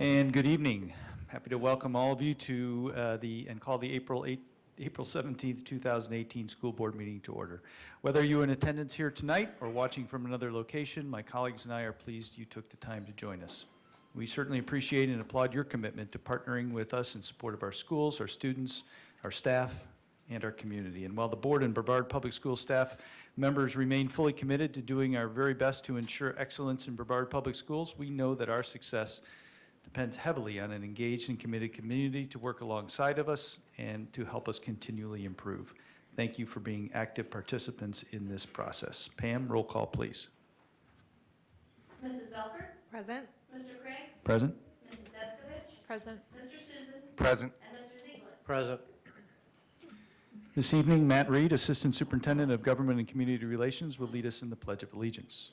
And good evening. Happy to welcome all of you to call the April 17th, 2018 school board meeting to order. Whether you're in attendance here tonight or watching from another location, my colleagues and I are pleased you took the time to join us. We certainly appreciate and applaud your commitment to partnering with us in support of our schools, our students, our staff, and our community. And while the board and Brevard Public School staff members remain fully committed to doing our very best to ensure excellence in Brevard Public Schools, we know that our success depends heavily on an engaged and committed community to work alongside of us and to help us continually improve. Thank you for being active participants in this process. Pam, roll call, please. Mrs. Belford? Present. Mr. Craig? Present. Mrs. Deskovich? Present. Mr. Susan? Present. And Mr. Ziegler? Present. This evening, Matt Reed, Assistant Superintendent of Government and Community Relations, will lead us in the Pledge of Allegiance.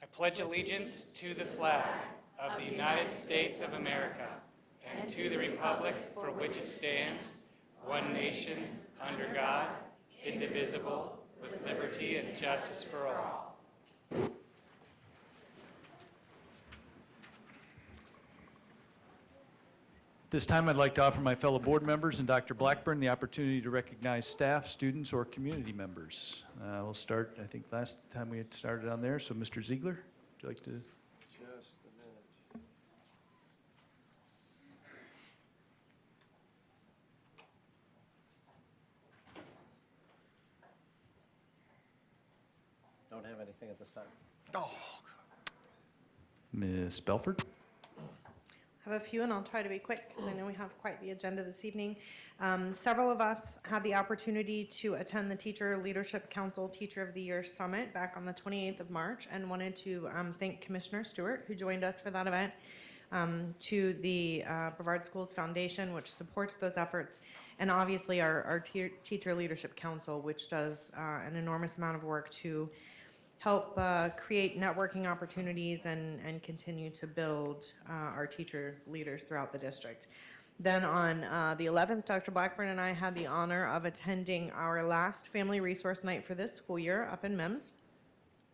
I pledge allegiance to the flag of the United States of America and to the republic for which it stands, one nation, under God, indivisible, with liberty and justice for all. This time, I'd like to offer my fellow board members and Dr. Blackburn the opportunity to recognize staff, students, or community members. We'll start, I think last time we had started on there, so Mr. Ziegler, would you like to? Just a minute. Don't have anything at this time. Ms. Belford? I have a few, and I'll try to be quick because I know we have quite the agenda this evening. Several of us had the opportunity to attend the Teacher Leadership Council Teacher of the Year Summit back on the 28th of March, and wanted to thank Commissioner Stewart, who joined us for that event, to the Brevard Schools Foundation, which supports those efforts, and obviously our Teacher Leadership Council, which does an enormous amount of work to help create networking opportunities and continue to build our teacher leaders throughout the district. Then on the 11th, Dr. Blackburn and I had the honor of attending our last family resource night for this school year up in MIMS.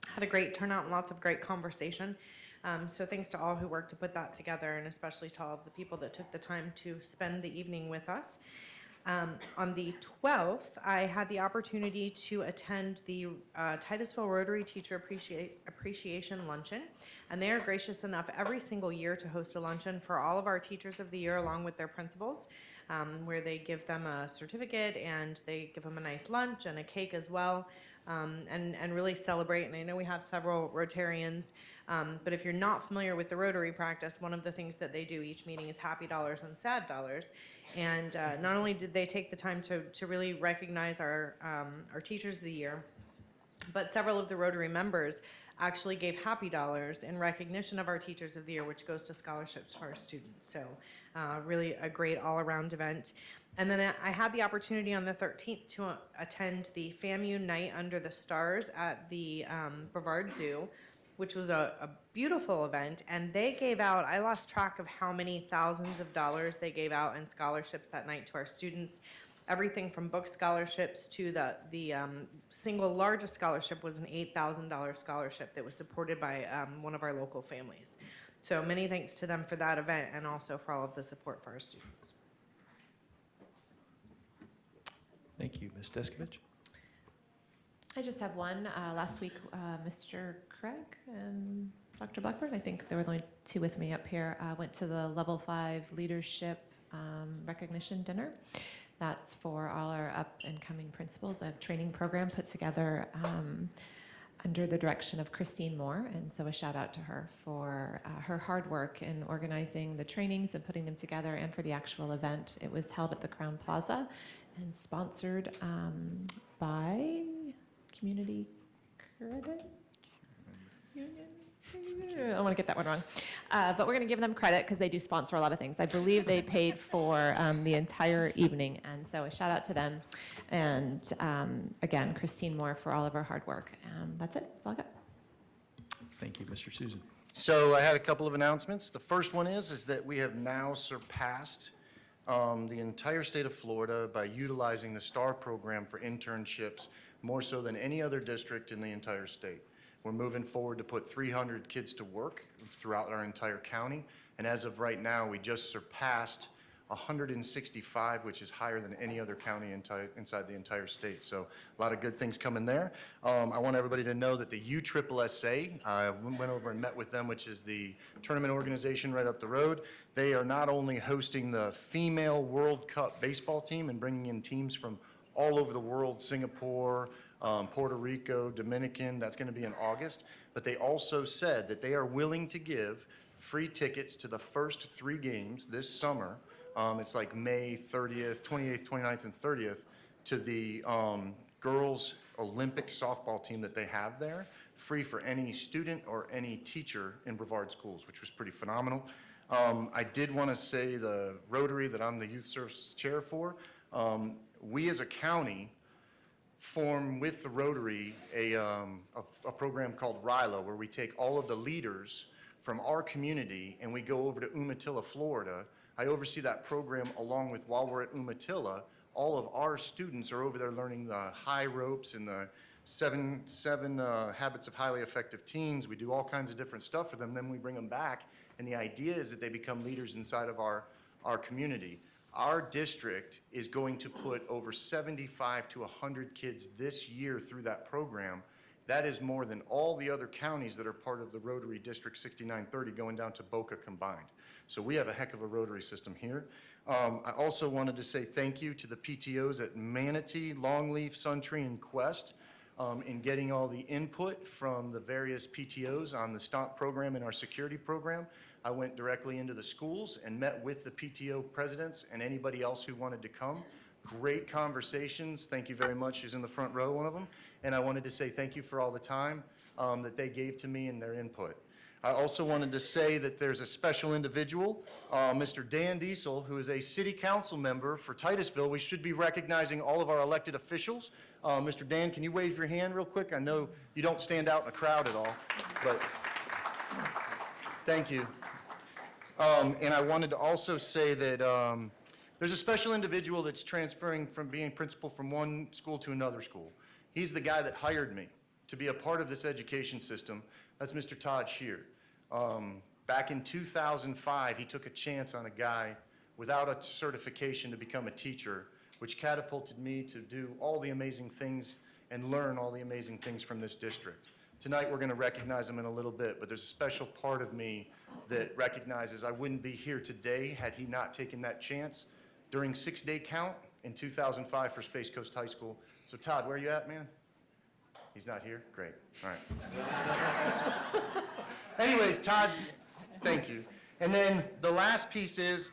Had a great turnout and lots of great conversation. So thanks to all who worked to put that together, and especially to all of the people that took the time to spend the evening with us. On the 12th, I had the opportunity to attend the Titusville Rotary Teacher Appreciation Luncheon, and they are gracious enough every single year to host a luncheon for all of our teachers of the year along with their principals, where they give them a certificate and they give them a nice lunch and a cake as well, and really celebrate. And I know we have several Rotarians, but if you're not familiar with the Rotary practice, one of the things that they do each meeting is happy dollars and sad dollars. And not only did they take the time to really recognize our teachers of the year, but several of the Rotary members actually gave happy dollars in recognition of our teachers of the year, which goes to scholarships for our students. So really a great all-around event. And then I had the opportunity on the 13th to attend the FAMU Night Under the Stars at the Brevard Zoo, which was a beautiful event. And they gave out, I lost track of how many thousands of dollars they gave out in scholarships that night to our students. Everything from book scholarships to the single largest scholarship was an $8,000 scholarship that was supported by one of our local families. So many thanks to them for that event and also for all of the support for our students. Thank you. Ms. Deskovich? I just have one. Last week, Mr. Craig and Dr. Blackburn, I think there were only two with me up here, went to the Level 5 Leadership Recognition Dinner. That's for all our up-and-coming principals, a training program put together under the direction of Christine Moore, and so a shout out to her for her hard work in organizing the trainings and putting them together, and for the actual event. It was held at the Crowne Plaza and sponsored by Community Credit Union. I want to get that one wrong. But we're going to give them credit because they do sponsor a lot of things. I believe they paid for the entire evening, and so a shout out to them. And again, Christine Moore for all of her hard work. That's it. That's all I got. Thank you. Mr. Susan? So I had a couple of announcements. The first one is that we have now surpassed the entire state of Florida by utilizing the STAR program for internships more so than any other district in the entire state. We're moving forward to put 300 kids to work throughout our entire county, and as of right now, we just surpassed 165, which is higher than any other county inside the entire state. So a lot of good things coming there. I want everybody to know that the USSSA, I went over and met with them, which is the tournament organization right up the road. They are not only hosting the female World Cup baseball team and bringing in teams from all over the world, Singapore, Puerto Rico, Dominican, that's going to be in August, but they also said that they are willing to give free tickets to the first 3 games this summer. It's like May 30th, 28th, 29th, and 30th to the girls Olympic softball team that they have there, free for any student or any teacher in Brevard schools, which was pretty phenomenal. I did want to say the Rotary that I'm the youth service chair for, we as a county form with the Rotary a program called RILA, where we take all of the leaders from our community and we go over to Umatilla, Florida. I oversee that program along with, while we're at Umatilla, all of our students are over there learning the high ropes and the seven habits of highly effective teens. We do all kinds of different stuff for them, then we bring them back, and the idea is that they become leaders inside of our community. Our district is going to put over 75 to 100 kids this year through that program. That is more than all the other counties that are part of the Rotary District 6930 going down to Boca combined. So we have a heck of a Rotary system here. I also wanted to say thank you to the PTOs at Manatee, Longleaf, Suntree, and Quest in getting all the input from the various PTOs on the STOMP program and our security program. I went directly into the schools and met with the PTO presidents and anybody else who wanted to come. Great conversations. Thank you very much. She's in the front row, one of them. And I wanted to say thank you for all the time that they gave to me and their input. I also wanted to say that there's a special individual, Mr. Dan Diesel, who is a city council member for Titusville. We should be recognizing all of our elected officials. Mr. Dan, can you wave your hand real quick? I know you don't stand out in a crowd at all, but thank you. And I wanted to also say that there's a special individual that's transferring from being principal from one school to another school. He's the guy that hired me to be a part of this education system. That's Mr. Todd Shear. Back in 2005, he took a chance on a guy without a certification to become a teacher, which catapulted me to do all the amazing things and learn all the amazing things from this district. Tonight, we're going to recognize him in a little bit, but there's a special part of me that recognizes I wouldn't be here today had he not taken that chance during 6-day count in 2005 for Space Coast High School. So Todd, where are you at, man? He's not here? Great. All right. Anyways, Todd, thank you. And then the last piece is,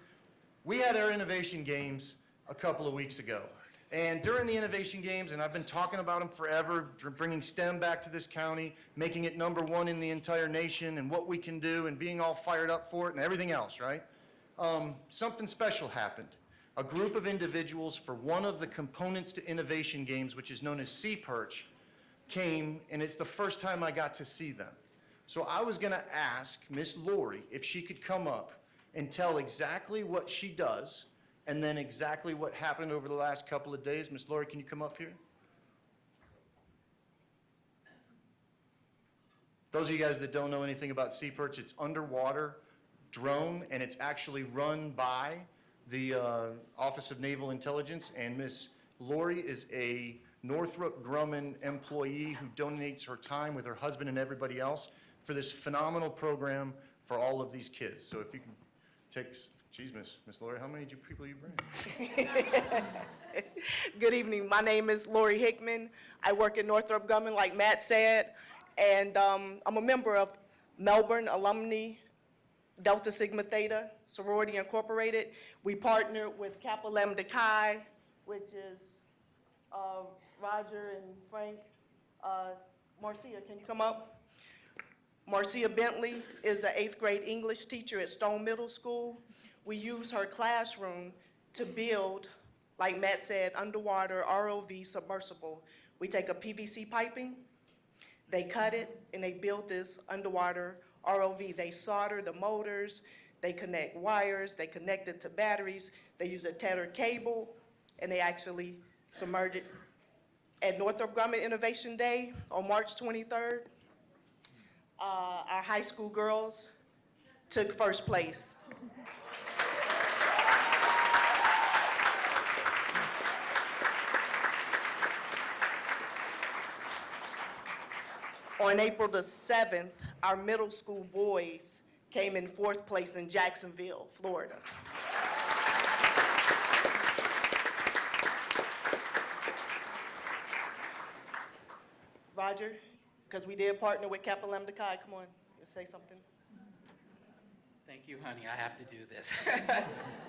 we had our Innovation Games a couple of weeks ago. And during the Innovation Games, and I've been talking about them forever, bringing STEM back to this county, making it #1 in the entire nation, and what we can do, and being all fired up for it, and everything else, right? Something special happened. A group of individuals for one of the components to Innovation Games, which is known as C-Perch, came, and it's the first time I got to see them. So I was going to ask Miss Lori if she could come up and tell exactly what she does, and then exactly what happened over the last couple of days. Miss Lori, can you come up here? Those of you guys that don't know anything about C-Perch, it's underwater drone, and it's actually run by the Office of Naval Intelligence, and Miss Lori is a Northrop Grumman employee who donates her time with her husband and everybody else for this phenomenal program for all of these kids. So if you can take, geez, Miss Lori, how many people you bring? Good evening. My name is Lori Hickman. I work at Northrop Grumman, like Matt said, and I'm a member of Melbourne Alumni Delta Sigma Theta Sorority Incorporated. We partner with Kappa Lambda Chi, which is Roger and Frank. Marcia, can you come up? Marcia Bentley is an 8th grade English teacher at Stone Middle School. We use her classroom to build, like Matt said, underwater ROV submersible. We take a PVC piping, they cut it, and they build this underwater ROV. They solder the motors, They connect wires, they connect it to batteries, they use a tether cable, and they actually submerge it. At Northrop Grumman Innovation Day on March 23rd, our high school girls took first place. On April the 7th, our middle school boys came in 4th place in Jacksonville, Florida. Roger, because we did partner with Kappa Lambda Chi, come on, you say something. Thank you, honey. I have to do this.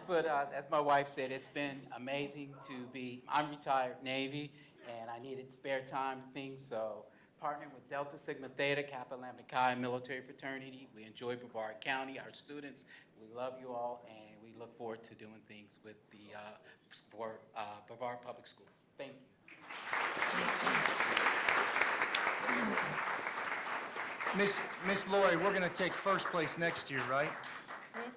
But as my wife said, it's been amazing to be, I'm retired Navy, and I needed spare time and things, so partnering with Delta Sigma Theta, Kappa Lambda Chi military fraternity. We enjoy Brevard County, our students. We love you all, and we look forward to doing things with the Brevard Public Schools. Thank you. Miss Lori, we're going to take first place next year, right?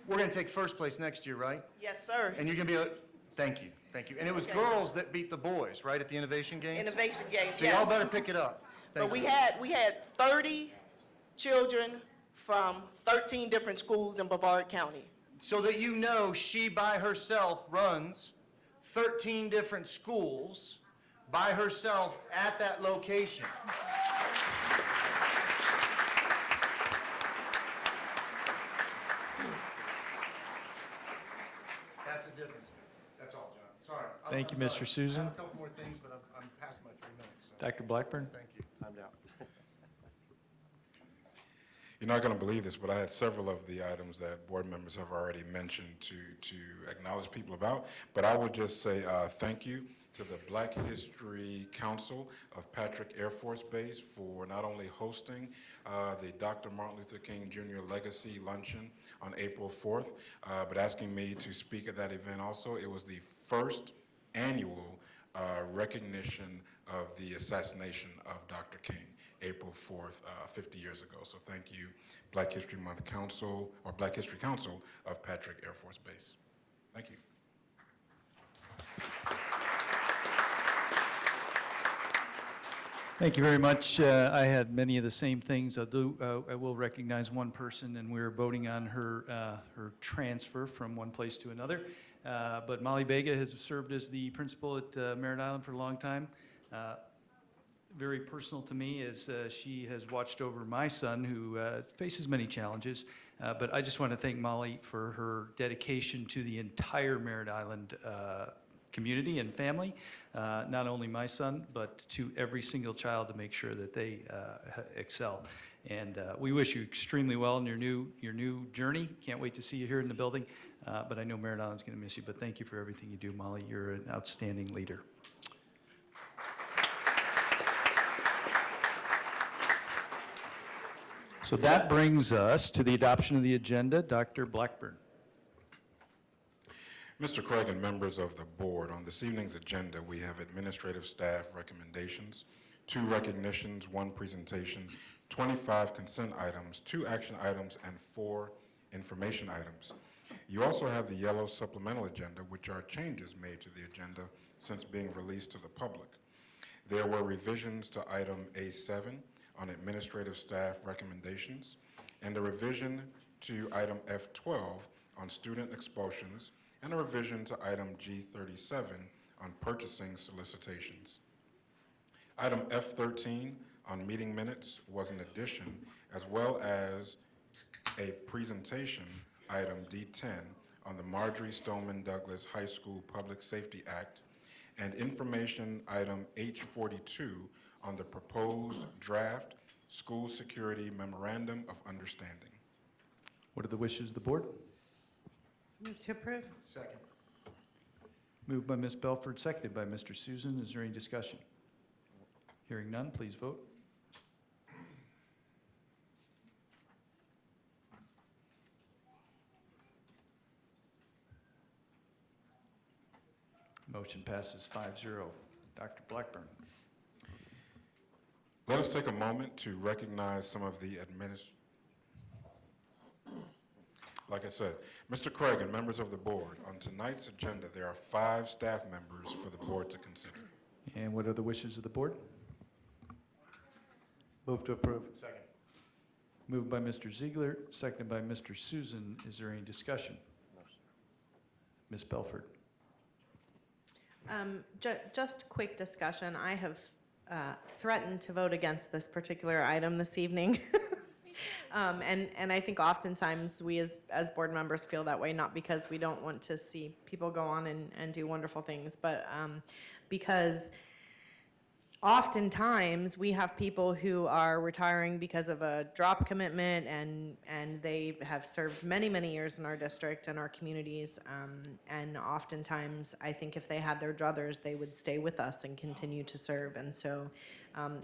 We're going to take first place next year, right? Yes, sir. And you're going to be, thank you, thank you. And it was Okay. girls that beat the boys, right, at the Innovation Games? Innovation Games, So yes. y'all better pick it up. Thank But you. we had 30 children from 13 different schools in Brevard County. So that you know, she by herself runs 13 different schools by herself at that location. That's a difference. That's all, John. Sorry. Thank you, I'm Mr. done. Susan. I have a couple more things, but I'm past my 3 minutes. so Dr. Blackburn? Thank you. Timed out. You're not going to believe this, but I had several of the items that board members have already mentioned to acknowledge people about. But I would just say thank you to the Black History Council of Patrick Air Force Base for not only hosting the Dr. Martin Luther King Jr. Legacy Luncheon on April 4th, but asking me to speak at that event also. It was the first annual recognition of the assassination of Dr. King, April 4th, 50 years ago. So thank you, Black History Month Council, or Black History Council of Patrick Air Force Base. Thank you. Thank you very much. I had many of the same things. I will recognize one person, and we're voting on her transfer from one place to another. But Molly Vega has served as the principal at Merritt Island for a long time. Very personal to me as she has watched over my son, who faces many challenges. But I just want to thank Molly for her dedication to the entire Merritt Island community and family, not only my son, but to every single child, to make sure that they excel. And we wish you extremely well in your new journey. Can't wait to see you here in the building. But I know Merritt Island's going to miss you. But thank you for everything you do, Molly. You're an outstanding leader. So that brings us to the adoption of the agenda. Dr. Blackburn. Mr. Craig and members of the board, on this evening's agenda, we have administrative staff recommendations, 2 recognitions, 1 presentation, 25 consent items, 2 action items, and 4 information items. You also have the yellow supplemental agenda, which are changes made to the agenda since being released to the public. There were revisions to item A7 on administrative staff recommendations, and a revision to item F12 on student expulsions, and a revision to item G37 on purchasing solicitations. Item F13 on meeting minutes was an addition, as well as a presentation, item D10, on the Marjorie Stoneman Douglas High School Public Safety Act, and information item H42 on the proposed draft School Security Memorandum of Understanding. What are the wishes of the board? Move to approve. Second. Moved by Ms. Belford, seconded by Mr. Susan. Is there any discussion? Hearing none, please vote. Motion passes 5-0. Dr. Blackburn. Let us take a moment to recognize some of the Like I said, Mr. Craig and members of the board, on tonight's agenda, there are 5 staff members for the board to consider. And what are the wishes of the board? Move to approve. Second. Moved by Mr. Ziegler, seconded by Mr. Susan. Is there any discussion? Ms. Belford? Just quick discussion. I have threatened to vote against this particular item this evening. And I think oftentimes we as board members feel that way, not because we don't want to see people go on and do wonderful things, but because oftentimes we have people who are retiring because of a drop commitment, and they have served many, many years in our district and our communities. And oftentimes, I think if they had their druthers, they would stay with us and continue to serve. And so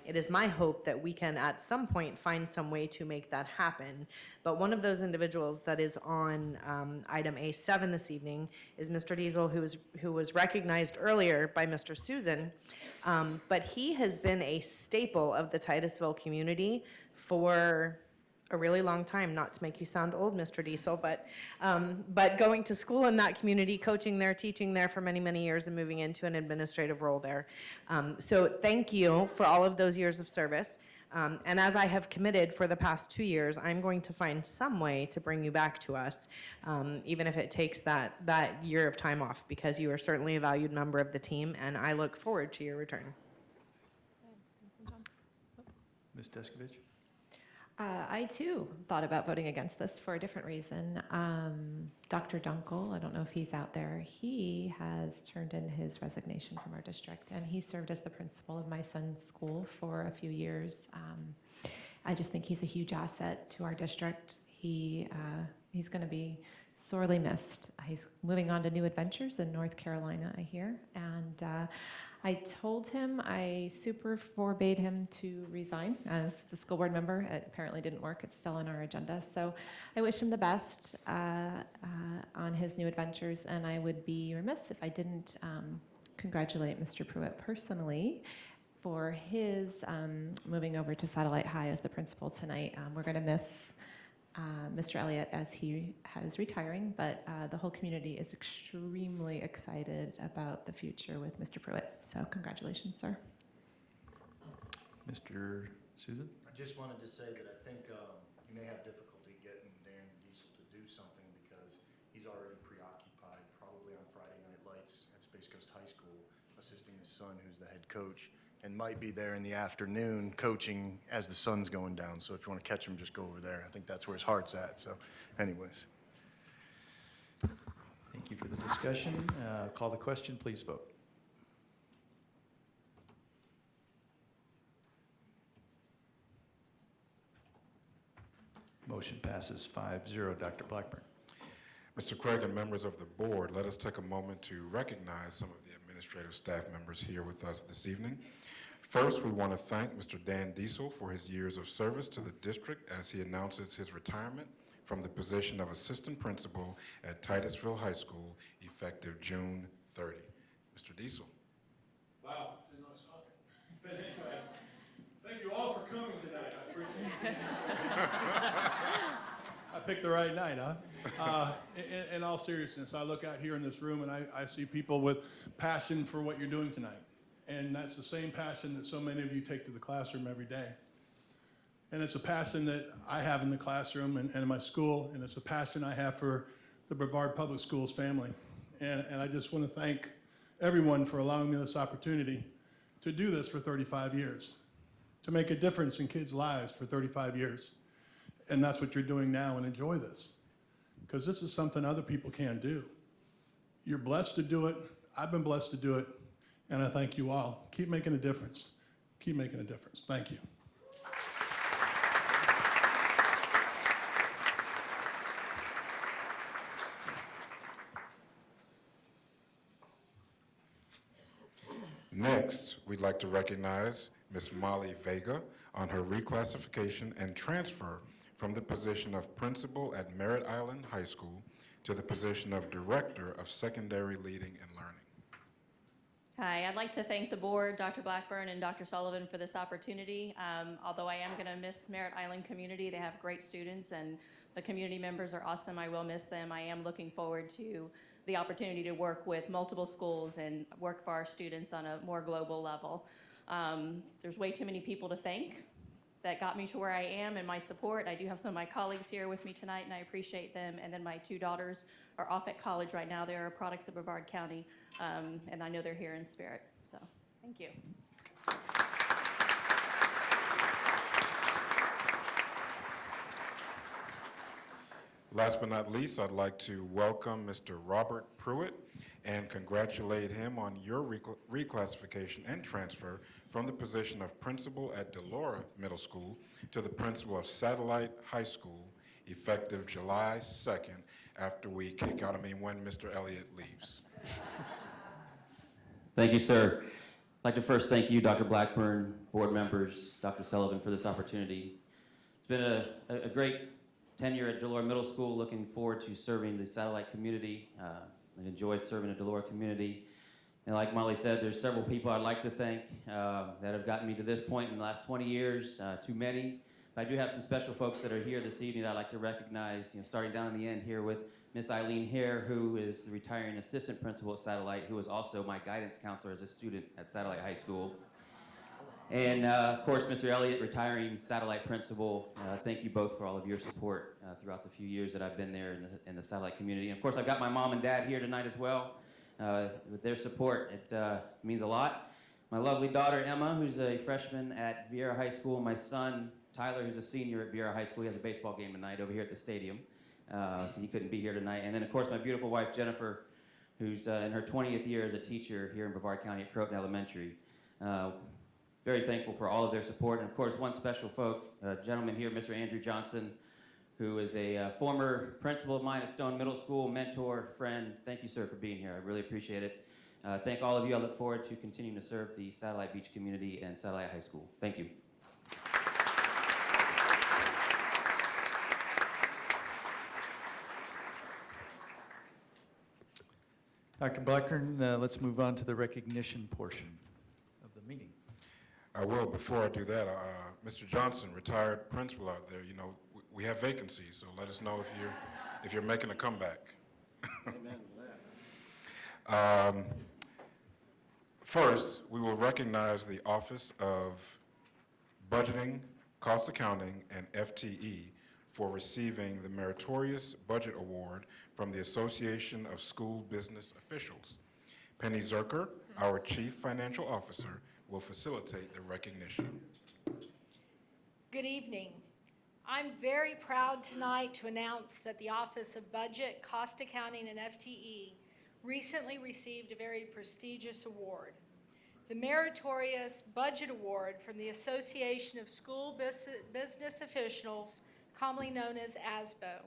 it is my hope that we can at some point find some way to make that happen. But one of those individuals that is on item A7 this evening is Mr. Diesel, who was recognized earlier by Mr. Susan. But he has been a staple of the Titusville community for a really long time, not to make you sound old, Mr. Diesel, but going to school in that community, coaching there, teaching there for many, many years, and moving into an administrative role there. So thank you for all of those years of service. And as I have committed for the past 2 years, I'm going to find some way to bring you back to us, even if it takes that year of time off, because you are certainly a valued member of the team, and I look forward to your return. Ms. Deskovich? I too thought about voting against this for a different reason. Dr. Dunkel, I don't know if he's out there, he has turned in his resignation from our district, and he served as the principal of my son's school for a few years. I just think he's a huge asset to our district. He's going to be sorely missed. He's moving on to new adventures in North Carolina, I hear, and I told him, I super forbade him to resign as the school board member. It apparently didn't work. It's still on our agenda. So I wish him the best on his new adventures, and I would be remiss if I didn't congratulate Mr. Pruitt personally for his moving over to Satellite High as the principal tonight. We're going to miss Mr. Elliott as he is retiring, but the whole community is extremely excited about the future with Mr. Pruitt. So congratulations, sir. Mr. Susan? I just wanted to say that I think you may have difficulty getting Dan Diesel to do something because he's already preoccupied, probably on Friday night lights at Space Coast High School, assisting his son, who's the head coach, and might be there in the afternoon coaching as the sun's going down. So if you want to catch him, just go over there. I think that's where his heart's at. So anyways. Thank you for the discussion. Call the question, please vote. Motion passes 5-0. Dr. Blackburn. Mr. Craig and members of the board, let us take a moment to recognize some of the administrative staff members here with us this evening. First, we want to thank Mr. Dan Diesel for his years of service to the district as he announces his retirement from the position of assistant principal at Titusville High School effective June 30. Mr. Diesel. Wow, didn't know I was talking. But anyway, thank you all for coming tonight. I appreciate it. I picked the right night, huh? In all seriousness, I look out here in this room and I see people with passion for what you're doing tonight. And that's the same passion that so many of you take to the classroom every day. And it's a passion that I have in the classroom and in my school, and it's a passion I have for the Brevard Public Schools family. And I just want to thank everyone for allowing me this opportunity to do this for 35 years, to make a difference in kids' lives for 35 years. And that's what you're doing now, and enjoy this, because this is something other people can't do. You're blessed to do it. I've been blessed to do it, and I thank you all. Keep making a difference. Keep making a difference. Thank you. Next, we'd like to recognize Ms. Molly Vega on her reclassification and transfer from the position of principal at Merritt Island High School to the position of Director of Secondary Leading and Learning. Hi, I'd like to thank the board, Dr. Blackburn and Dr. Sullivan for this opportunity. Although I am going to miss Merritt Island community, they have great students and The community members are awesome. I will miss them. I am looking forward to the opportunity to work with multiple schools and work for our students on a more global level. There's way too many people to thank that got me to where I am, and my support. I do have some of my colleagues here with me tonight, and I appreciate them. And then my two daughters are off at college right now. They're products of Brevard County, and I know they're here in spirit. So thank you. Last but not least, I'd like to welcome Mr. Robert Pruitt and congratulate him on your reclassification and transfer from the position of principal at Delora Middle School to the principal of Satellite High School, effective July 2nd, after we when Mr. Elliott leaves. Thank you, sir. I'd like to first thank you, Dr. Blackburn, board members, Dr. Sullivan, for this opportunity. It's been a great tenure at Delora Middle School. Looking forward to serving the Satellite community. I've enjoyed serving the Delora community. And like Molly said, there's several people I'd like to thank that have gotten me to this point in the last 20 years, too many. But I do have some special folks that are here this evening that I'd like to recognize, starting down in the end here with Miss Eileen Hare, who is the retiring assistant principal at Satellite, who was also my guidance counselor as a student at Satellite High School. And of course, Mr. Elliott, retiring Satellite principal. Thank you both for all of your support throughout the few years that I've been there in the Satellite community. And of course, I've got my mom and dad here tonight as well. With their support, it means a lot. My lovely daughter, Emma, who's a freshman at Vieira High School. My son, Tyler, who's a senior at Vieira High School. He has a baseball game tonight over here at the stadium. So he couldn't be here tonight. And then, of course, my beautiful wife, Jennifer, who's in her 20th year as a teacher here in Brevard County at Croton Elementary. Very thankful for all of their support. And of course, one special gentleman here, Mr. Andrew Johnson, who is a former principal of mine at Stone Middle School, mentor, friend. Thank you, sir, for being here. I really appreciate it. Thank all of you. I look forward to continuing to serve the Satellite Beach community and Satellite High School. Thank you. Dr. Blackburn, let's move on to the recognition portion of the meeting. I will. Before I do that, Mr. Johnson, retired principal out there, we have vacancies, so let us know if you're making a comeback. Amen to that. First, we will recognize the Office of Budgeting, Cost Accounting, and FTE for receiving the Meritorious Budget Award from the Association of School Business Officials. Penny Zerker, our Chief Financial Officer, will facilitate the recognition. Good evening. I'm very proud tonight to announce that the Office of Budget, Cost Accounting, and FTE recently received a very prestigious award, the Meritorious Budget Award from the Association of School Business Officials, commonly known as ASBO.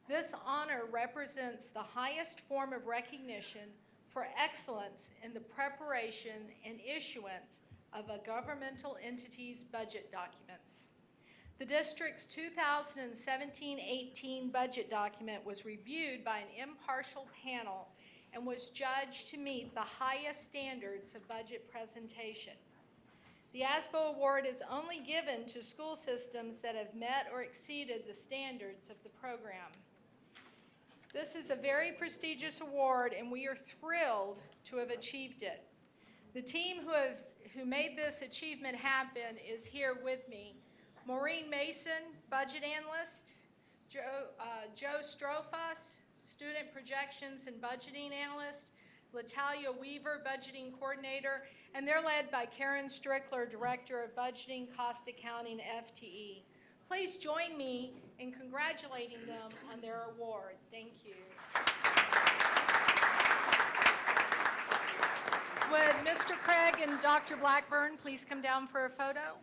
This honor represents the highest form of recognition for excellence in the preparation and issuance of a governmental entity's budget documents. The district's 2017-18 budget document was reviewed by an impartial panel and was judged to meet the highest standards of budget presentation. The ASBO award is only given to school systems that have met or exceeded the standards of the program. This is a very prestigious award, and we are thrilled to have achieved it. The team who made this achievement happen is here with me. Maureen Mason, budget analyst, Joe Strofus, student projections and budgeting analyst, Latalia Weaver, budgeting coordinator, and they're led by Karen Strickler, director of budgeting, cost accounting, FTE. Please join me in congratulating them on their award. Thank you. Would Mr. Craig and Dr. Blackburn please come down for a photo?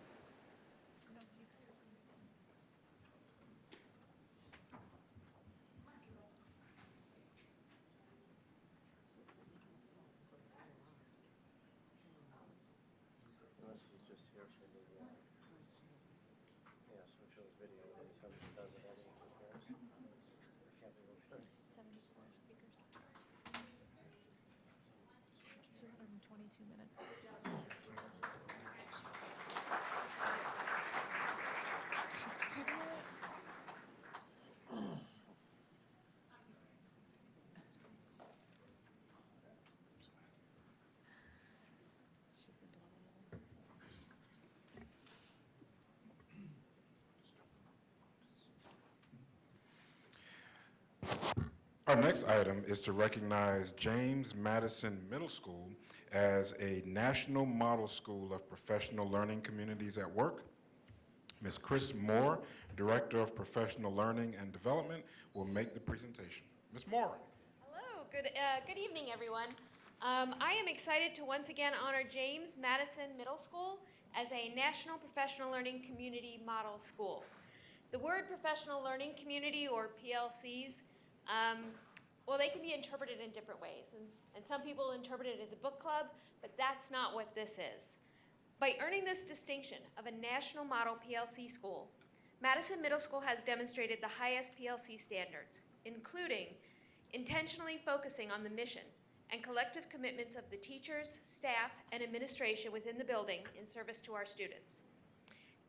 This is just here for the, yeah, so it shows video, and if somebody does it, any comparison? Can't be real sure. 74 speakers. It's 222 minutes. She's pregnant. Our next item is to recognize James Madison Middle School as a National Model School of Professional Learning Communities at Work. Ms. Chris Moore, Director of Professional Learning and Development, will make the presentation. Ms. Moore. Hello, good evening, everyone. I am excited to once again honor James Madison Middle School as a National Professional Learning Community Model School. The word professional learning community, or PLCs, well, they can be interpreted in different ways, and some people interpret it as a book club, but that's not what this is. By earning this distinction of a national model PLC school, Madison Middle School has demonstrated the highest PLC standards, including intentionally focusing on the mission and collective commitments of the teachers, staff, and administration within the building in service to our students.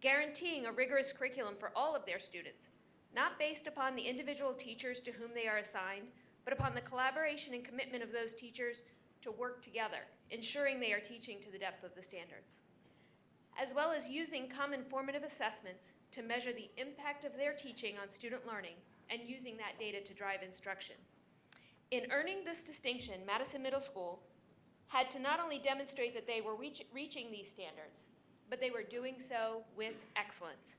Guaranteeing a rigorous curriculum for all of their students, not based upon the individual teachers to whom they are assigned, but upon the collaboration and commitment of those teachers to work together, ensuring they are teaching to the depth of the standards. As well as using common formative assessments to measure the impact of their teaching on student learning and using that data to drive instruction. In earning this distinction, Madison Middle School had to not only demonstrate that they were reaching these standards, but they were doing so with excellence.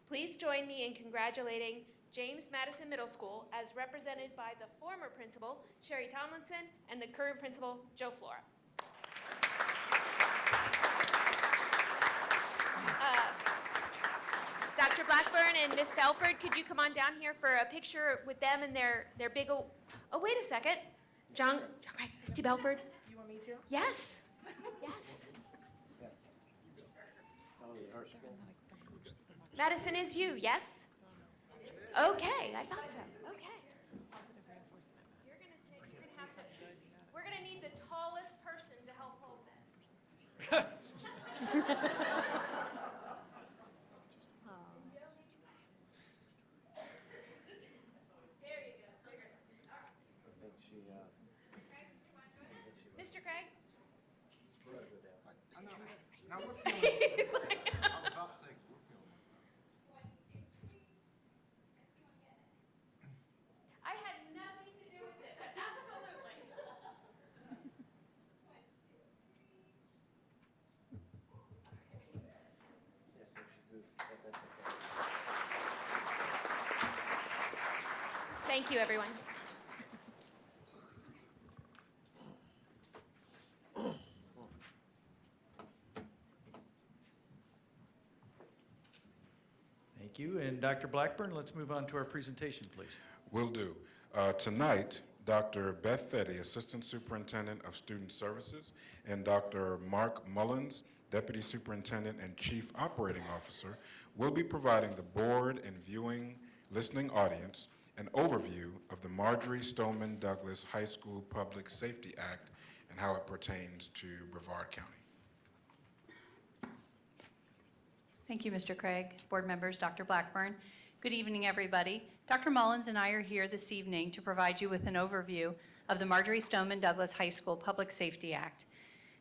Please join me in congratulating James Madison Middle School as represented by the former principal, Sherry Tomlinson, and the current principal, Joe Flora. Dr. Blackburn and Miss Belford, could you come on down here for a picture with them and their big, oh, wait a second. John, right, Misty Belford? You want me to? Yes, yes. Madison is you, yes? Okay, I thought so, okay. We're gonna need the tallest person to help hold this. Mr. Craig? Now we're filming. I had nothing to do with it, but absolutely. Thank you, everyone. Thank you. And Dr. Blackburn, let's move on to our presentation, please. Will do. Tonight, Dr. Beth Fetty, Assistant Superintendent of Student Services, and Dr. Mark Mullins, Deputy Superintendent and Chief Operating Officer, will be providing the board and listening audience an overview of the Marjory Stoneman Douglas High School Public Safety Act and how it pertains to Brevard County. Thank you, Mr. Craig, board members, Dr. Blackburn. Good evening, everybody. Dr. Mullins and I are here this evening to provide you with an overview of the Marjory Stoneman Douglas High School Public Safety Act.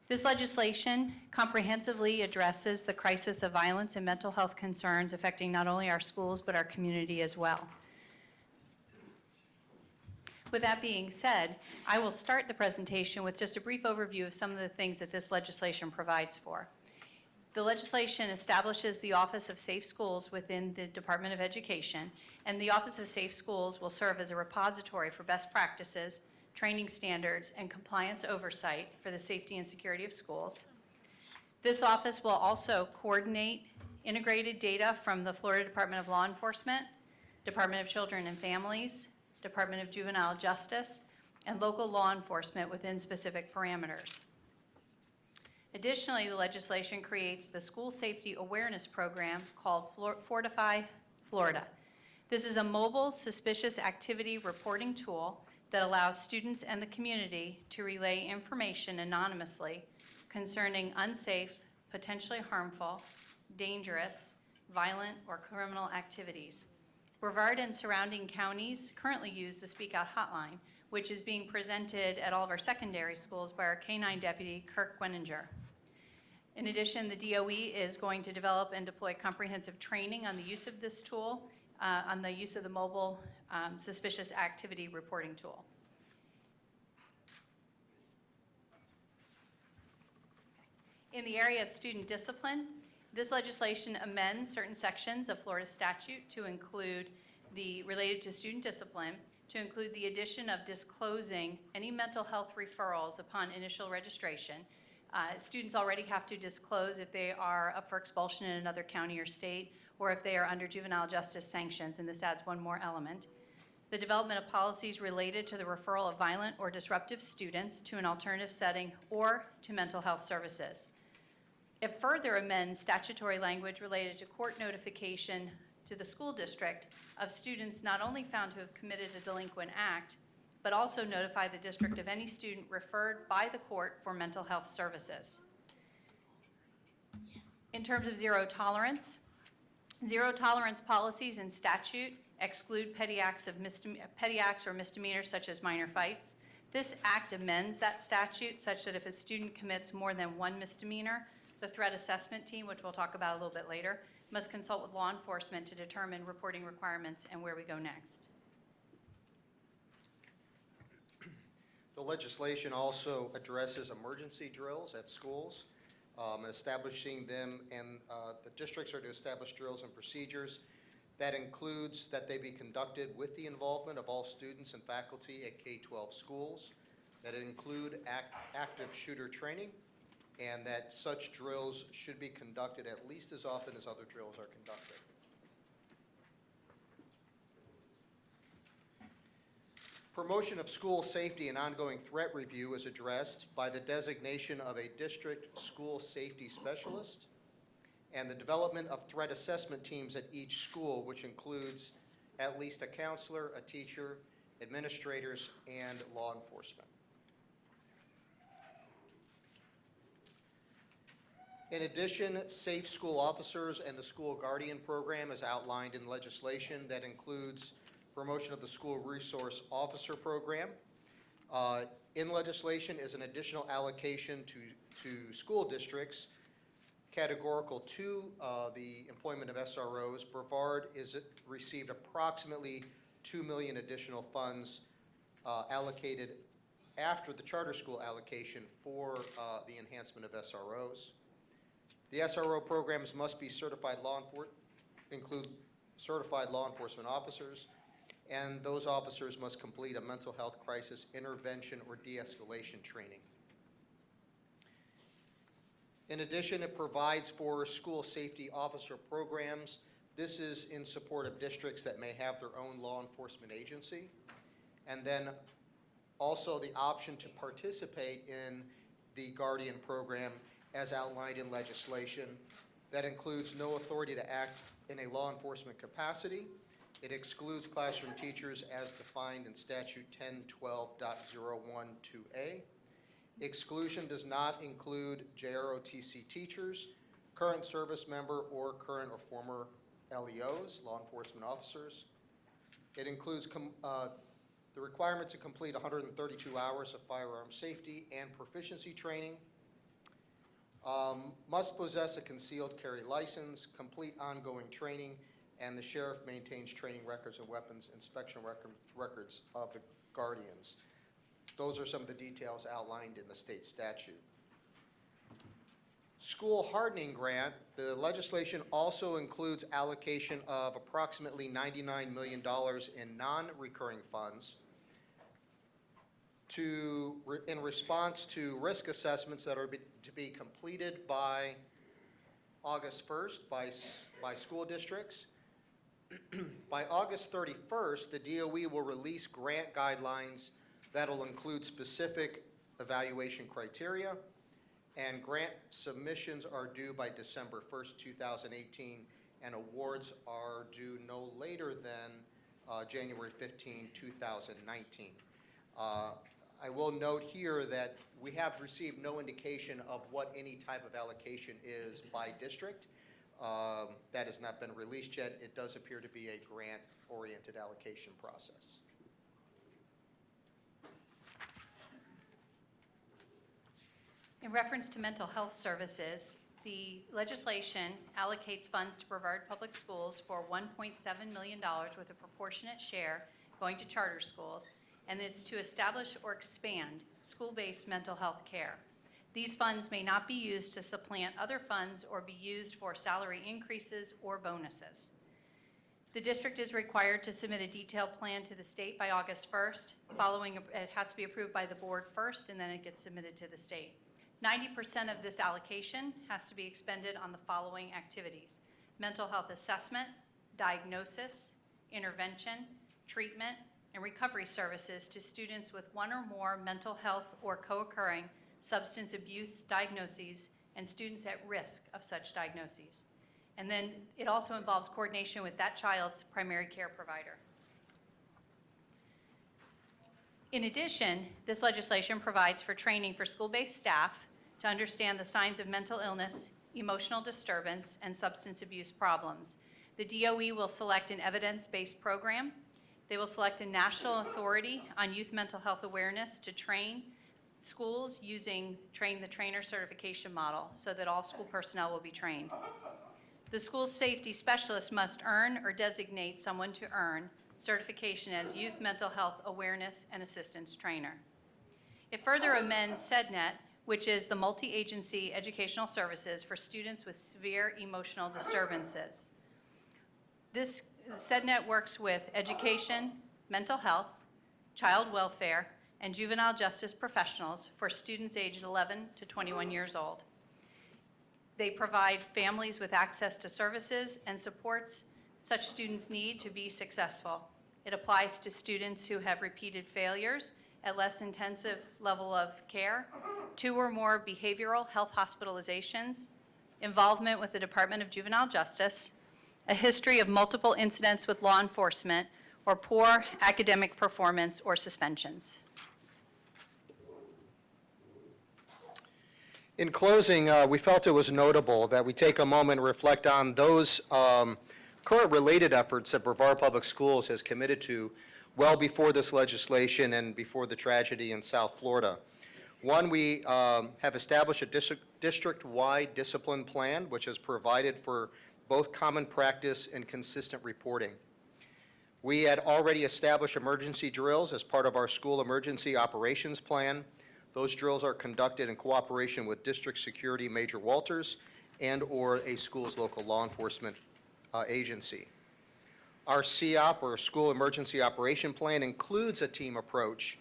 This legislation comprehensively addresses the crisis of violence and mental health concerns affecting not only our schools but our community as well. With that being said, I will start the presentation with just a brief overview of some of the things that this legislation provides for. The legislation establishes the Office of Safe Schools within the Department of Education, and the Office of Safe Schools will serve as a repository for best practices, training standards, and compliance oversight for the safety and security of schools. This office will also coordinate integrated data from the Florida Department of Law Enforcement, Department of Children and Families, Department of Juvenile Justice, and local law enforcement within specific parameters. Additionally, the legislation creates the School Safety Awareness Program called Fortify Florida. This is a mobile suspicious activity reporting tool that allows students and the community to relay information anonymously concerning unsafe, potentially harmful, dangerous, violent, or criminal activities. Brevard and surrounding counties currently use the Speak Out Hotline, which is being presented at all of our secondary schools by our K-9 deputy, Kirk Gweninger. In addition, the DOE is going to develop and deploy comprehensive training on the use of this tool, on the use of the mobile suspicious activity reporting tool. In the area of student discipline, this legislation amends certain sections of Florida statute to include related to student discipline, to include the addition of disclosing any mental health referrals upon initial registration. Students already have to disclose if they are up for expulsion in another county or state, or if they are under juvenile justice sanctions, and this adds one more element. The development of policies related to the referral of violent or disruptive students to an alternative setting or to mental health services. It further amends statutory language related to court notification to the school district of students not only found to have committed a delinquent act, but also notify the district of any student referred by the court for mental health services. In terms of zero tolerance policies in statute exclude petty acts or misdemeanors such as minor fights. This act amends that statute such that if a student commits more than one misdemeanor, the threat assessment team, which we'll talk about a little bit later, must consult with law enforcement to determine reporting requirements and where we go next. The legislation also addresses emergency drills at schools, establishing them, and the districts are to establish drills and procedures. That includes that they be conducted with the involvement of all students and faculty at K-12 schools, that it include active shooter training, and that such drills should be conducted at least as often as other drills are conducted. Promotion of school safety and ongoing threat review is addressed by the designation of a district school safety specialist and the development of threat assessment teams at each school, which includes at least a counselor, a teacher, administrators, and law enforcement. In addition, Safe School Officers and the School Guardian Program is outlined in legislation that includes promotion of the School Resource Officer Program. In legislation is an additional allocation to school districts, categorical to the employment of SROs. Brevard received approximately $2 million additional funds allocated after the charter school allocation for the enhancement of SROs. The SRO programs must be include certified law enforcement officers, and those officers must complete a mental health crisis intervention or de-escalation training. In addition, it provides for school safety officer programs. This is in support of districts that may have their own law enforcement agency. And then also the option to participate in the Guardian program as outlined in legislation. That includes no authority to act in a law enforcement capacity. It excludes classroom teachers as defined in statute 1012.012A. Exclusion does not include JROTC teachers, current service member, or current or former LEOs, law enforcement officers. It includes the requirement to complete 132 hours of firearm safety and proficiency training. Must possess a concealed carry license, complete ongoing training, and the sheriff maintains training records and weapons inspection records of the guardians. Those are some of the details outlined in the state statute. School hardening grant, the legislation also includes allocation of approximately $99 million in non-recurring funds in response to risk assessments that are to be completed by August 1st by school districts. By August 31st, the DOE will release grant guidelines that will include specific evaluation criteria, and grant submissions are due by December 1st, 2018, and awards are due no later than January 15, 2019. I will note here that we have received no indication of what any type of allocation is by district. That has not been released yet. It does appear to be a grant-oriented allocation process. In reference to mental health services, the legislation allocates funds to Brevard Public Schools for $1.7 million with a proportionate share going to charter schools, and it's to establish or expand school-based mental health care. These funds may not be used to supplant other funds or be used for salary increases or bonuses. The district is required to submit a detailed plan to the state by August 1st. It has to be approved by the board first, and then it gets submitted to the state. 90% of this allocation has to be expended on the following activities: mental health assessment, diagnosis, intervention, treatment, and recovery services to students with one or more mental health or co-occurring substance abuse diagnoses and students at risk of such diagnoses. And then it also involves coordination with that child's primary care provider. In addition, this legislation provides for training for school-based staff to understand the signs of mental illness, emotional disturbance, and substance abuse problems. The DOE will select an evidence-based program. They will select a national authority on youth mental health awareness to train schools using Train the Trainer certification model so that all school personnel will be trained. The school safety specialist must earn or designate someone to earn certification as Youth Mental Health Awareness and Assistance Trainer. It further amends SEDNET, which is the Multi-Agency Educational Services for students with severe emotional disturbances. This SEDNET works with education, mental health, child welfare, and juvenile justice professionals for students aged 11 to 21 years old. They provide families with access to services and supports such students need to be successful. It applies to students who have repeated failures at less intensive level of care, 2 or more behavioral health hospitalizations, involvement with the Department of Juvenile Justice, a history of multiple incidents with law enforcement, or poor academic performance or suspensions. In closing, we felt it was notable that we take a moment and reflect on those current related efforts that Brevard Public Schools has committed to well before this legislation and before the tragedy in South Florida. One, we have established a district-wide discipline plan, which has provided for both common practice and consistent reporting. We had already established emergency drills as part of our school emergency operations plan. Those drills are conducted in cooperation with District Security Major Walters and/or a school's local law enforcement agency. Our CEOP, or School Emergency Operation Plan, includes a team approach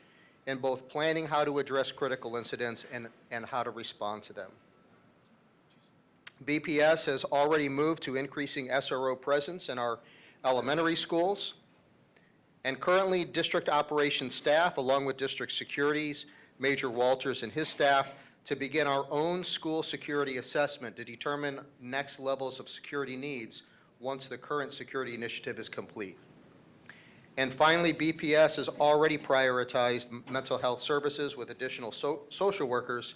in both planning how to address critical incidents and how to respond to them. BPS has already moved to increasing SRO presence in our elementary schools, and currently district operations staff, along with district securities, Major Walters and his staff, to begin our own school security assessment to determine next levels of security needs once the current security initiative is complete. And finally, BPS has already prioritized mental health services with additional social workers,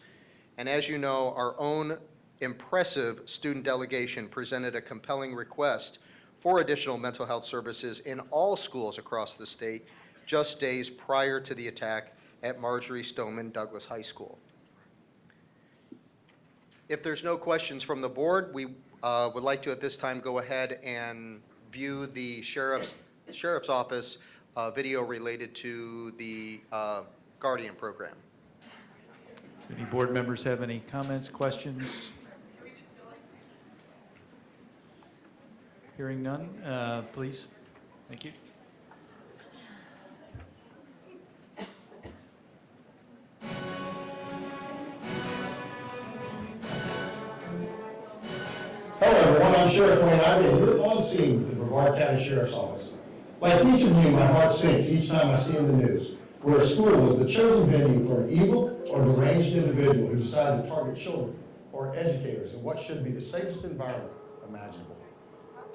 and as you know, our own impressive student delegation presented a compelling request for additional mental health services in all schools across the state just days prior to the attack at Marjory Stoneman Douglas High School. If there's no questions from the board, we would like to at this time go ahead and view the Sheriff's Office video related to the Guardian program. Any board members have any comments, questions? Hearing none, please. Thank you. Hello, everyone. I'm Sheriff Wayne Ivey, and we're on scene with the Brevard County Sheriff's Office. Like each of you, my heart sinks each time I see in the news where a school was the chosen venue for an evil or deranged individual who decided to target children or educators in what should be the safest environment imaginable.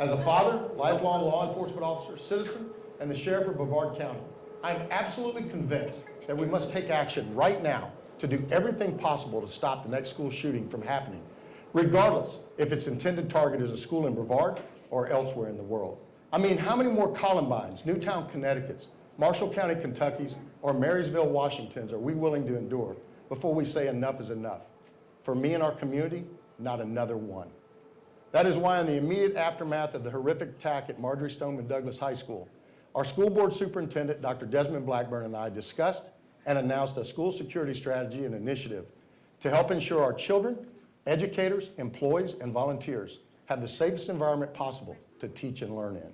As a father, lifelong law enforcement officer, citizen, and the sheriff of Brevard County, I'm absolutely convinced that we must take action right now to do everything possible to stop the next school shooting from happening, regardless if its intended target is a school in Brevard or elsewhere in the world. I mean, how many more Columbines, Newtown, Connecticut's, Marshall County, Kentucky's, or Marysville, Washington's are we willing to endure before we say enough is enough? For me and our community, not another one. That is why in the immediate aftermath of the horrific attack at Marjory Stoneman Douglas High School, our school board superintendent, Dr. Desmond Blackburn, and I discussed and announced a school security strategy and initiative to help ensure our children, educators, employees, and volunteers have the safest environment possible to teach and learn in.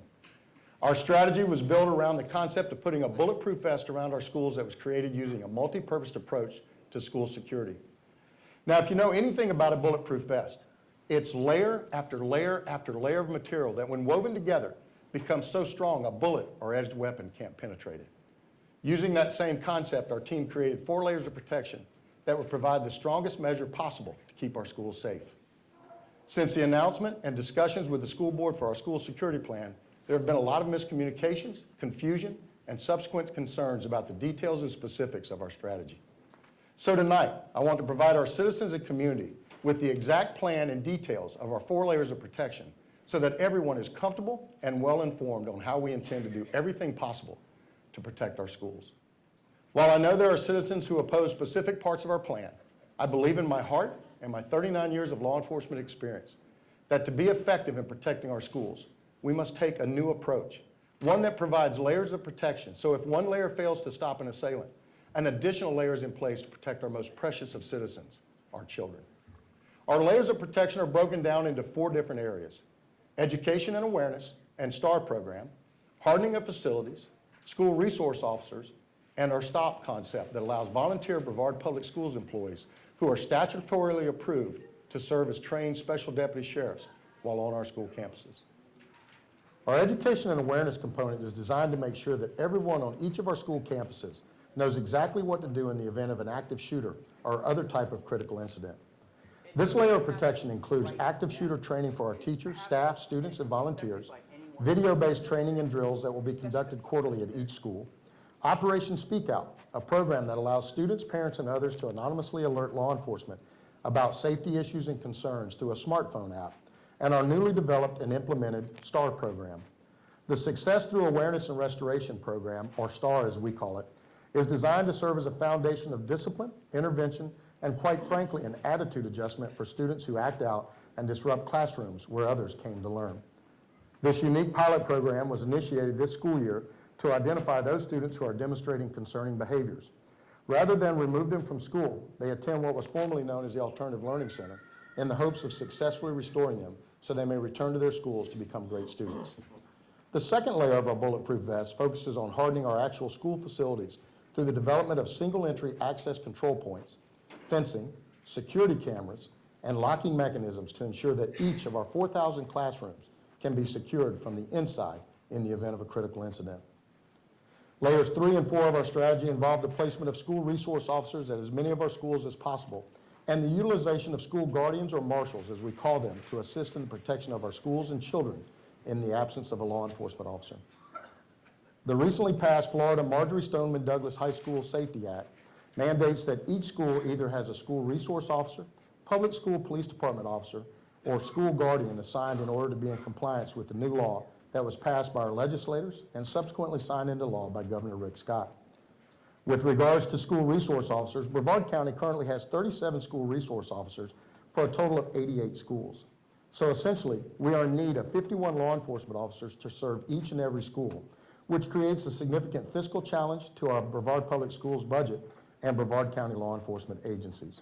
Our strategy was built around the concept of putting a bulletproof vest around our schools that was created using a multi-purpose approach to school security. Now, if you know anything about a bulletproof vest, it's layer after layer after layer of material that when woven together becomes so strong a bullet or edged weapon can't penetrate it. Using that same concept, our team created 4 layers of protection that would provide the strongest measure possible to keep our schools safe. Since the announcement and discussions with the school board for our school security plan, there have been a lot of miscommunications, confusion, and subsequent concerns about the details and specifics of our strategy. So tonight, I want to provide our citizens and community with the exact plan and details of our 4 layers of protection so that everyone is comfortable and well informed on how we intend to do everything possible to protect our schools. While I know there are citizens who oppose specific parts of our plan, I believe in my heart and my 39 years of law enforcement experience that to be effective in protecting our schools, we must take a new approach, one that provides layers of protection. So if one layer fails to stop an assailant, an additional layer is in place to protect our most precious of citizens, our children. Our layers of protection are broken down into 4 different areas: education and awareness and STAR program, hardening of facilities, school resource officers, and our STOP concept that allows volunteer Brevard Public Schools employees who are statutorily approved to serve as trained special deputy sheriffs while on our school campuses. Our education and awareness component is designed to make sure that everyone on each of our school campuses knows exactly what to do in the event of an active shooter or other type of critical incident. This layer of protection includes active shooter training for our teachers, staff, students, and volunteers, video-based training and drills that will be conducted quarterly at each school, Operation Speak Out, a program that allows students, parents, and others to anonymously alert law enforcement about safety issues and concerns through a smartphone app, and our newly developed and implemented STAR program. The Success Through Awareness and Restoration program, or STAR as we call it, is designed to serve as a foundation of discipline, intervention, and quite frankly, an attitude adjustment for students who act out and disrupt classrooms where others came to learn. This unique pilot program was initiated this school year to identify those students who are demonstrating concerning behaviors. Rather than remove them from school, they attend what was formerly known as the Alternative Learning Center in the hopes of successfully restoring them so they may return to their schools to become great students. The second layer of our bulletproof vest focuses on hardening our actual school facilities through the development of single-entry access control points, fencing, security cameras, and locking mechanisms to ensure that each of our 4,000 classrooms can be secured from the inside in the event of a critical incident. Layers 3 and 4 of our strategy involve the placement of school resource officers at as many of our schools as possible and the utilization of school guardians or marshals, as we call them, to assist in the protection of our schools and children in the absence of a law enforcement officer. The recently passed Florida Marjorie Stoneman Douglas High School Safety Act mandates that each school either has a school resource officer, public school police department officer, or school guardian assigned in order to be in compliance with the new law that was passed by our legislators and subsequently signed into law by Governor Rick Scott. With regards to school resource officers, Brevard County currently has 37 school resource officers for a total of 88 schools. So essentially, we are in need of 51 law enforcement officers to serve each and every school, which creates a significant fiscal challenge to our Brevard Public Schools budget and Brevard County law enforcement agencies.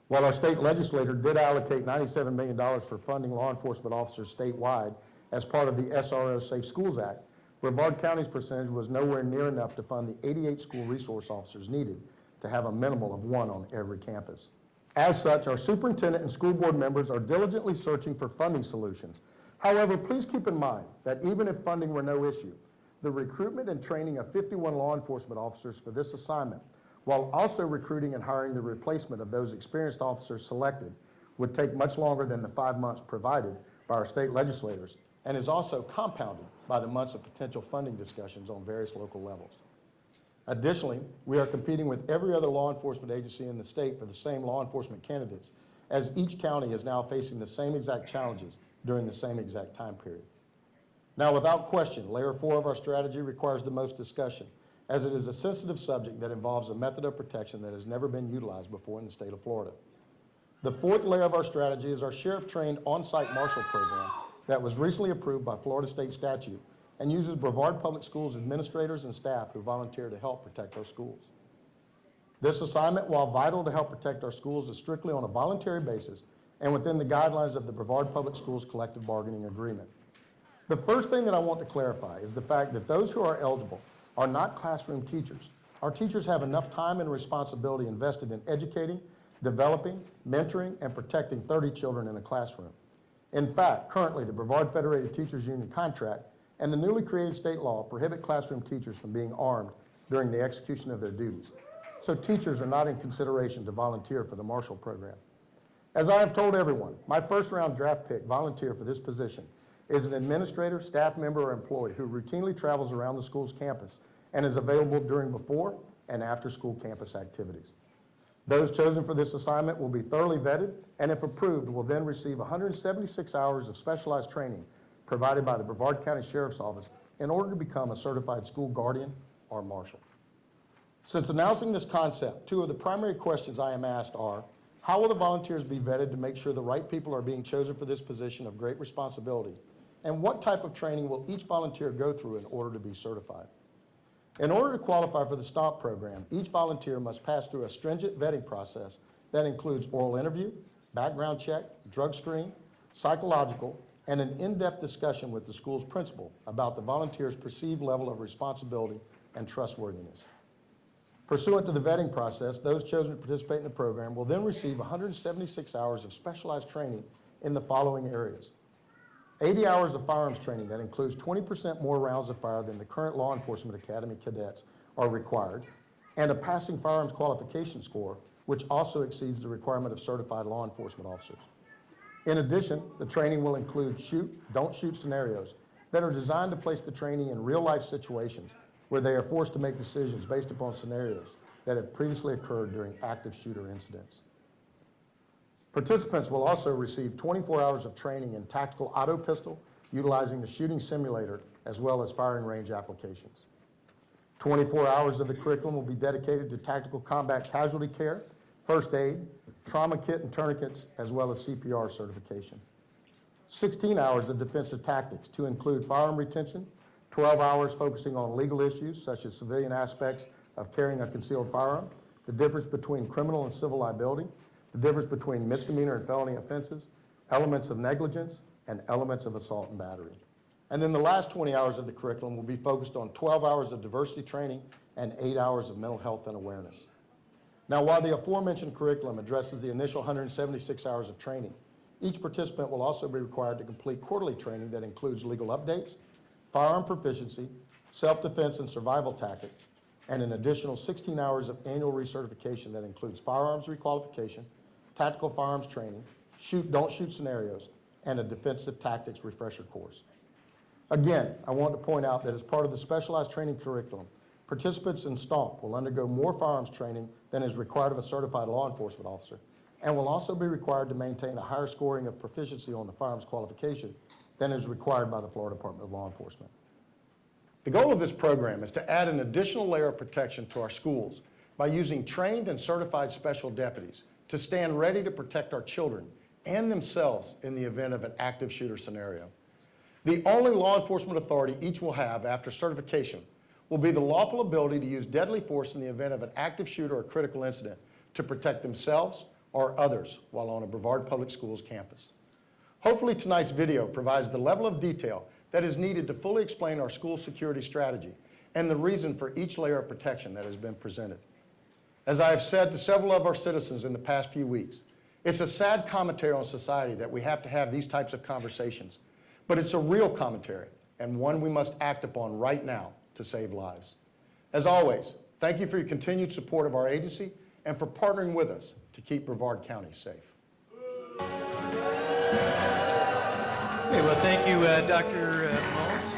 While our state legislature did allocate $97 million for funding law enforcement officers statewide as part of the SRO Safe Schools Act, Brevard County's percentage was nowhere near enough to fund the 88 school resource officers needed to have a minimal of 1 on every campus. As such, our superintendent and school board members are diligently searching for funding solutions. However, please keep in mind that even if funding were no issue, the recruitment and training of 51 law enforcement officers for this assignment, while also recruiting and hiring the replacement of those experienced officers selected, would take much longer than the 5 months provided by our state legislators, and is also compounded by the months of potential funding discussions on various local levels. Additionally, we are competing with every other law enforcement agency in the state for the same law enforcement candidates, as each county is now facing the same exact challenges during the same exact time period. Now, without question, Layer 4 of our strategy requires the most discussion, as it is a sensitive subject that involves a method of protection that has never been utilized before in the state of Florida. The 4th layer of our strategy is our sheriff-trained on-site marshal program that was recently approved by Florida state statute and uses Brevard Public Schools administrators and staff who volunteer to help protect our schools. This assignment, while vital to help protect our schools, is strictly on a voluntary basis and within the guidelines of the Brevard Public Schools Collective Bargaining Agreement. The first thing that I want to clarify is the fact that those who are eligible are not classroom teachers. Our teachers have enough time and responsibility invested in educating, developing, mentoring, and protecting 30 children in a classroom. In fact, currently, the Brevard Federated Teachers Union contract and the newly created state law prohibit classroom teachers from being armed during the execution of their duties. So teachers are not in consideration to volunteer for the Marshall Program. As I have told everyone, my first-round draft pick volunteer for this position is an administrator, staff member, or employee who routinely travels around the school's campus and is available during before and after school campus activities. Those chosen for this assignment will be thoroughly vetted and, if approved, will then receive 176 hours of specialized training provided by the Brevard County Sheriff's Office in order to become a certified school guardian or marshal. Since announcing this concept, two of the primary questions I am asked are, how will the volunteers be vetted to make sure the right people are being chosen for this position of great responsibility? And what type of training will each volunteer go through in order to be certified? In order to qualify for the STOMP program, each volunteer must pass through a stringent vetting process that includes oral interview, background check, drug screen, psychological, and an in-depth discussion with the school's principal about the volunteer's perceived level of responsibility and trustworthiness. Pursuant to the vetting process, those chosen to participate in the program will then receive 176 hours of specialized training in the following areas: 80 hours of firearms training that includes 20% more rounds of fire than the current Law Enforcement Academy cadets are required, and a passing firearms qualification score, which also exceeds the requirement of certified law enforcement officers. In addition, the training will include shoot, don't shoot scenarios that are designed to place the trainee in real-life situations where they are forced to make decisions based upon scenarios that have previously occurred during active shooter incidents. Participants will also receive 24 hours of training in tactical auto pistol, utilizing the shooting simulator, as well as firing range applications. 24 hours of the curriculum will be dedicated to tactical combat casualty care, first aid, trauma kit and tourniquets, as well as CPR certification. 16 hours of defensive tactics to include firearm retention, 12 hours focusing on legal issues such as civilian aspects of carrying a concealed firearm, the difference between criminal and civil liability, the difference between misdemeanor and felony offenses, elements of negligence, and elements of assault and battery. And then the last 20 hours of the curriculum will be focused on 12 hours of diversity training and 8 hours of mental health and awareness. Now, while the aforementioned curriculum addresses the initial 176 hours of training, each participant will also be required to complete quarterly training that includes legal updates, firearm proficiency, self-defense and survival tactics, and an additional 16 hours of annual recertification that includes firearms requalification, tactical firearms training, shoot, don't shoot scenarios, and a defensive tactics refresher course. Again, I want to point out that as part of the specialized training curriculum, participants in STOMP will undergo more firearms training than is required of a certified law enforcement officer, and will also be required to maintain a higher scoring of proficiency on the firearms qualification than is required by the Florida Department of Law Enforcement. The goal of this program is to add an additional layer of protection to our schools by using trained and certified special deputies to stand ready to protect our children and themselves in the event of an active shooter scenario. The only law enforcement authority each will have after certification will be the lawful ability to use deadly force in the event of an active shooter or critical incident to protect themselves or others while on a Brevard Public Schools campus. Hopefully tonight's video provides the level of detail that is needed to fully explain our school security strategy and the reason for each layer of protection that has been presented. As I have said to several of our citizens in the past few weeks, it's a sad commentary on society that we have to have these types of conversations, but it's a real commentary and one we must act upon right now to save lives. As always, thank you for your continued support of our agency and for partnering with us to keep Brevard County safe. Okay, well, thank you, Dr. Mullins.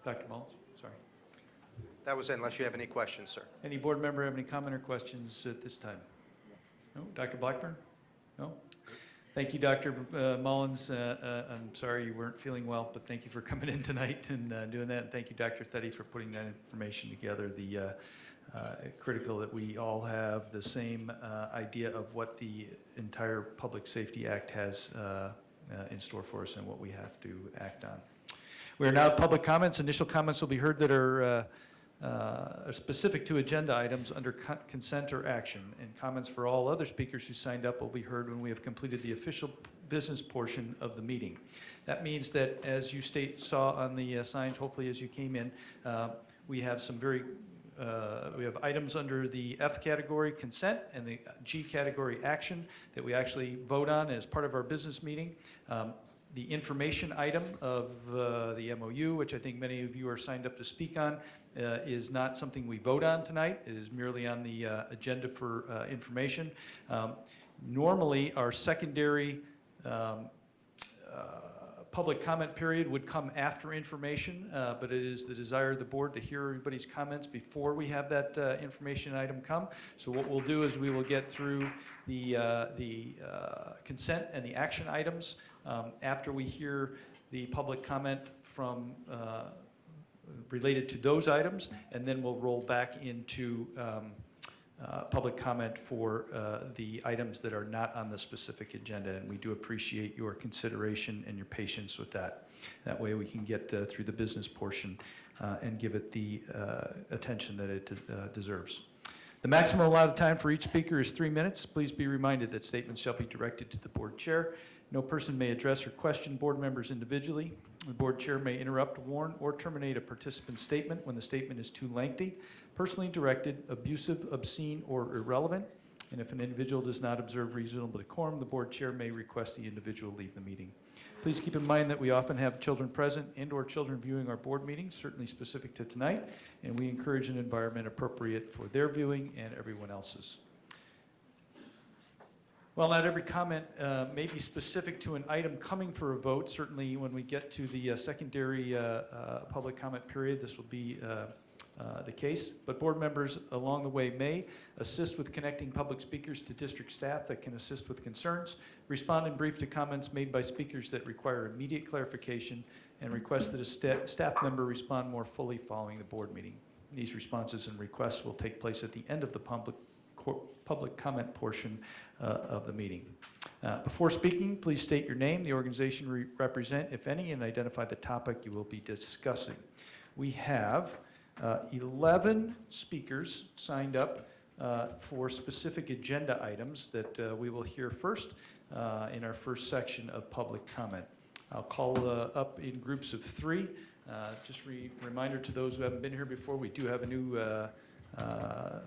Dr. Mullins, sorry. That was it, unless you have any questions, sir. Any board member have any comment or questions at this time? No? Dr. Blackburn? No? Thank you, Dr. Mullins. I'm sorry you weren't feeling well, but thank you for coming in tonight and doing that. And thank you, Dr. Theddy, for putting that information together. Critical that we all have the same idea of what the entire Public Safety Act has in store for us and what we have to act on. We are now at public comments. Initial comments will be heard that are specific to agenda items under consent or action, and comments for all other speakers who signed up will be heard when we have completed the official business portion of the meeting. That means that, as you saw on the signs, hopefully as you came in, we have some we have items under the F category, consent, and the G category, action, that we actually vote on as part of our business meeting. The information item of the MOU, which I think many of you are signed up to speak on, is not something we vote on tonight. It is merely on the agenda for information. Normally, our secondary public comment period would come after information, but it is the desire of the board to hear everybody's comments before we have that information item come. So what we'll do is we will get through the consent and the action items after we hear the public comment from related to those items, and then we'll roll back into public comment for the items that are not on the specific agenda, and we do appreciate your consideration and your patience with that. That way we can get through the business portion and give it the attention that it deserves. The maximum allowed time for each speaker is 3 minutes. Please be reminded that statements shall be directed to the board chair. No person may address or question board members individually. The board chair may interrupt, warn, or terminate a participant's statement when the statement is too lengthy, personally directed, abusive, obscene, or irrelevant. And if an individual does not observe reasonable decorum, the board chair may request the individual leave the meeting. Please keep in mind that we often have children present and/or children viewing our board meetings, certainly specific to tonight, and we encourage an environment appropriate for their viewing and everyone else's. Well, not every comment may be specific to an item coming for a vote. Certainly when we get to the secondary public comment period, this will be the case. But board members along the way may assist with connecting public speakers to district staff that can assist with concerns, respond in brief to comments made by speakers that require immediate clarification, and request that a staff member respond more fully following the board meeting. These responses and requests will take place at the end of the public comment portion of the meeting. Before speaking, please state your name, the organization you represent, if any, and identify the topic you will be discussing. We have 11 speakers signed up for specific agenda items that we will hear first in our first section of public comment. I'll call up in groups of 3. Just reminder to those who haven't been here before, we do have a new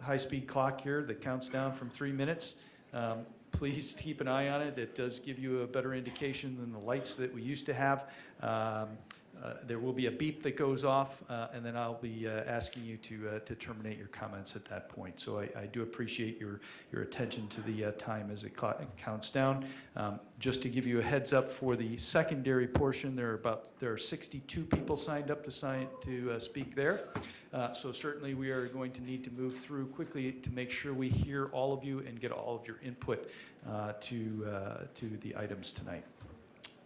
high-speed clock here that counts down from 3 minutes. Please keep an eye on it. It does give you a better indication than the lights that we used to have. There will be a beep that goes off, and then I'll be asking you to terminate your comments at that point. So I do appreciate your attention to the time as it counts down. Just to give you a heads up for the secondary portion, there are 62 people signed up to speak there. So certainly we are going to need to move through quickly to make sure we hear all of you and get all of your input to the items tonight.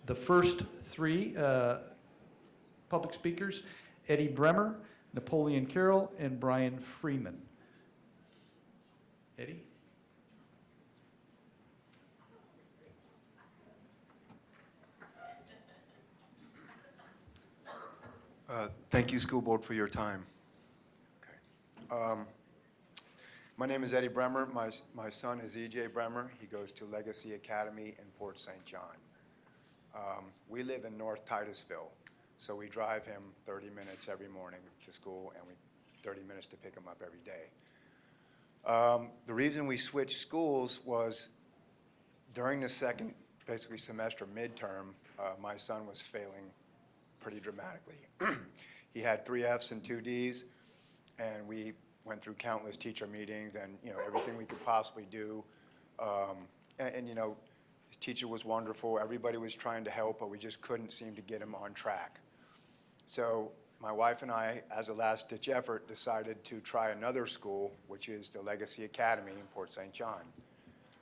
The first 3 public speakers, Eddie Bremer, Napoleon Carroll, and Brian Freeman. Eddie? Thank you, school board, for your time. Okay. My name is Eddie Bremer. My son is EJ Bremer. He goes to Legacy Academy in Port St. John. We live in North Titusville. So we drive him 30 minutes every morning to school, and 30 minutes to pick him up every day. The reason we switched schools was during the second, basically semester midterm, my son was failing pretty dramatically. He had 3 Fs and 2 Ds, and we went through countless teacher meetings and everything we could possibly do. His teacher was wonderful. Everybody was trying to help, but we just couldn't seem to get him on track. So my wife and I, as a last-ditch effort, decided to try another school, which is the Legacy Academy in Port St. John.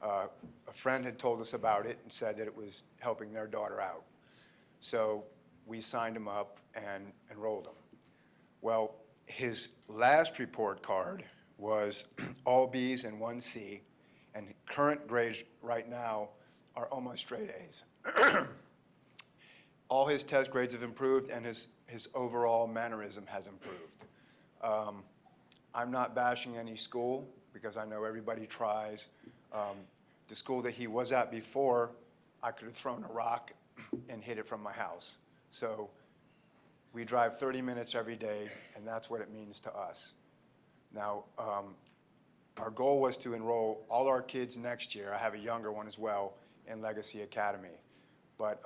A friend had told us about it and said that it was helping their daughter out. So we signed him up and enrolled him. Well, his last report card was all Bs and 1 C, and current grades right now are almost straight As. All his test grades have improved, and his overall mannerism has improved. I'm not bashing any school, because I know everybody tries. The school that he was at before, I could have thrown a rock and hit it from my house. So we drive 30 minutes every day, and that's what it means to us. Now, our goal was to enroll all our kids next year. I have a younger one as well in Legacy Academy. But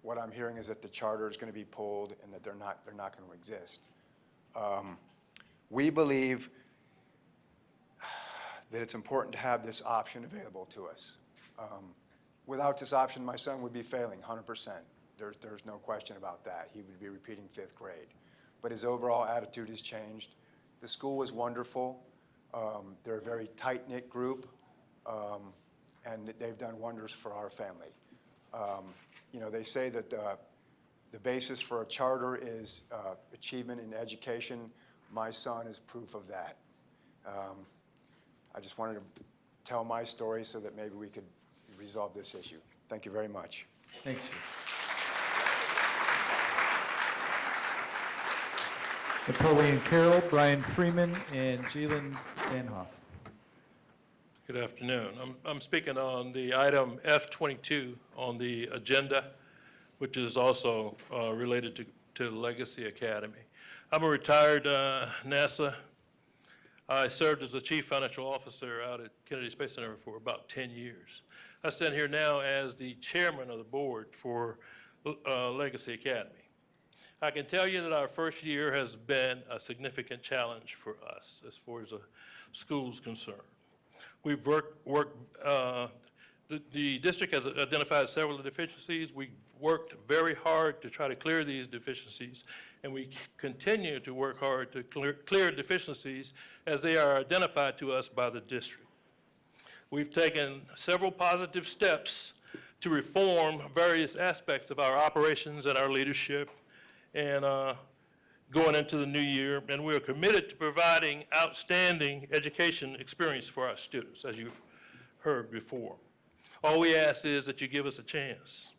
what I'm hearing is that the charter is going to be pulled and that they're not going to exist. We believe that it's important to have this option available to us. Without this option, my son would be failing 100%. There's no question about that. He would be repeating 5th grade. But his overall attitude has changed. The school was wonderful. They're a very tight-knit group, and they've done wonders for our family. You know, they say that the basis for a charter is achievement in education. My son is proof of that. I just wanted to tell my story so that maybe we could resolve this issue. Thank you very much. Thanks, sir. Napoleon Carroll, Brian Freeman, and Jalen Danhoff. Good afternoon. I'm speaking on the item F22 on the agenda, which is also related to Legacy Academy. I'm a retired NASA. I served as the Chief Financial Officer out at Kennedy Space Center for about 10 years. I stand here now as the chairman of the board for Legacy Academy. I can tell you that our first year has been a significant challenge for us as far as the school's concerned. We've the district has identified several deficiencies. We've worked very hard to try to clear these deficiencies, and we continue to work hard to clear deficiencies as they are identified to us by the district. We've taken several positive steps to reform various aspects of our operations and our leadership, and going into the new year, and we are committed to providing outstanding education experience for our students, as you've heard before. All we ask is that you give us a chance.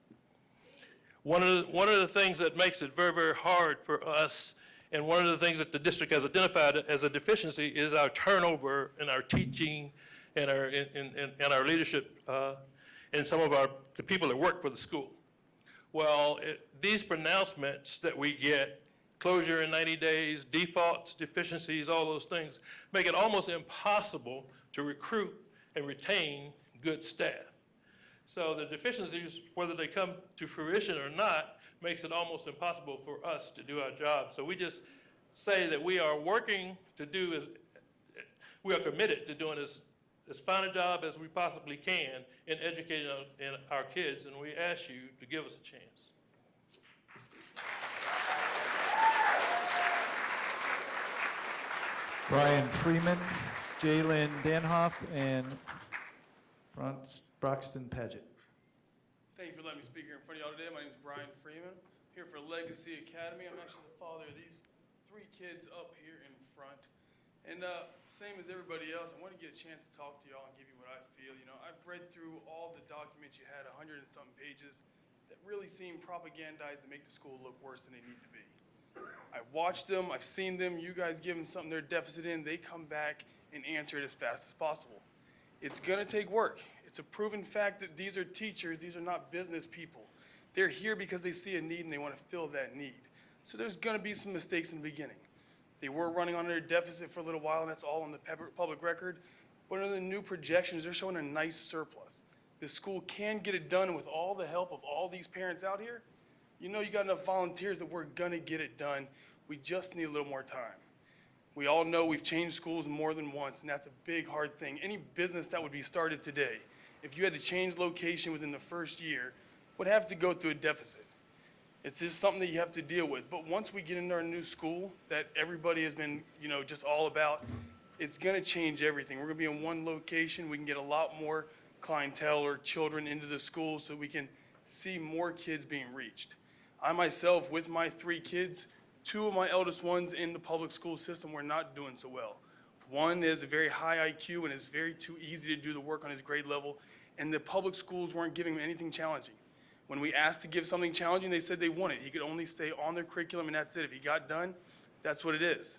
One of the things that makes it very, very hard for us, and one of the things that the district has identified as a deficiency, is our turnover in our teaching and our leadership and some of the people that work for the school. Well, these pronouncements that we get, closure in 90 days, defaults, deficiencies, all those things, make it almost impossible to recruit and retain good staff. So the deficiencies, whether they come to fruition or not, makes it almost impossible for us to do our job. So we just say that we are working to do, we are committed to doing as fine a job as we possibly can in educating our kids, and we ask you to give us a chance. Brian Freeman, Jalen Danhoff, and Broxton Paget. Thank you for letting me speak here in front of y'all today. My name is Brian Freeman, here for Legacy Academy. I'm actually the father of these 3 kids up here in front. And same as everybody else, I want to get a chance to talk to y'all and give you what I feel. You know, I've read through all the documents you had, 100 and something pages, that really seem propagandized to make the school look worse than they need to be. I've watched them, I've seen them, you guys give them something they're deficit in, they come back and answer it as fast as possible. It's gonna take work. It's a proven fact that these are teachers, these are not business people. They're here because they see a need and they want to fill that need. So there's gonna be some mistakes in the beginning. They were running on their deficit for a little while, and that's all on the public record. But in the new projections, they're showing a nice surplus. The school can get it done with all the help of all these parents out here. You know you got enough volunteers that we're gonna get it done. We just need a little more time. We all know we've changed schools more than once, and that's a big, hard thing. Any business that would be started today, if you had to change location within the first year, would have to go through a deficit. It's just something that you have to deal with. But once we get into our new school that everybody has been, you know, just all about, it's going to change everything. We're going to be in one location. We can get a lot more clientele or children into the school so we can see more kids being reached. I myself, with my 3 kids, 2 of my eldest ones in the public school system were not doing so well. One is a very high IQ and is very too easy to do the work on his grade level, and the public schools weren't giving him anything challenging. When we asked to give something challenging, they said they wouldn't. He could only stay on their curriculum and that's it. If he got done, that's what it is.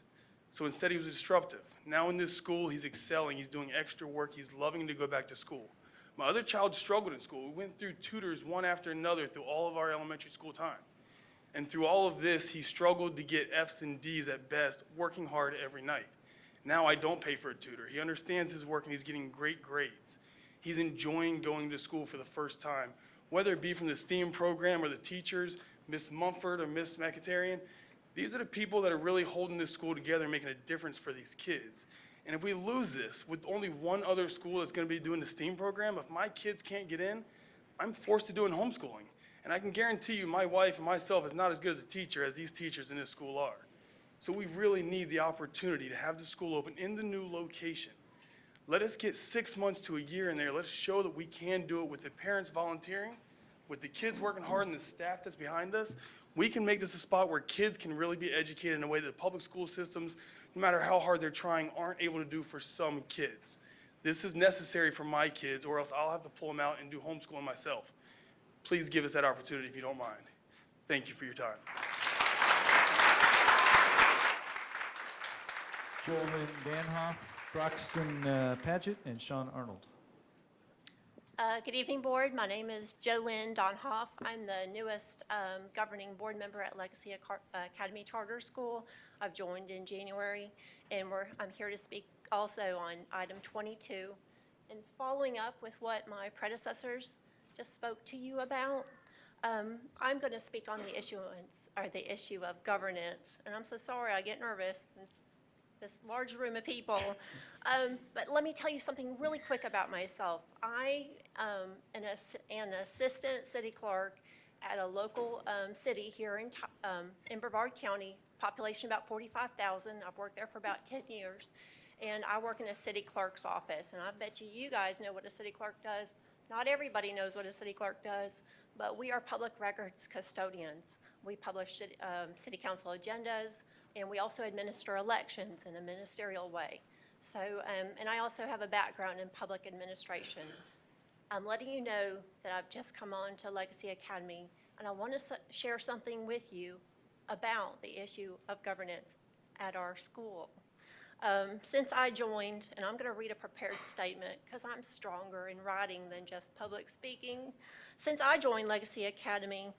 So instead he was disruptive. Now in this school, he's excelling, he's doing extra work, he's loving to go back to school. My other child struggled in school. We went through tutors one after another through all of our elementary school time. And through all of this, he struggled to get F's and D's at best, working hard every night. Now I don't pay for a tutor. He understands his work and he's getting great grades. He's enjoying going to school for the first time, whether it be from the STEAM program or the teachers, Miss Mumford or Miss McIntyre. These are the people that are really holding this school together and making a difference for these kids. And if we lose this with only one other school that's going to be doing the STEAM program, if my kids can't get in, I'm forced to do it in homeschooling. And I can guarantee you my wife and myself is not as good as a teacher as these teachers in this school are. So we really need the opportunity to have the school open in the new location. Let us get 6 months to a year in there. Let's show that we can do it with the parents volunteering, with the kids working hard and the staff that's behind us. We can make this a spot where kids can really be educated in a way that public school systems, no matter how hard they're trying, aren't able to do for some kids. This is necessary for my kids, or else I'll have to pull them out and do homeschooling myself. Please give us that opportunity if you don't mind. Thank you for your time. Jolyn Danhoff, Broxton Paget, and Sean Arnold. Good evening, Board. My name is Jolyn Donhoff. I'm the newest governing board member at Legacy Academy Charter School. I've joined in January, and I'm here to speak also on item 22. And following up with what my predecessors just spoke to you about, I'm going to speak on the issue of governance. And I'm so sorry, I get nervous. This large room of people. But let me tell you something really quick about myself. I am an assistant city clerk at a local city here in Brevard County, population about 45,000. I've worked there for about 10 years. And I work in a city clerk's office. And I bet you guys know what a city clerk does. Not everybody knows what a city clerk does, but we are public records custodians. We publish city council agendas, and we also administer elections in a ministerial way. So, and I also have a background in public administration. I'm letting you know that I've just come on to Legacy Academy, and I want to share something with you about the issue of governance at our school. Since I joined, and I'm going to read a prepared statement because I'm stronger in writing than just public speaking. Since I joined Legacy Academy,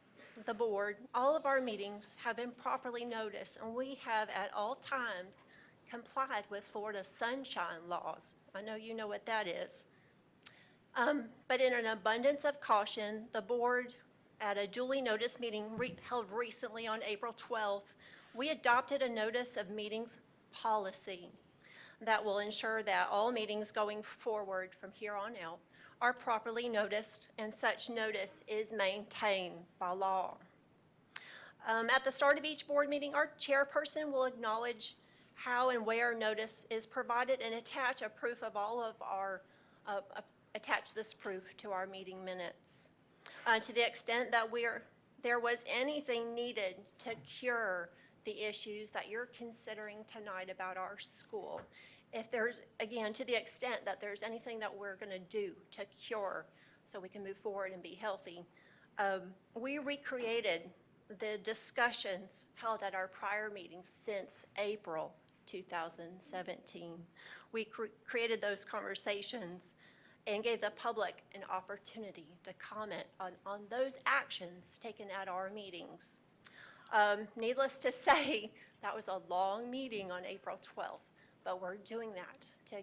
the board, all of our meetings have been properly noticed, and we have at all times complied with Florida sunshine laws. I know you know what that is. But in an abundance of caution, the board, at a duly noticed meeting held recently on April 12th, we adopted a notice of meetings policy that will ensure that all meetings going forward from here on out are properly noticed, and such notice is maintained by law. At the start of each board meeting, our chairperson will acknowledge how and where notice is provided and attach a proof of all of our, attach this proof to our meeting minutes. To the extent that there was anything needed to cure the issues that you're considering tonight about our school. If there's, again, to the extent that there's anything that we're going to do to cure so we can move forward and be healthy, we recreated the discussions held at our prior meetings since April 2017. We created those conversations and gave the public an opportunity to comment on those actions taken at our meetings. Needless to say, that was a long meeting on April 12th, but we're doing that to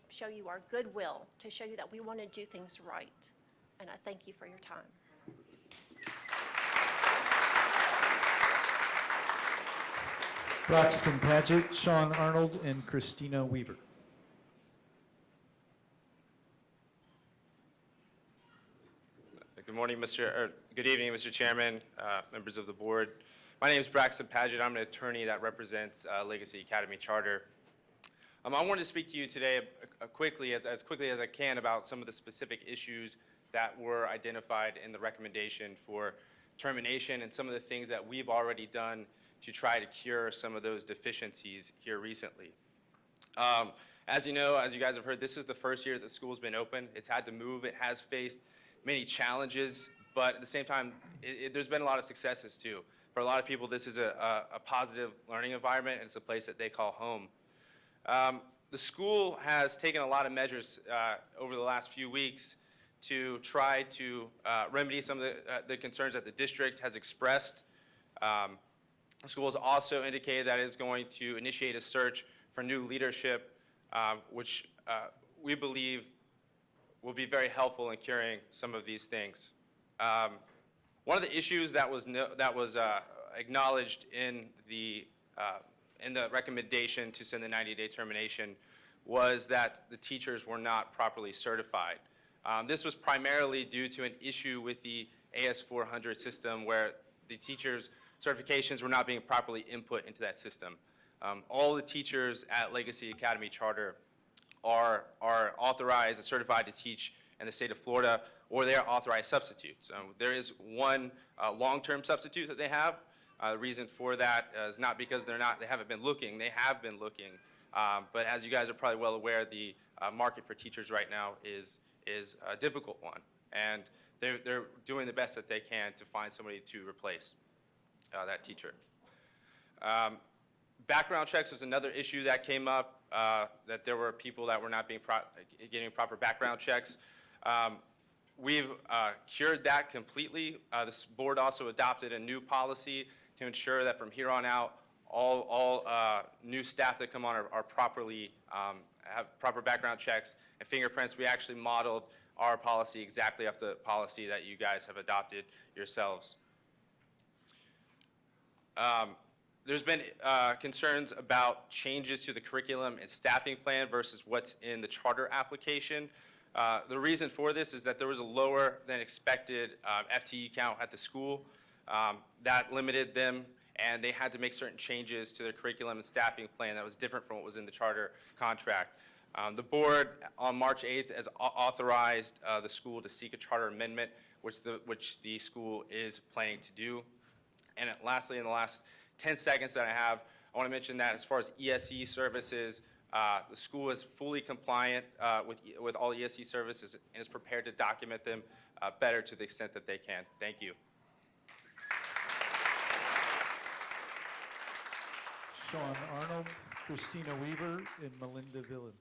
show you our goodwill, to show you that we want to do things right. And I thank you for your time. Broxton Paget, Sean Arnold, and Christina Weaver. Good evening, Mr. Chairman, members of the board. My name is Braxton Paget. I'm an attorney that represents Legacy Academy Charter. I wanted to speak to you today quickly as I can about some of the specific issues that were identified in the recommendation for termination and some of the things that we've already done to try to cure some of those deficiencies here recently. As you know, as you guys have heard, this is the first year that the school's been open. It's had to move. It has faced many challenges, but at the same time, there's been a lot of successes too. For a lot of people, this is a positive learning environment, and it's a place that they call home. The school has taken a lot of measures over the last few weeks to try to remedy some of the concerns that the district has expressed. The school has also indicated that it is going to initiate a search for new leadership, which we believe will be very helpful in curing some of these things. One of the issues that was acknowledged in the recommendation to send the 90-day termination was that the teachers were not properly certified. This was primarily due to an issue with the AS400 system where the teachers' certifications were not being properly input into that system. All the teachers at Legacy Academy Charter are authorized and certified to teach in the state of Florida, or they are authorized substitutes. There is one long-term substitute that they have. The reason for that is not because they haven't been looking. They have been looking. But as you guys are probably well aware, the market for teachers right now is a difficult one. And they're doing the best that they can to find somebody to replace that teacher. Background checks was another issue that came up, that there were people that were not getting proper background checks. We've cured that completely. This board also adopted a new policy to ensure that from here on out, all new staff that come on are properly, have proper background checks and fingerprints. We actually modeled our policy exactly after the policy that you guys have adopted yourselves. There's been concerns about changes to the curriculum and staffing plan versus what's in the charter application. The reason for this is that there was a lower than expected FTE count at the school. That limited them, and they had to make certain changes to their curriculum and staffing plan that was different from what was in the charter contract. The board on March 8th has authorized the school to seek a charter amendment, which the school is planning to do. And lastly, in the last 10 seconds that I have, I want to mention that as far as ESE services, the school is fully compliant with all ESE services and is prepared to document them better to the extent that they can. Thank you. Sean Arnold, Christina Weaver, and Melinda Villan.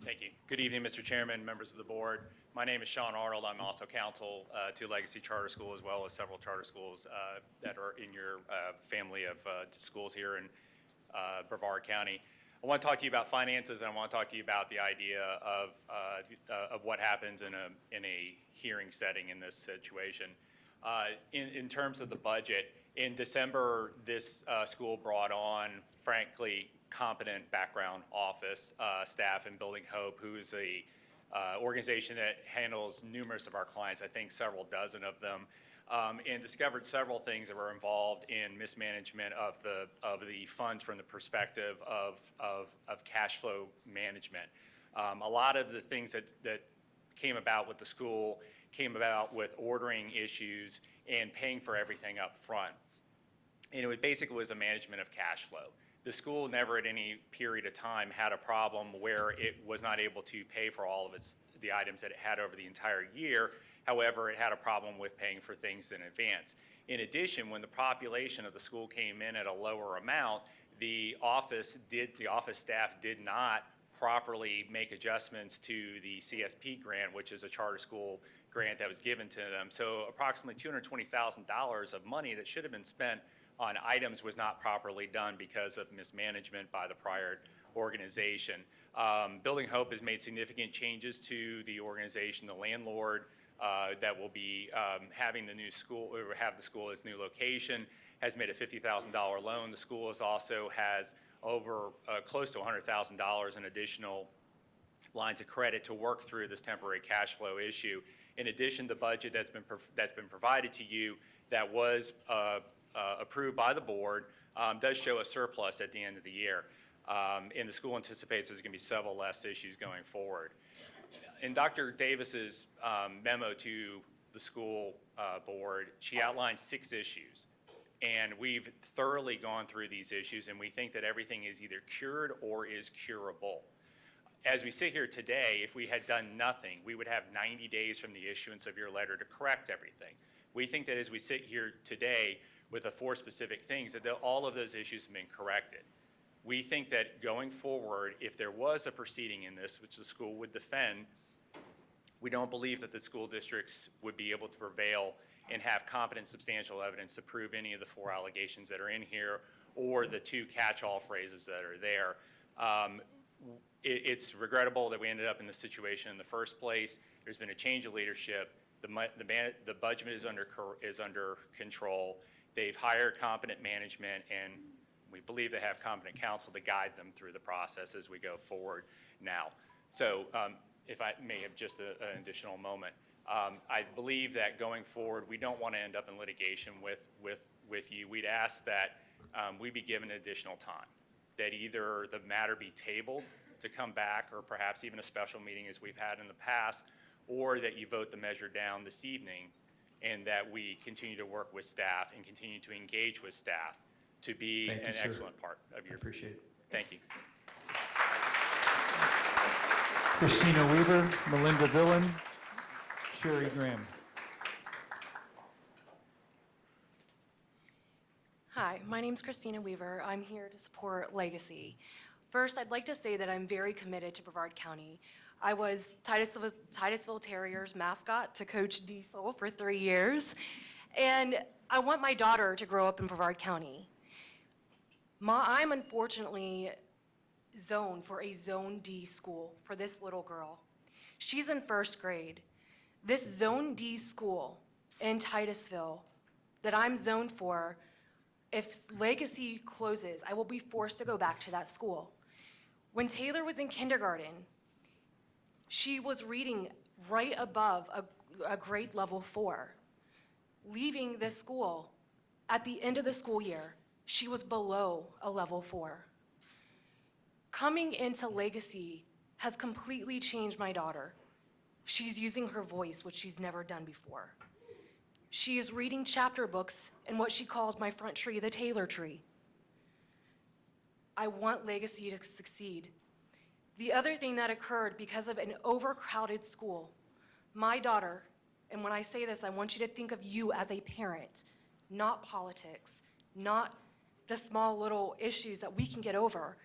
Thank you. Good evening, Mr. Chairman, members of the board. My name is Sean Arnold. I'm also counsel to Legacy Charter School, as well as several charter schools that are in your family of schools here in Brevard County. I want to talk to you about finances, and I want to talk to you about the idea of what happens in a hearing setting in this situation. In terms of the budget, in December, this school brought on, frankly, competent background office staff in Building Hope, who is a organization that handles numerous of our clients, I think several dozen of them, and discovered several things that were involved in mismanagement of the funds from the perspective of cash flow management. A lot of the things that came about with the school came about with ordering issues and paying for everything up front. And it basically was a management of cash flow. The school never at any period of time had a problem where it was not able to pay for all of the items that it had over the entire year. However, it had a problem with paying for things in advance. In addition, when the population of the school came in at a lower amount, the office staff did not properly make adjustments to the CSP grant, which is a charter school grant that was given to them. So approximately $220,000 of money that should have been spent on items was not properly done because of mismanagement by the prior organization. Building Hope has made significant changes to the organization. The landlord that will be having the new school, or have the school at its new location, has made a $50,000 loan. The school also has over close to $100,000 in additional lines of credit to work through this temporary cash flow issue. In addition, the budget that's been provided to you that was approved by the board does show a surplus at the end of the year. And the school anticipates there's going to be several less issues going forward. In Dr. Davis's memo to the school board, she outlined 6 issues. And we've thoroughly gone through these issues, and we think that everything is either cured or is curable. As we sit here today, if we had done nothing, we would have 90 days from the issuance of your letter to correct everything. We think that as we sit here today with the 4 specific things, that all of those issues have been corrected. We think that going forward, if there was a proceeding in this, which the school would defend, we don't believe that the school districts would be able to prevail and have competent, substantial evidence to prove any of the 4 allegations that are in here or the 2 catch-all phrases that are there. It's regrettable that we ended up in this situation in the first place. There's been a change of leadership. The budget is under control. They've hired competent management, and we believe they have competent counsel to guide them through the process as we go forward now. So if I may have just an additional moment, I believe that going forward, we don't want to end up in litigation with you. We'd ask that we be given additional time, that either the matter be tabled to come back, or perhaps even a special meeting as we've had in the past, or that you vote the measure down this evening, and that we continue to work with staff and continue to engage with staff to be Thank you, an sir. excellent part of your. I appreciate it. Thank you. Christina Weaver, Melinda Villan, Sherry Graham. Hi, my name's Christina Weaver. I'm here to support Legacy. First, I'd like to say that I'm very committed to Brevard County. I was Titusville Terriers mascot to Coach Diesel for 3 years, and I want my daughter to grow up in Brevard County. I'm unfortunately zoned for a Zone D school for this little girl. She's in 1st grade. This Zone D school in Titusville that I'm zoned for, if Legacy closes, I will be forced to go back to that school. When Taylor was in kindergarten, she was reading right above a grade level 4. Leaving this school, at the end of the school year, she was below a level 4. Coming into Legacy has completely changed my daughter. She's using her voice, which she's never done before. She is reading chapter books in what she calls my front tree, the Taylor tree. I want Legacy to succeed. The other thing that occurred because of an overcrowded school, my daughter, and when I say this, I want you to think of you as a parent, not politics, not the small little issues that we can get over.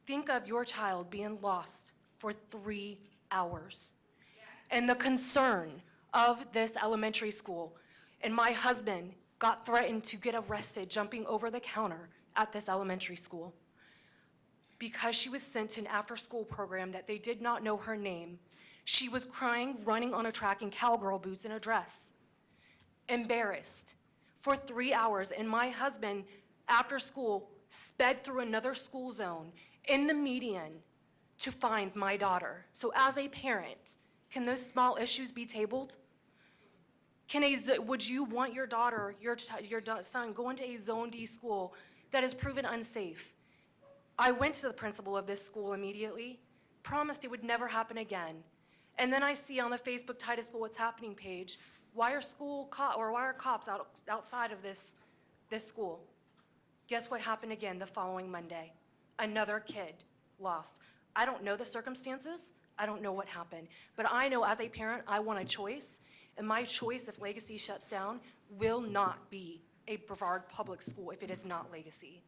Think of your child being lost for 3 hours. And the concern of this elementary school, and my husband got threatened to get arrested jumping over the counter at this elementary school because she was sent to an after-school program that they did not know her name. She was crying, running on a track in cowgirl boots and a dress, embarrassed for 3 hours. And my husband, after school, sped through another school zone in the median to find my daughter. So as a parent, can those small issues be tabled? Would you want your daughter, your son, going to a Zone D school that is proven unsafe? I went to the principal of this school immediately, promised it would never happen again. And then I see on the Facebook Titusville What's Happening page, why are cops outside of this school? Guess what happened again the following Monday? Another kid lost. I don't know the circumstances. I don't know what happened. But I know as a parent, I want a choice. And my choice, if Legacy shuts down, will not be a Brevard public school if it is not Legacy.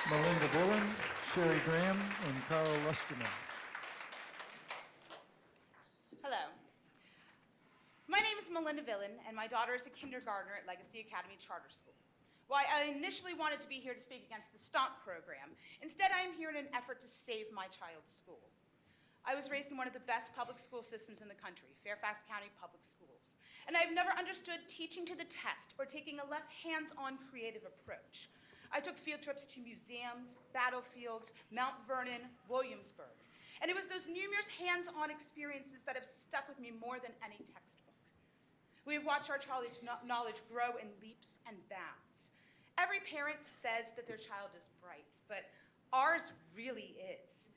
Melinda Bullen, Sherry Graham, and Carl Lusterman. Hello. My name is Melinda Villan, and my daughter is a kindergartner at Legacy Academy Charter School. While I initially wanted to be here to speak against the STOMP program, instead I am here in an effort to save my child's school. I was raised in one of the best public school systems in the country, Fairfax County Public Schools, and I've never understood teaching to the test or taking a less hands-on creative approach. I took field trips to museums, battlefields, Mount Vernon, Williamsburg, and it was those numerous hands-on experiences that have stuck with me more than any textbook. We have watched our child's knowledge grow in leaps and bounds. Every parent says that their child is bright, but ours really is.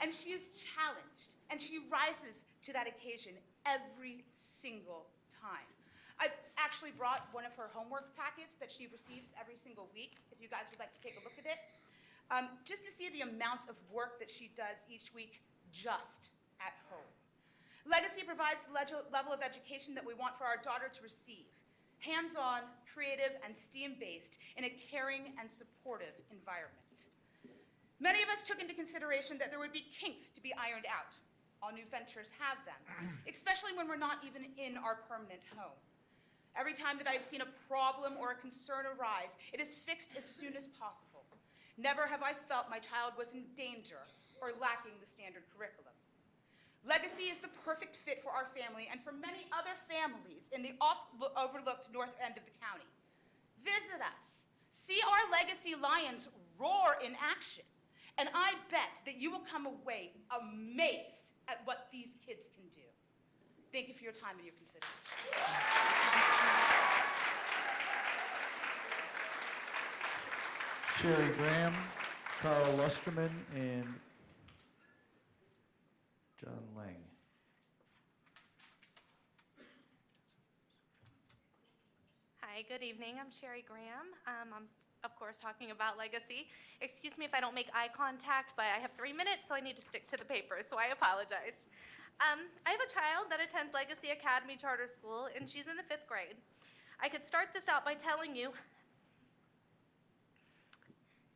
And she is challenged, and she rises to that occasion every single time. I've actually brought one of her homework packets that she receives every single week, if you guys would like to take a look at it, just to see the amount of work that she does each week just at home. Legacy provides the level of education that we want for our daughter to receive, hands-on, creative, and STEAM-based in a caring and supportive environment. Many of us took into consideration that there would be kinks to be ironed out. All new ventures have them, especially when we're not even in our permanent home. Every time that I've seen a problem or a concern arise, it is fixed as soon as possible. Never have I felt my child was in danger or lacking the standard curriculum. Legacy is the perfect fit for our family and for many other families in the overlooked north end of the county. Visit us. See our Legacy Lions roar in action. And I bet that you will come away amazed at what these kids can do. Thank you for your time and your consideration. Sherry Graham, Carl Lusterman, and John Lang. Hi, good evening. I'm Sherry Graham. I'm, of course, talking about Legacy. Excuse me if I don't make eye contact, but I have 3 minutes, so I need to stick to the paper, so I apologize. I have a child that attends Legacy Academy Charter School, and she's in the 5th grade. I could start this out by telling you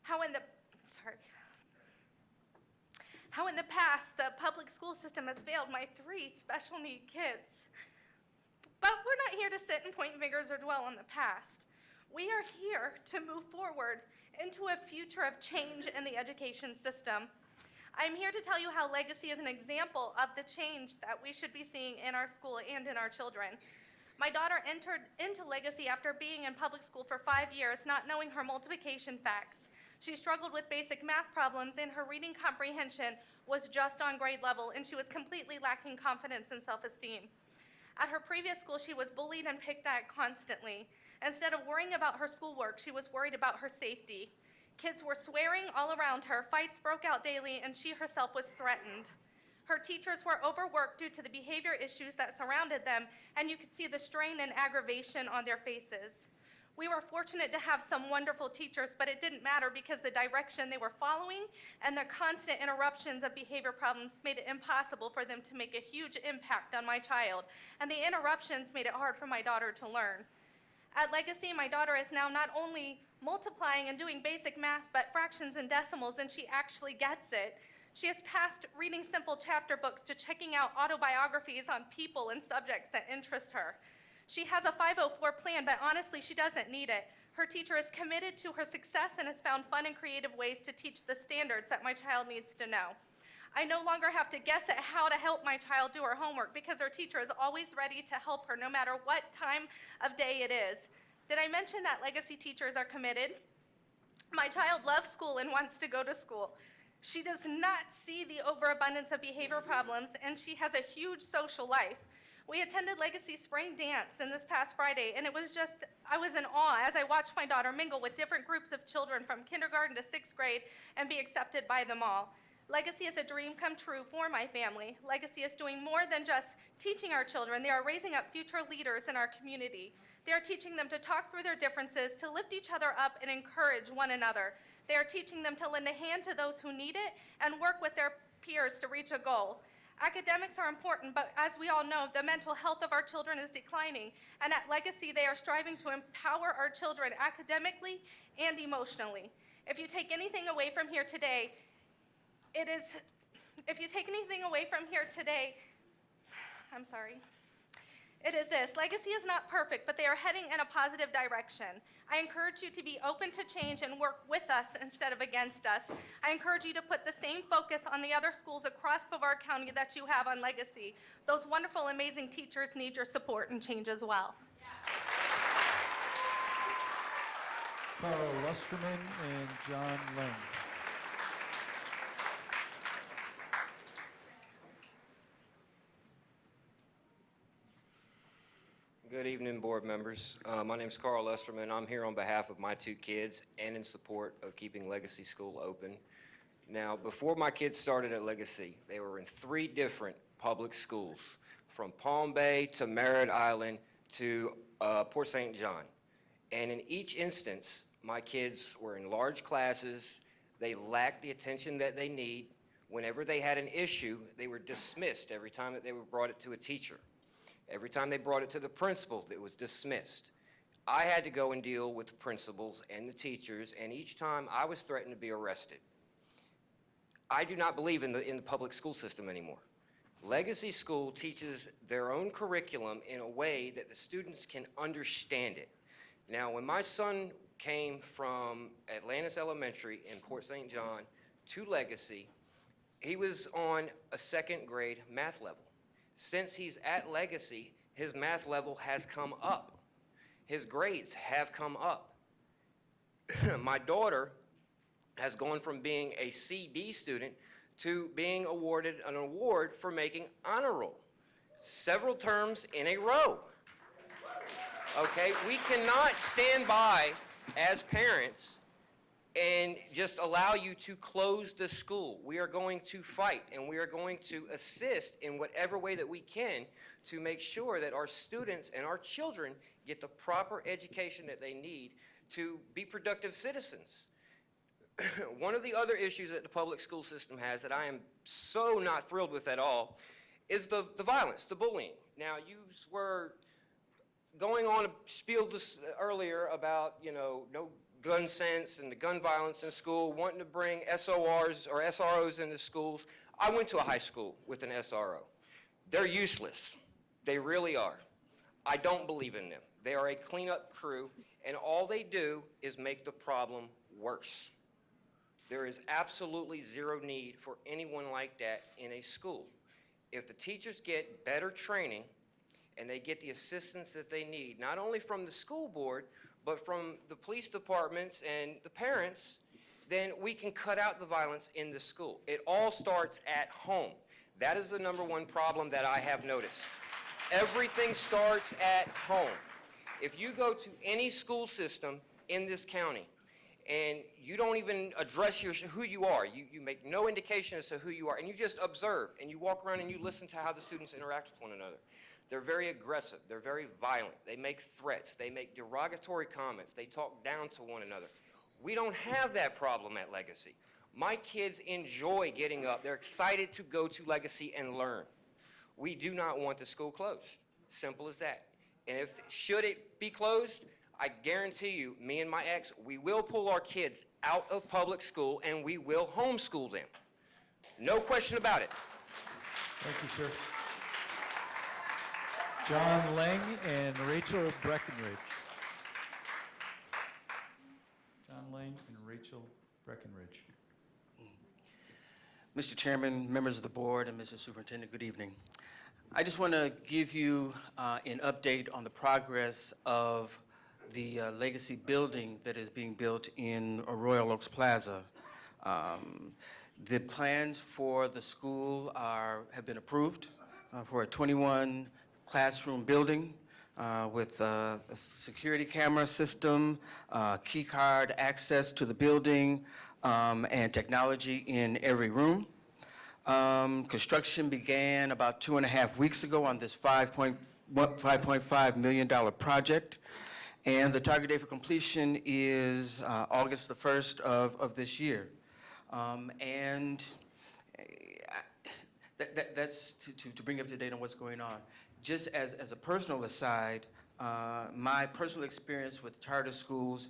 how in the past the public school system has failed my 3 special need kids. But we're not here to sit and point fingers or dwell on the past. We are here to move forward into a future of change in the education system. I'm here to tell you how Legacy is an example of the change that we should be seeing in our school and in our children. My daughter entered into Legacy after being in public school for 5 years, not knowing her multiplication facts. She struggled with basic math problems, and her reading comprehension was just on grade level, and she was completely lacking confidence and self-esteem. At her previous school, she was bullied and picked at constantly. Instead of worrying about her schoolwork, she was worried about her safety. Kids were swearing all around her, fights broke out daily, and she herself was threatened. Her teachers were overworked due to the behavior issues that surrounded them, and you could see the strain and aggravation on their faces. We were fortunate to have some wonderful teachers, but it didn't matter because the direction they were following and the constant interruptions of behavior problems made it impossible for them to make a huge impact on my child, and the interruptions made it hard for my daughter to learn. At Legacy, my daughter is now not only multiplying and doing basic math, but fractions and decimals, and she actually gets it. She has passed reading simple chapter books to checking out autobiographies on people and subjects that interest her. She has a 504 plan, but honestly, she doesn't need it. Her teacher is committed to her success and has found fun and creative ways to teach the standards that my child needs to know. I no longer have to guess at how to help my child do her homework because her teacher is always ready to help her no matter what time of day it is. Did I mention that Legacy teachers are committed? My child loves school and wants to go to school. She does not see the overabundance of behavior problems, and she has a huge social life. We attended Legacy Spring Dance this past Friday, and I was in awe as I watched my daughter mingle with different groups of children from kindergarten to 6th grade and be accepted by them all. Legacy is a dream come true for my family. Legacy is doing more than just teaching our children. They are raising up future leaders in our community. They are teaching them to talk through their differences, to lift each other up and encourage one another. They are teaching them to lend a hand to those who need it and work with their peers to reach a goal. Academics are important, but as we all know, the mental health of our children is declining, and at Legacy, they are striving to empower our children academically and emotionally. If you take anything away from here today, I'm sorry. It is this: Legacy is not perfect, but they are heading in a positive direction. I encourage you to be open to change and work with us instead of against us. I encourage you to put the same focus on the other schools across Brevard County that you have on Legacy. Those wonderful, amazing teachers need your support and change as well. Carl Lusterman and John Lang. Good evening, board members. My name is Carl Lesterman. I'm here on behalf of my two kids and in support of keeping Legacy School open. Now, before my kids started at Legacy, they were in 3 different public schools, from Palm Bay to Merritt Island to Port St. John. And in each instance, my kids were in large classes. They lacked the attention that they need. Whenever they had an issue, they were dismissed every time that they were brought it to a teacher. Every time they brought it to the principal, it was dismissed. I had to go and deal with the principals and the teachers, and each time I was threatened to be arrested. I do not believe in the public school system anymore. Legacy School teaches their own curriculum in a way that the students can understand it. Now, when my son came from Atlantis Elementary in Port St. John to Legacy, he was on a 2nd grade math level. Since he's at Legacy, his math level has come up. His grades have come up. My daughter has gone from being a CD student to being awarded an award for making honor roll several terms in a row. Okay, we cannot stand by as parents and just allow you to close the school. We are going to fight, and we are going to assist in whatever way that we can to make sure that our students and our children get the proper education that they need to be productive citizens. One of the other issues that the public school system has that I am so not thrilled with at all is the violence, the bullying. Now, you were going on a spiel this earlier about, no gun sense and the gun violence in school, wanting to bring SORs or SROs into schools. I went to a high school with an SRO. They're useless. They really are. I don't believe in them. They are a cleanup crew, and all they do is make the problem worse. There is absolutely zero need for anyone like that in a school. If the teachers get better training and they get the assistance that they need, not only from the school board, but from the police departments and the parents, then we can cut out the violence in the school. It all starts at home. That is the #1 problem that I have noticed. Everything starts at home. If you go to any school system in this county and you don't even address who you are, you make no indication as to who you are, and you just observe and you walk around and you listen to how the students interact with one another. They're very aggressive. They're very violent. They make threats. They make derogatory comments. They talk down to one another. We don't have that problem at Legacy. My kids enjoy getting up. They're excited to go to Legacy and learn. We do not want the school closed. Simple as that. And should it be closed, I guarantee you, me and my ex, we will pull our kids out of public school and we will homeschool them. No question about it. Thank you, sir. John Lang and Rachel Breckenridge. John Lang and Rachel Breckenridge. Mr. Chairman, members of the board, and Mr. Superintendent, good evening. I just want to give you an update on the progress of the Legacy building that is being built in Royal Oaks Plaza. The plans for the school have been approved for a 21 classroom building with a security camera system, key card access to the building, and technology in every room. Construction began about 2.5 weeks ago on this $5.5 million project, and the target date for completion is August the 1st of this year. And That's to bring up to date on what's going on. Just as a personal aside, my personal experience with charter schools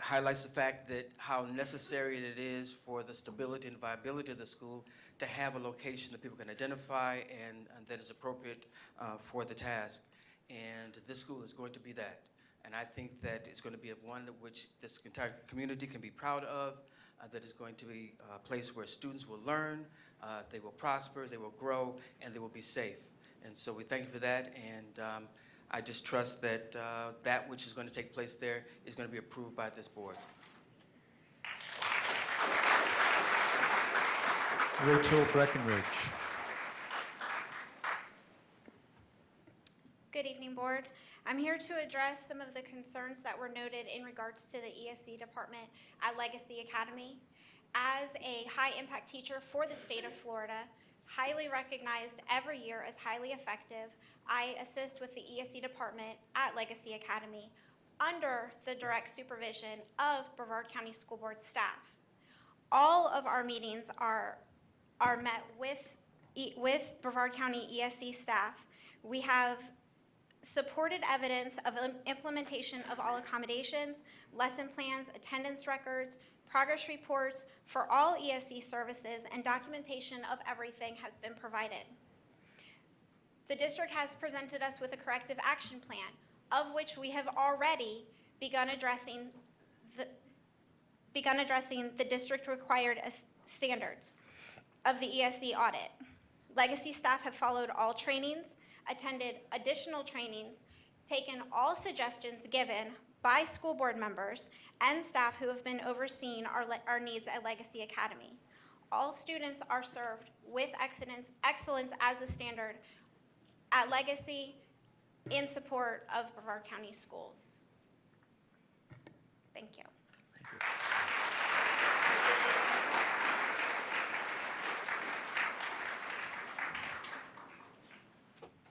highlights the fact that how necessary it is for the stability and viability of the school to have a location that people can identify and that is appropriate for the task. And this school is going to be that. And I think that it's going to be one which this entire community can be proud of, that is going to be a place where students will learn, they will prosper, they will grow, and they will be safe. And so we thank you for that, and I just trust that that which is going to take place there is going to be approved by this board. Rachel Breckenridge. Good evening, Board. I'm here to address some of the concerns that were noted in regards to the ESC department at Legacy Academy. As a high-impact teacher for the state of Florida, highly recognized every year as highly effective, I assist with the ESC department at Legacy Academy under the direct supervision of Brevard County School Board staff. All of our meetings are met with Brevard County ESC staff. We have supported evidence of implementation of all accommodations, lesson plans, attendance records, progress reports for all ESC services, and documentation of everything has been provided. The district has presented us with a corrective action plan, of which we have already begun addressing the district required standards of the ESC audit. Legacy staff have followed all trainings, attended additional trainings, taken all suggestions given by school board members and staff who have been overseeing our needs at Legacy Academy. All students are served with excellence as a standard at Legacy in support of Brevard County Schools. Thank you.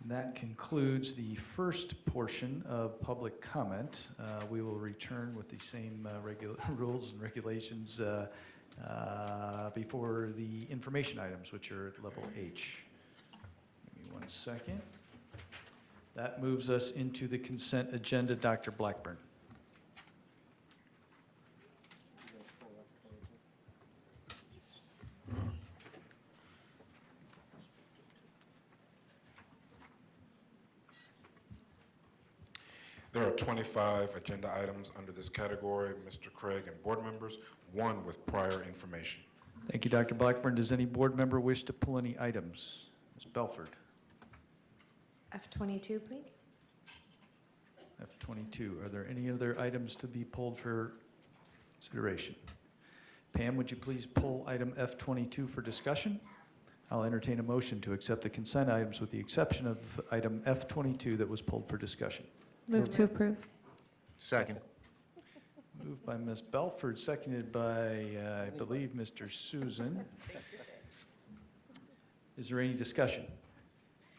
That concludes the first portion of public comment. We will return with the same rules and regulations before the information items, which are at level H. Give me 1 second. That moves us into the consent agenda. Dr. Blackburn. There are 25 agenda items under this category, Mr. Craig and board members, 1 with prior information. Thank you, Dr. Blackburn. Does any board member wish to pull any items? Ms. Belford. F22, please. F22. Are there any other items to be pulled for consideration? Pam, would you please pull item F22 for discussion? I'll entertain a motion to accept the consent items with the exception of item F22 that was pulled for discussion. Move to approve. Second. Moved by Ms. Belford, seconded by, I believe, Mr. Susan. Is there any discussion?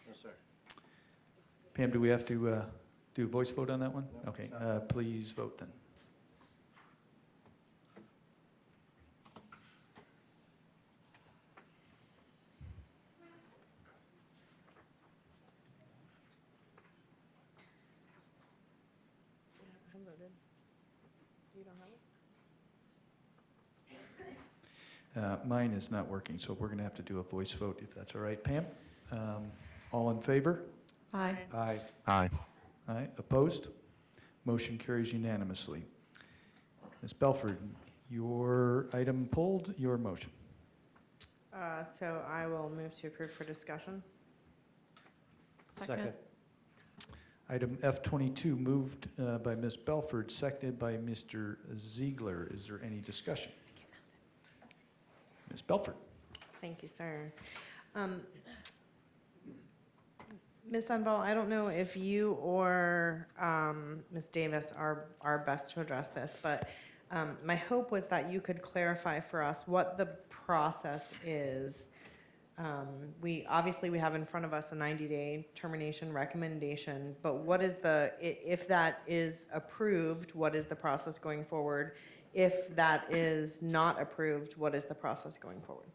No, sir. Pam, do we have to do a voice vote on that one? Okay, please vote then. Mine is not working, so we're going to have to do a voice vote if that's all right. Pam, all in favor? Aye. Aye. Aye. Aye. Opposed? Motion carries unanimously. Ms. Belford, your item pulled, your motion. So I will move to approve for discussion. Second. Item F22 moved by Ms. Belford, seconded by Mr. Ziegler. Is there any discussion? Ms. Belford. Thank you, sir. Ms. Sunball, I don't know if you or Ms. Davis are best to address this, but my hope was that you could clarify for us what the process is. We have in front of us a 90-day termination recommendation, but what is if that is approved, what is the process going forward? If that is not approved, what is the process going forward?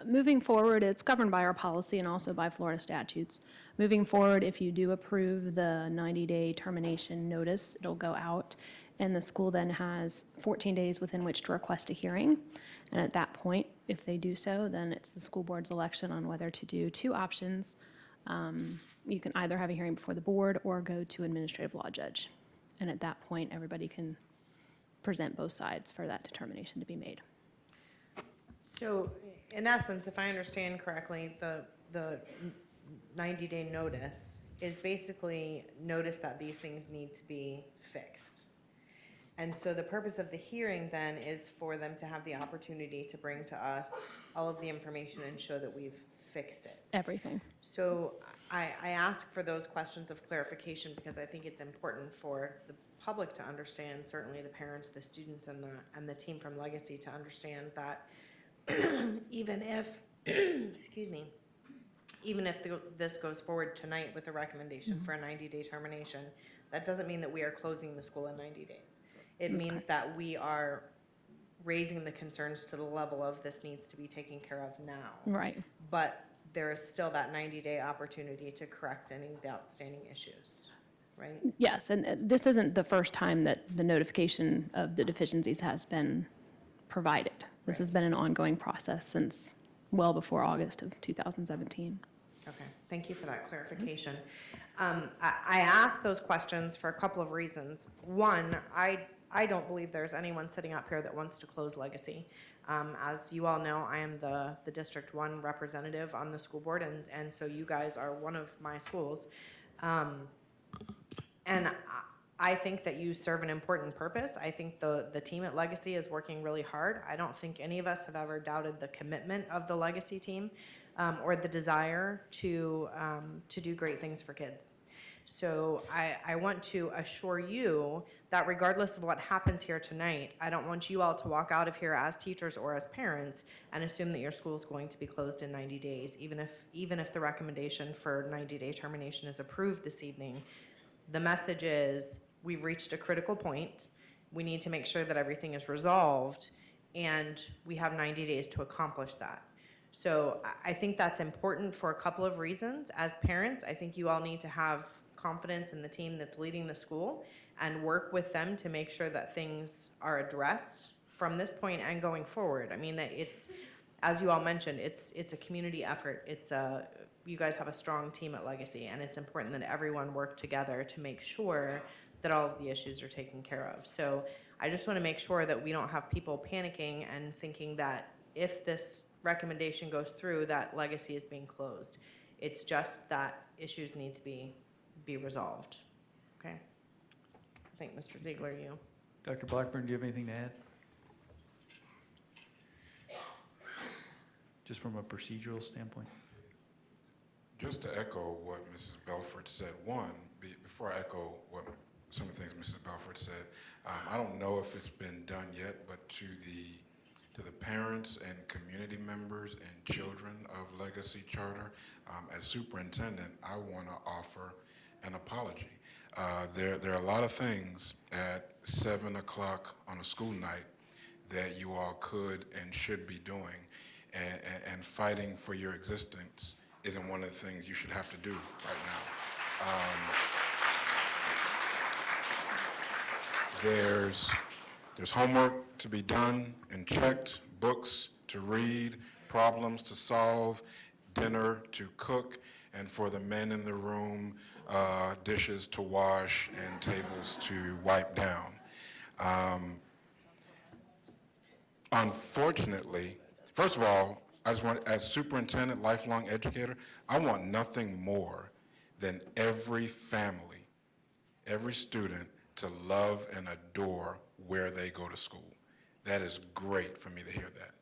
Moving forward, it's governed by our policy and also by Florida statutes. Moving forward, if you do approve the 90-day termination notice, it'll go out, and the school then has 14 days within which to request a hearing. And at that point, if they do so, then it's the school board's election on whether to do two options. You can either have a hearing before the board or go to administrative law judge. And at that point, everybody can present both sides for that determination to be made. So, in essence, if I understand correctly, the 90-day notice is basically notice that these things need to be fixed. And so the purpose of the hearing then is for them to have the opportunity to bring to us all of the information and show that we've fixed it. Everything. So I ask for those questions of clarification because I think it's important for the public to understand, certainly the parents, the students, and the team from Legacy to understand that even if, excuse me, even if this goes forward tonight with a recommendation for a 90-day termination, that doesn't mean that we are closing the school in 90 days. It means that we are raising the concerns to the level of this needs to be taken care of now. Right. But there is still that 90-day opportunity to correct any of the outstanding issues, right? Yes, and this isn't the first time that the notification of the deficiencies has been provided. This has been an ongoing process since well before August of 2017. Okay, thank you for that clarification. I asked those questions for a couple of reasons. One, I don't believe there's anyone sitting up here that wants to close Legacy. As you all know, I am the District 1 representative on the school board, and so you guys are one of my schools. And I think that you serve an important purpose. I think the team at Legacy is working really hard. I don't think any of us have ever doubted the commitment of the Legacy team or the desire to do great things for kids. So I want to assure you that regardless of what happens here tonight, I don't want you all to walk out of here as teachers or as parents and assume that your school is going to be closed in 90 days, even if the recommendation for 90-day termination is approved this evening. The message is we've reached a critical point. We need to make sure that everything is resolved, and we have 90 days to accomplish that. So I think that's important for a couple of reasons. As parents, I think you all need to have confidence in the team that's leading the school and work with them to make sure that things are addressed from this point and going forward. I mean, that it's, as you all mentioned, it's a community effort. You guys have a strong team at Legacy, and it's important that everyone work together to make sure that all of the issues are taken care of. So I just want to make sure that we don't have people panicking and thinking that if this recommendation goes through, that Legacy is being closed. It's just that issues need to be resolved. Okay? I think Mr. Ziegler, you. Dr. Blackburn, do you have anything to add? Just from a procedural standpoint? Just to echo what Mrs. Belford said, before I echo what some of the things Mrs. Belford said, I don't know if it's been done yet, but to the parents and community members and children of Legacy Charter, as superintendent, I want to offer an apology. There are a lot of things at 7 o'clock on a school night that you all could and should be doing, and fighting for your existence isn't one of the things you should have to do right now. There's homework to be done and checked, books to read, problems to solve, dinner to cook, and for the men in the room, dishes to wash and tables to wipe down. Unfortunately, first of all, I just want, as superintendent, lifelong educator, I want nothing more than every family, every student to love and adore where they go to school. That is great for me to hear that.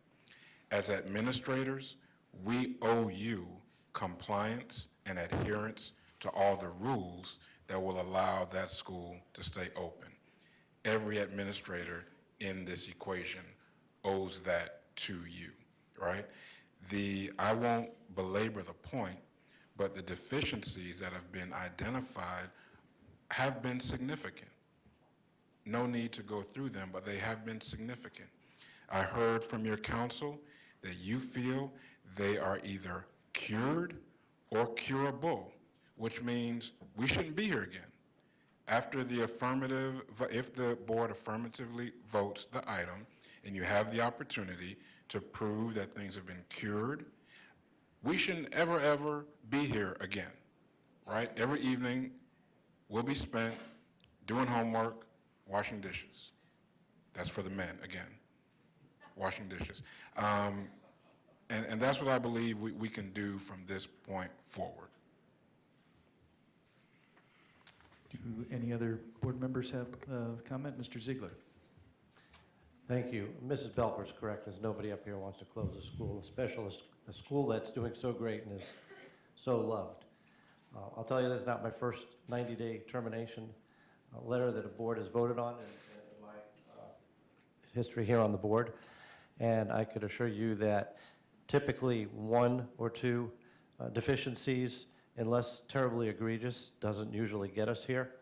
As administrators, we owe you compliance and adherence to all the rules that will allow that school to stay open. Every administrator in this equation owes that to you, right? I won't belabor the point, but the deficiencies that have been identified have been significant. No need to go through them, but they have been significant. I heard from your council that you feel they are either cured or curable, which means we shouldn't be here again. After the affirmative, if the board affirmatively votes the item and you have the opportunity to prove that things have been cured, we shouldn't ever, ever be here again, right? Every evening will be spent doing homework, washing dishes. That's for the men, again, washing dishes. And that's what I believe we can do from this point forward. Do any other board members have a comment? Mr. Ziegler. Thank you. Mrs. Belford's correct. There's nobody up here who wants to close a school, especially a school that's doing so great and is so loved. I'll tell you, this is not my first 90-day termination letter that a board has voted on in my history here on the board. And I could assure you that typically one or two deficiencies, unless terribly egregious, doesn't usually get us here.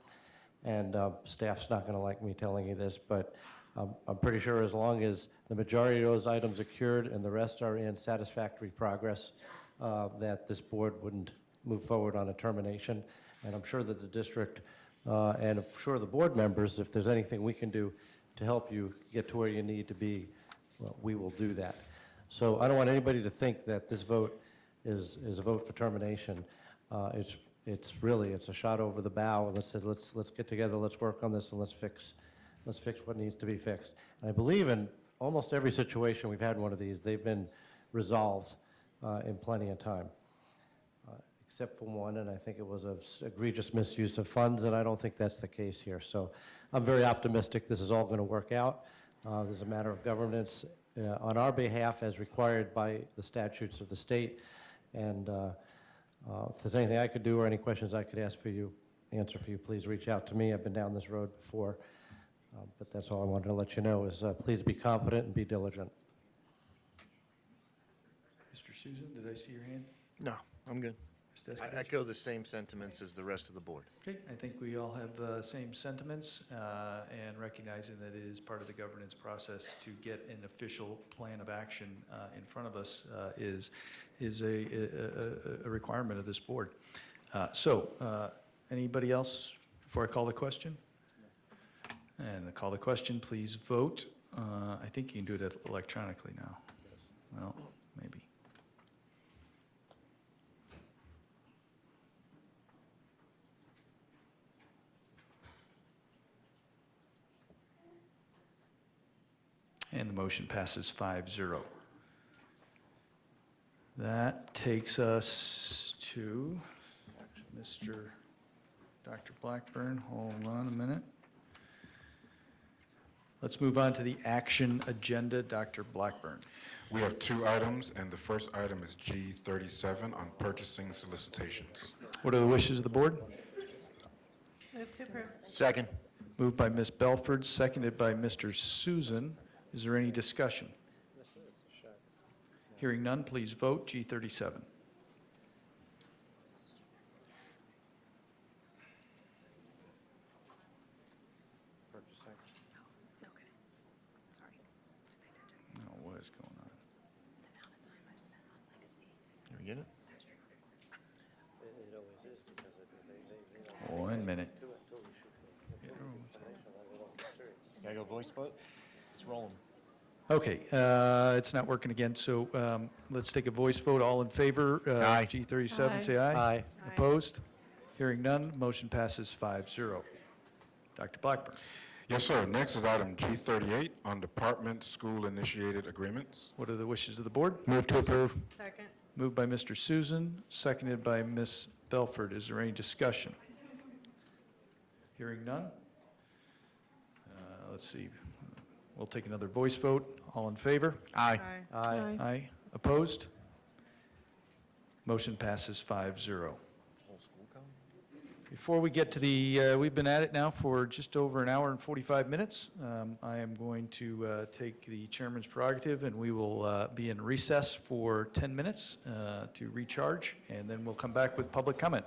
And staff's not going to like me telling you this, but I'm pretty sure as long as the majority of those items are cured and the rest are in satisfactory progress, that this board wouldn't move forward on a termination. And I'm sure that the district and I'm sure the board members, if there's anything we can do to help you get to where you need to be, well, we will do that. So I don't want anybody to think that this vote is a vote for termination. It's really a shot over the bow, and it says let's get together, let's work on this, and let's fix what needs to be fixed. And I believe in almost every situation we've had one of these, they've been resolved in plenty of time, except for one, and I think it was an egregious misuse of funds, and I don't think that's the case here. So I'm very optimistic this is all going to work out. There's a matter of governance on our behalf as required by the statutes of the state, and if there's anything I could do or any questions I could answer for you, please reach out to me. I've been down this road before, but that's all I wanted to let you know is please be confident and be diligent. Mr. Susan, did I see your hand? No, I'm good. Ms. Descovich? I echo the same sentiments as the rest of the board. Okay, I think we all have same sentiments, and recognizing that it is part of the governance process to get an official plan of action in front of us is a requirement of this board. So, anybody else before I call the question? And I call the question, please vote. I think you can do it electronically now. Well, maybe. And the motion passes 5-0. That takes us to Dr. Blackburn. Hold on a minute. Let's move on to the action agenda. Dr. Blackburn. We have two items, and the first item is G37 on purchasing solicitations. What are the wishes of the board? Move to approve. Second. Moved by Ms. Belford, seconded by Mr. Susan. Is there any discussion? Hearing none, please vote. G37. Oh, what is going on? You get it? 1 minute. Gotta go voice vote? It's rolling. Okay, it's not working again, so let's take a voice vote. All in favor? Aye. G37, Aye. say aye. Aye. Opposed? Hearing none, motion passes 5-0. Dr. Blackburn. Yes, sir. Next is item G38 on department school-initiated agreements. What are the wishes of the board? Move to approve. Second. Moved by Mr. Susan, seconded by Ms. Belford. Is there any discussion? Hearing none? Let's see. We'll take another voice vote. All in favor? Aye. Aye. Aye. Opposed? Motion passes 5-0. Before we get to the, we've been at it now for just over an hour and 45 minutes. I am going to take the chairman's prerogative, and we will be in recess for 10 minutes to recharge, and then we'll come back with public comment.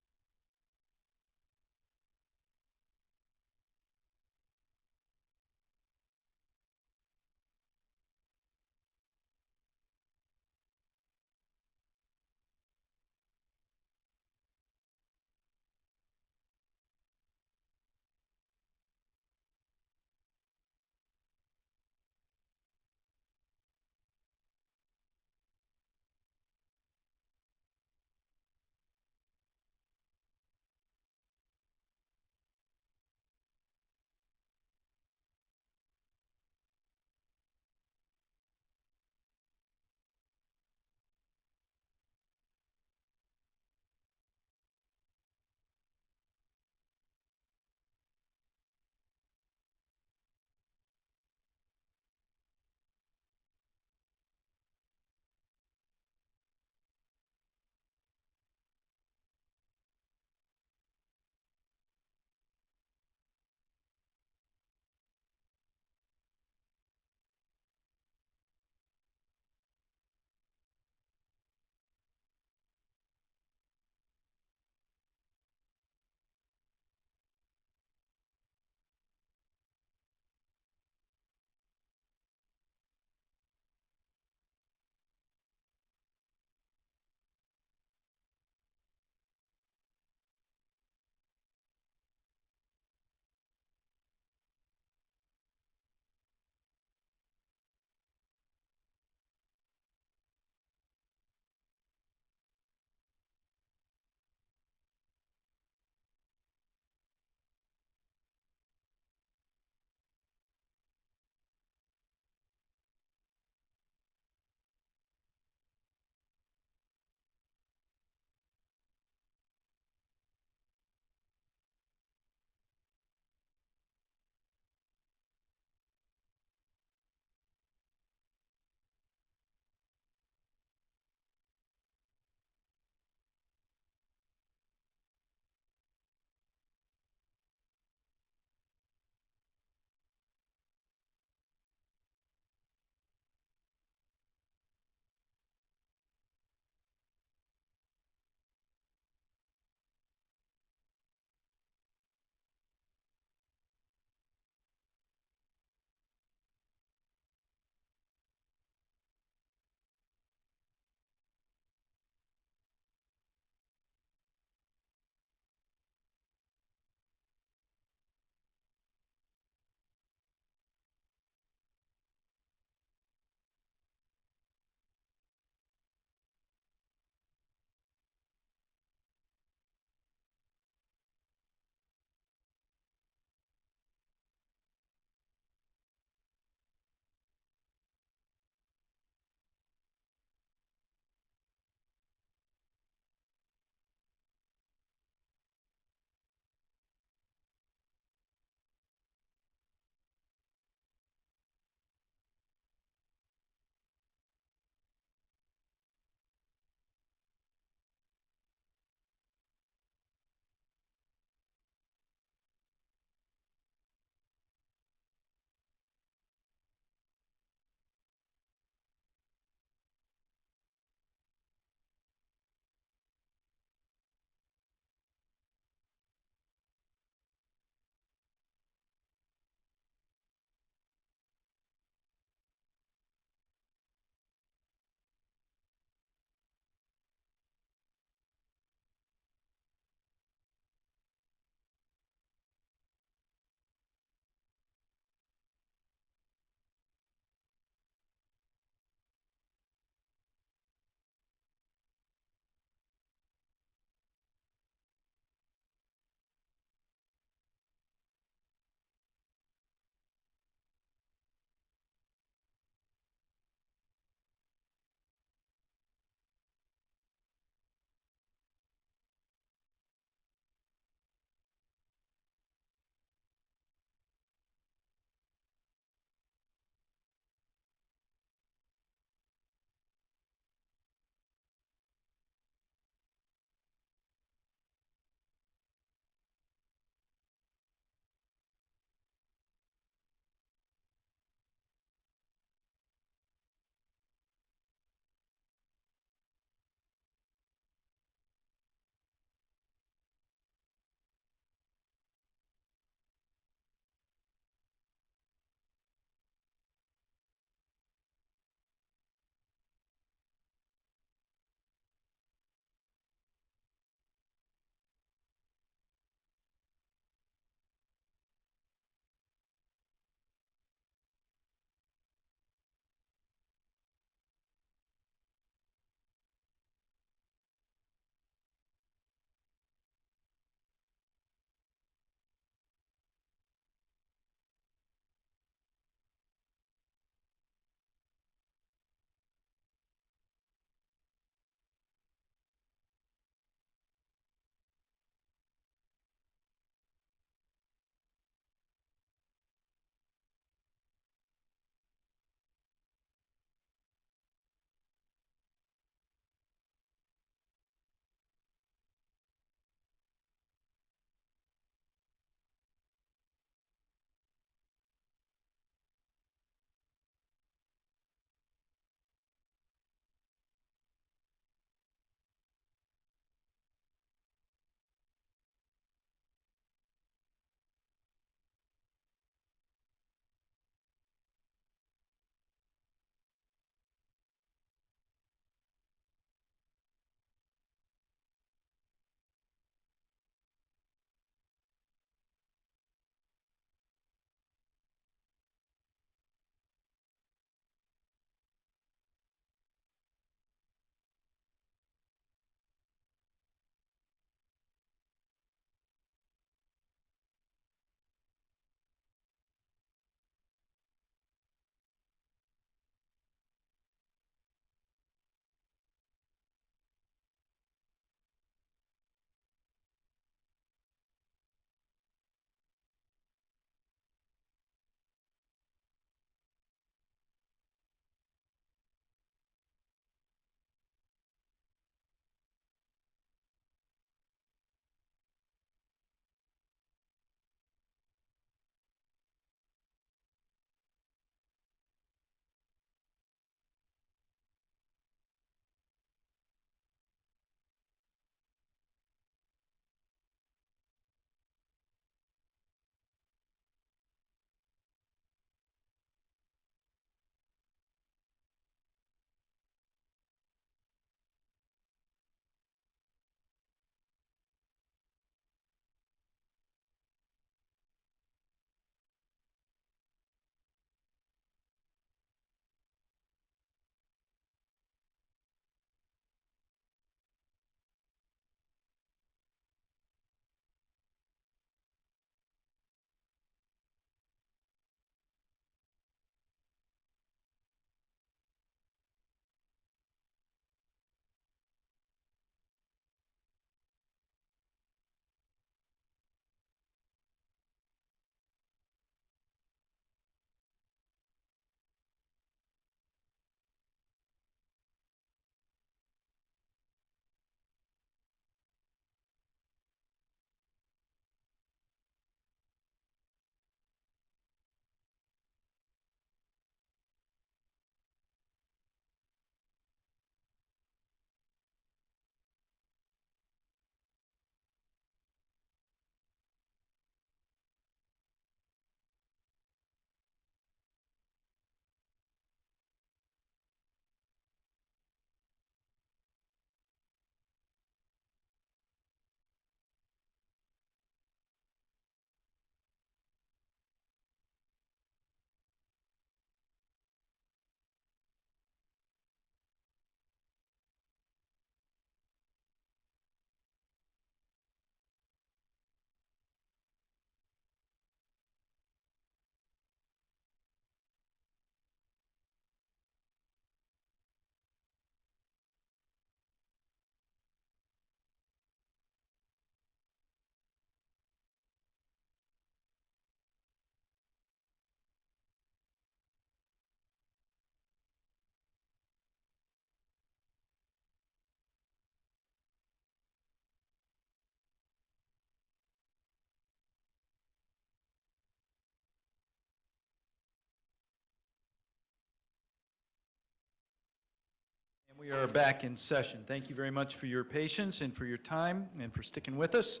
We are back in session. Thank you very much for your patience and for your time and for sticking with us.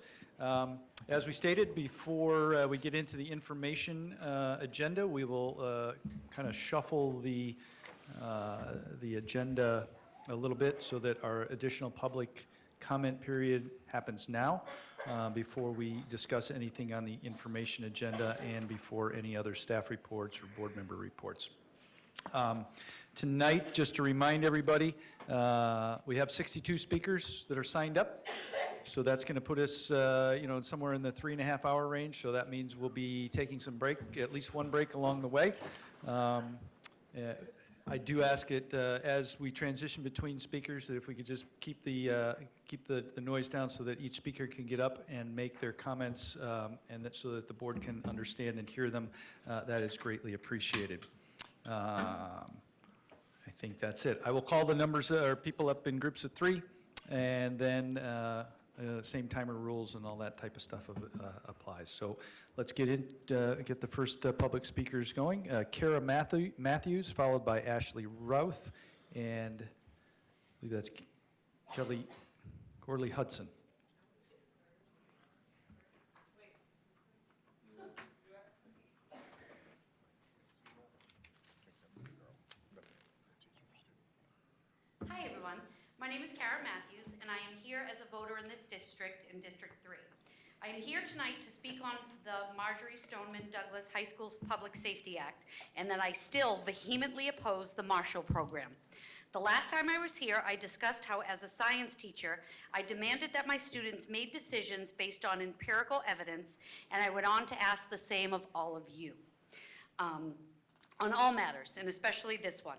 As we stated, before we get into the information agenda, we will kind of shuffle the agenda a little bit so that our additional public comment period happens now, before we discuss anything on the information agenda and before any other staff reports or board member reports. Tonight, just to remind everybody, we have 62 speakers that are signed up. So that's going to put us, somewhere in the 3.5-hour range. So that means we'll be taking some break, at least one break along the way. I do ask it as we transition between speakers that if we could just keep the noise down so that each speaker can get up and make their comments, and that so that the board can understand and hear them. That is greatly appreciated. I think that's it. I will call the numbers or people up in groups of 3, and then same timer rules and all that type of stuff applies. So let's get the first public speakers going. Kara Matthews, followed by Ashley Routh, and I believe that's Kelly Corley Hudson. Hi, everyone. My name is Kara Matthews, and I am here as a voter in this district, in District 3. I am here tonight to speak on the Marjorie Stoneman Douglas High School's Public Safety Act, and that I still vehemently oppose the Marshall Program. The last time I was here, I discussed how, as a science teacher, I demanded that my students made decisions based on empirical evidence, and I went on to ask the same of all of you, on all matters, and especially this one.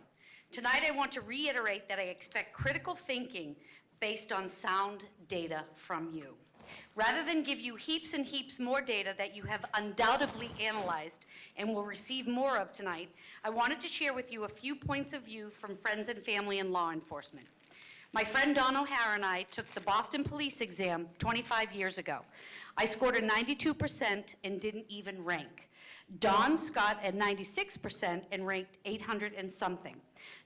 Tonight, I want to reiterate that I expect critical thinking based on sound data from you. Rather than give you heaps and heaps more data that you have undoubtedly analyzed and will receive more of tonight, I wanted to share with you a few points of view from friends and family in law enforcement. My friend Don O'Hara and I took the Boston police exam 25 years ago. I scored a 92% and didn't even rank. Dawn got a 96% and ranked 800 and something.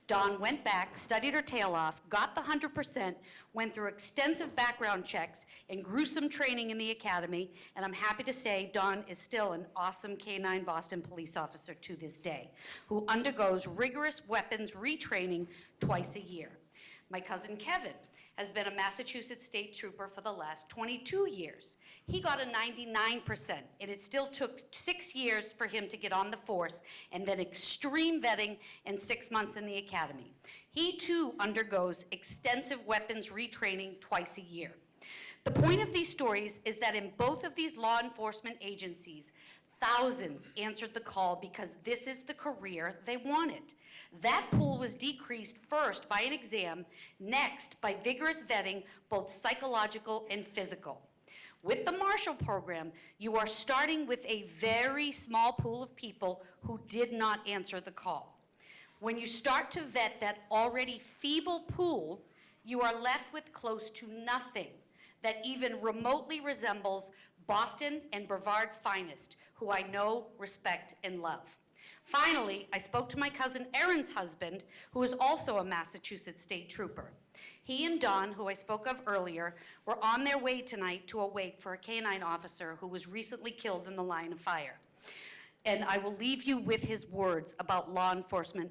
Dawn went back, studied her tail off, got the 100%, went through extensive background checks and gruesome training in the academy, and I'm happy to say Dawn is still an awesome K-9 Boston police officer to this day, who undergoes rigorous weapons retraining twice a year. My cousin Kevin has been a Massachusetts State Trooper for the last 22 years. He got a 99%, and it still took 6 years for him to get on the force, and then extreme vetting and 6 months in the academy. He too undergoes extensive weapons retraining twice a year. The point of these stories is that in both of these law enforcement agencies, thousands answered the call because this is the career they wanted. That pool was decreased first by an exam, next by vigorous vetting, both psychological and physical. With the Marshall Program, you are starting with a very small pool of people who did not answer the call. When you start to vet that already feeble pool, you are left with close to nothing that even remotely resembles Boston and Brevard's finest, who I know, respect, and love. Finally, I spoke to my cousin Erin's husband, who is also a Massachusetts State Trooper. He and Don, who I spoke of earlier, were on their way tonight to a wake for a K-9 officer who was recently killed in the line of fire. And I will leave you with his words about law enforcement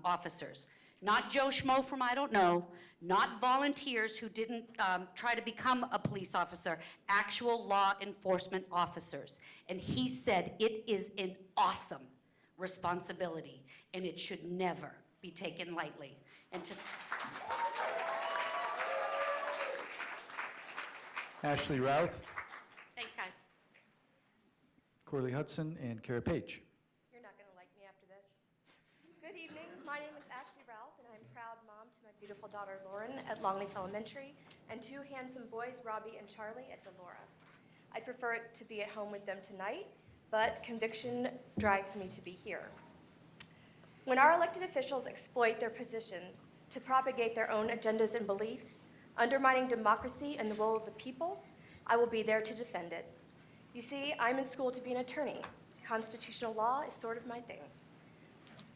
officers. Not Joe Schmo from I don't know, not volunteers who didn't try to become a police officer, actual law enforcement officers. And he said it is an awesome responsibility, and it should never be taken lightly. And to Ashley Routh, thanks, guys. Corley Hudson, and Kara Page. You're not going to like me after this. Good evening. My name is Ashley Ralph, and I'm proud mom to my beautiful daughter Lauren at Longleaf Elementary and 2 handsome boys, Robbie and Charlie, at Delora. I'd prefer it to be at home with them tonight, but conviction drives me to be here. When our elected officials exploit their positions to propagate their own agendas and beliefs, undermining democracy and the will of the people, I will be there to defend it. You see, I'm in school to be an attorney. Constitutional law is sort of my thing.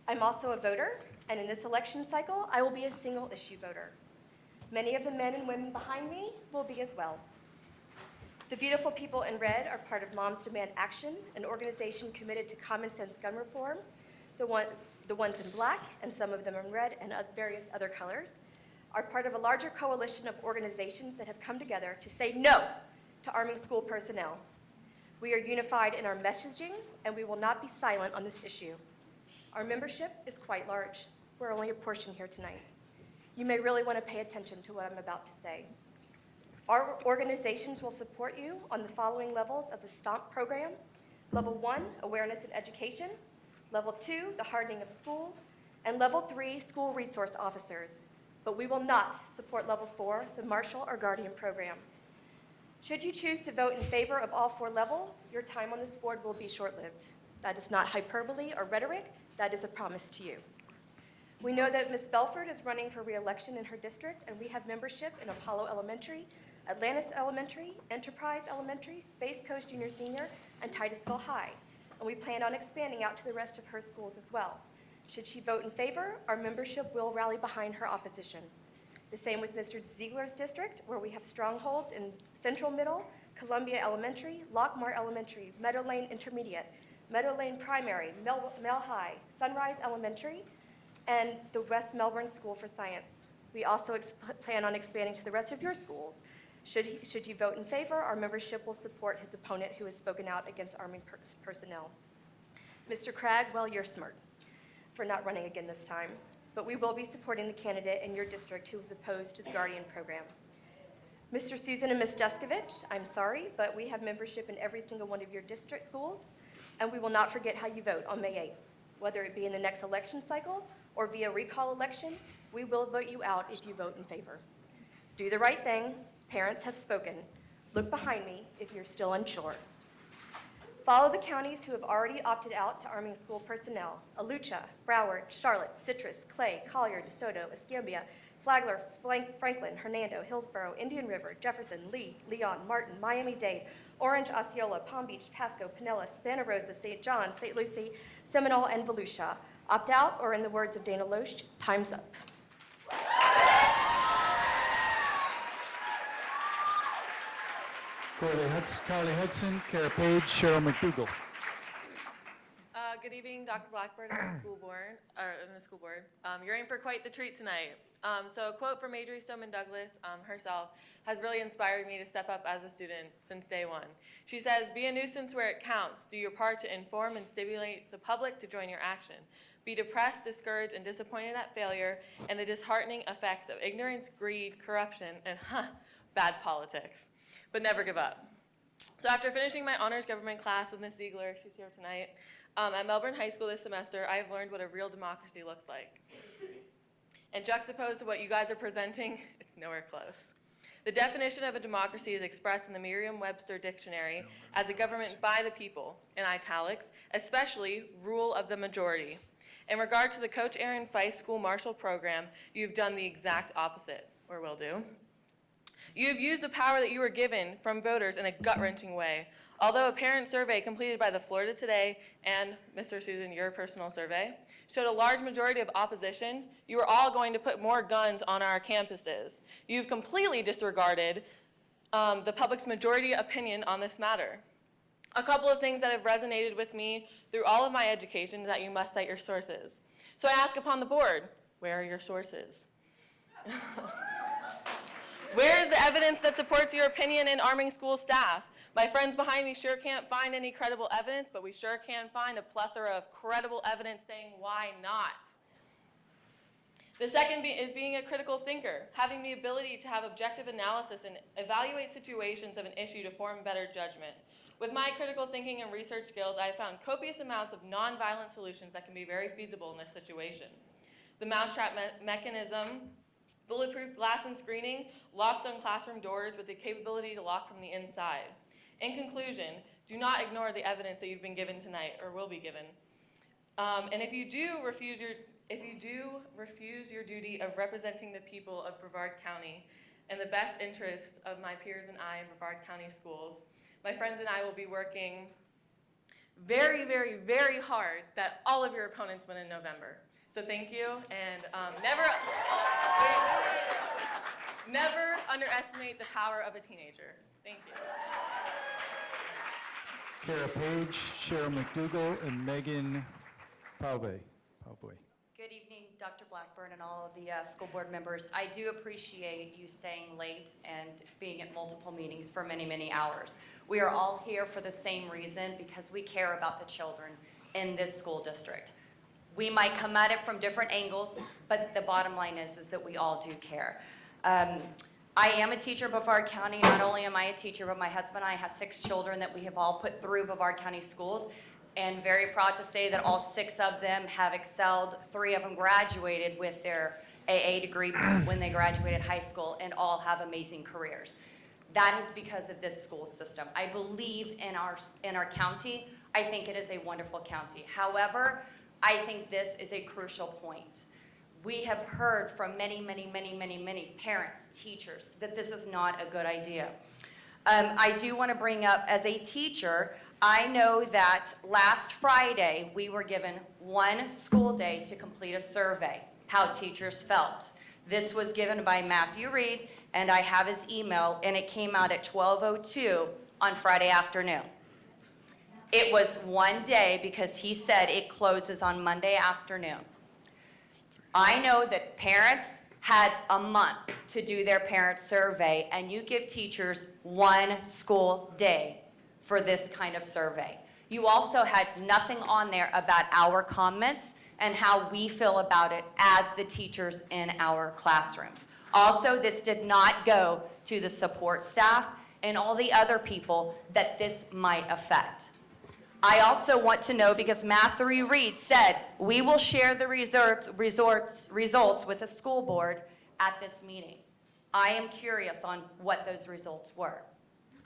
I'm also a voter, And in this election cycle, I will be a single-issue voter. Many of the men and women behind me will be as well. The beautiful people in red are part of Moms Demand Action, an organization committed to common sense gun reform. The ones in black, and some of them in red and various other colors, are part of a larger coalition of organizations that have come together to say no to arming school personnel. We are unified in our messaging, and we will not be silent on this issue. Our membership is quite large. We're only a portion here tonight. You may really want to pay attention to what I'm about to say. Our organizations will support you on the following levels of the STOMP program. Level 1, awareness and education. Level 2, the hardening of schools. And Level 3, school resource officers. But we will not support Level 4, the Marshal or Guardian program. Should you choose to vote in favor of all 4 levels, your time on this board will be short-lived. That is not hyperbole or rhetoric. That is a promise to you. We know that Ms. Belford is running for re-election in her district, and we have membership in Apollo Elementary, Atlantis Elementary, Enterprise Elementary, Space Coast Junior Senior, and Titusville High. And we plan on expanding out to the rest of her schools as well. Should she vote in favor, our membership will rally behind her opposition. The same with Mr. Ziegler's district, where we have strongholds in Central Middle, Columbia Elementary, Lockmart Elementary, Meadow Lane Intermediate, Meadow Lane Primary, Mel High, Sunrise Elementary, and the West Melbourne School for Science. We also plan on expanding to the rest of your schools. Should you vote in favor, our membership will support his opponent who has spoken out against arming personnel. Mr. Cragg, well, you're smart for not running again this time, but we will be supporting the candidate in your district who is opposed to the Guardian program. Mr. Susan and Ms. Deskovich, I'm sorry, but we have membership in every single one of your district schools, and we will not forget how you vote on May 8th. Whether it be in the next election cycle or via recall election, we will vote you out if you vote in favor. Do the right thing. Parents have spoken. Look behind me if you're still unsure. Follow the counties who have already opted out to arming school personnel: Allucha, Broward, Charlotte, Citrus, Clay, Collier, DeSoto, Escambia, Flagler, Franklin, Hernando, Hillsborough, Indian River, Jefferson, Lee, Leon, Martin, Miami-Dade, Orange, Osceola, Palm Beach, Pasco, Pinellas, Santa Rosa, St. John, St. Lucie, Seminole, and Volusia. Opt out, or in the words of Dana Loesch, time's up. Carly Hudson, Kara Page, Cheryl McDougall. Good evening, Dr. Blackburn and the school board. You're in for quite the treat tonight. So a quote from Marjory Stoneman Douglas herself has really inspired me to step up as a student since day one. She says, "Be a nuisance where it counts. Do your part to inform and stimulate the public to join your action. Be depressed, discouraged, and disappointed at failure and the disheartening effects of ignorance, greed, corruption, and bad politics. But never give up." So after finishing my honors government class with Ms. Ziegler, she's here tonight, at Melbourne High School this semester, I have learned what a real democracy looks like. And juxtaposed to what you guys are presenting, it's nowhere close. The definition of a democracy is expressed in the Merriam-Webster dictionary as a government by the people, in italics, especially rule of the majority. In regards to the Coach Aaron Feist School Marshal Program, you've done the exact opposite, or will do. You have used the power that you were given from voters in a gut-wrenching way. Although a parent survey completed by the Florida Today and, Mr. Susan, your personal survey, showed a large majority of opposition, you were all going to put more guns on our campuses. You've completely disregarded the public's majority opinion on this matter. A couple of things that have resonated with me through all of my education is that you must cite your sources. So I ask upon the board, where are your sources? Where is the evidence that supports your opinion in arming school staff? My friends behind me sure can't find any credible evidence, but we sure can find a plethora of credible evidence saying why not. The second is being a critical thinker, having the ability to have objective analysis and evaluate situations of an issue to form better judgment. With my critical thinking and research skills, I have found copious amounts of nonviolent solutions that can be very feasible in this situation. The mousetrap mechanism, bulletproof glass and screening, locks on classroom doors with the capability to lock from the inside. In conclusion, do not ignore the evidence that you've been given tonight or will be given. And if you do refuse your duty of representing the people of Brevard County and the best interests of my peers and I in Brevard County schools, my friends and I will be working very, very, very hard that all of your opponents win in November. So thank you, and never underestimate the power of a teenager. Thank you. Kara Page, Cheryl McDougall, and Megan Pauvey. Good evening, Dr. Blackburn and all of the school board members. I do appreciate you staying late and being at multiple meetings for many, many hours. We are all here for the same reason, because we care about the children in this school district. We might come at it from different angles, but the bottom line is that we all do care. I am a teacher in Brevard County. Not only am I a teacher, but my husband and I have 6 children that we have all put through Brevard County schools, and very proud to say that all 6 of them have excelled. 3 of them graduated with their AA degree when they graduated high school, and all have amazing careers. That is because of this school system. I believe in our county. I think it is a wonderful county. However, I think this is a crucial point. We have heard from many parents, teachers, that this is not a good idea. I do want to bring up, as a teacher, I know that last Friday, we were given 1 school day to complete a survey, how teachers felt. This was given by Matthew Reed, and I have his email, and it came out at 12:02 on Friday afternoon. It was 1 day because he said it closes on Monday afternoon. I know that parents had a month to do their parent survey, and you give teachers 1 school day for this kind of survey. You also had nothing on there about our comments and how we feel about it as the teachers in our classrooms. Also, this did not go to the support staff and all the other people that this might affect. I also want to know, because Matthew Reed said, we will share the results with the school board at this meeting. I am curious on what those results were.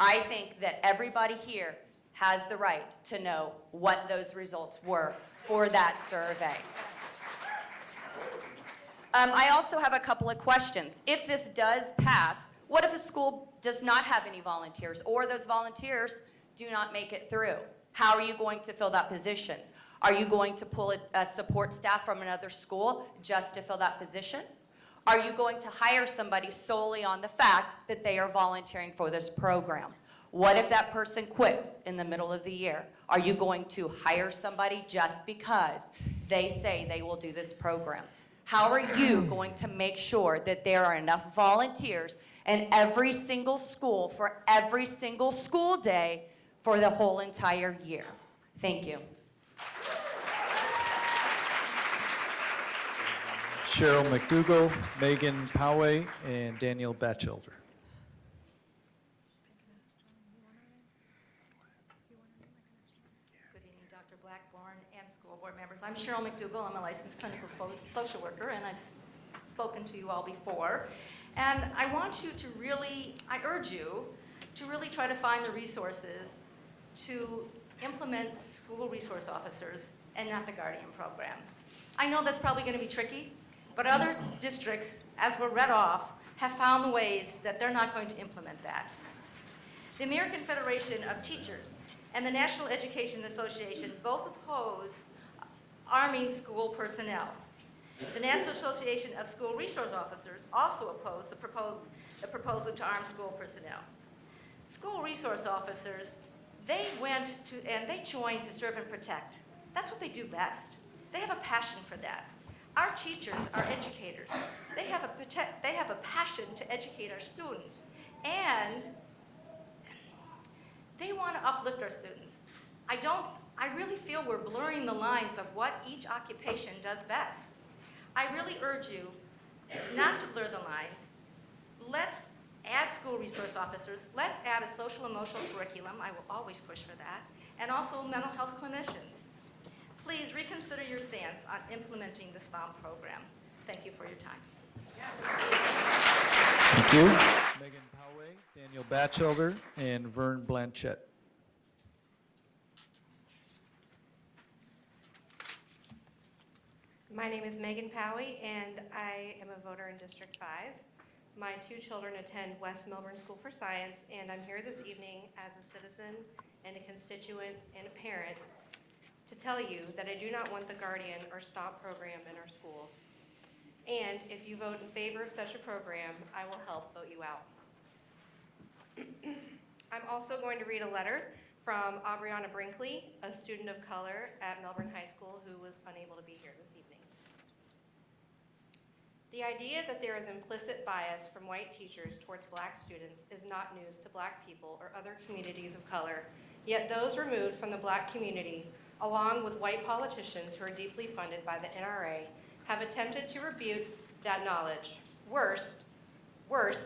I think that everybody here has the right to know what those results were for that survey. I also have a couple of questions. If this does pass, what if a school does not have any volunteers, or those volunteers do not make it through? How are you going to fill that position? Are you going to pull a support staff from another school just to fill that position? Are you going to hire somebody solely on the fact that they are volunteering for this program? What if that person quits in the middle of the year? Are you going to hire somebody just because they say they will do this program? How are you going to make sure that there are enough volunteers in every single school for every single school day for the whole entire year? Thank you. Cheryl McDougall, Megan Poway, and Daniel Batchelder. Good evening, Dr. Blackburn and school board members. I'm Cheryl McDougall. I'm a licensed clinical social worker, and I've spoken to you all before. And I want you to really, I urge you to really try to find the resources to implement school resource officers and not the Guardian program. I know that's probably going to be tricky, but other districts, as were read off, have found ways that they're not going to implement that. The American Federation of Teachers and the National Education Association both oppose arming school personnel. The National Association of School Resource Officers also oppose the proposal to arm school personnel. School resource officers, they joined to serve and protect. That's what they do best. They have a passion for that. Our teachers are educators. They have a passion to educate our students, and they want to uplift our students. I really feel we're blurring the lines of what each occupation does best. I really urge you not to blur the lines. Let's add school resource officers. Let's add a social emotional curriculum. I will always push for that. And also mental health clinicians. Please reconsider your stance on implementing the STOMP program. Thank you for your time. Thank you. Megan Poway, Daniel Batchelder, and Vern Blanchette. My name is Megan Powey, and I am a voter in District 5. My 2 children attend West Melbourne School for Science, and I'm here this evening as a citizen and a constituent and a parent to to tell you that I do not want the Guardian or STOMP program in our schools. And if you vote in favor of such a program, I will help vote you out. I'm also going to read a letter from Aubriana Brinkley, a student of color at Melbourne High School who was unable to be here this evening. The idea that there is implicit bias from white teachers towards black students is not news to black people or other communities of color, yet those removed from the black community, along with white politicians who are deeply funded by the NRA, have attempted to refute that knowledge. Worse,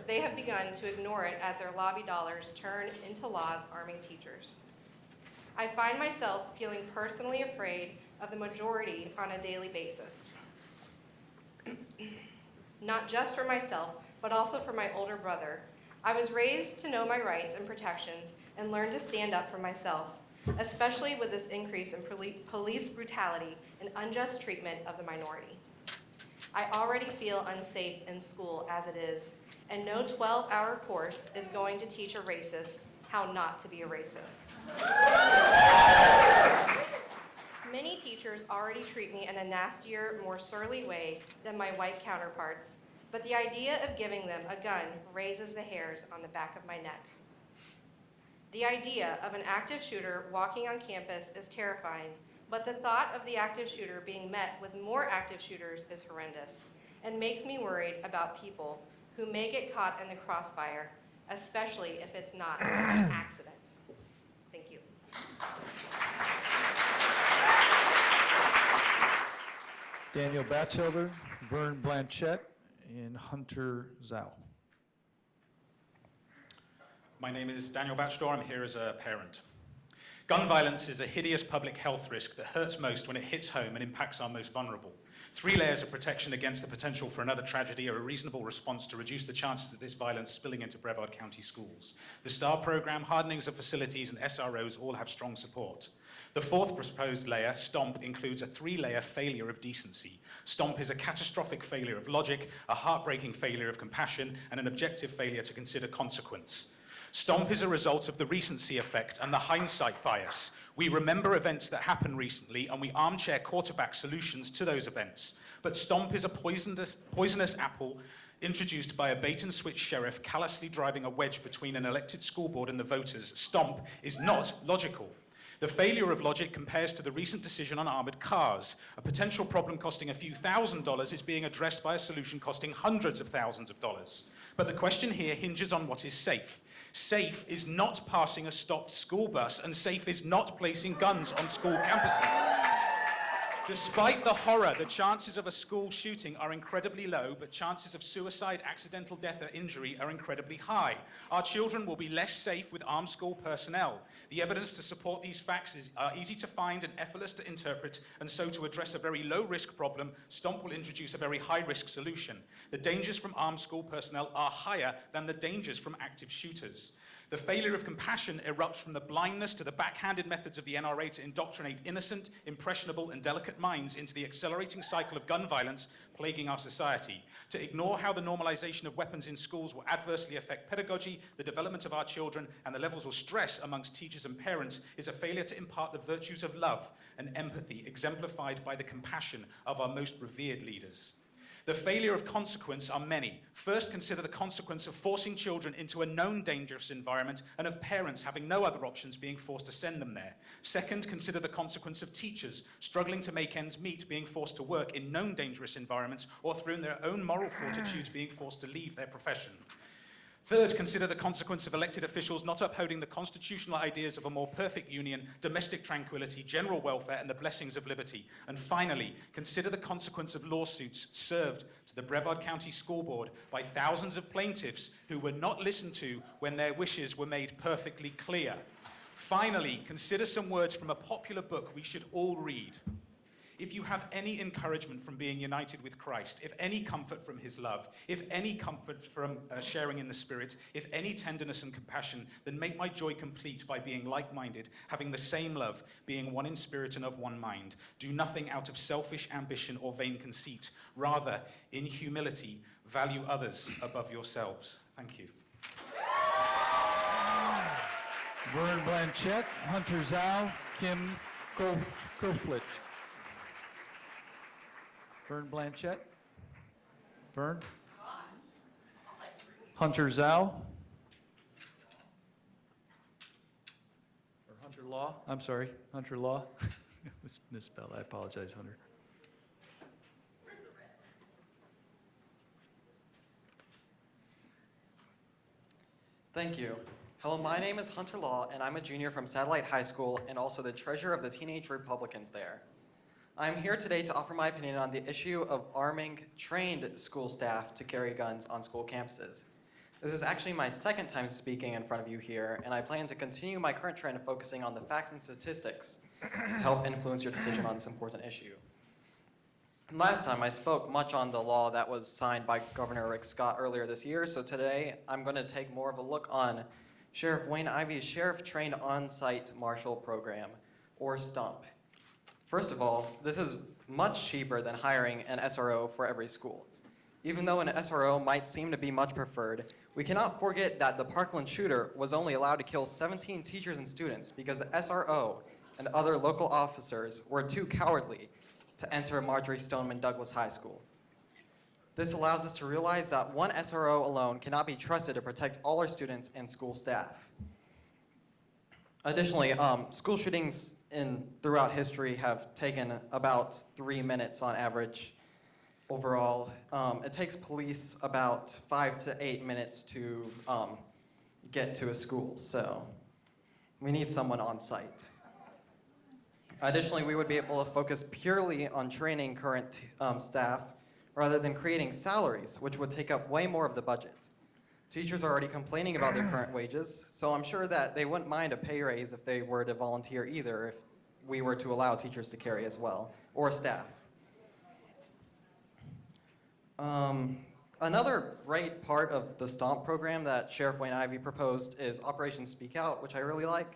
they have begun to ignore it as their lobby dollars turn into laws arming teachers. I find myself feeling personally afraid of the majority on a daily basis. Not just for myself, but also for my older brother. I was raised to know my rights and protections and learn to stand up for myself, especially with this increase in police brutality and unjust treatment of the minority. I already feel unsafe in school as it is, and no 12-hour course is going to teach a racist how not to be a racist. Many teachers already treat me in a nastier, more surly way than my white counterparts, but the idea of giving them a gun raises the hairs on the back of my neck. The idea of an active shooter walking on campus is terrifying, but the thought of the active shooter being met with more active shooters is horrendous and makes me worried about people who may get caught in the crossfire, especially if it's not an accident. Thank you. Daniel Batchelder, Vern Blanchette, and Hunter Zhao. My name is Daniel Batchelder. I'm here as a parent. Gun violence is a hideous public health risk that hurts most when it hits home and impacts our most vulnerable. 3 layers of protection against the potential for another tragedy are a reasonable response to reduce the chances of this violence spilling into Brevard County schools. The STAR program, hardenings of facilities, and SROs all have strong support. The 4th proposed layer, STOMP, includes a 3-layer failure of decency. STOMP is a catastrophic failure of logic, a heartbreaking failure of compassion, and an objective failure to consider consequence. STOMP is a result of the recency effect and the hindsight bias. We remember events that happened recently and we armchair quarterback solutions to those events. But STOMP is a poisonous apple introduced by a bait-and-switch sheriff callously driving a wedge between an elected school board and the voters. STOMP is not logical. The failure of logic compares to the recent decision on armored cars. A potential problem costing a few $1,000s is being addressed by a solution costing hundreds of thousands of dollars. But the question here hinges on what is safe. Safe is not passing a stopped school bus, and safe is not placing guns on school campuses. Despite the horror, the chances of a school shooting are incredibly low, but chances of suicide, accidental death, or injury are incredibly high. Our children will be less safe with armed school personnel. The evidence to support these facts is easy to find and effortless to interpret, and so to address a very low-risk problem, STOMP will introduce a very high-risk solution. The dangers from armed school personnel are higher than the dangers from active shooters. The failure of compassion erupts from the blindness to the backhanded methods of the NRA to indoctrinate innocent, impressionable, and delicate minds into the accelerating cycle of gun violence plaguing our society. To ignore how the normalization of weapons in schools will adversely affect pedagogy, the development of our children, and the levels of stress amongst teachers and parents is a failure to impart the virtues of love and empathy exemplified by the compassion of our most revered leaders. The failure of consequence are many. First, consider the consequence of forcing children into a known dangerous environment and of parents having no other options being forced to send them there. Second, consider the consequence of teachers struggling to make ends meet being forced to work in known dangerous environments or through their own moral fortitude being forced to leave their profession. Third, consider the consequence of elected officials not upholding the constitutional ideas of a more perfect union, domestic tranquility, general welfare, and the blessings of liberty. And finally, consider the consequence of lawsuits served to the Brevard County School Board by thousands of plaintiffs who were not listened to when their wishes were made perfectly clear. Finally, consider some words from a popular book we should all read. If you have any encouragement from being united with Christ, if any comfort from his love, if any comfort from sharing in the Spirit, if any tenderness and compassion, then make my joy complete by being like-minded, having the same love, being one in spirit and of one mind. Do nothing out of selfish ambition or vain conceit. Rather, in humility, value others above yourselves. Thank you. Vern Blanchette, Hunter Zhao, Kim Kroflich. Vern Blanchett. Vern. Hunter Zhao. Or Hunter Law, I'm sorry, Hunter Law. It was misspelled, I apologize, Hunter. Thank you. Hello, my name is Hunter Law, and I'm a junior from Satellite High School and also the treasurer of the Teenage Republicans there. I'm here today to offer my opinion on the issue of arming trained school staff to carry guns on school campuses. This is actually my second time speaking in front of you here, and I plan to continue my current trend of focusing on the facts and statistics to help influence your decision on this important issue. Last time I spoke much on the law that was signed by Governor Rick Scott earlier this year, so today I'm going to take more of a look on Sheriff Wayne Ivey's Sheriff Trained On-Site Marshal Program, or STOMP. First of all, this is much cheaper than hiring an SRO for every school. Even though an SRO might seem to be much preferred, we cannot forget that the Parkland shooter was only allowed to kill 17 teachers and students because the SRO and other local officers were too cowardly to enter Marjory Stoneman Douglas High School. This allows us to realize that one SRO alone cannot be trusted to protect all our students and school staff. Additionally, school shootings throughout history have taken about 3 minutes on average overall. It takes police about 5 to 8 minutes to get to a school, so we need someone on site. Additionally, we would be able to focus purely on training current staff rather than creating salaries, which would take up way more of the budget. Teachers are already complaining about their current wages, so I'm sure that they wouldn't mind a pay raise if they were to volunteer either, if we were to allow teachers to carry as well, or staff. Another great part of the STOMP program that Sheriff Wayne Ivey proposed is Operation Speak Out, which I really like.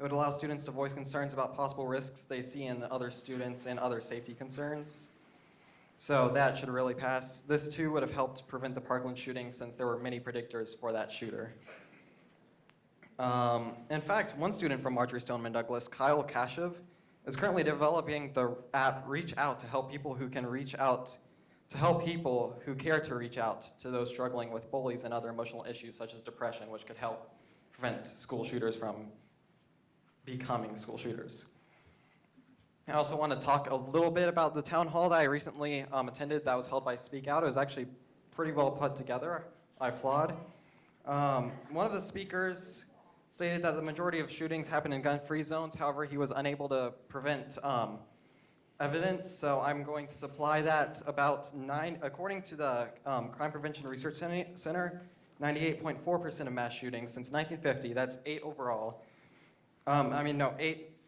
It would allow students to voice concerns about possible risks they see in other students and other safety concerns. So that should really pass. This too would have helped prevent the Parkland shooting since there were many predictors for that shooter. In fact, one student from Marjory Stoneman Douglas, Kyle Kashev, is currently developing the app Reach Out to help people who can reach out, to help people who care to reach out to those struggling with bullies and other emotional issues such as depression, which could help prevent school shooters from becoming school shooters. I also want to talk a little bit about the town hall that I recently attended that was held by Speak Out. It was actually pretty well put together. I applaud. One of the speakers stated that the majority of shootings happen in gun-free zones. However, he was unable to prevent evidence, so I'm going to supply that according to the Crime Prevention Research Center, 98.4% of mass shootings since 1950, that's 8 overall.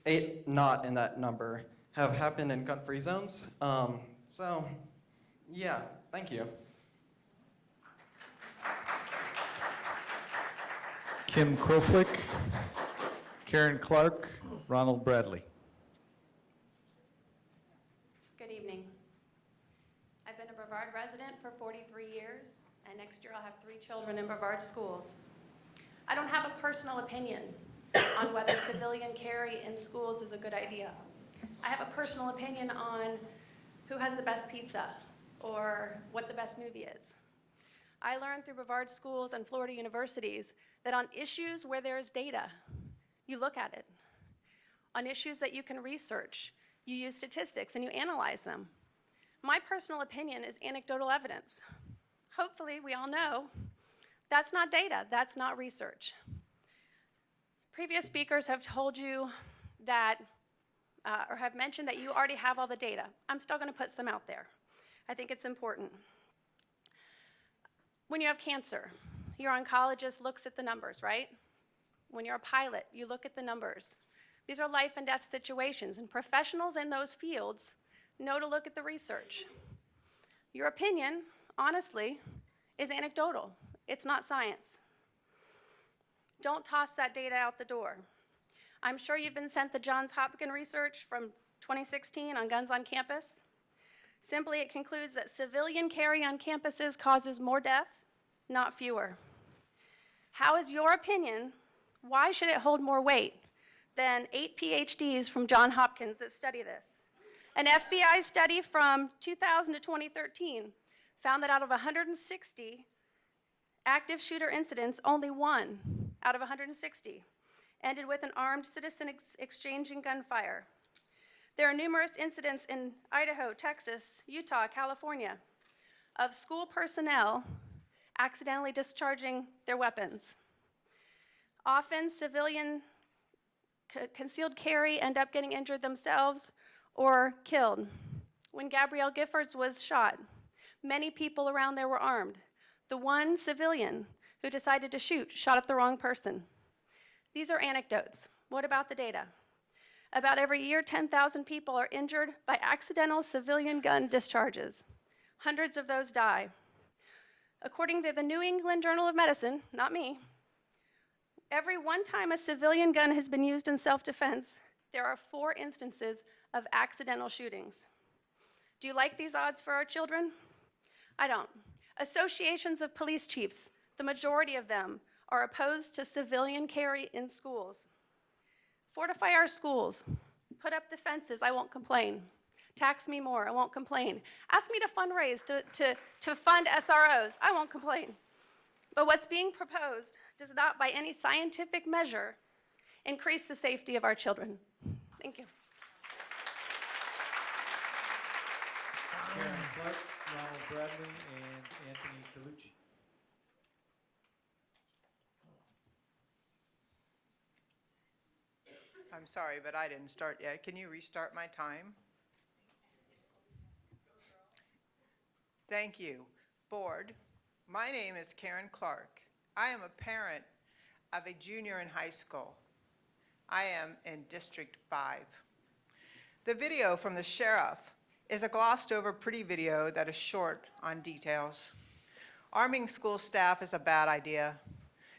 Eight not in that number, have happened in gun-free zones. So, yeah, thank you. Kim Kroflich, Karen Clark, Ronald Bradley. Good evening. I've been a Brevard resident for 43 years, and next year I'll have 3 children in Brevard schools. I don't have a personal opinion on whether civilian carry in schools is a good idea. I have a personal opinion on who has the best pizza or what the best movie is. I learned through Brevard schools and Florida universities that on issues where there is data, you look at it. On issues that you can research, you use statistics and you analyze them. My personal opinion is anecdotal evidence. Hopefully, we all know that's not data, that's not research. Previous speakers have told you that, or have mentioned that you already have all the data. I'm still going to put some out there. I think it's important. When you have cancer, your oncologist looks at the numbers, right? When you're a pilot, you look at the numbers. These are life and death situations, and professionals in those fields know to look at the research. Your opinion, honestly, is anecdotal. It's not science. Don't toss that data out the door. I'm sure you've been sent the Johns Hopkins research from 2016 on guns on campus. Simply, it concludes that civilian carry on campuses causes more death, not fewer. How is your opinion, why should it hold more weight than 8 PhDs from Johns Hopkins that study this. An FBI study from 2000 to 2013 found that out of 160 active shooter incidents, only 1 out of 160 ended with an armed citizen exchanging gunfire. There are numerous incidents in Idaho, Texas, Utah, California of school personnel accidentally discharging their weapons. Often civilian concealed carry end up getting injured themselves or killed. When Gabrielle Giffords was shot, many people around there were armed. The one civilian who decided to shoot shot at the wrong person. These are anecdotes. What about the data? About every year, 10,000 people are injured by accidental civilian gun discharges. Hundreds of those die. According to the New England Journal of Medicine, not me, every one time a civilian gun has been used in self-defense, there are 4 instances of accidental shootings. Do you like these odds for our children? I don't. Associations of police chiefs, the majority of them, are opposed to civilian carry in schools. Fortify our schools. Put up the fences, I won't complain. Tax me more, I won't complain. Ask me to fundraise to fund SROs, I won't complain. But what's being proposed does not, by any scientific measure, increase the safety of our children. Thank you. Karen Clark, Ronald Bradley, and Anthony Colucci. I'm sorry, but I didn't start yet. Can you restart my time? Thank you. Board, my name is Karen Clark. I am a parent of a junior in high school. I am in District 5. The video from the sheriff is a glossed over pretty video that is short on details. Arming school staff is a bad idea.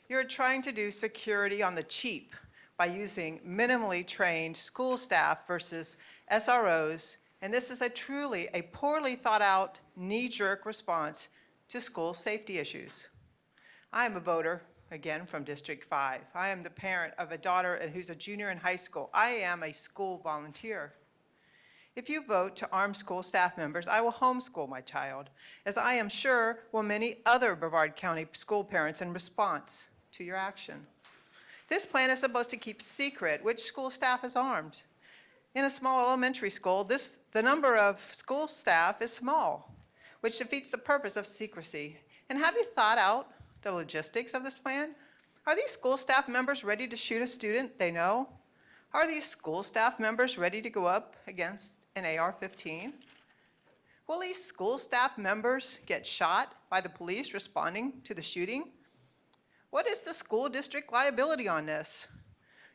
You're trying to do security on the cheap by using minimally trained school staff versus SROs, and this is truly a poorly thought out, knee-jerk response to school safety issues. I am a voter, again from District 5. I am the parent of a daughter who's a junior in high school. I am a school volunteer. If you vote to arm school staff members, I will homeschool my child, as I am sure will many other Brevard County school parents in response to your action. This plan is supposed to keep secret which school staff is armed. In a small elementary school, the number of school staff is small, which defeats the purpose of secrecy. And have you thought out the logistics of this plan? Are these school staff members ready to shoot a student they know? Are these school staff members ready to go up against an AR-15? Will these school staff members get shot by the police responding to the shooting? What is the school district liability on this?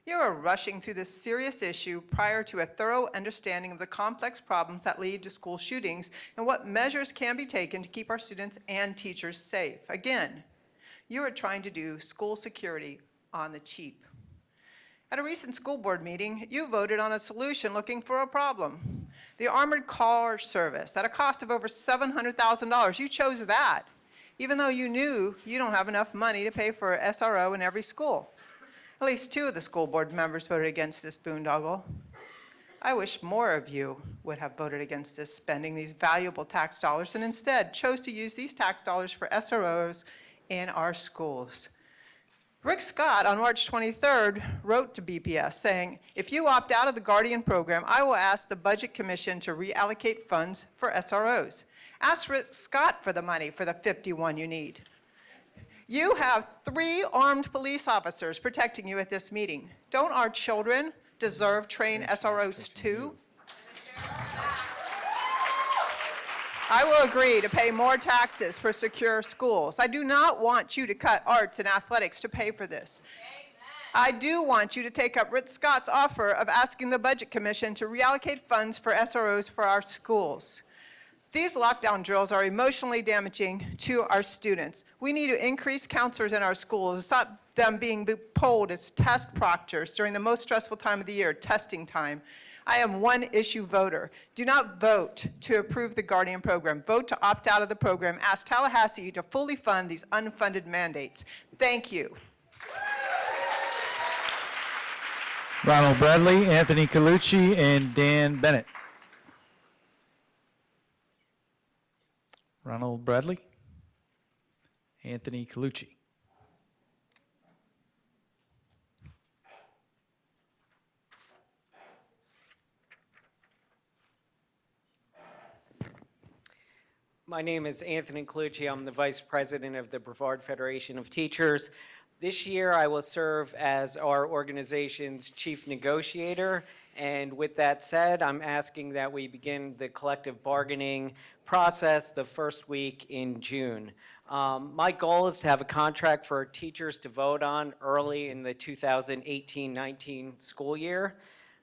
You are rushing through this serious issue prior to a thorough understanding of the complex problems that lead to school shootings and what measures can be taken to keep our students and teachers safe. Again, you are trying to do school security on the cheap. At a recent school board meeting, you voted on a solution looking for a problem. The armored car service at a cost of over $700,000. You chose that, even though you knew you don't have enough money to pay for an SRO in every school. At least 2 of the school board members voted against this boondoggle. I wish more of you would have voted against this, spending these valuable tax dollars, and instead chose to use these tax dollars for SROs in our schools. Rick Scott, on March 23rd, wrote to BPS saying, if you opt out of the Guardian program, I will ask the Budget Commission to reallocate funds for SROs. Ask Rick Scott for the money for the 51 you need. You have 3 armed police officers protecting you at this meeting. Don't our children deserve trained SROs too? I will agree to pay more taxes for secure schools. I do not want you to cut arts and athletics to pay for this. I do want you to take up Rick Scott's offer of asking the Budget Commission to reallocate funds for SROs for our schools. These lockdown drills are emotionally damaging to our students. We need to increase counselors in our schools and stop them being polled as test proctors during the most stressful time of the year, testing time. I am one issue voter. Do not vote to approve the Guardian program. Vote to opt out of the program. Ask Tallahassee to fully fund these unfunded mandates. Thank you. Ronald Bradley, Anthony Colucci, and Dan Bennett. Ronald Bradley, Anthony Colucci. My name is Anthony Colucci. I'm the Vice President of the Brevard Federation of Teachers. This year, I will serve as our organization's chief negotiator. And with that said, I'm asking that we begin the collective bargaining process the first week in June. My goal is to have a contract for teachers to vote on early in the 2018-19 school year.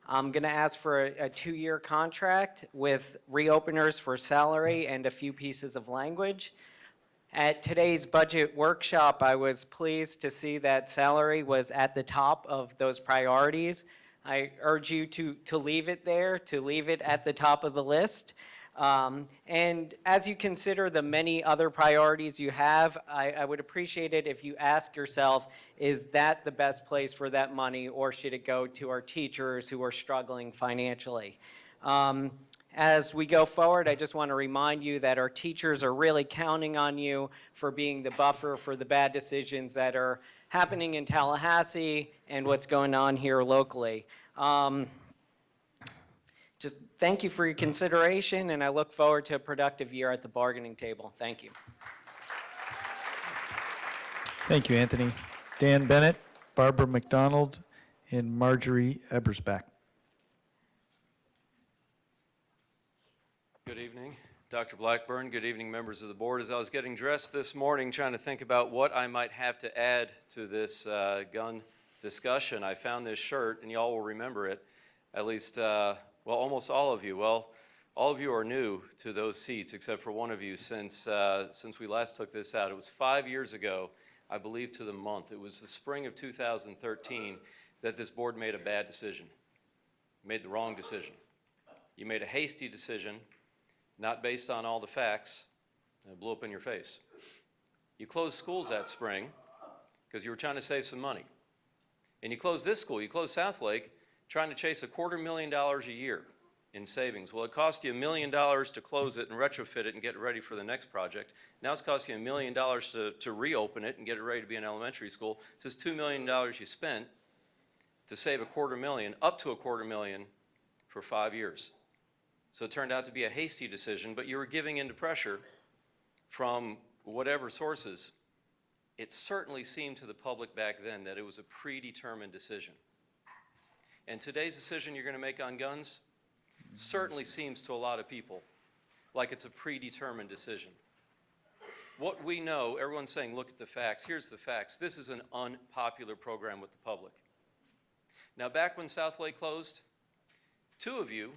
I'm going to ask for a 2-year contract with reopeners for salary and a few pieces of language. At today's budget workshop, I was pleased to see that salary was at the top of those priorities. I urge you to leave it there, to leave it at the top of the list. And as you consider the many other priorities you have, I would appreciate it if you ask yourself, is that the best place for that money, or should it go to our teachers who are struggling financially? As we go forward, I just want to remind you that our teachers are really counting on you for being the buffer for the bad decisions that are happening in Tallahassee and what's going on here locally. Just thank you for your consideration, and I look forward to a productive year at the bargaining table. Thank you. Thank you, Anthony. Dan Bennett, Barbara McDonald, and Marjorie Ebersbach. Good evening, Dr. Blackburn. Good evening, members of the board. As I was getting dressed this morning, trying to think about what I might have to add to this gun discussion, I found this shirt, and y'all will remember it, at least, well, almost all of you. Well, all of you are new to those seats, except for one of you, since we last took this out. It was 5 years ago, I believe to the month. It was the spring of 2013 that this board made a bad decision, made the wrong decision. You made a hasty decision, not based on all the facts, and it blew up in your face. You closed schools that spring because you were trying to save some money. And you closed this school, you closed Southlake, trying to chase $250,000 a year in savings. Well, it cost you $1 million to close it and retrofit it and get it ready for the next project. Now it's cost you $1 million to reopen it and get it ready to be an elementary school. So it's $2 million you spent to save $250,000, up to $250,000 for 5 years. So it turned out to be a hasty decision, but you were giving in to pressure from whatever sources. It certainly seemed to the public back then that it was a predetermined decision. And today's decision you're going to make on guns certainly seems to a lot of people like it's a predetermined decision. What we know, everyone's saying, look at the facts. Here's the facts. This is an unpopular program with the public. Now, back when Southlake closed, 2 of you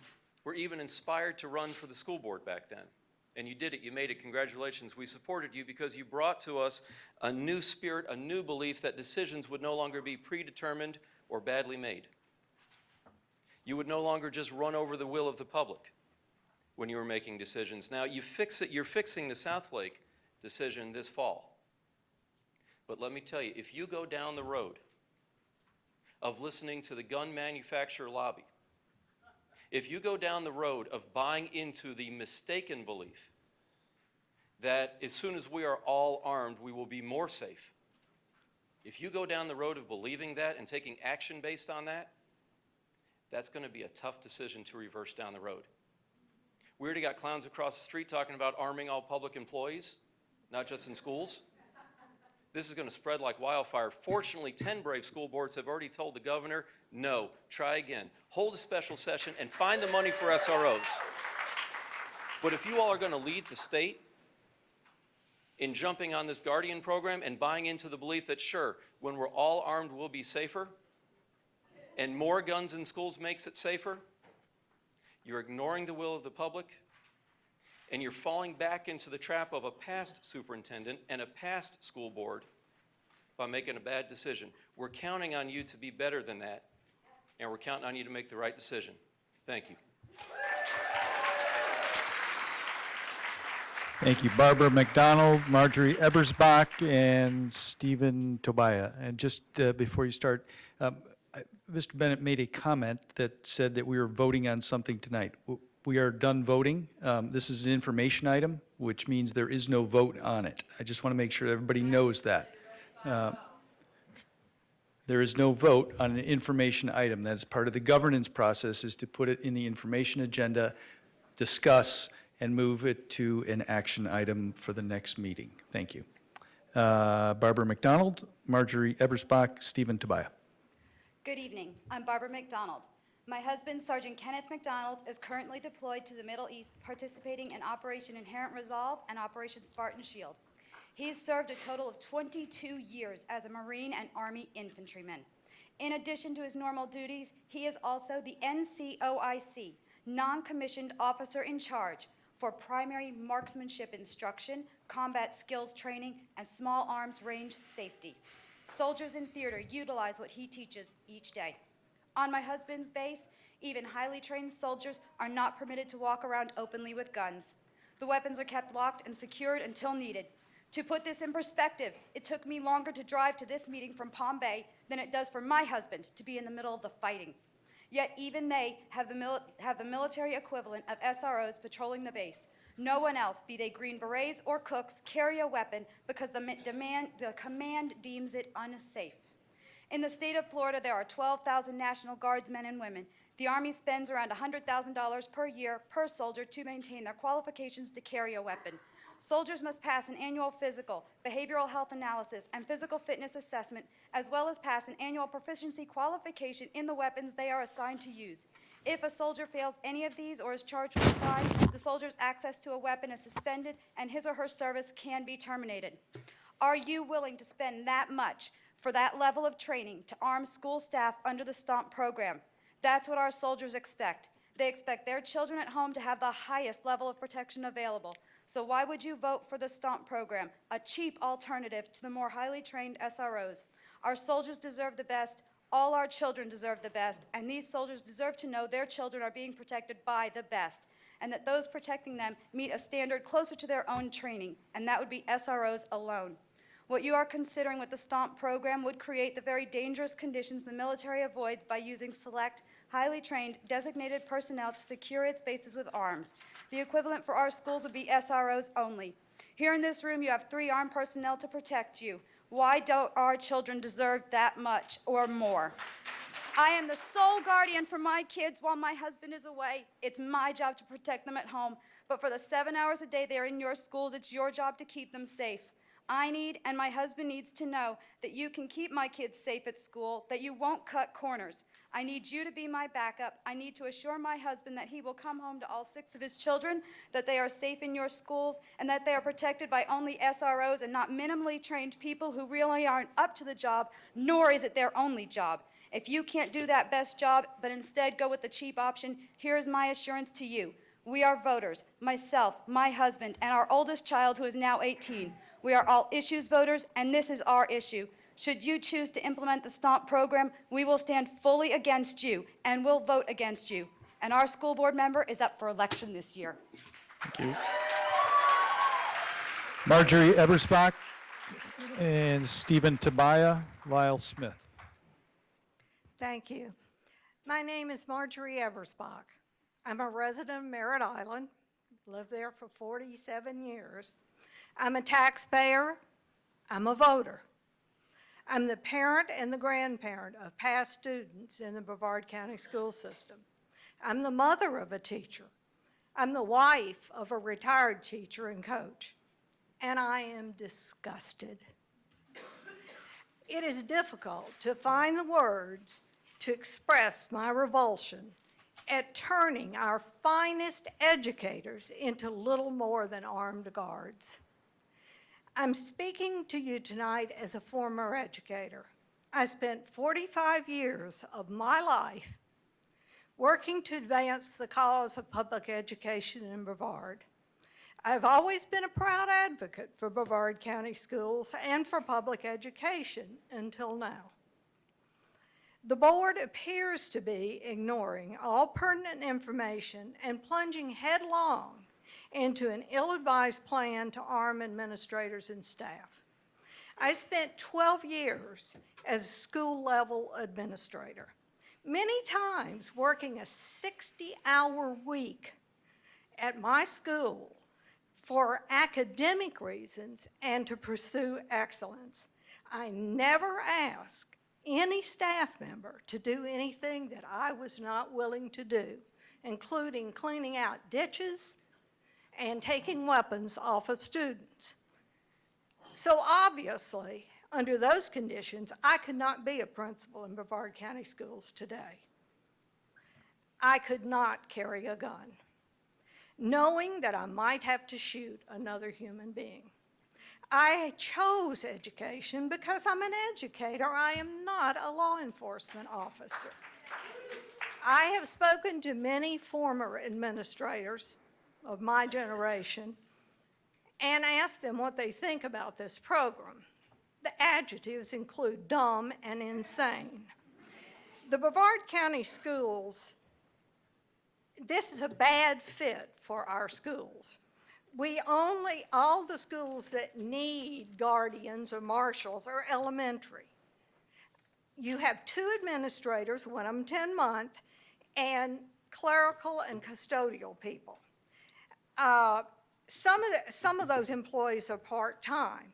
were even inspired to run for the school board back then. And you did it, you made it, congratulations. We supported you because you brought to us a new spirit, a new belief that decisions would no longer be predetermined or badly made. You would no longer just run over the will of the public when you were making decisions. Now you're fixing the Southlake decision this fall. But let me tell you, if you go down the road of listening to the gun manufacturer lobby, if you go down the road of buying into the mistaken belief that as soon as we are all armed, we will be more safe, if you go down the road of believing that and taking action based on that, that's going to be a tough decision to reverse down the road. We already got clowns across the street talking about arming all public employees, not just in schools. This is going to spread like wildfire. Fortunately, 10 brave school boards have already told the governor, no, try again. Hold a special session and find the money for SROs. But if you all are going to lead the state in jumping on this Guardian program and buying into the belief that, sure, when we're all armed, we'll be safer, and more guns in schools makes it safer, you're ignoring the will of the public, and you're falling back into the trap of a past superintendent and a past school board by making a bad decision. We're counting on you to be better than that, and we're counting on you to make the right decision. Thank you. Thank you, Barbara McDonald, Marjorie Ebersbach, and Stephen Tobiah. And just before you start, Mr. Bennett made a comment that said that we were voting on something tonight. We are done voting. This is an information item, which means there is no vote on it. I just want to make sure everybody knows that. There is no vote on an information item. That is part of the governance process, is to put it in the information agenda, discuss, and move it to an action item for the next meeting. Thank you. Barbara McDonald, Marjorie Ebersbach, Stephen Tobiah. Good evening. I'm Barbara McDonald. My husband, Sergeant Kenneth McDonald, is currently deployed to the Middle East, participating in Operation Inherent Resolve and Operation Spartan Shield. He has served a total of 22 years as a Marine and Army infantryman. In addition to his normal duties, he is also the NCOIC, non-commissioned officer in charge for primary marksmanship instruction, combat skills training, and small arms range safety. Soldiers in theater utilize what he teaches each day. On my husband's base, even highly trained soldiers are not permitted to walk around openly with guns. The weapons are kept locked and secured until needed. To put this in perspective, it took me longer to drive to this meeting from Palm Bay than it does for my husband to be in the middle of the fighting. Yet even they have the military equivalent of SROs patrolling the base. No one else, be they Green Berets or cooks, carry a weapon because the command deems it unsafe. In the state of Florida, there are 12,000 National Guardsmen and women. The Army spends around $100,000 per year per soldier to maintain their qualifications to carry a weapon. Soldiers must pass an annual physical, behavioral health analysis, and physical fitness assessment, as well as pass an annual proficiency qualification in the weapons they are assigned to use. If a soldier fails any of these or is charged with a crime, the soldier's access to a weapon is suspended and his or her service can be terminated. Are you willing to spend that much for that level of training to arm school staff under the STOMP program? That's what our soldiers expect. They expect their children at home to have the highest level of protection available. So why would you vote for the STOMP program, a cheap alternative to the more highly trained SROs? Our soldiers deserve the best, all our children deserve the best, and these soldiers deserve to know their children are being protected by the best, and that those protecting them meet a standard closer to their own training, and that would be SROs alone. What you are considering with the STOMP program would create the very dangerous conditions the military avoids by using select, highly trained, designated personnel to secure its bases with arms. The equivalent for our schools would be SROs only. Here in this room, you have 3 armed personnel to protect you. Why don't our children deserve that much or more? I am the sole guardian for my kids while my husband is away. It's my job to protect them at home. But for the 7 hours a day they're in your schools, it's your job to keep them safe. I need, and my husband needs to know that you can keep my kids safe at school, that you won't cut corners. I need you to be my backup. I need to assure my husband that he will come home to all 6 of his children, that they are safe in your schools, and that they are protected by only SROs and not minimally trained people who really aren't up to the job, nor is it their only job. If you can't do that best job, but instead go with the cheap option, here is my assurance to you. We are voters, myself, my husband, and our oldest child who is now 18. We are all issues voters, and this is our issue. Should you choose to implement the STOMP program, we will stand fully against you and will vote against you. And our school board member is up for election this year. Thank you. Marjorie Ebersbach and Stephen Tobiah, Lyle Smith. Thank you. My name is Marjorie Ebersbach. I'm a resident of Merritt Island, lived there for 47 years. I'm a taxpayer, I'm a voter. I'm the parent and the grandparent of past students in the Brevard County school system. I'm the mother of a teacher. I'm the wife of a retired teacher and coach. And I am disgusted. It is difficult to find the words to express my revulsion at turning our finest educators into little more than armed guards. I'm speaking to you tonight as a former educator. I spent 45 years of my life working to advance the cause of public education in Brevard. I've always been a proud advocate for Brevard County schools and for public education until now. The board appears to be ignoring all pertinent information and plunging headlong into an ill-advised plan to arm administrators and staff. I spent 12 years as a school-level administrator. many times working a 60-hour week at my school for academic reasons and to pursue excellence. I never asked any staff member to do anything that I was not willing to do, including cleaning out ditches and taking weapons off of students. So obviously, under those conditions, I could not be a principal in Brevard County Schools today. I could not carry a gun, knowing that I might have to shoot another human being. I chose education because I'm an educator. I am not a law enforcement officer. I have spoken to many former administrators of my generation and asked them what they think about this program. The adjectives include dumb and insane. The Brevard County Schools, this is a bad fit for our schools. All the schools that need guardians or marshals are elementary. You have 2 administrators, one of them 10 months, and clerical and custodial people. Some of those employees are part-time.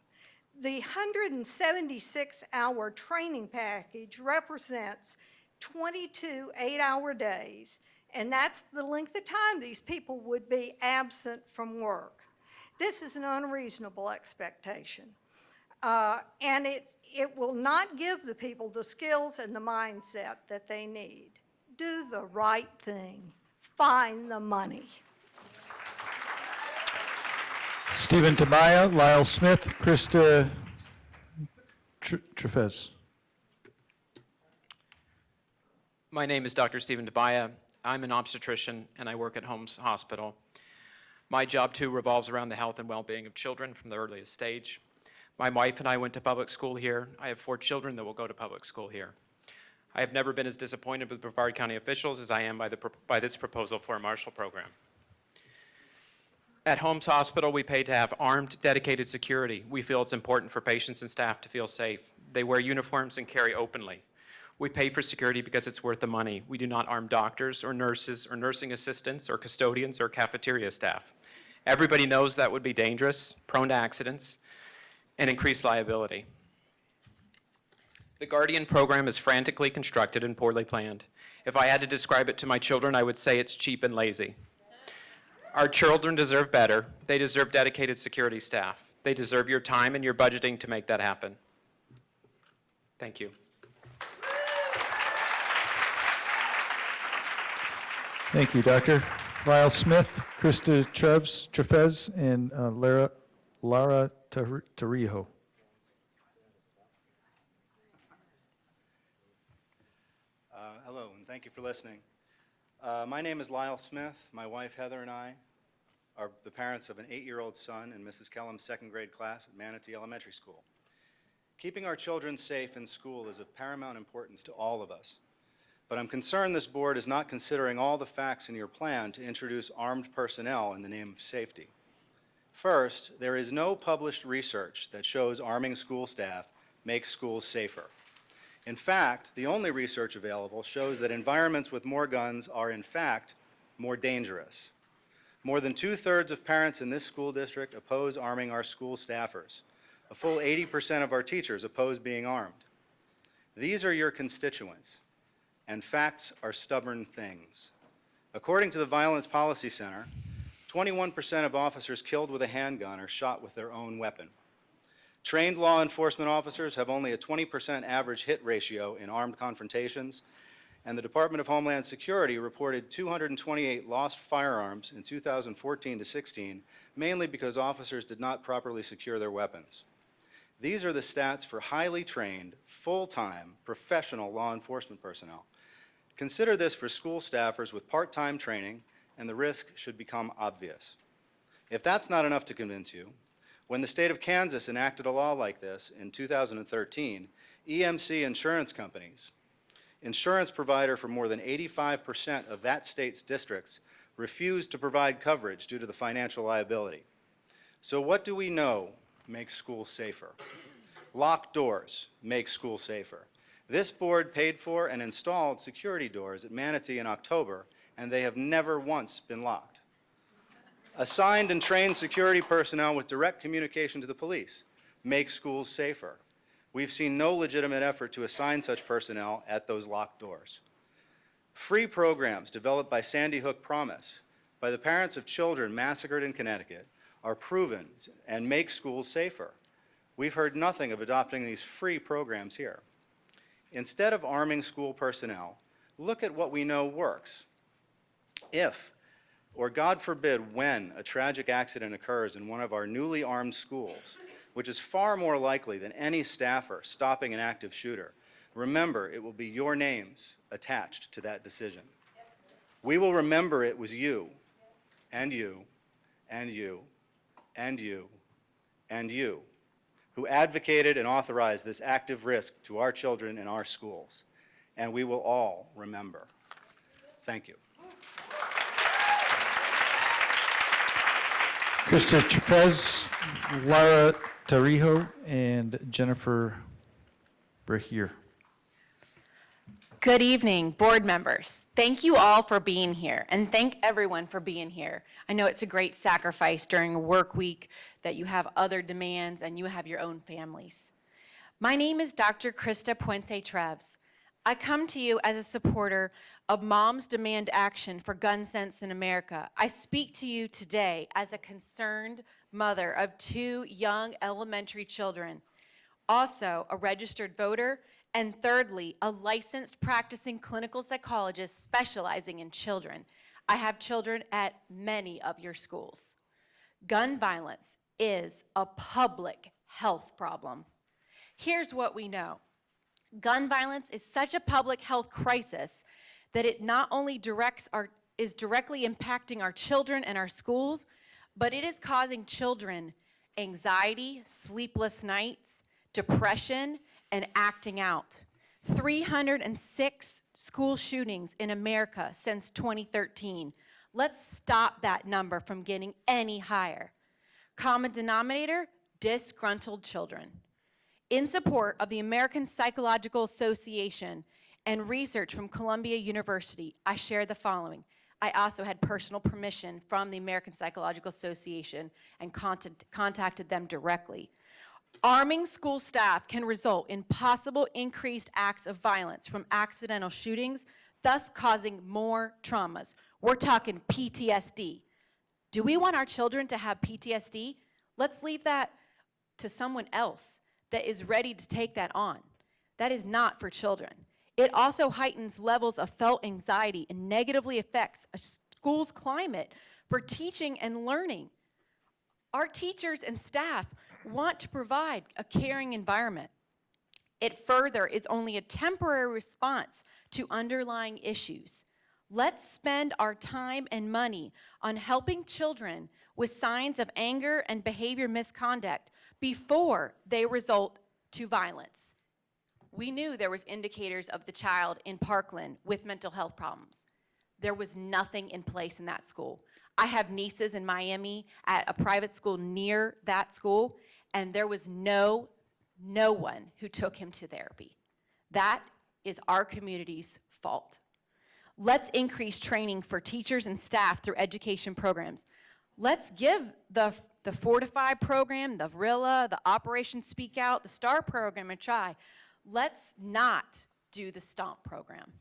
The 176-hour training package represents 22 8-hour days, and that's the length of time these people would be absent from work. This is an unreasonable expectation, and it will not give the people the skills and the mindset that they need. Do the right thing. Find the money. Stephen Tabaya, Lyle Smith, Krista Trefez. My name is Dr. Stephen Tabaya. I'm an obstetrician and I work at Holmes Hospital. My job too revolves around the health and well-being of children from the earliest stage. My wife and I went to public school here. I have 4 children that will go to public school here. I have never been as disappointed with Brevard County officials as I am by this proposal for a Marshall program. At Holmes Hospital, we pay to have armed, dedicated security. We feel it's important for patients and staff to feel safe. They wear uniforms and carry openly. We pay for security because it's worth the money. We do not arm doctors or nurses or nursing assistants or custodians or cafeteria staff. Everybody knows that would be dangerous, prone to accidents, and increased liability. The Guardian program is frantically constructed and poorly planned. If I had to describe it to my children, I would say it's cheap and lazy. Our children deserve better. They deserve dedicated security staff. They deserve your time and your budgeting to make that happen. Thank you. Thank you, Doctor. Lyle Smith, Krista Trefez, and Lara Torrijo. Hello, and thank you for listening. My name is Lyle Smith. My wife Heather and I are the parents of an 8-year-old son in Mrs. Kellum's 2nd grade class at Manatee Elementary School. Keeping our children safe in school is of paramount importance to all of us. But I'm concerned this board is not considering all the facts in your plan to introduce armed personnel in the name of safety. First, there is no published research that shows arming school staff makes schools safer. In fact, the only research available shows that environments with more guns are, in fact, more dangerous. More than 2/3 of parents in this school district oppose arming our school staffers. A full 80% of our teachers oppose being armed. These are your constituents, and facts are stubborn things. According to the Violence Policy Center, 21% of officers killed with a handgun are shot with their own weapon. Trained law enforcement officers have only a 20% average hit ratio in armed confrontations, and the Department of Homeland Security reported 228 lost firearms in 2014 to 16, mainly because officers did not properly secure their weapons. These are the stats for highly trained, full-time, professional law enforcement personnel. Consider this for school staffers with part-time training, and the risk should become obvious. If that's not enough to convince you, when the state of Kansas enacted a law like this in 2013, EMC Insurance Companies, insurance provider for more than 85% of that state's districts, refused to provide coverage due to the financial liability. So what do we know makes schools safer? Locked doors make schools safer. This board paid for and installed security doors at Manatee in October, and they have never once been locked. Assigned and trained security personnel with direct communication to the police make schools safer. We've seen no legitimate effort to assign such personnel at those locked doors. Free programs developed by Sandy Hook Promise by the parents of children massacred in Connecticut are proven and make schools safer. We've heard nothing of adopting these free programs here. Instead of arming school personnel, look at what we know works. If, or God forbid when, a tragic accident occurs in one of our newly armed schools, which is far more likely than any staffer stopping an active shooter, remember it will be your names attached to that decision. We will remember it was you, and you, and you, and you, and you, who advocated and authorized this active risk to our children in our schools. And we will all remember. Thank you. Krista Chavez, Lara Tarijo, and Jennifer Brahir. Good evening, board members. Thank you all for being here, and thank everyone for being here. I know it's a great sacrifice during a work week that you have other demands and you have your own families. My name is Dr. Krista Puente Treves. I come to you as a supporter of Moms Demand Action for Gun Sense in America. I speak to you today as a concerned mother of 2 young elementary children, also a registered voter, and thirdly, a licensed practicing clinical psychologist specializing in children. I have children at many of your schools. Gun violence is a public health problem. Here's what we know. Gun violence is such a public health crisis that it not only is directly impacting our children and our schools, but it is causing children anxiety, sleepless nights, depression, and acting out. 306 school shootings in America since 2013. Let's stop that number from getting any higher. Common denominator, disgruntled children. In support of the American Psychological Association and research from Columbia University, I share the following. I also had personal permission from the American Psychological Association and contacted them directly. Arming school staff can result in possible increased acts of violence from accidental shootings, thus causing more traumas. We're talking PTSD. Do we want our children to have PTSD? Let's leave that to someone else that is ready to take that on. That is not for children. It also heightens levels of felt anxiety and negatively affects a school's climate for teaching and learning. Our teachers and staff want to provide a caring environment. It further is only a temporary response to underlying issues. Let's spend our time and money on helping children with signs of anger and behavior misconduct before they result to violence. We knew there was indicators of the child in Parkland with mental health problems. There was nothing in place in that school. I have nieces in Miami at a private school near that school, and there was no one who took him to therapy. That is our community's fault. Let's increase training for teachers and staff through education programs. Let's give the Fortify program, the RILA, the Operation Speak Out, the STAR program a try. Let's not do the STOMP program.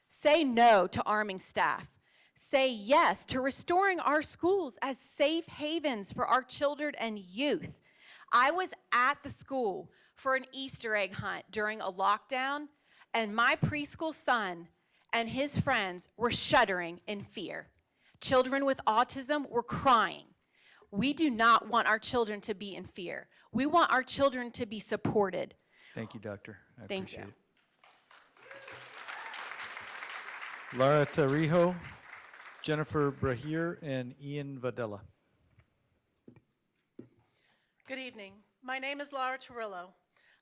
Say no to arming staff. Say yes to restoring our schools as safe havens for our children and youth. I was at the school for an Easter egg hunt during a lockdown, and my preschool son and his friends were shuddering in fear. Children with autism were crying. We do not want our children to be in fear. We want our children to be supported. Thank you, Doctor. I Thank appreciate you. it. Lara Tarijo, Jennifer Brahir, and Ian Vadella. Good evening. My name is Laura Torillo.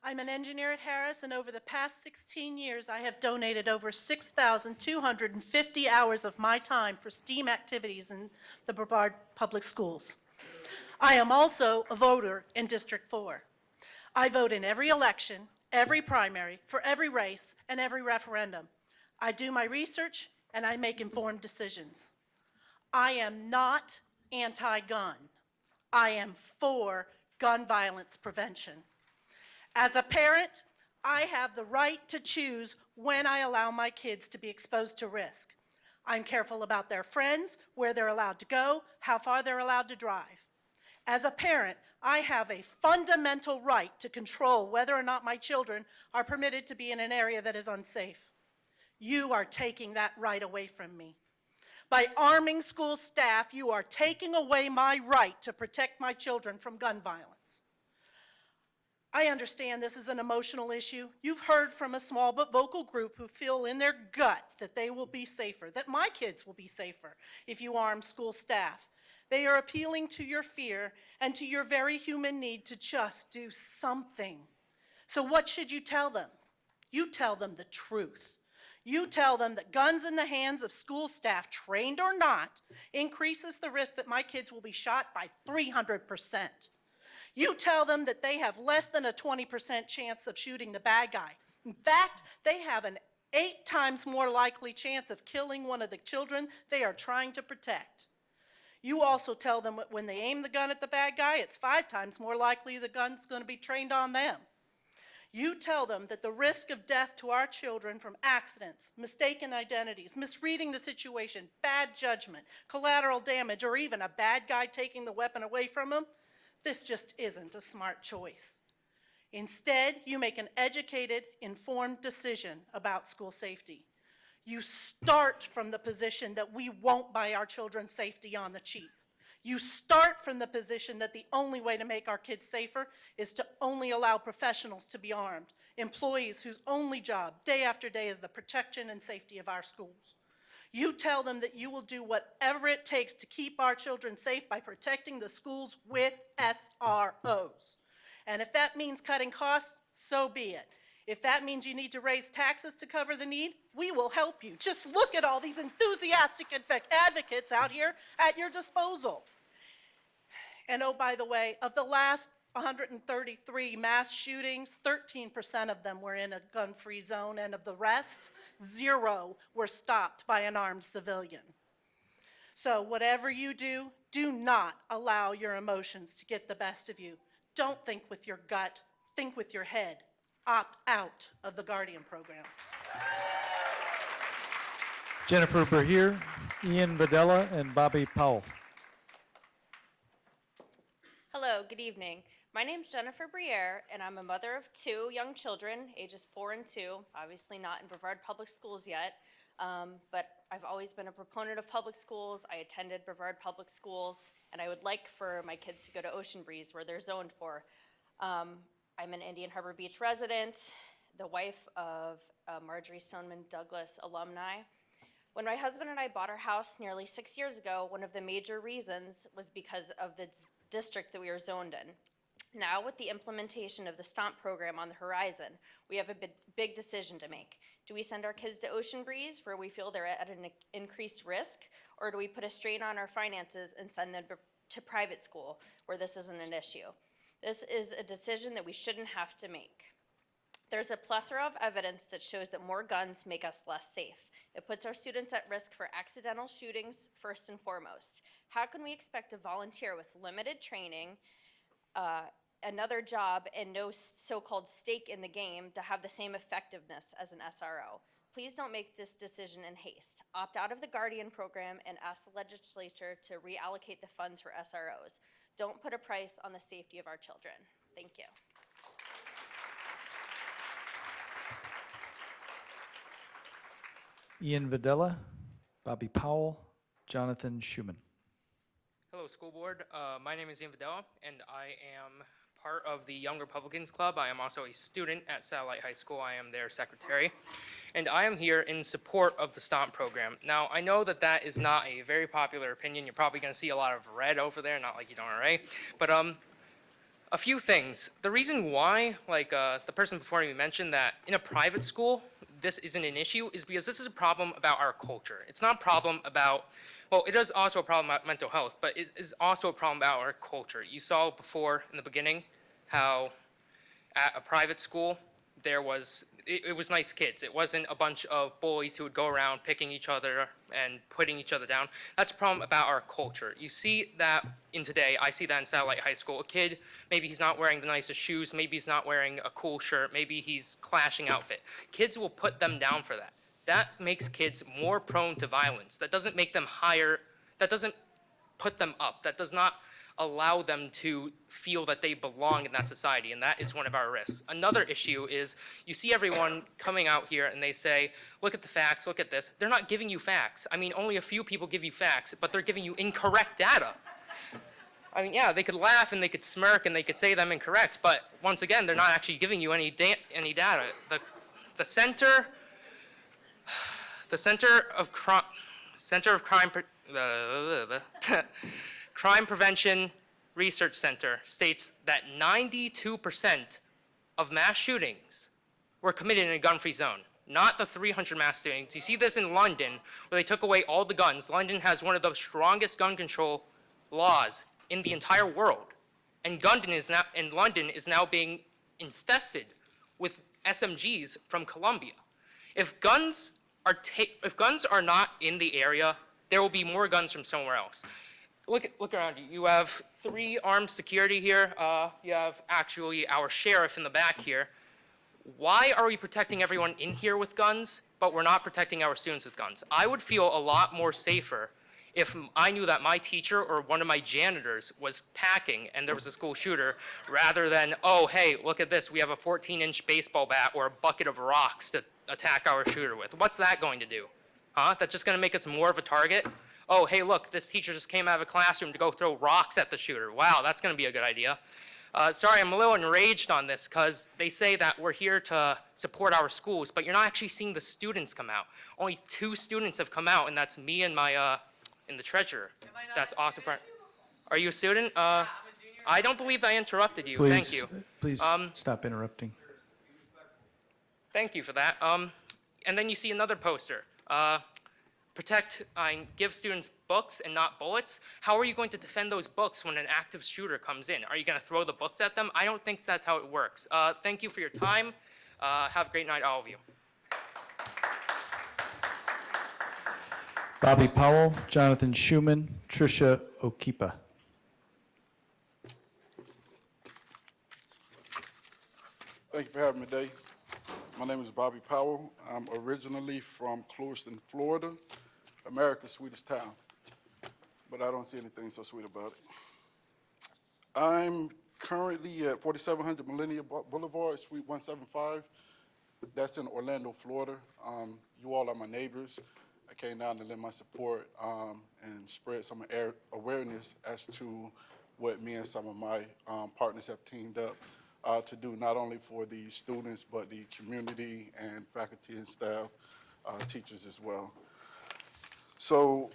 I'm an engineer at Harris, and over the past 16 years, I have donated over 6,250 hours of my time for STEAM activities in the Brevard Public Schools. I am also a voter in District 4. I vote in every election, every primary, for every race, and every referendum. I do my research and I make informed decisions. I am not anti-gun. I am for gun violence prevention. As a parent, I have the right to choose when I allow my kids to be exposed to risk. I'm careful about their friends, where they're allowed to go, how far they're allowed to drive. As a parent, I have a fundamental right to control whether or not my children are permitted to be in an area that is unsafe. You are taking that right away from me. By arming school staff, you are taking away my right to protect my children from gun violence. I understand this is an emotional issue. You've heard from a small but vocal group who feel in their gut that they will be safer, that my kids will be safer if you arm school staff. They are appealing to your fear and to your very human need to just do something. So what should you tell them? You tell them the truth. You tell them that guns in the hands of school staff, trained or not, increases the risk that my kids will be shot by 300%. You tell them that they have less than a 20% chance of shooting the bad guy. In fact, they have an 8 times more likely chance of killing one of the children they are trying to protect. You also tell them that when they aim the gun at the bad guy, it's 5 times more likely the gun's going to be trained on them. You tell them that the risk of death to our children from accidents, mistaken identities, misreading the situation, bad judgment, collateral damage, or even a bad guy taking the weapon away from them, this just isn't a smart choice. Instead, you make an educated, informed decision about school safety. You start from the position that we won't buy our children's safety on the cheap. You start from the position that the only way to make our kids safer is to only allow professionals to be armed, employees whose only job, day after day, is the protection and safety of our schools. You tell them that you will do whatever it takes to keep our children safe by protecting the schools with SROs. And if that means cutting costs, so be it. If that means you need to raise taxes to cover the need, we will help you. Just look at all these enthusiastic advocates out here at your disposal. And oh, by the way, of the last 133 mass shootings, 13% of them were in a gun-free zone, and of the rest, 0 were stopped by an armed civilian. So whatever you do, do not allow your emotions to get the best of you. Don't think with your gut, think with your head. Opt out of the Guardian program. Jennifer Berhier, Ian Videla, and Bobby Powell. Hello, good evening. My name's Jennifer Briere, and I'm a mother of 2 young children, ages 4 and 2, obviously not in Brevard Public Schools yet, but I've always been a proponent of public schools. I attended Brevard Public Schools, and I would like for my kids to go to Ocean Breeze, where they're zoned for. I'm an Indian Harbor Beach resident, the wife of Marjorie Stoneman Douglas alumni. When my husband and I bought our house nearly 6 years ago, one of the major reasons was because of the district that we were zoned in. Now, with the implementation of the STOMP program on the horizon, we have a big decision to make. Do we send our kids to Ocean Breeze, where we feel they're at an increased risk, or do we put a strain on our finances and send them to private school, where this isn't an issue? This is a decision that we shouldn't have to make. There's a plethora of evidence that shows that more guns make us less safe. It puts our students at risk for accidental shootings first and foremost. How can we expect a volunteer with limited training, another job, and no so-called stake in the game to have the same effectiveness as an SRO? Please don't make this decision in haste. Opt out of the Guardian program and ask the legislature to reallocate the funds for SROs. Don't put a price on the safety of our children. Thank you. Ian Videla, Bobby Powell, Jonathan Schumann. Hello, school board. My name is Ian Videla, and I am part of the Young Republicans Club. I am also a student at Satellite High School. I am their secretary, and I am here in support of the STOMP program. Now, I know that that is not a very popular opinion. You're probably going to see a lot of red over there, not like you don't already, but a few things. The reason why, the person before me mentioned that in a private school, this isn't an issue is because this is a problem about our culture. It's not a problem about, well, it is also a problem about mental health, but it is also a problem about our culture. You saw before in the beginning how at a private school, it was nice kids. It wasn't a bunch of bullies who would go around picking each other and putting each other down. That's a problem about our culture. You see that in today. I see that in Satellite High School. A kid, maybe he's not wearing the nicest shoes, maybe he's not wearing a cool shirt, maybe he's clashing outfit. Kids will put them down for that. That makes kids more prone to violence. That doesn't make them higher, that doesn't put them up. That does not allow them to feel that they belong in that society, and that is one of our risks. Another issue is you see everyone coming out here and they say, look at the facts, look at this. They're not giving you facts. I mean, only a few people give you facts, but they're giving you incorrect data. I mean, yeah, they could laugh and they could smirk and they could say them incorrect, but once again, they're not actually giving you any data. The Center of Crime Prevention Research Center states that 92% of mass shootings were committed in a gun-free zone, not the 300 mass shootings. You see this in London, where they took away all the guns. London has one of the strongest gun control laws in the entire world, and London is now being infested with SMGs from Colombia. If guns are not in the area, there will be more guns from somewhere else. Look around you. You have 3 armed security here. You have actually our sheriff in the back here. Why are we protecting everyone in here with guns, but we're not protecting our students with guns? I would feel a lot more safer if I knew that my teacher or one of my janitors was packing and there was a school shooter, rather than, oh, hey, look at this. We have a 14-inch baseball bat or a bucket of rocks to attack our shooter with. What's that going to do? Huh? That's just going to make us more of a target? Oh, hey, look, this teacher just came out of a classroom to go throw rocks at the shooter. Wow, that's going to be a good idea. Sorry, I'm a little enraged on this because they say that we're here to support our schools, but you're not actually seeing the students come out. Only 2 students have come out, and that's me and and the treasurer. That's awesome. Are you a student? I don't believe I interrupted you. Thank you. Please stop interrupting. Thank you for that. And then you see another poster. Give students books and not bullets. How are you going to defend those books when an active shooter comes in? Are you going to throw the books at them? I don't think that's how it works. Thank you for your time. Have a great night, all of you. Bobby Powell, Jonathan Schuman, Tricia Okipa. Thank you for having me today. My name is Bobby Powell. I'm originally from Clewiston, Florida, America's sweetest town, but I don't see anything so sweet about it. I'm currently at 4700 Millennium Boulevard, Suite 175. That's in Orlando, Florida. You all are my neighbors. I came down to lend my support and spread some awareness as to what me and some of my partners have teamed up to do, not only for the students, but the community and faculty and staff, teachers as well. So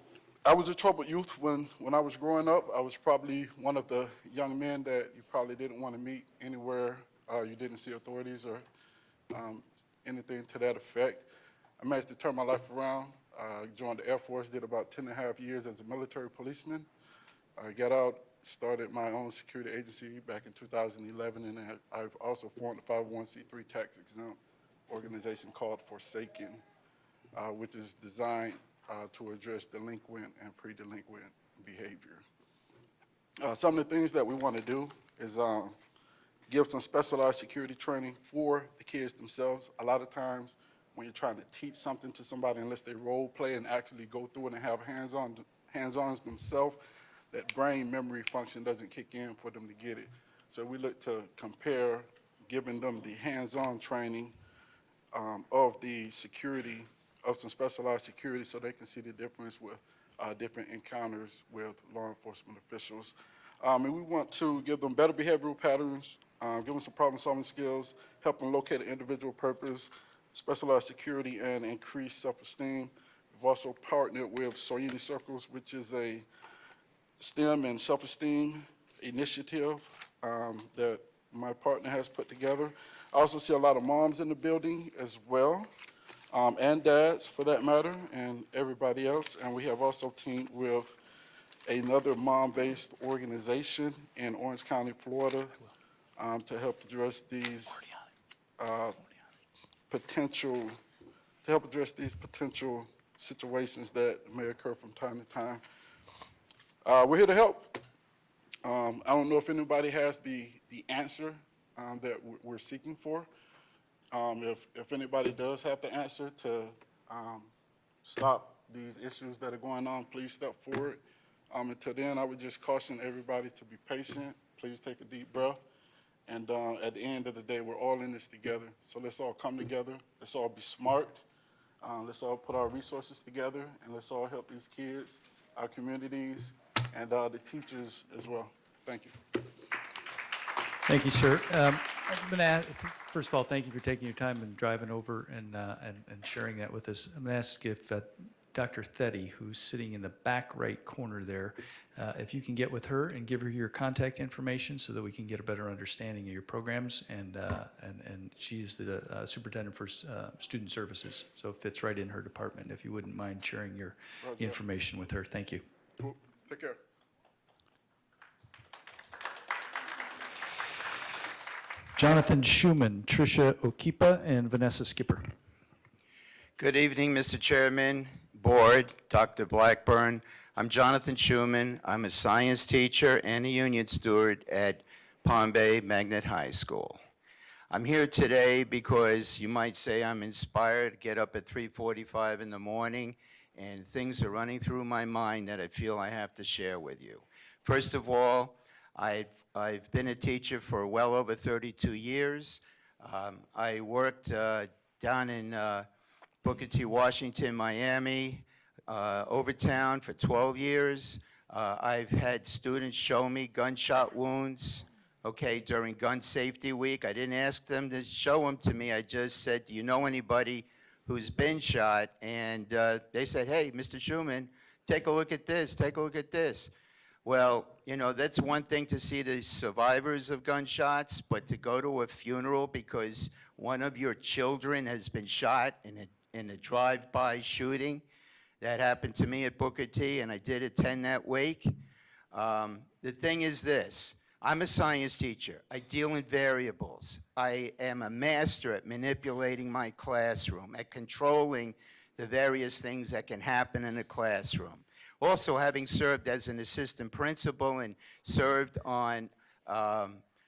I was a troubled youth when I was growing up. I was probably one of the young men that you probably didn't want to meet anywhere you didn't see authorities or anything to that effect. I managed to turn my life around. Joined the Air Force, did about 10.5 years as a military policeman. I got out, started my own security agency back in 2011, and I've also formed a 501c3 tax-exempt organization called Forsaken, which is designed to address delinquent and pre-delinquent behavior. Some of the things that we want to do is give some specialized security training for the kids themselves. A lot of times, when you're trying to teach something to somebody, unless they role play and actually go through it and have hands-ons themselves, that brain memory function doesn't kick in for them to get it. So we look to compare giving them the hands-on training of the security, of some specialized security, so they can see the difference with different encounters with law enforcement officials. And we want to give them better behavioral patterns, give them some problem-solving skills, help them locate an individual purpose, specialized security, and increased self-esteem. We've also partnered with Soyini Circles, which is a STEM and self-esteem initiative that my partner has put together. I also see a lot of moms in the building as well, and dads for that matter, and everybody else. And we have also teamed with another mom-based organization in Orange County, Florida, to help address these potential, to help address these potential situations that may occur from time to time. We're here to help. I don't know if anybody has the answer that we're seeking for. If anybody does have the answer to stop these issues that are going on, please step forward. Until then, I would just caution everybody to be patient. Please take a deep breath. And at the end of the day, we're all in this together. So let's all come together. Let's all be smart. Let's all put our resources together, and let's all help these kids, our communities, and the teachers as well. Thank you. Thank you, sir. I'm going to ask, first of all, thank you for taking your time and driving over and sharing that with us. I'm going to ask if Dr. Thetty, who's sitting in the back right corner there, if you can get with her and give her your contact information so that we can get a better understanding of your programs. And she's the superintendent for student services, so it fits right in her department. If you wouldn't mind sharing your information with her, thank you. Cool. Take care. Jonathan Schuman, Tricia Okipa, and Vanessa Skipper. Good evening, Mr. Chairman, Board, Dr. Blackburn. I'm Jonathan Schuman. I'm a science teacher and a union steward at Palm Bay Magnet High School. I'm here today because you might say I'm inspired to get up at 3:45 in the morning, and things are running through my mind that I feel I have to share with you. First of all, I've been a teacher for well over 32 years. I worked down in Booker T. Washington, Miami, Overtown for 12 years. I've had students show me gunshot wounds, okay, during Gun Safety Week. I didn't ask them to show them to me. I just said, do you know anybody who's been shot? And they said, hey, Mr. Schuman, take a look at this, take a look at this. Well, you know, that's one thing to see the survivors of gunshots, but to go to a funeral because one of your children has been shot in a drive-by shooting, that happened to me at Booker T, and I did attend that wake. The thing is this, I'm a science teacher. I deal in variables. I am a master at manipulating my classroom, at controlling the various things that can happen in a classroom. Also, having served as an assistant principal and served on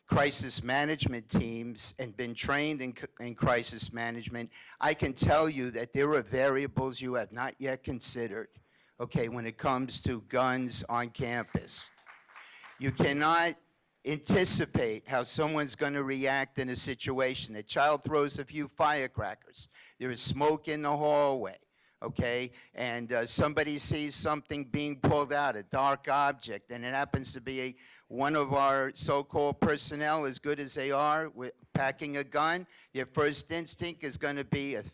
crisis management teams and been trained in crisis management, I can tell you that there are variables you have not yet considered, okay, when it comes to guns on campus. You cannot anticipate how someone's going to react in a situation. A child throws a few firecrackers. There is smoke in the hallway. Okay, and somebody sees something being pulled out, a dark object, and it happens to be one of our so-called personnel, as good as they are, with packing a gun. Their first instinct is going to be a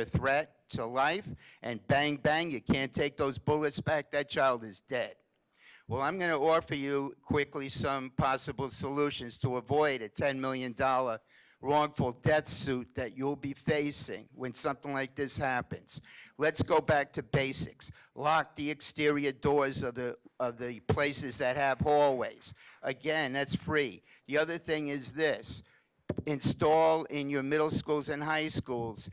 threat to life, and bang, bang, you can't take those bullets back, that child is dead. Well, I'm going to offer you quickly some possible solutions to avoid a $10 million wrongful death suit that you'll be facing when something like this happens. Let's go back to basics. Lock the exterior doors of the places that have hallways. Again, that's free. The other thing is this. Install in your middle schools and high schools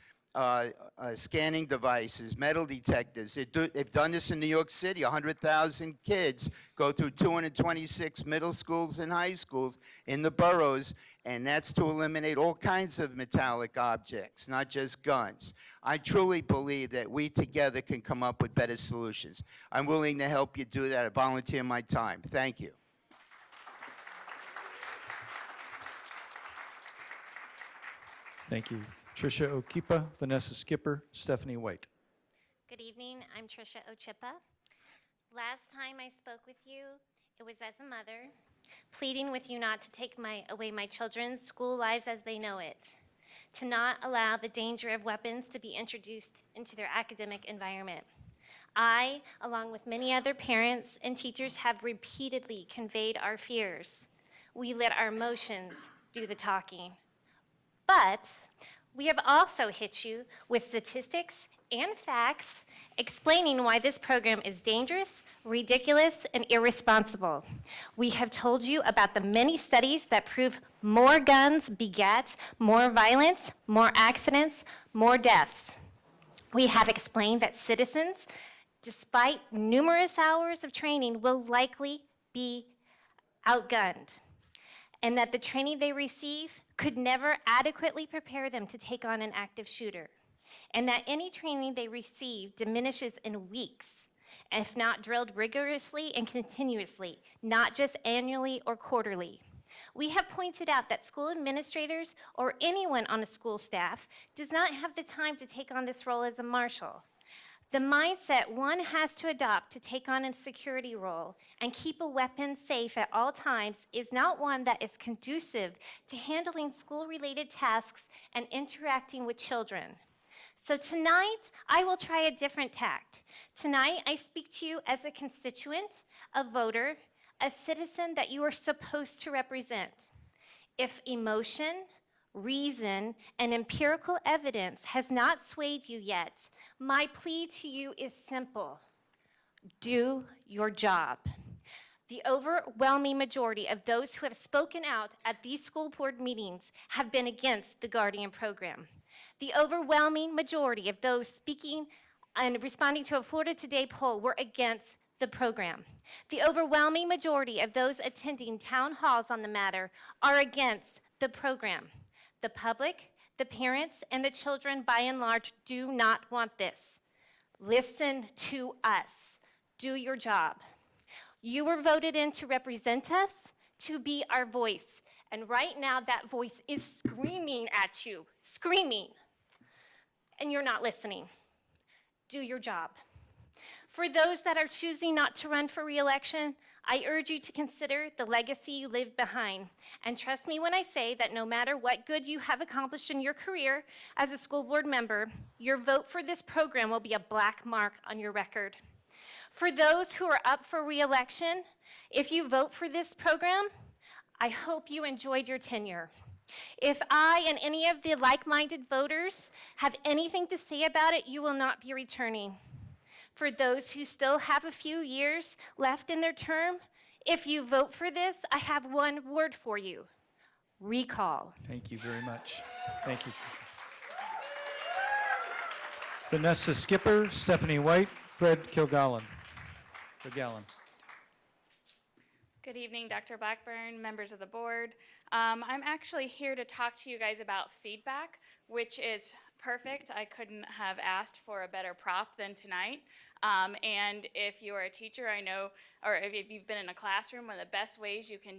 scanning devices, metal detectors. They've done this in New York City. 100,000 kids go through 226 middle schools and high schools in the boroughs, and that's to eliminate all kinds of metallic objects, not just guns. I truly believe that we together can come up with better solutions. I'm willing to help you do that. I volunteer my time. Thank you. Thank you. Tricia Okipa, Vanessa Skipper, Stephanie White. Good evening, I'm Tricia Ochipa. Last time I spoke with you, it was as a mother, pleading with you not to take away my children's school lives as they know it, to not allow the danger of weapons to be introduced into their academic environment. I, along with many other parents and teachers, have repeatedly conveyed our fears. We let our emotions do the talking. But we have also hit you with statistics and facts explaining why this program is dangerous, ridiculous, and irresponsible. We have told you about the many studies that prove more guns beget more violence, more accidents, more deaths. We have explained that citizens, despite numerous hours of training, will likely be outgunned, and that the training they receive could never adequately prepare them to take on an active shooter, and that any training they receive diminishes in weeks, if not drilled rigorously and continuously, not just annually or quarterly. We have pointed out that school administrators or anyone on a school staff does not have the time to take on this role as a marshal. The mindset one has to adopt to take on a security role and keep a weapon safe at all times is not one that is conducive to handling school-related tasks and interacting with children. So tonight, I will try a different tact. Tonight, I speak to you as a constituent, a voter, a citizen that you are supposed to represent. If emotion, reason, and empirical evidence has not swayed you yet, my plea to you is simple. Do your job. The overwhelming majority of those who have spoken out at these school board meetings have been against the Guardian program. The overwhelming majority of those speaking and responding to a Florida Today poll were against the program. The overwhelming majority of those attending town halls on the matter are against the program. The public, the parents, and the children, by and large, do not want this. Listen to us. Do your job. You were voted in to represent us, to be our voice. And right now, that voice is screaming at you, screaming. And you're not listening. Do your job. For those that are choosing not to run for re-election, I urge you to consider the legacy you leave behind. And trust me when I say that no matter what good you have accomplished in your career as a school board member, your vote for this program will be a black mark on your record. For those who are up for re-election, if you vote for this program, I hope you enjoyed your tenure. If I and any of the like-minded voters have anything to say about it, you will not be returning. For those who still have a few years left in their term, if you vote for this, I have one word for you: recall. Thank you very much. Thank you, Tricia. Vanessa Skipper, Stephanie White, Fred Kilgallen. Good evening, Dr. Blackburn, members of the board. I'm actually here to talk to you guys about feedback, which is perfect. I couldn't have asked for a better prop than tonight. And if you are a teacher, I know, or if you've been in a classroom, one of the best ways you can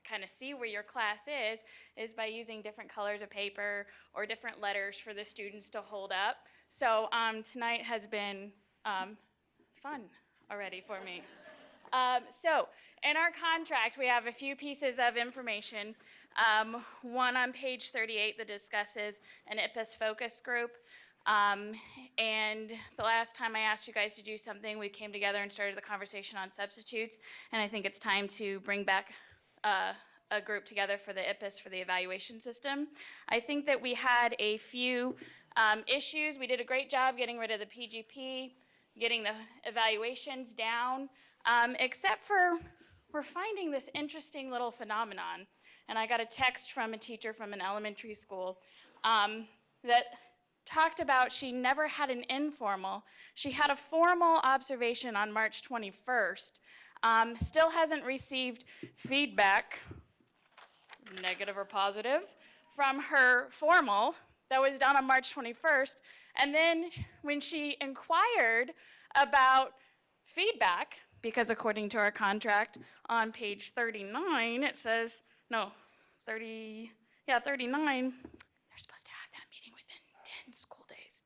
kind of see where your class is by using different colors of paper or different letters for the students to hold up. So tonight has been fun already for me. So in our contract, we have a few pieces of information. One on page 38 that discusses an IPPES focus group. And the last time I asked you guys to do something, we came together and started the conversation on substitutes. And I think it's time to bring back a group together for the IPPES for the evaluation system. I think that we had a few issues. We did a great job getting rid of the PGP, getting the evaluations down, except for we're finding this interesting little phenomenon. And I got a text from a teacher from an elementary school that talked about she never had an informal. She had a formal observation on March 21st. Still hasn't received feedback, negative or positive, from her formal that was done on March 21st. And then when she inquired about feedback, because according to our contract on page 39, it says, no, 39, they're supposed to have that meeting within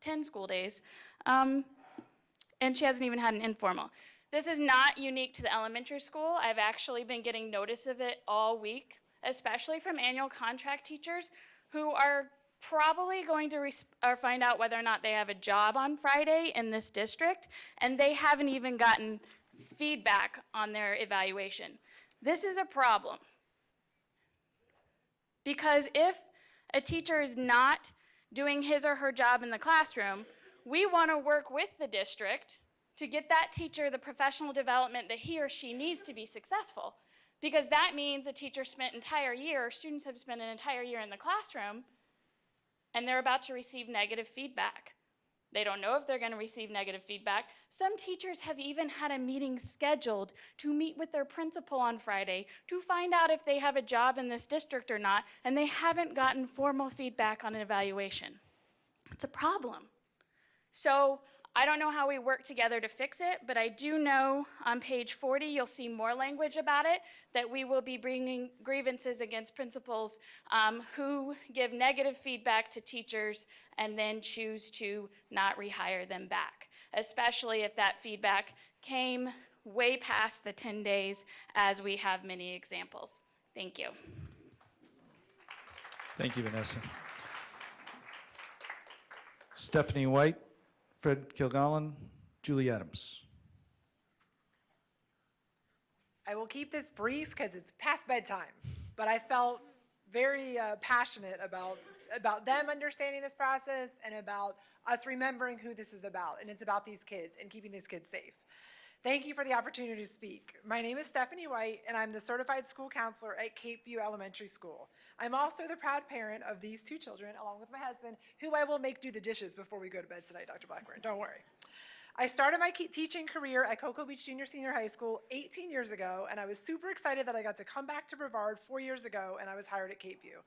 10 school days. And she hasn't even had an informal. This is not unique to the elementary school. I've actually been getting notice of it all week, especially from annual contract teachers who are probably going to find out whether or not they have a job on Friday in this district, and they haven't even gotten feedback on their evaluation. This is a problem. Because if a teacher is not doing his or her job in the classroom, We want to work with the district to get that teacher the professional development that he or she needs to be successful. Because that means a teacher spent an entire year, or students have spent an entire year in the classroom, and they're about to receive negative feedback. They don't know if they're going to receive negative feedback. Some teachers have even had a meeting scheduled to meet with their principal on Friday to find out if they have a job in this district or not, and they haven't gotten formal feedback on an evaluation. It's a problem. So I don't know how we work together to fix it, but I do know on page 40, you'll see more language about it, that we will be bringing grievances against principals who give negative feedback to teachers and then choose to not rehire them back, especially if that feedback came way past the 10 days, as we have many examples. Thank you. Thank you, Vanessa. Stephanie White, Fred Kilgallen, Julie Adams. I will keep this brief because it's past bedtime, but I felt very passionate about them understanding this process and about us remembering who this is about, and it's about these kids and keeping these kids safe. Thank you for the opportunity to speak. My name is Stephanie White, and I'm the certified school counselor at Cape View Elementary School. I'm also the proud parent of these two children, along with my husband, who I will make do the dishes before we go to bed tonight, Dr. Blackburn, don't worry. I started my teaching career at Cocoa Beach Junior Senior High School 18 years ago, and I was super excited that I got to come back to Brevard 4 years ago, and I was hired at Cape View.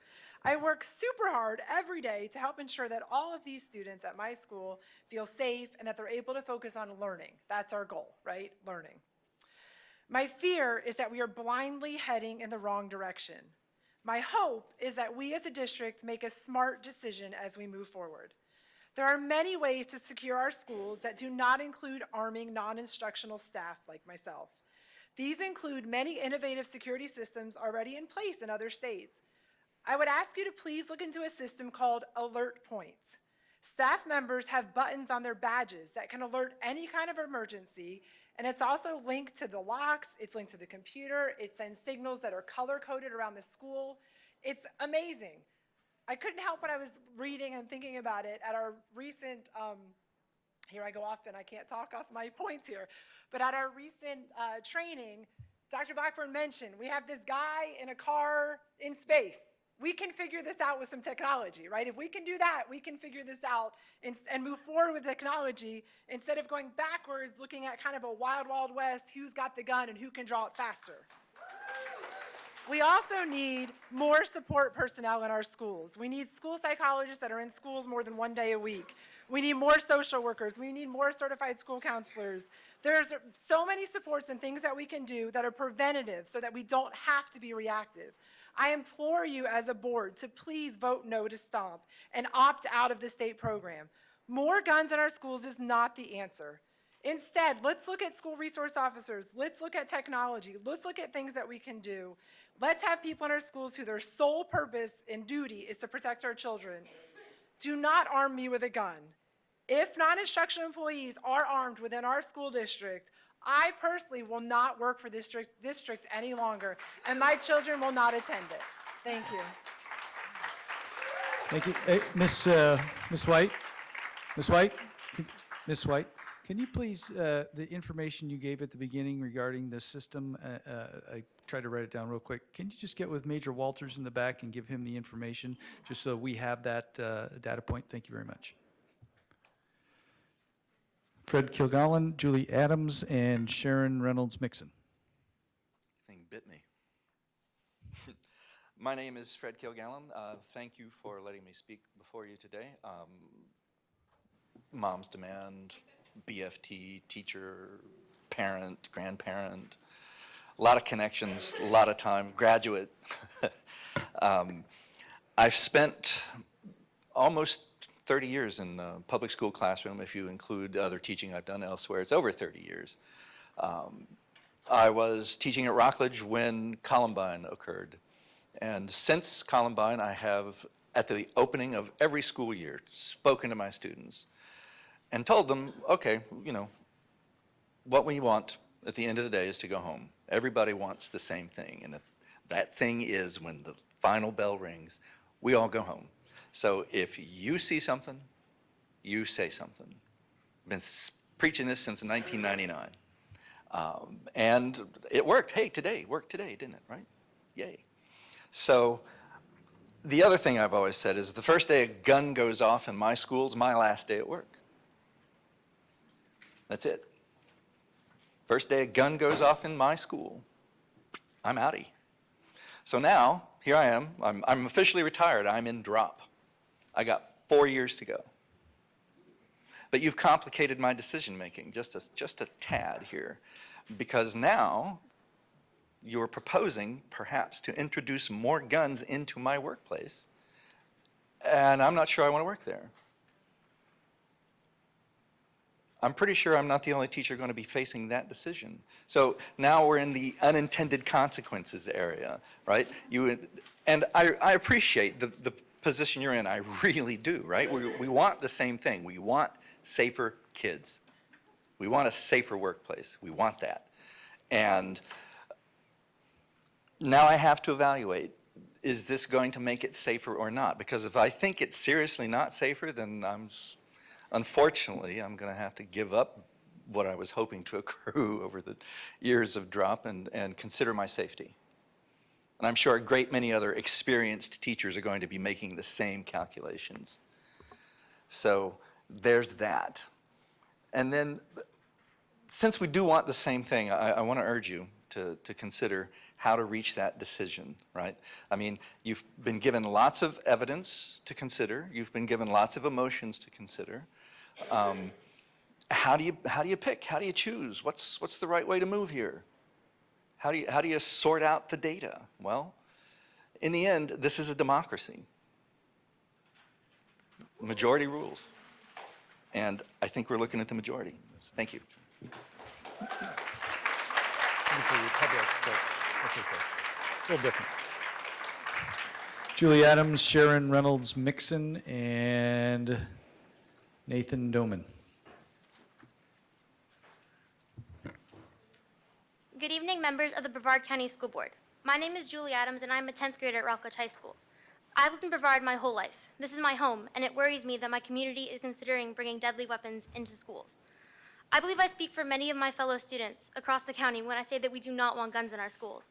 I work super hard every day to help ensure that all of these students at my school feel safe and that they're able to focus on learning. That's our goal, right? Learning. My fear is that we are blindly heading in the wrong direction. My hope is that we as a district make a smart decision as we move forward. There are many ways to secure our schools that do not include arming non-instructional staff like myself. These include many innovative security systems already in place in other states. I would ask you to please look into a system called Alert Points. Staff members have buttons on their badges that can alert any kind of emergency, and it's also linked to the locks, it's linked to the computer, it sends signals that are color-coded around the school. It's amazing. I couldn't help when I was reading and thinking about it at our recent, here I go off and I can't talk off my points here, but at our recent training, Dr. Blackburn mentioned we have this guy in a car in space. We can figure this out with some technology, right? If we can do that, we can figure this out and move forward with technology instead of going backwards, looking at kind of a wild, wild west, who's got the gun and who can draw it faster. We also need more support personnel in our schools. We need school psychologists that are in schools more than 1 day a week. We need more social workers. We need more certified school counselors. There's so many supports and things that we can do that are preventative so that we don't have to be reactive. I implore you as a board to please vote no to STOMP and opt out of the state program. More guns in our schools is not the answer. Instead, let's look at school resource officers. Let's look at technology. Let's look at things that we can do. Let's have people in our schools who their sole purpose and duty is to protect our children. Do not arm me with a gun. If non-instructional employees are armed within our school district, I personally will not work for this district any longer, and my children will not attend it. Thank you. Thank you. Hey, Ms. White? Ms. White, can you please, the information you gave at the beginning regarding the system, I tried to write it down real quick. Can you just get with Major Walters in the back and give him the information, just so we have that data point? Thank you very much. Fred Kilgallen, Julie Adams, and Sharon Reynolds-Mixon. Thing bit me. My name is Fred Kilgallen. Thank you for letting me speak before you today. Moms Demand, BFT, teacher, parent, grandparent, a lot of connections, a lot of time, graduate. I've spent almost 30 years in the public school classroom. If you include other teaching I've done elsewhere, it's over 30 years. I was teaching at Rockledge when Columbine occurred. And since Columbine, I have, at the opening of every school year, spoken to my students and told them, okay, you know, what we want at the end of the day is to go home. Everybody wants the same thing. And that thing is when the final bell rings, we all go home. So if you see something, you say something. Been preaching this since 1999. And it worked. Hey, today, worked today, didn't it, right? Yay. So the other thing I've always said is the first day a gun goes off in my school is my last day at work. That's it. First day a gun goes off in my school, I'm outie. So now, here I am. I'm officially retired. I'm in drop. I got 4 years to go. But you've complicated my decision-making just a tad here, because now you're proposing, perhaps, to introduce more guns into my workplace, and I'm not sure I want to work there. I'm pretty sure I'm not the only teacher going to be facing that decision. So now we're in the unintended consequences area, right? And I appreciate the position you're in. I really do, right? We want the same thing. We want safer kids. We want a safer workplace. We want that. And now I have to evaluate, is this going to make it safer or not? Because if I think it's seriously not safer, then unfortunately, I'm going to have to give up what I was hoping to accrue over the years of drop and consider my safety. And I'm sure a great many other experienced teachers are going to be making the same calculations. So there's that. And then, since we do want the same thing, I want to urge you to consider how to reach that decision, right? I mean, you've been given lots of evidence to consider. You've been given lots of emotions to consider. How do you pick? How do you choose? What's the right way to move here? How do you sort out the data? Well, in the end, this is a democracy. Majority rules. And I think we're looking at the majority. Thank you. A little different. Julie Adams, Sharon Reynolds Mixon, and Nathan Doman. Good evening, members of the Brevard County School Board. My name is Julie Adams, and I'm a 10th grader at Rockledge High School. I've lived in Brevard my whole life. This is my home, and it worries me that my community is considering bringing deadly weapons into schools. I believe I speak for many of my fellow students across the county when I say that we do not want guns in our schools.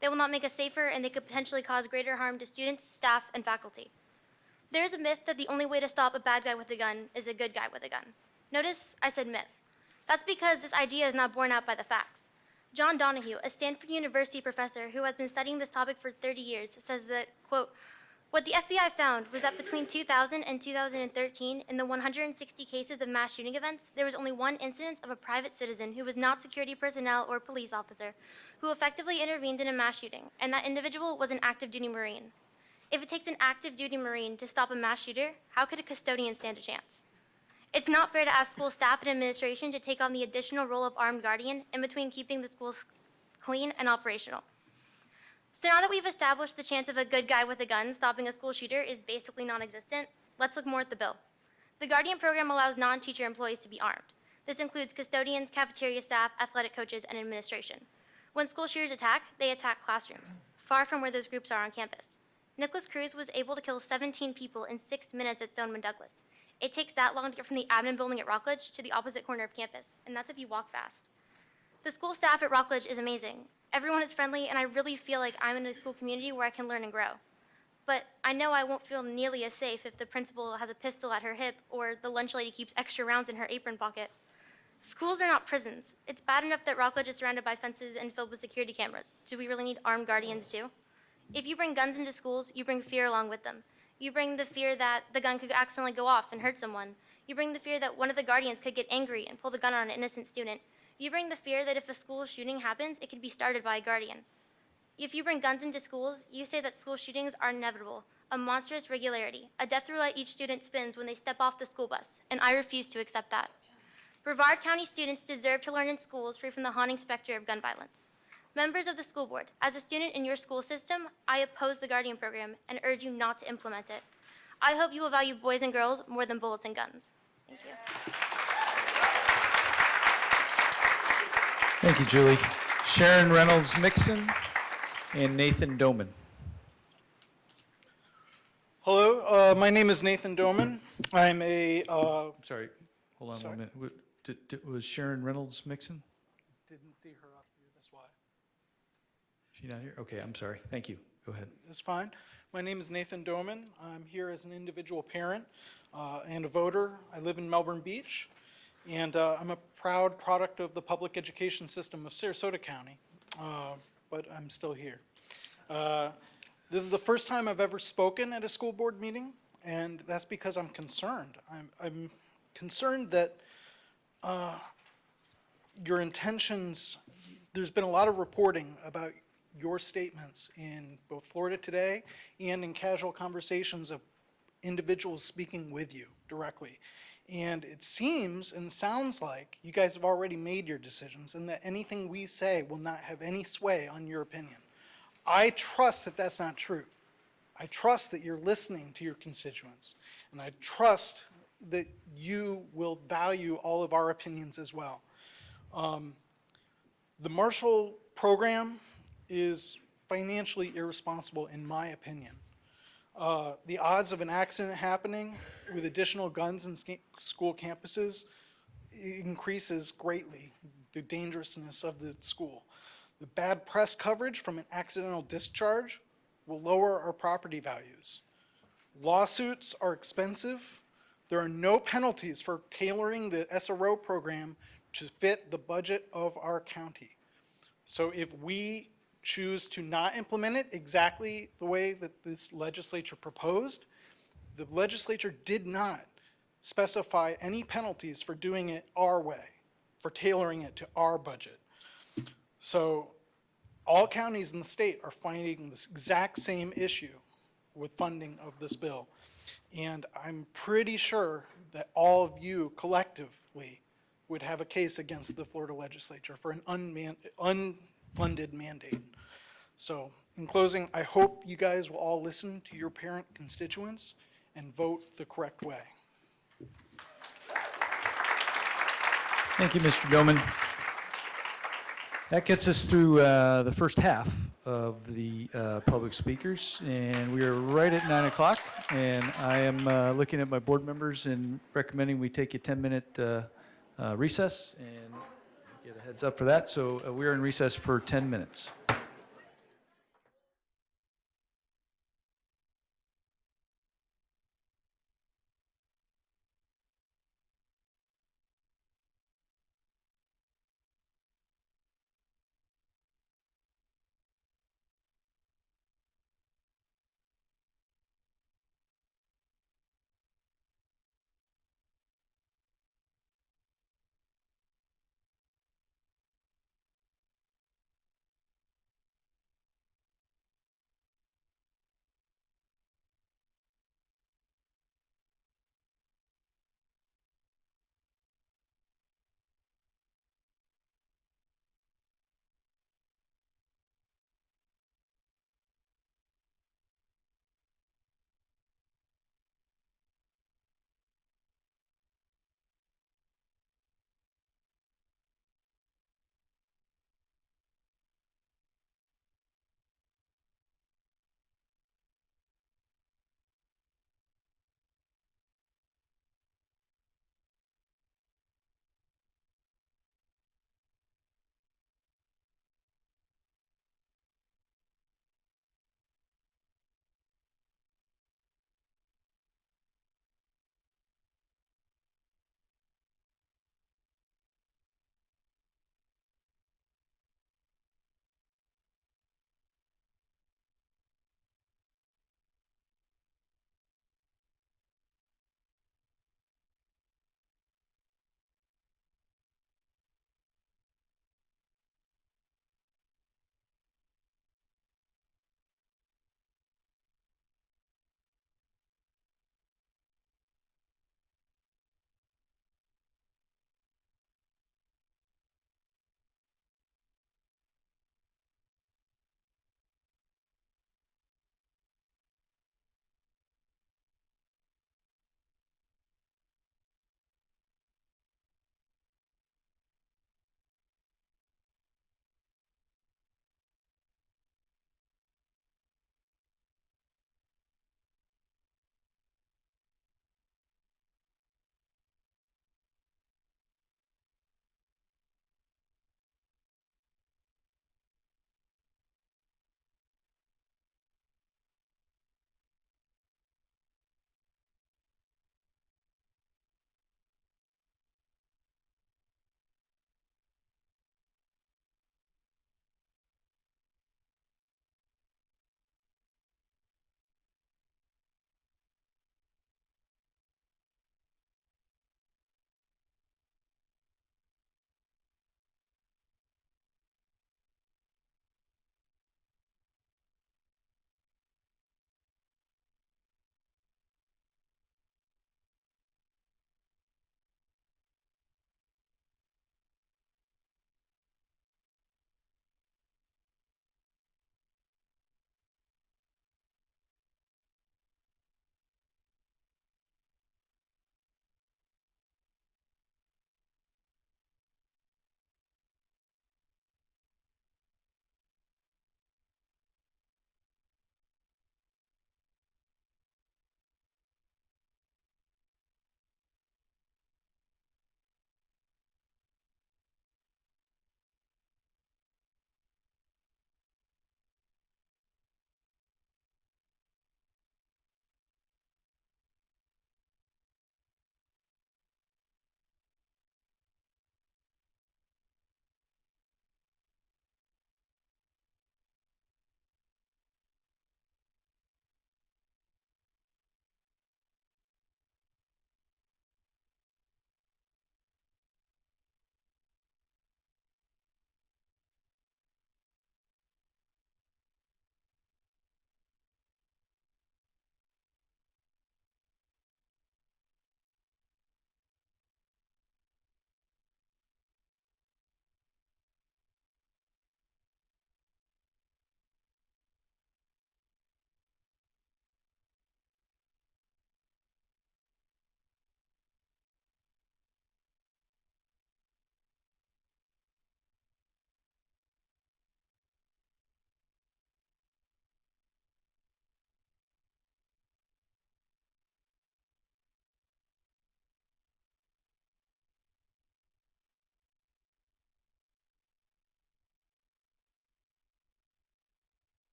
They will not make us safer, and they could potentially cause greater harm to students, staff, and faculty. There is a myth that the only way to stop a bad guy with a gun is a good guy with a gun. Notice I said myth. That's because this idea is not borne out by the facts. John Donahue, a Stanford University professor who has been studying this topic for 30 years, says that, quote, "What the FBI found was that between 2000 and 2013, in the 160 cases of mass shooting events, there was only one incidence of a private citizen who was not security personnel or police officer who effectively intervened in a mass shooting, and that individual was an active duty Marine. If it takes an active duty Marine to stop a mass shooter, how could a custodian stand a chance? It's not fair to ask school staff and administration to take on the additional role of armed guardian in between keeping the schools clean and operational. So now that we've established the chance of a good guy with a gun stopping a school shooter is basically non-existent, let's look more at the bill. The Guardian program allows non-teacher employees to be armed. This includes custodians, cafeteria staff, athletic coaches, and administration. When school shooters attack, they attack classrooms, far from where those groups are on campus. Nicholas Cruz was able to kill 17 people in 6 minutes at Stoneman Douglas. It takes that long to get from the admin building at Rockledge to the opposite corner of campus, and that's if you walk fast. The school staff at Rockledge is amazing. Everyone is friendly, and I really feel like I'm in a school community where I can learn and grow. But I know I won't feel nearly as safe if the principal has a pistol at her hip or the lunch lady keeps extra rounds in her apron pocket. Schools are not prisons. It's bad enough that Rockledge is surrounded by fences and filled with security cameras. Do we really need armed guardians too? If you bring guns into schools, you bring fear along with them. You bring the fear that the gun could accidentally go off and hurt someone. You bring the fear that one of the guardians could get angry and pull the gun on an innocent student. You bring the fear that if a school shooting happens, it could be started by a guardian. If you bring guns into schools, you say that school shootings are inevitable, a monstrous regularity, a death roulette each student spins when they step off the school bus, and I refuse to accept that. Brevard County students deserve to learn in schools free from the haunting specter of gun violence. Members of the school board, as a student in your school system, I oppose the Guardian program and urge you not to implement it. I hope you will value boys and girls more than bullets and guns. Thank you. Thank you, Julie. Sharon Reynolds Mixon and Nathan Doman. Hello, my name is Nathan Doman. I'm a Sorry, Hold on Sorry? 1 minute. Was Sharon Reynolds mixing? Didn't see her up here, that's why. She not here? Okay, I'm sorry. Thank you. Go ahead. It's fine. My name is Nathan Doman. I'm here as an individual parent and a voter. I live in Melbourne Beach, and I'm a proud product of the public education system of Sarasota County, but I'm still here. This is the first time I've ever spoken at a school board meeting, and that's because I'm concerned. I'm concerned that your intentions, there's been a lot of reporting about your statements in both Florida Today and in casual conversations of individuals speaking with you directly. And it seems and sounds like you guys have already made your decisions and that anything we say will not have any sway on your opinion. I trust that that's not true. I trust that you're listening to your constituents, and I trust that you will value all of our opinions as well. The Marshall program is financially irresponsible, in my opinion. The odds of an accident happening with additional guns in school campuses increases greatly, the dangerousness of the school. The bad press coverage from an accidental discharge will lower our property values. Lawsuits are expensive. There are no penalties for tailoring the SRO program to fit the budget of our county. So if we choose to not implement it exactly the way that this legislature proposed, the legislature did not specify any penalties for doing it our way, for tailoring it to our budget. So all counties in the state are finding this exact same issue with funding of this bill. And I'm pretty sure that all of you collectively would have a case against the Florida legislature for an unfunded mandate. So in closing, I hope you guys will all listen to your parent constituents and vote the correct way. Thank you, Mr. Doman. That gets us through the first half of the public speakers, and we are right at 9 o'clock. And I am looking at my board members and recommending we take a 10-minute recess and get a heads up for that. So we are in recess for 10 minutes.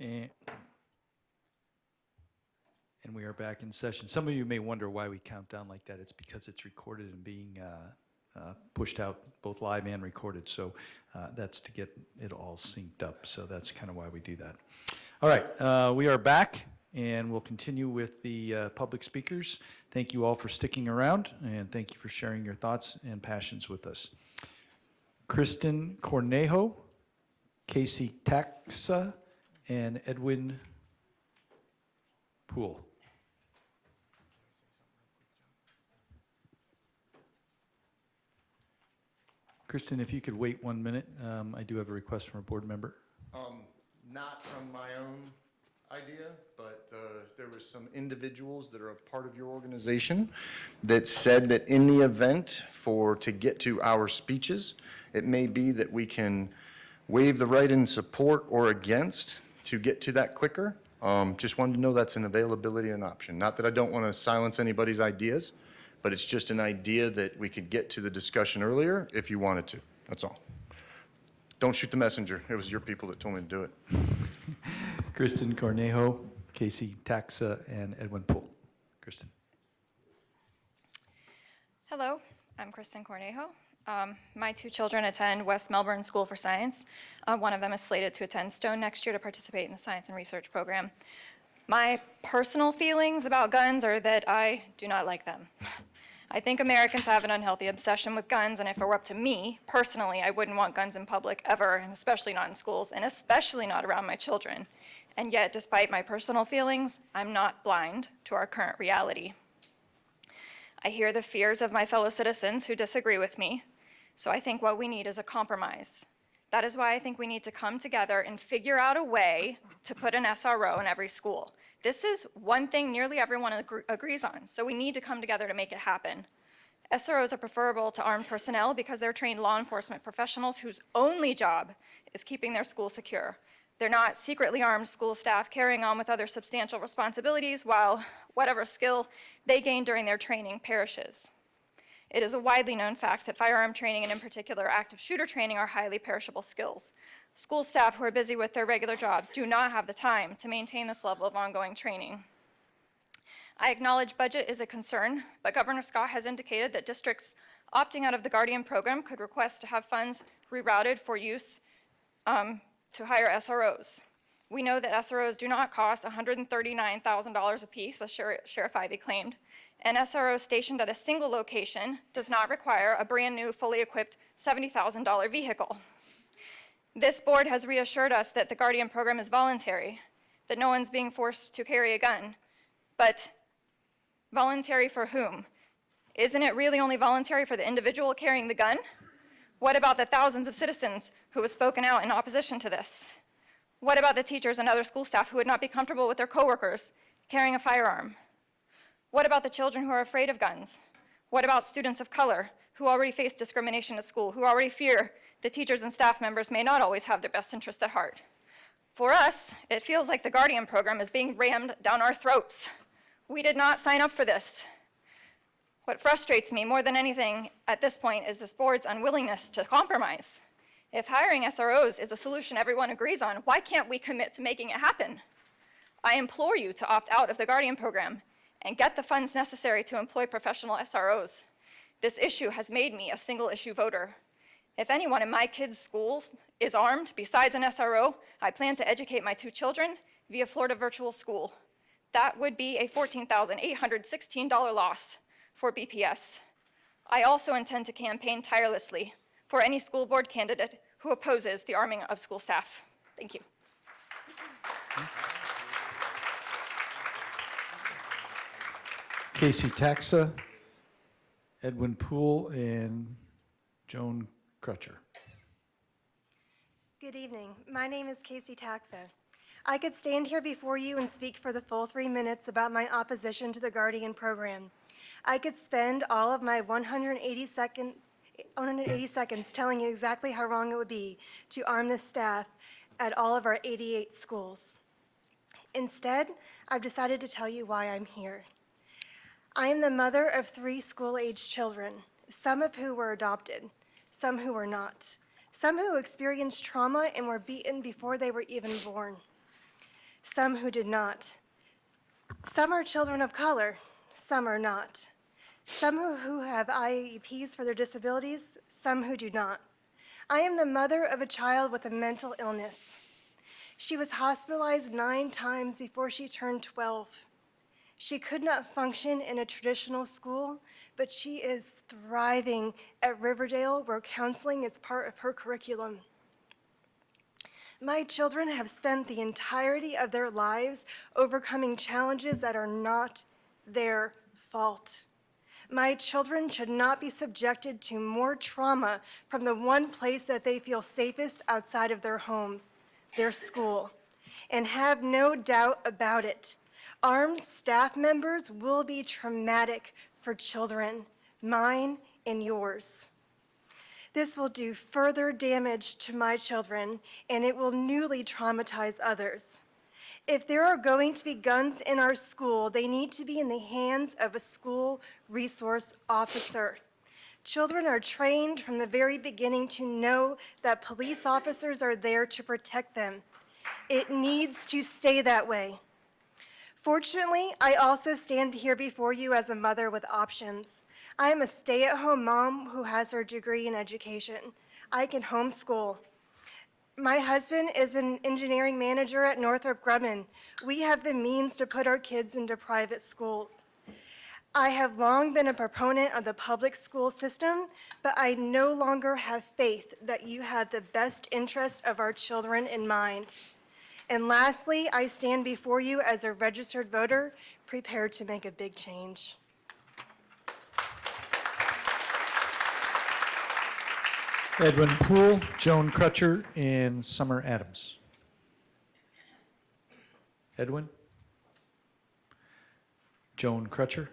And we are back in session. Some of you may wonder why we count down like that. It's because it's recorded and being pushed out, both live and recorded. So that's to get it all synced up. So that's kind of why we do that. All right, we are back, and we'll continue with the public speakers. Thank you all for sticking around, and thank you for sharing your thoughts and passions with us. Kristen Cornejo, Casey Taxa, and Edwin Poole. Kristen, if you could wait 1 minute, I do have a request from a board member. Not from my own idea, but there were some individuals that are a part of your organization that said that in the event to get to our speeches, it may be that we can waive the right in support or against to get to that quicker. Just wanted to know that's an availability and option. Not that I don't want to silence anybody's ideas, but it's just an idea that we could get to the discussion earlier if you wanted to. That's all. Don't shoot the messenger. It was your people that told me to do it. Kristen Cornejo, Casey Taxa, and Edwin Poole. Kristen. Hello, I'm Kristen Cornejo. My two children attend West Melbourne School for Science. One of them is slated to attend Stone next year to participate in the science and research program. My personal feelings about guns are that I do not like them. I think Americans have an unhealthy obsession with guns, and if it were up to me, personally, I wouldn't want guns in public ever, and especially not in schools, and especially not around my children. And yet, despite my personal feelings, I'm not blind to our current reality. I hear the fears of my fellow citizens who disagree with me, so I think what we need is a compromise. That is why I think we need to come together and figure out a way to put an SRO in every school. This is one thing nearly everyone agrees on, so we need to come together to make it happen. SROs are preferable to armed personnel because they're trained law enforcement professionals whose only job is keeping their school secure. They're not secretly armed school staff carrying on with other substantial responsibilities while whatever skill they gain during their training perishes. It is a widely known fact that firearm training and in particular active shooter training are highly perishable skills. School staff who are busy with their regular jobs do not have the time to maintain this level of ongoing training. I acknowledge budget is a concern, but Governor Scott has indicated that districts opting out of the Guardian program could request to have funds rerouted for use to hire SROs. We know that SROs do not cost $139,000 apiece, as Sheriff Ivey claimed. An SRO stationed at a single location does not require a brand new, fully equipped $70,000 vehicle. This board has reassured us that the Guardian program is voluntary, that no one's being forced to carry a gun. But voluntary for whom? Isn't it really only voluntary for the individual carrying the gun? What about the thousands of citizens who have spoken out in opposition to this? What about the teachers and other school staff who would not be comfortable with their coworkers carrying a firearm? What about the children who are afraid of guns? What about students of color who already face discrimination at school, who already fear that teachers and staff members may not always have their best interests at heart? For us, it feels like the Guardian program is being rammed down our throats. We did not sign up for this. What frustrates me more than anything at this point is this board's unwillingness to compromise. If hiring SROs is a solution everyone agrees on, why can't we commit to making it happen? I implore you to opt out of the Guardian program and get the funds necessary to employ professional SROs. This issue has made me a single-issue voter. If anyone in my kids' schools is armed besides an SRO, I plan to educate my two children via Florida Virtual School. That would be a $14,816 loss for BPS. I also intend to campaign tirelessly for any school board candidate who opposes the arming of school staff. Thank you. Casey Taxa, Edwin Poole, and Joan Crutcher. Good evening. My name is Casey Taxa. I could stand here before you and speak for the full 3 minutes about my opposition to the Guardian program. I could spend all of my 180 seconds telling you exactly how wrong it would be to arm the staff at all of our 88 schools. Instead, I've decided to tell you why I'm here. I am the mother of 3 school-aged children, some of who were adopted, some who were not, some who experienced trauma and were beaten before they were even born. some who did not. Some are children of color, some are not. Some who have IEPs for their disabilities, some who do not. I am the mother of a child with a mental illness. She was hospitalized 9 times before she turned 12. She could not function in a traditional school, but she is thriving at Riverdale, where counseling is part of her curriculum. My children have spent the entirety of their lives overcoming challenges that are not their fault. My children should not be subjected to more trauma from the one place that they feel safest outside of their home, their school. And have no doubt about it, armed staff members will be traumatic for children, mine and yours. This will do further damage to my children, and it will newly traumatize others. If there are going to be guns in our school, they need to be in the hands of a school resource officer. Children are trained from the very beginning to know that police officers are there to protect them. It needs to stay that way. Fortunately, I also stand here before you as a mother with options. I am a stay-at-home mom who has her degree in education. I can homeschool. My husband is an engineering manager at Northrop Grumman. We have the means to put our kids into private schools. I have long been a proponent of the public school system, but I no longer have faith that you had the best interest of our children in mind. And lastly, I stand before you as a registered voter, prepared to make a big change. Edwin Poole, Joan Crutcher, and Summer Adams. Edwin? Joan Crutcher?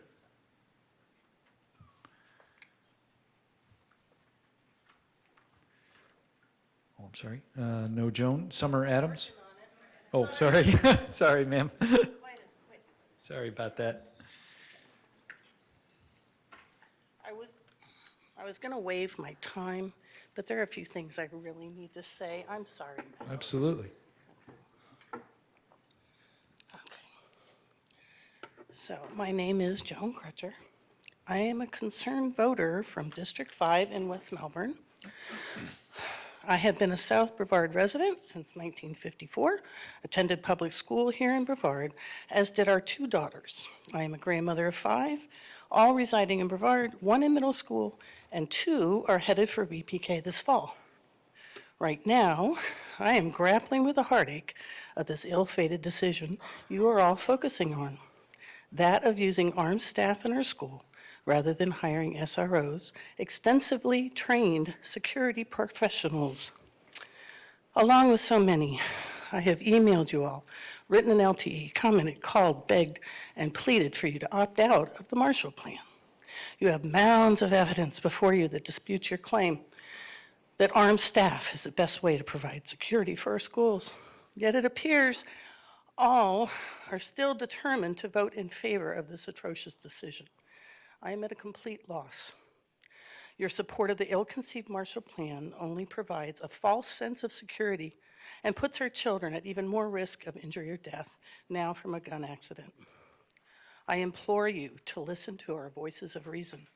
Oh, I'm sorry. No Joan. Summer Adams? Oh, sorry. Sorry, ma'am. Sorry about that. I was going to waive my time, but there are a few things I really need to say. I'm sorry. Absolutely. So my name is Joan Crutcher. I am a concerned voter from District 5 in West Melbourne. I have been a South Brevard resident since 1954, attended public school here in Brevard, as did our 2 daughters. I am a grandmother of 5, all residing in Brevard, 1 in middle school, and 2 are headed for VPK this fall. Right now, I am grappling with the heartache of this ill-fated decision you are all focusing on, that of using armed staff in our school rather than hiring SROs, extensively trained security professionals. Along with so many, I have emailed you all, written an LTE, commented, called, begged, and pleaded for you to opt out of the Marshall Plan. You have mounds of evidence before you that disputes your claim that armed staff is the best way to provide security for our schools. Yet it appears all are still determined to vote in favor of this atrocious decision. I am at a complete loss. Your support of the ill-conceived Marshall Plan only provides a false sense of security and puts our children at even more risk of injury or death, now from a gun accident. I implore you to listen to our voices of reason.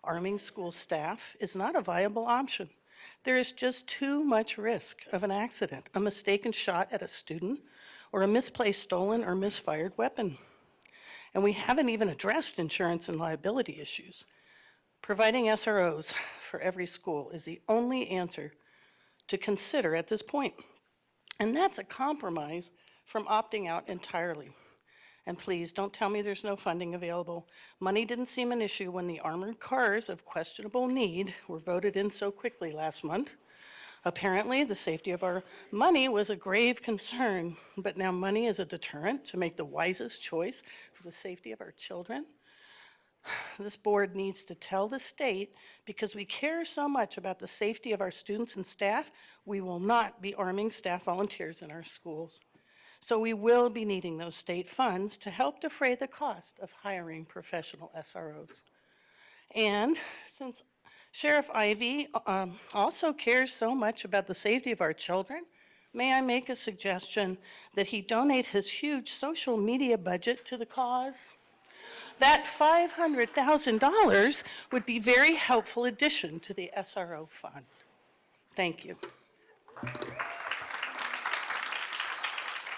Arming school staff is not a viable option. There is just too much risk of an accident, a mistaken shot at a student, or a misplaced stolen or misfired weapon. And we haven't even addressed insurance and liability issues. Providing SROs for every school is the only answer to consider at this point. And that's a compromise from opting out entirely. And please, don't tell me there's no funding available. Money didn't seem an issue when the armored cars of questionable need were voted in so quickly last month. Apparently, the safety of our money was a grave concern, but now money is a deterrent to make the wisest choice for the safety of our children. This board needs to tell the state, because we care so much about the safety of our students and staff, we will not be arming staff volunteers in our schools. So we will be needing those state funds to help defray the cost of hiring professional SROs. And since Sheriff Ivey also cares so much about the safety of our children, may I make a suggestion that he donate his huge social media budget to the cause? That $500,000 would be very helpful addition to the SRO fund. Thank you.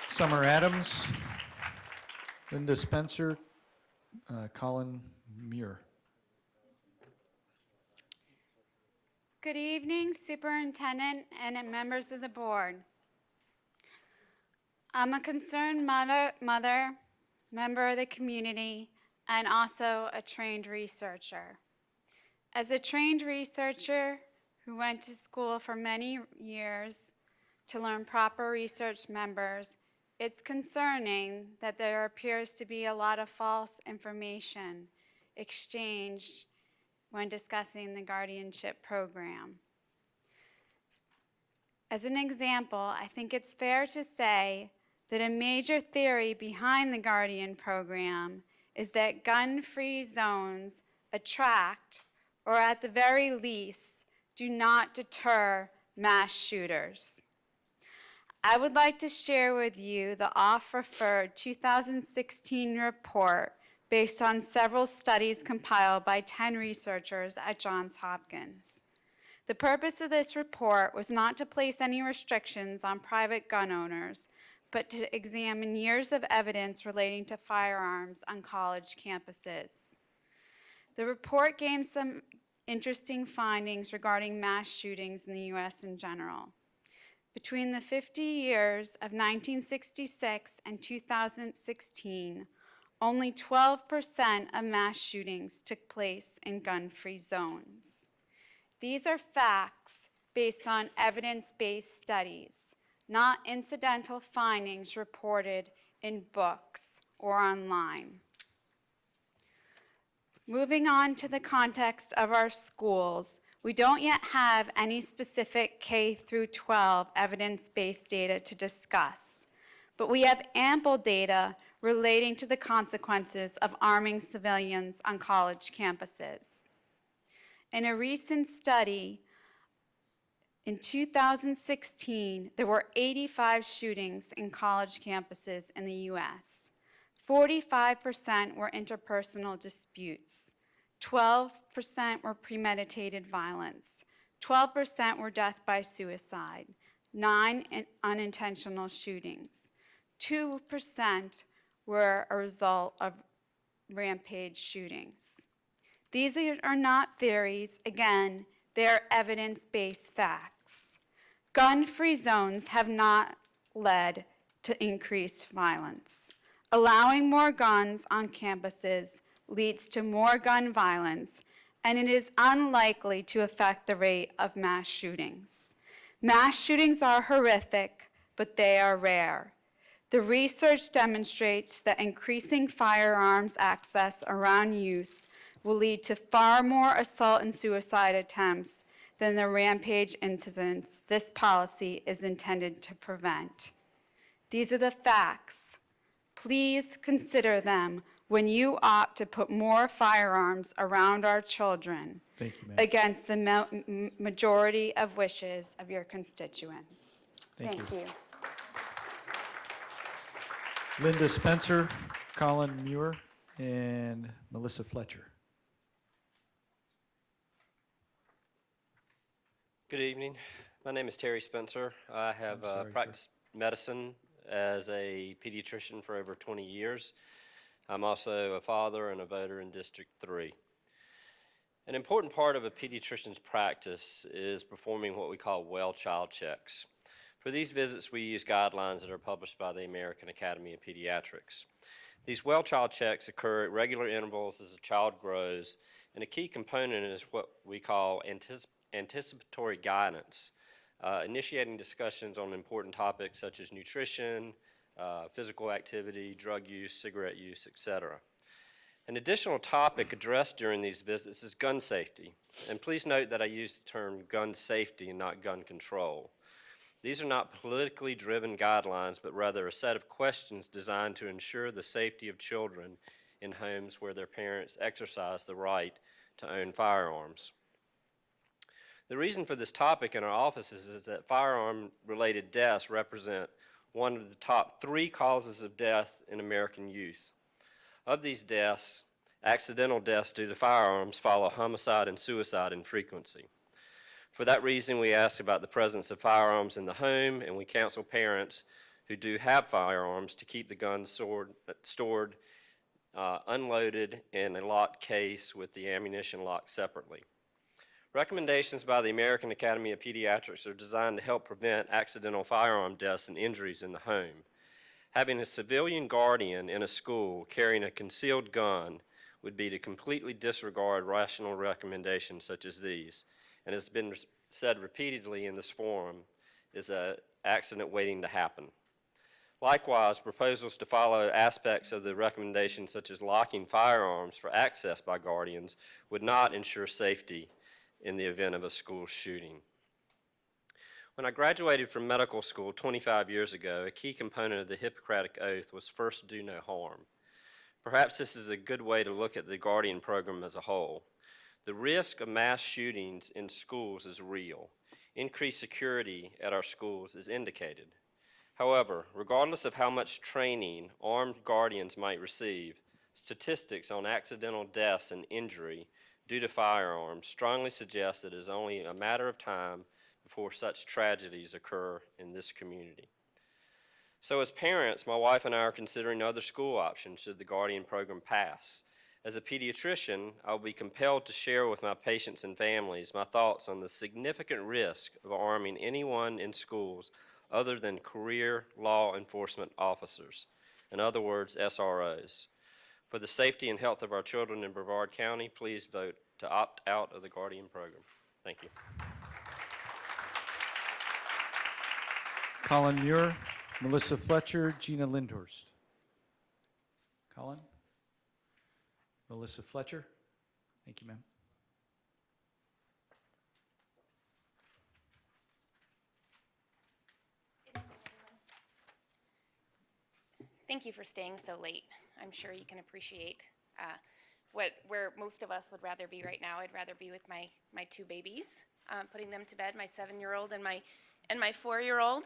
Summer Adams, Linda Spencer, Colin Muir. Good evening, Superintendent and members of the board. I'm a concerned mother, member of the community, and also a trained researcher. As a trained researcher who went to school for many years to learn proper research members, it's concerning that there appears to be a lot of false information exchanged when discussing the guardianship program. As an example, I think it's fair to say that a major theory behind the Guardian program is that gun-free zones attract, or at the very least, do not deter mass shooters. I would like to share with you the oft-referred 2016 report based on several studies compiled by 10 researchers at Johns Hopkins. The purpose of this report was not to place any restrictions on private gun owners, but to examine years of evidence relating to firearms on college campuses. The report gained some interesting findings regarding mass shootings in the U.S. in general. Between the 50 years of 1966 and 2016, only 12% of mass shootings took place in gun-free zones. These are facts based on evidence-based studies, not incidental findings reported in books or online. Moving on to the context of our schools, we don't yet have any specific K through 12 evidence-based data to discuss, but we have ample data relating to the consequences of arming civilians on college campuses. In a recent study, in 2016, there were 85 shootings in college campuses in the U.S. 45% were interpersonal disputes. 12% were premeditated violence. 12% were death by suicide. 9 unintentional shootings. 2% were a result of rampage shootings. These are not theories. Again, they're evidence-based facts. Gun-free zones have not led to increased violence. Allowing more guns on campuses leads to more gun violence, and it is unlikely to affect the rate of mass shootings. Mass shootings are horrific, but they are rare. The research demonstrates that increasing firearms access around use will lead to far more assault and suicide attempts than the rampage incidents this policy is intended to prevent. These are the facts. Please consider them when you opt to put more firearms around our children. Thank you, ma'am. Against the majority of wishes of your constituents. Thank you. you. Linda Spencer, Colin Muir, and Melissa Fletcher. Good evening. My name is Terry Spencer. I have practiced medicine as a pediatrician for over 20 years. I'm also a father and a voter in District 3. An important part of a pediatrician's practice is performing what we call well child checks. For these visits, we use guidelines that are published by the American Academy of Pediatrics. These well child checks occur at regular intervals as a child grows, and a key component is what we call anticipatory guidance, initiating discussions on important topics such as nutrition, physical activity, drug use, cigarette use, etc. An additional topic addressed during these visits is gun safety. And please note that I use the term gun safety and not gun control. These are not politically driven guidelines, but rather a set of questions designed to ensure the safety of children in homes where their parents exercise the right to own firearms. The reason for this topic in our offices is that firearm-related deaths represent one of the top 3 causes of death in American youth. Of these deaths, accidental deaths due to firearms follow homicide and suicide in frequency. For that reason, we ask about the presence of firearms in the home, and we counsel parents who do have firearms to keep the guns stored unloaded in a locked case with the ammunition locked separately. Recommendations by the American Academy of Pediatrics are designed to help prevent accidental firearm deaths and injuries in the home. Having a civilian guardian in a school carrying a concealed gun would be to completely disregard rational recommendations such as these, and has been said repeatedly in this forum, is an accident waiting to happen. Likewise, proposals to follow aspects of the recommendations such as locking firearms for access by guardians would not ensure safety in the event of a school shooting. When I graduated from medical school 25 years ago, a key component of the Hippocratic Oath was first do no harm. Perhaps this is a good way to look at the Guardian program as a whole. The risk of mass shootings in schools is real. Increased security at our schools is indicated. However, regardless of how much training armed guardians might receive, statistics on accidental deaths and injury due to firearms strongly suggest that it is only a matter of time before such tragedies occur in this community. So as parents, my wife and I are considering other school options should the Guardian program pass. As a pediatrician, I will be compelled to share with my patients and families my thoughts on the significant risk of arming anyone in schools other than career law enforcement officers, in other words, SROs. For the safety and health of our children in Brevard County, please vote to opt out of the Guardian program. Thank you. Colin Muir, Melissa Fletcher, Gina Lindhorst. Colin? Melissa Fletcher? Thank you, ma'am. Thank you for staying so late. I'm sure you can appreciate where most of us would rather be right now. I'd rather be with my 2 babies, putting them to bed, my 7-year-old and my 4-year-old.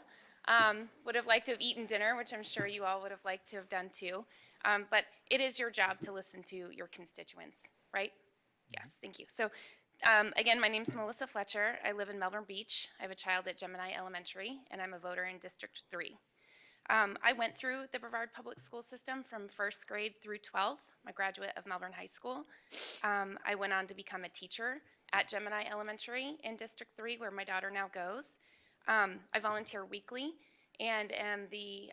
Would have liked to have eaten dinner, which I'm sure you all would have liked to have done too. But it is your job to listen to your constituents, right? Yes, thank you. So again, my name's Melissa Fletcher. I live in Melbourne Beach. I have a child at Gemini Elementary, and I'm a voter in District 3. I went through the Brevard Public School System from 1st grade through 12th. I'm a graduate of Melbourne High School. I went on to become a teacher at Gemini Elementary in District 3, where my daughter now goes. I volunteer weekly and am the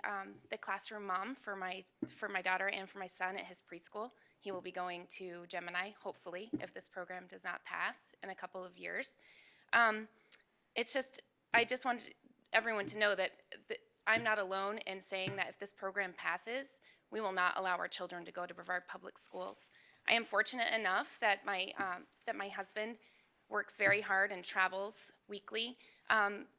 classroom mom for my daughter and for my son at his preschool. He will be going to Gemini, hopefully, if this program does not pass in a couple of years. I just wanted everyone to know that I'm not alone in saying that if this program passes, we will not allow our children to go to Brevard Public Schools. I am fortunate enough that my husband works very hard and travels weekly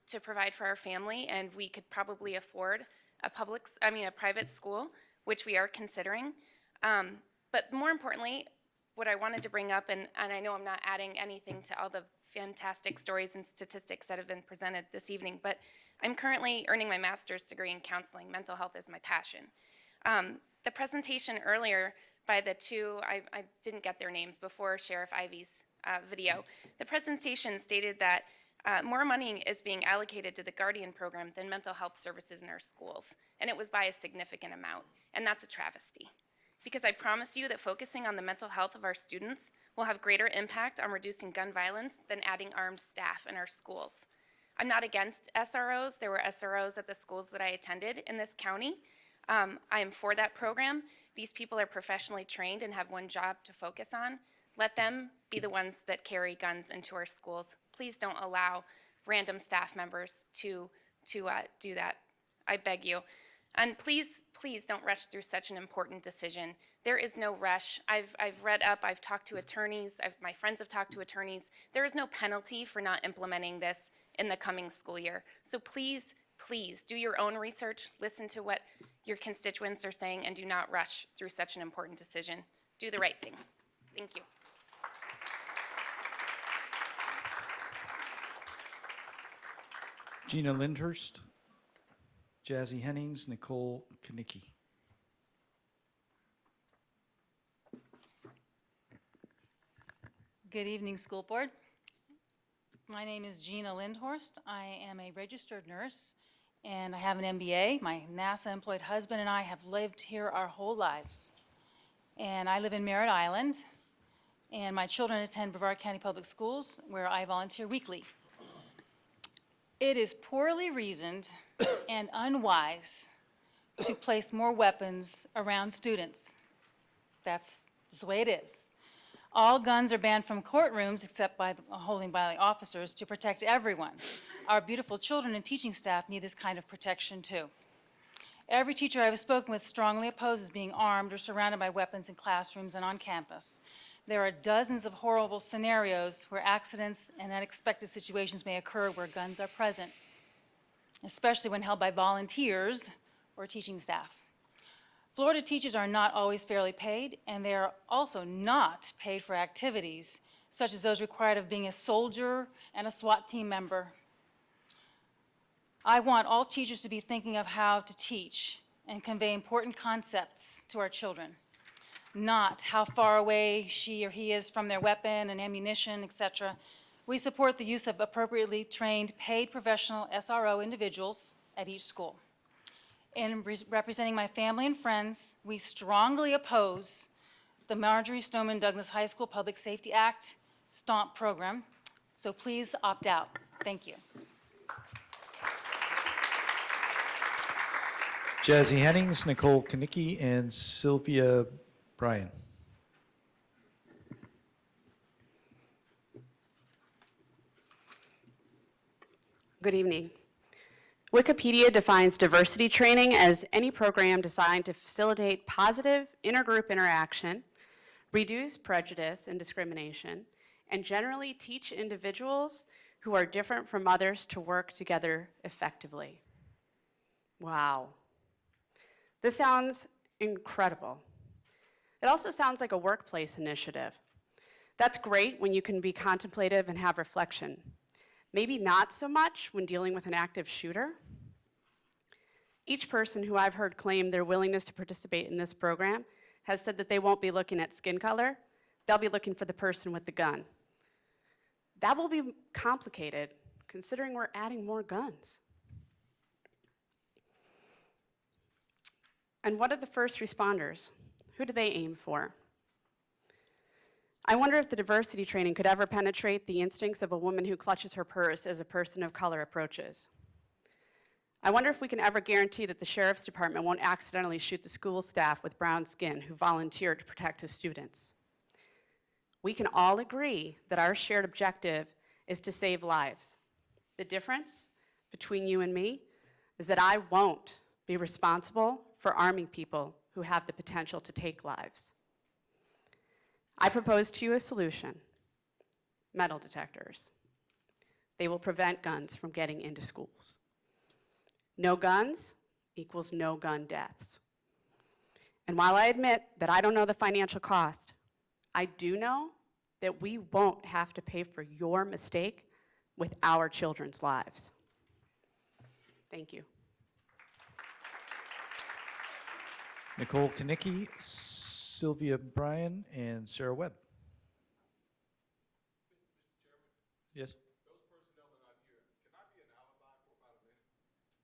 to provide for our family, and we could probably afford a private school, which we are considering. But more importantly, what I wanted to bring up, and I know I'm not adding anything to all the fantastic stories and statistics that have been presented this evening, but I'm currently earning my master's degree in counseling. Mental health is my passion. The presentation earlier by the 2, I didn't get their names before Sheriff Ivey's video. The presentation stated that more money is being allocated to the Guardian program than mental health services in our schools, and it was by a significant amount, and that's a travesty. Because I promise you that focusing on the mental health of our students will have greater impact on reducing gun violence than adding armed staff in our schools. I'm not against SROs. There were SROs at the schools that I attended in this county. I am for that program. These people are professionally trained and have one job to focus on. Let them be the ones that carry guns into our schools. Please don't allow random staff members to do that. I beg you. And please, please don't rush through such an important decision. There is no rush. I've read up, I've talked to attorneys, my friends have talked to attorneys. There is no penalty for not implementing this in the coming school year. So please, please do your own research, listen to what your constituents are saying, and do not rush through such an important decision. Do the right thing. Thank you. Gina Lindhurst, Jazzy Hennings, Nicole Kanicki. Good evening, School Board. My name is Gina Lindhorst. I am a registered nurse, and I have an MBA. My NASA-employed husband and I have lived here our whole lives. And I live in Merritt Island, and my children attend Brevard County Public Schools, where I volunteer weekly. It is poorly reasoned and unwise to place more weapons around students. That's the way it is. All guns are banned from courtrooms except by holding by the officers to protect everyone. Our beautiful children and teaching staff need this kind of protection too. Every teacher I have spoken with strongly opposes being armed or surrounded by weapons in classrooms and on campus. There are dozens of horrible scenarios where accidents and unexpected situations may occur where guns are present, especially when held by volunteers or teaching staff. Florida teachers are not always fairly paid, and they are also not paid for activities such as those required of being a soldier and a SWAT team member. I want all teachers to be thinking of how to teach and convey important concepts to our children, not how far away she or he is from their weapon and ammunition, etc. We support the use of appropriately trained, paid professional SRO individuals at each school. In representing my family and friends, we strongly oppose the Marjorie Stoneman Douglas High School Public Safety Act STOMP program, so please opt out. Thank you. Jazzy Hennings, Nicole Kanicki, and Sylvia Bryan. Good evening. Wikipedia defines diversity training as any program designed to facilitate positive intergroup interaction, reduce prejudice and discrimination, and generally teach individuals who are different from others to work together effectively. Wow. This sounds incredible. It also sounds like a workplace initiative. That's great when you can be contemplative and have reflection. Maybe not so much when dealing with an active shooter. Each person who I've heard claim their willingness to participate in this program has said that they won't be looking at skin color, they'll be looking for the person with the gun. That will be complicated considering we're adding more guns. And what are the first responders? Who do they aim for? I wonder if the diversity training could ever penetrate the instincts of a woman who clutches her purse as a person of color approaches. I wonder if we can ever guarantee that the sheriff's department won't accidentally shoot the school staff with brown skin who volunteered to protect his students. We can all agree that our shared objective is to save lives. The difference between you and me is that I won't be responsible for arming people who have the potential to take lives. I propose to you a solution: metal detectors. They will prevent guns from getting into schools. No guns equals no gun deaths. And while I admit that I don't know the financial cost, I do know that we won't have to pay for your mistake with our children's lives. Thank you. Nicole Kanicki, Sylvia Bryan, and Sarah Webb. Yes?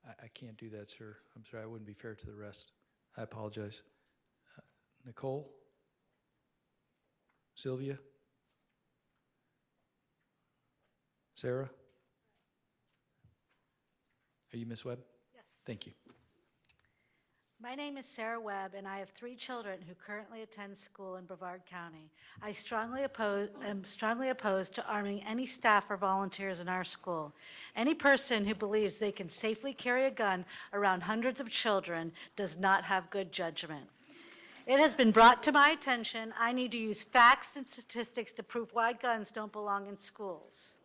I can't do that, sir. I'm sorry, I wouldn't be fair to the rest. I apologize. Nicole? Sylvia? Sarah? Are you Miss Webb? Yes. Thank you. My name is Sarah Webb, and I have 3 children who currently attend school in Brevard County. I am strongly opposed to arming any staff or volunteers in our school. Any person who believes they can safely carry a gun around hundreds of children does not have good judgment. It has been brought to my attention I need to use facts and statistics to prove why guns don't belong in schools.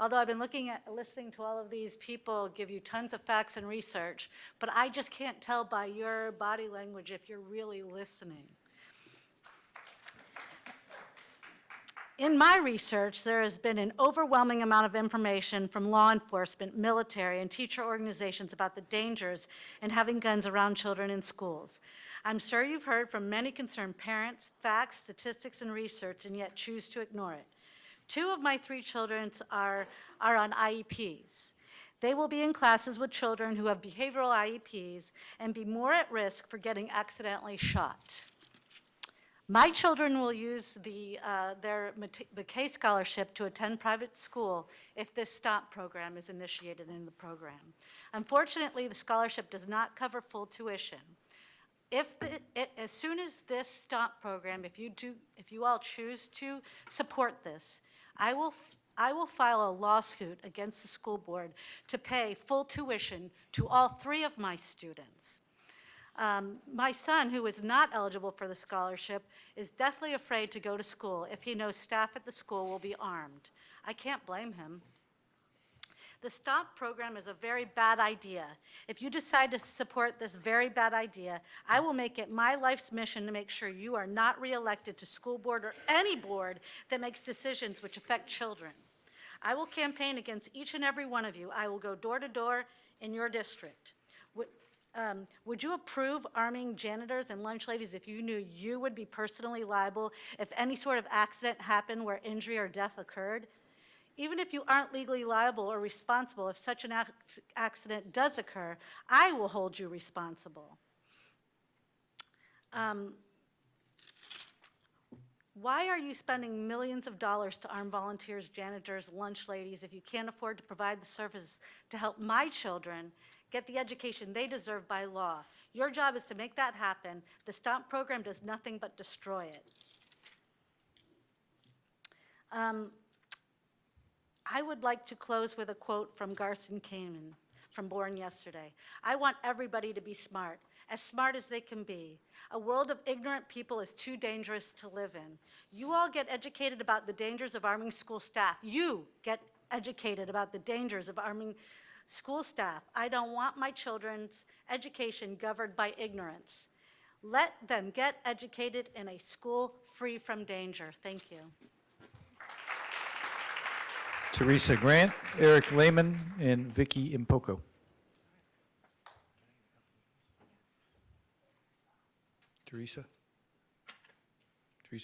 Although I've been listening to all of these people give you tons of facts and research, but I just can't tell by your body language if you're really listening. In my research, there has been an overwhelming amount of information from law enforcement, military, and teacher organizations about the dangers in having guns around children in schools. I'm sure you've heard from many concerned parents, facts, statistics, and research, and yet choose to ignore it. 2 of my 3 children are on IEPs. They will be in classes with children who have behavioral IEPs and be more at risk for getting accidentally shot. My children will use their McKay Scholarship to attend private school if this STOMP program is initiated in the program. Unfortunately, the scholarship does not cover full tuition. As soon as this STOMP program, if you all choose to support this, I will file a lawsuit against the school board to pay full tuition to all 3 of my students. My son, who is not eligible for the scholarship, is deathly afraid to go to school if he knows staff at the school will be armed. I can't blame him. The STOMP program is a very bad idea. If you decide to support this very bad idea, I will make it my life's mission to make sure you are not reelected to school board or any board that makes decisions which affect children. I will campaign against each and every one of you. I will go door to door in your district. Would you approve arming janitors and lunch ladies if you knew you would be personally liable if any sort of accident happened where injury or death occurred? Even if you aren't legally liable or responsible if such an accident does occur, I will hold you responsible. Why are you spending millions of dollars to arm volunteers, janitors, lunch ladies if you can't afford to provide the services to help my children get the education they deserve by law? Your job is to make that happen. The STOMP program does nothing but destroy it. I would like to close with a quote from Garson Kamen from Born Yesterday. I want everybody to be smart as they can be. A world of ignorant people is too dangerous to live in. You all get educated about the dangers of arming school staff. You get educated about the dangers of arming school staff. I don't want my children's education governed by ignorance. Let them get educated in a school free from danger. Thank you. Teresa Grant, Eric Lehman, and Vicky Impoko. Teresa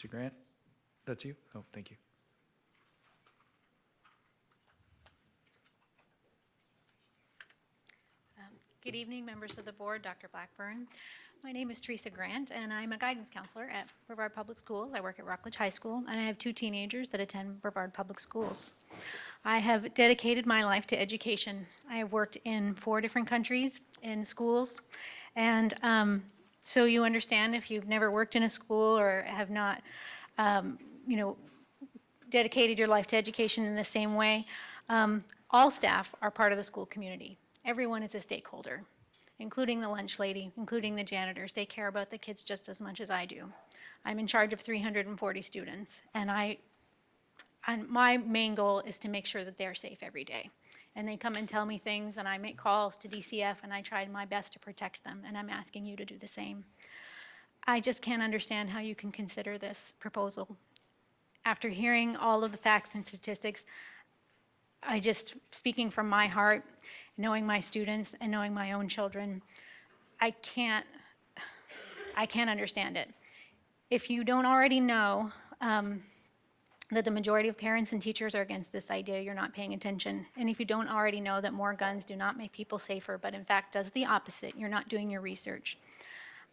Grant, that's you? Oh, thank you. Good evening, members of the board, Dr. Blackburn. My name is Teresa Grant, and I'm a guidance counselor at Brevard Public Schools. I work at Rockledge High School, and I have 2 teenagers that attend Brevard Public Schools. I have dedicated my life to education. I have worked in 4 different countries in schools, and so you understand if you've never worked in a school or have not, dedicated your life to education in the same way, all staff are part of the school community. Everyone is a stakeholder, including the lunch lady, including the janitors. They care about the kids just as much as I do. I'm in charge of 340 students, and my main goal is to make sure that they're safe every day. And they come and tell me things, and I make calls to DCF, and I try my best to protect them, and I'm asking you to do the same. I just can't understand how you can consider this proposal. After hearing all of the facts and statistics, speaking from my heart, knowing my students and knowing my own children, I can't understand it. If you don't already know that the majority of parents and teachers are against this idea, you're not paying attention. And if you don't already know that more guns do not make people safer, but in fact does the opposite, you're not doing your research.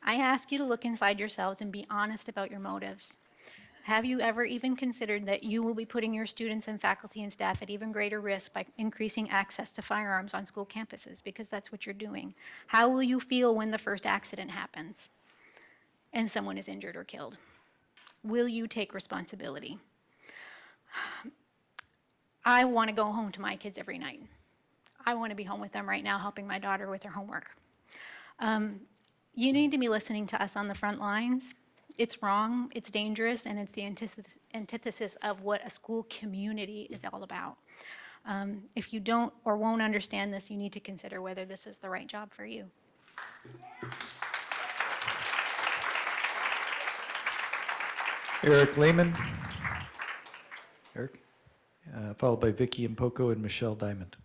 I ask you to look inside yourselves and be honest about your motives. Have you ever even considered that you will be putting your students and faculty and staff at even greater risk by increasing access to firearms on school campuses? Because that's what you're doing. How will you feel when the first accident happens and someone is injured or killed? Will you take responsibility? I want to go home to my kids every night. I want to be home with them right now, helping my daughter with her homework. You need to be listening to us on the front lines. It's wrong, it's dangerous, and it's the antithesis of what a school community is all about. If you don't or won't understand this, you need to consider whether this is the right job for you. Eric Lehman. Eric, followed by Vicky Impoko and Michelle Diamond.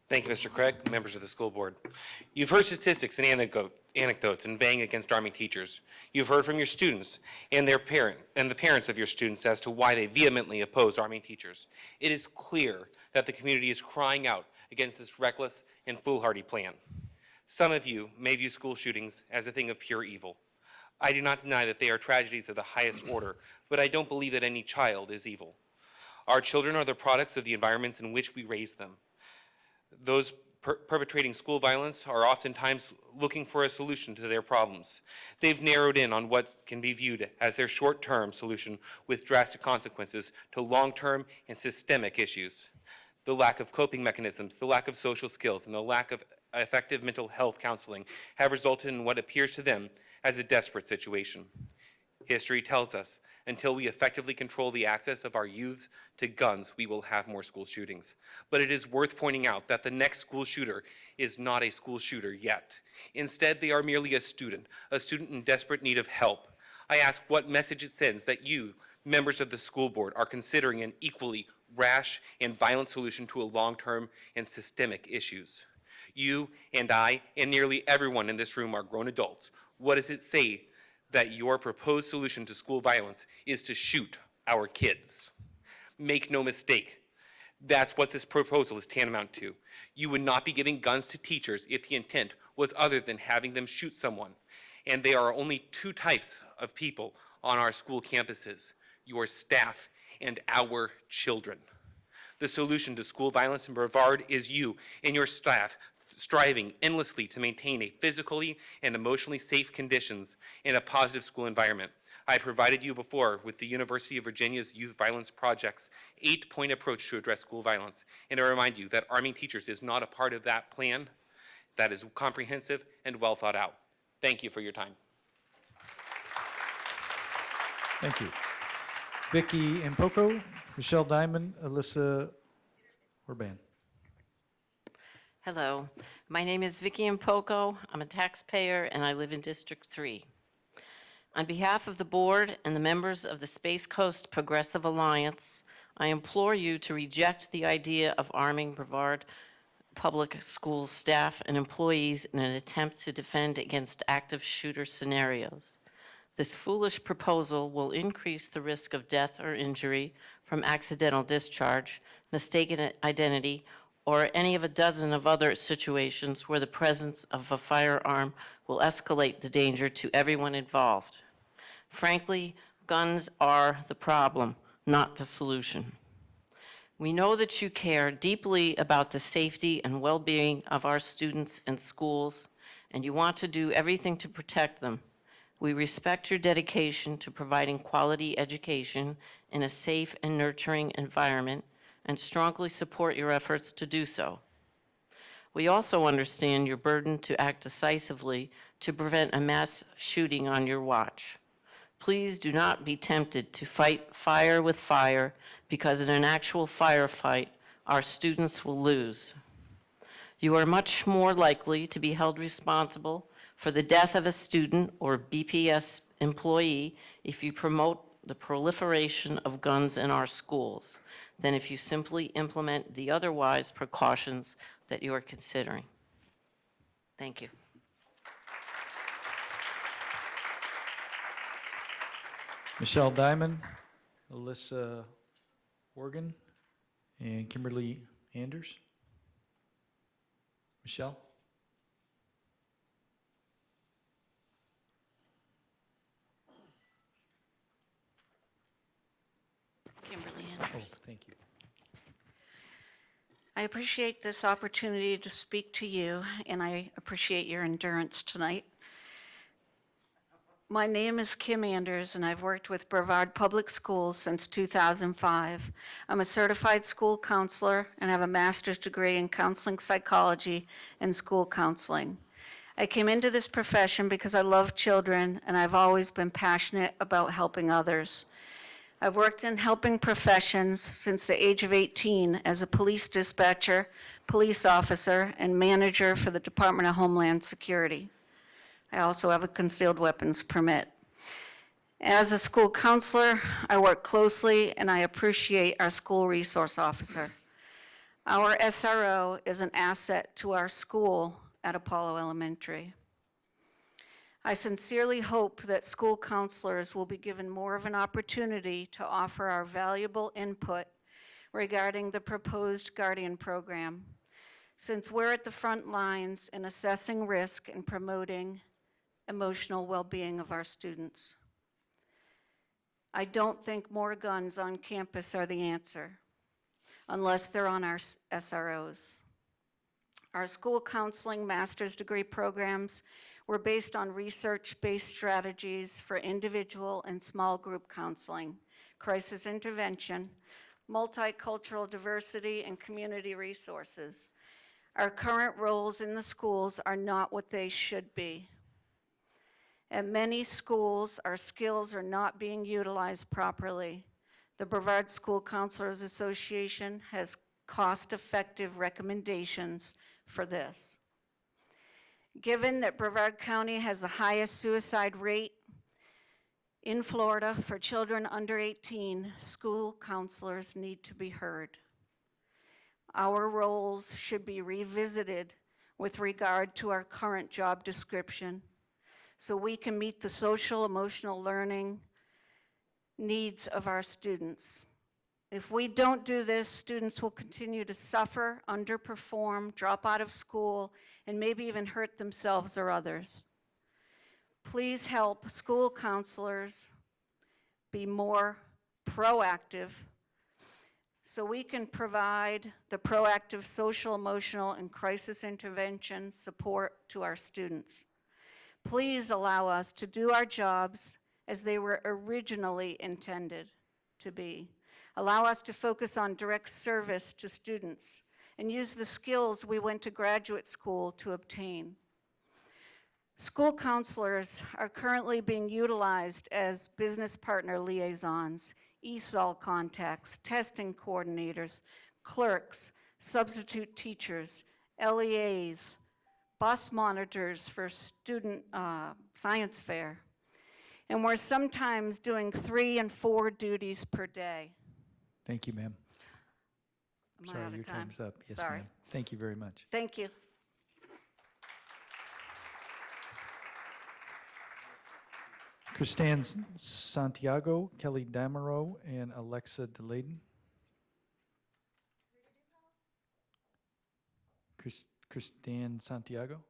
Thank you, Mr. Craig, members of the school board. You've heard statistics and anecdotes inveighing against arming teachers. You've heard from your students and the parents of your students as to why they vehemently oppose arming teachers. It is clear that the community is crying out against this reckless and foolhardy plan. Some of you may view school shootings as a thing of pure evil. I do not deny that they are tragedies of the highest order, but I don't believe that any child is evil. Our children are the products of the environments in which we raise them. Those perpetrating school violence are oftentimes looking for a solution to their problems. They've narrowed in on what can be viewed as their short-term solution with drastic consequences to long-term and systemic issues. The lack of coping mechanisms, the lack of social skills, and the lack of effective mental health counseling have resulted in what appears to them as a desperate situation. History tells us, until we effectively control the access of our youths to guns, we will have more school shootings. But it is worth pointing out that the next school shooter is not a school shooter yet. Instead, they are merely a student in desperate need of help. I ask what message it sends that you, members of the school board, are considering an equally rash and violent solution to a long-term and systemic issues. You and I and nearly everyone in this room are grown adults. What does it say that your proposed solution to school violence is to shoot our kids? Make no mistake, that's what this proposal is tantamount to. You would not be giving guns to teachers if the intent was other than having them shoot someone. And there are only two types of people on our school campuses: your staff and our children. The solution to school violence in Brevard is you and your staff striving endlessly to maintain a physically and emotionally safe conditions in a positive school environment. I provided you before with the University of Virginia's Youth Violence Project's 8-point approach to address school violence. And I remind you that arming teachers is not a part of that plan. That is comprehensive and well thought out. Thank you for your time. Thank you. Vicky Impoko, Michelle Diamond, Alyssa Orban. Hello, my name is Vicky Impoko. I'm a taxpayer and I live in District 3. On behalf of the board and the members of the Space Coast Progressive Alliance, I implore you to reject the idea of arming Brevard Public Schools staff and employees in an attempt to defend against active shooter scenarios. This foolish proposal will increase the risk of death or injury from accidental discharge, mistaken identity, or any of a dozen of other situations where the presence of a firearm will escalate the danger to everyone involved. Frankly, guns are the problem, not the solution. We know that you care deeply about the safety and well-being of our students and schools, and you want to do everything to protect them. We respect your dedication to providing quality education in a safe and nurturing environment, and strongly support your efforts to do so. We also understand your burden to act decisively to prevent a mass shooting on your watch. Please do not be tempted to fight fire with fire, because in an actual firefight, our students will lose. You are much more likely to be held responsible for the death of a student or BPS employee if you promote the proliferation of guns in our schools than if you simply implement the otherwise precautions that you are considering. Thank you. Michelle Diamond, Alyssa Organ, and Kimberly Anders. Michelle? Kimberly Oh, Anders. thank you. I appreciate this opportunity to speak to you, and I appreciate your endurance tonight. My name is Kim Anders, and I've worked with Brevard Public Schools since 2005. I'm a certified school counselor and have a master's degree in counseling psychology and school counseling. I came into this profession because I love children, and I've always been passionate about helping others. I've worked in helping professions since the age of 18 as a police dispatcher, police officer, and manager for the Department of Homeland Security. I also have a concealed weapons permit. As a school counselor, I work closely and I appreciate our school resource officer. Our SRO is an asset to our school at Apollo Elementary. I sincerely hope that school counselors will be given more of an opportunity to offer our valuable input regarding the proposed Guardian program, since we're at the front lines in assessing risk and promoting emotional well-being of our students. I don't think more guns on campus are the answer, unless they're on our SROs. Our school counseling master's degree programs were based on research-based strategies for individual and small group counseling, crisis intervention, multicultural diversity, and community resources. Our current roles in the schools are not what they should be. At many schools, our skills are not being utilized properly. The Brevard School Counselors Association has cost-effective recommendations for this. Given that Brevard County has the highest suicide rate in Florida for children under 18, school counselors need to be heard. Our roles should be revisited with regard to our current job description so we can meet the social emotional learning needs of our students. If we don't do this, students will continue to suffer, underperform, drop out of school, and maybe even hurt themselves or others. Please help school counselors be more proactive so we can provide the proactive social, emotional, and crisis intervention support to our students. Please allow us to do our jobs as they were originally intended to be. Allow us to focus on direct service to students and use the skills we went to graduate school to obtain. School counselors are currently being utilized as business partner liaisons, ESOL contacts, testing coordinators, clerks, substitute teachers, LEAs, bus monitors for student science fair. And we're sometimes doing 3 and 4 duties per day. Thank you, ma'am. Am I Sorry, out of your time? time's up. Yes, Sorry. ma'am. Thank you very much. Thank you. Christine Santiago, Kelly Damerow, and Alexa DeLayden. Christine Santiago?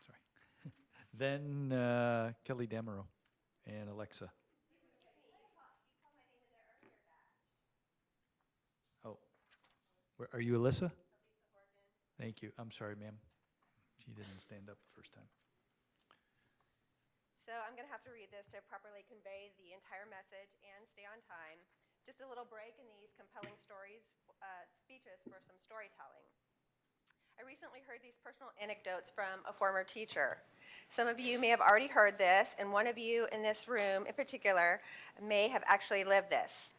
Sorry. Then Kelly Damerow and Alexa. Oh, are you Alyssa? Thank you. I'm sorry, ma'am. She didn't stand up the first time. So I'm going to have to read this to properly convey the entire message and stay on time. Just a little break in these compelling speeches for some storytelling. I recently heard these personal anecdotes from a former teacher. Some of you may have already heard this, and one of you in this room in particular may have actually lived this.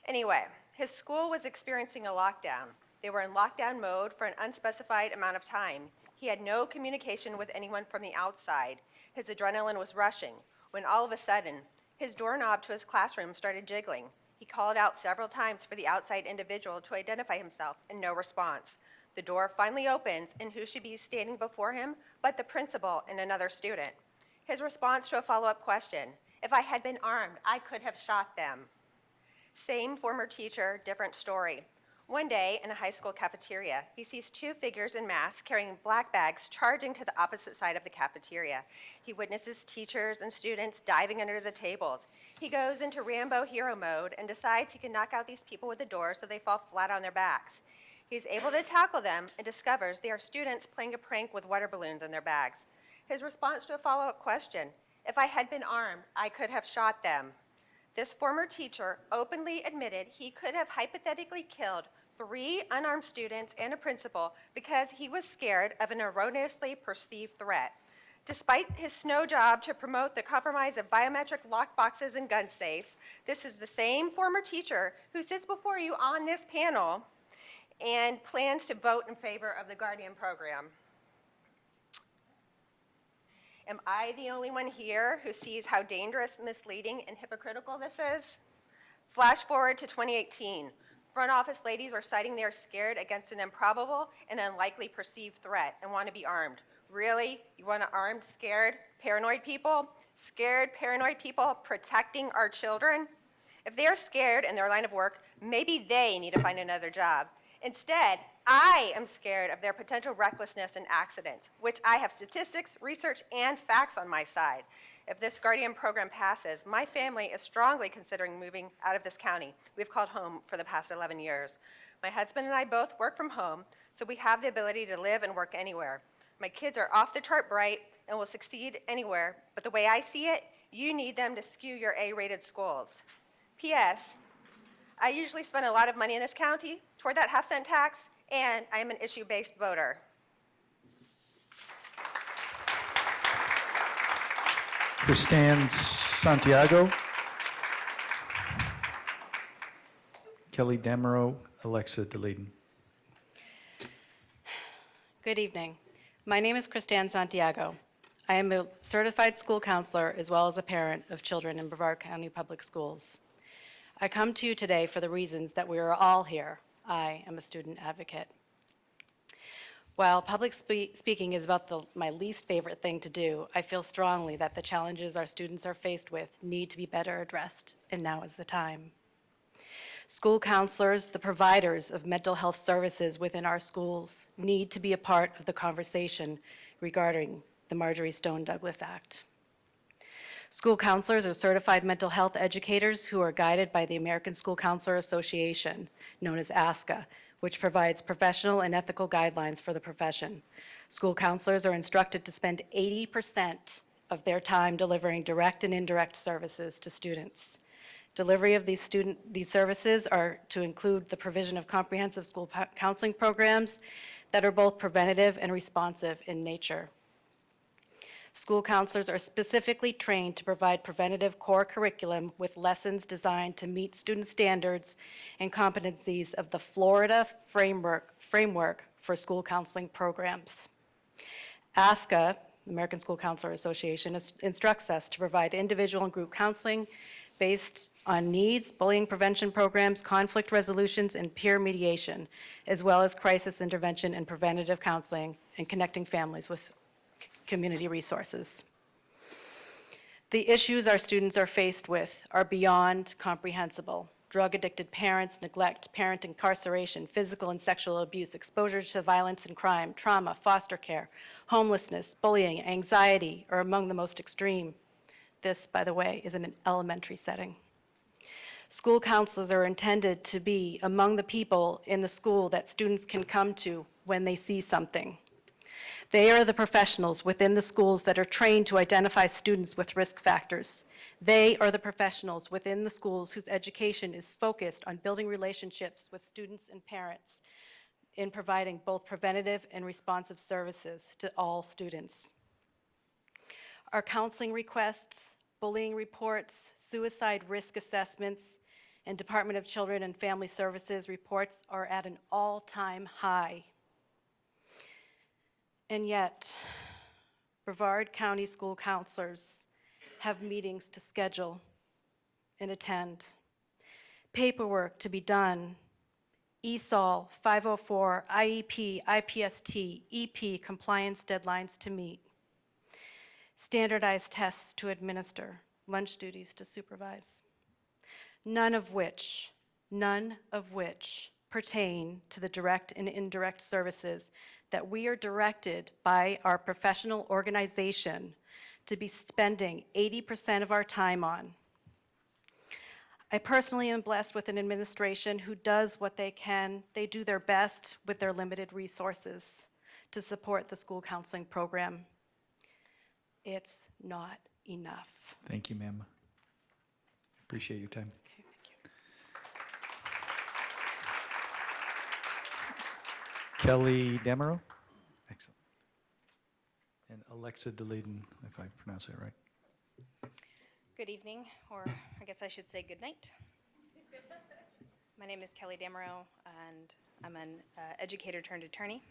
Anyway, his school was experiencing a lockdown. They were in lockdown mode for an unspecified amount of time. He had no communication with anyone from the outside. His adrenaline was rushing when all of a sudden, his doorknob to his classroom started jiggling. He called out several times for the outside individual to identify himself, and no response. The door finally opens, and who should be standing before him but the principal and another student. His response to a follow-up question, "If I had been armed, I could have shot them." Same former teacher, different story. One day in a high school cafeteria, he sees 2 figures in masks carrying black bags charging to the opposite side of the cafeteria. He witnesses teachers and students diving under the tables. He goes into Rambo hero mode and decides he can knock out these people with the door so they fall flat on their backs. He's able to tackle them and discovers they are students playing a prank with water balloons in their bags. His response to a follow-up question, "If I had been armed, I could have shot them." This former teacher openly admitted he could have hypothetically killed 3 unarmed students and a principal because he was scared of an erroneously perceived threat. Despite his snow job to promote the compromise of biometric lockboxes and gun safes, this is the same former teacher who sits before you on this panel and plans to vote in favor of the Guardian program. Am I the only one here who sees how dangerous, misleading, and hypocritical this is? Flash forward to 2018. Front office ladies are citing they are scared against an improbable and unlikely perceived threat and want to be armed. Really? You want to armed, scared, paranoid people? Scared, paranoid people protecting our children? If they are scared in their line of work, maybe they need to find another job. Instead, I am scared of their potential recklessness and accidents, which I have statistics, research, and facts on my side. If this Guardian program passes, my family is strongly considering moving out of this county we've called home for the past 11 years. My husband and I both work from home, so we have the ability to live and work anywhere. My kids are off the chart bright and will succeed anywhere, but the way I see it, you need them to skew your A-rated schools. P.S. I usually spend a lot of money in this county toward that half-cent tax, and I am an issue-based voter. Christine Santiago. Kelly Damaro, Alexa DeLayden. Good evening. My name is Christine Santiago. I am a certified school counselor as well as a parent of children in Brevard County Public Schools. I come to you today for the reasons that we are all here. I am a student advocate. While public speaking is about my least favorite thing to do, I feel strongly that the challenges our students are faced with need to be better addressed, and now is the time. School counselors, the providers of mental health services within our schools, need to be a part of the conversation regarding the Marjorie Stone Douglas Act. School counselors are certified mental health educators who are guided by the American School Counselor Association, known as ASCA, which provides professional and ethical guidelines for the profession. School counselors are instructed to spend 80% of their time delivering direct and indirect services to students. Delivery of these services are to include the provision of comprehensive school counseling programs that are both preventative and responsive in nature. School counselors are specifically trained to provide preventative core curriculum with lessons designed to meet student standards and competencies of the Florida framework for school counseling programs. ASCA, the American School Counselor Association, instructs us to provide individual and group counseling based on needs, bullying prevention programs, conflict resolutions, and peer mediation, as well as crisis intervention and preventative counseling and connecting families with community resources. The issues our students are faced with are beyond comprehensible. Drug-addicted parents, neglect, parent incarceration, physical and sexual abuse, exposure to violence and crime, trauma, foster care, homelessness, bullying, anxiety are among the most extreme. This, by the way, is in an elementary setting. School counselors are intended to be among the people in the school that students can come to when they see something. They are the professionals within the schools that are trained to identify students with risk factors. They are the professionals within the schools whose education is focused on building relationships with students and parents in providing both preventative and responsive services to all students. Our counseling requests, bullying reports, suicide risk assessments, and Department of Children and Family Services reports are at an all-time high. And yet, Brevard County school counselors have meetings to schedule and attend, paperwork to be done, ESOL, 504, IEP, IPST, EP compliance deadlines to meet, standardized tests to administer, lunch duties to supervise, none of which pertain to the direct and indirect services that we are directed by our professional organization to be spending 80% of our time on. I personally am blessed with an administration who does what they can. They do their best with their limited resources to support the school counseling program. It's not enough. Thank you, ma'am. Appreciate your time. Okay, thank you. Kelly Damaro. Excellent. And Alexa DeLayden, if I pronounce it right. Good evening, or I guess I should say good night. My name is Kelly Damaro, and I'm an educator turned attorney.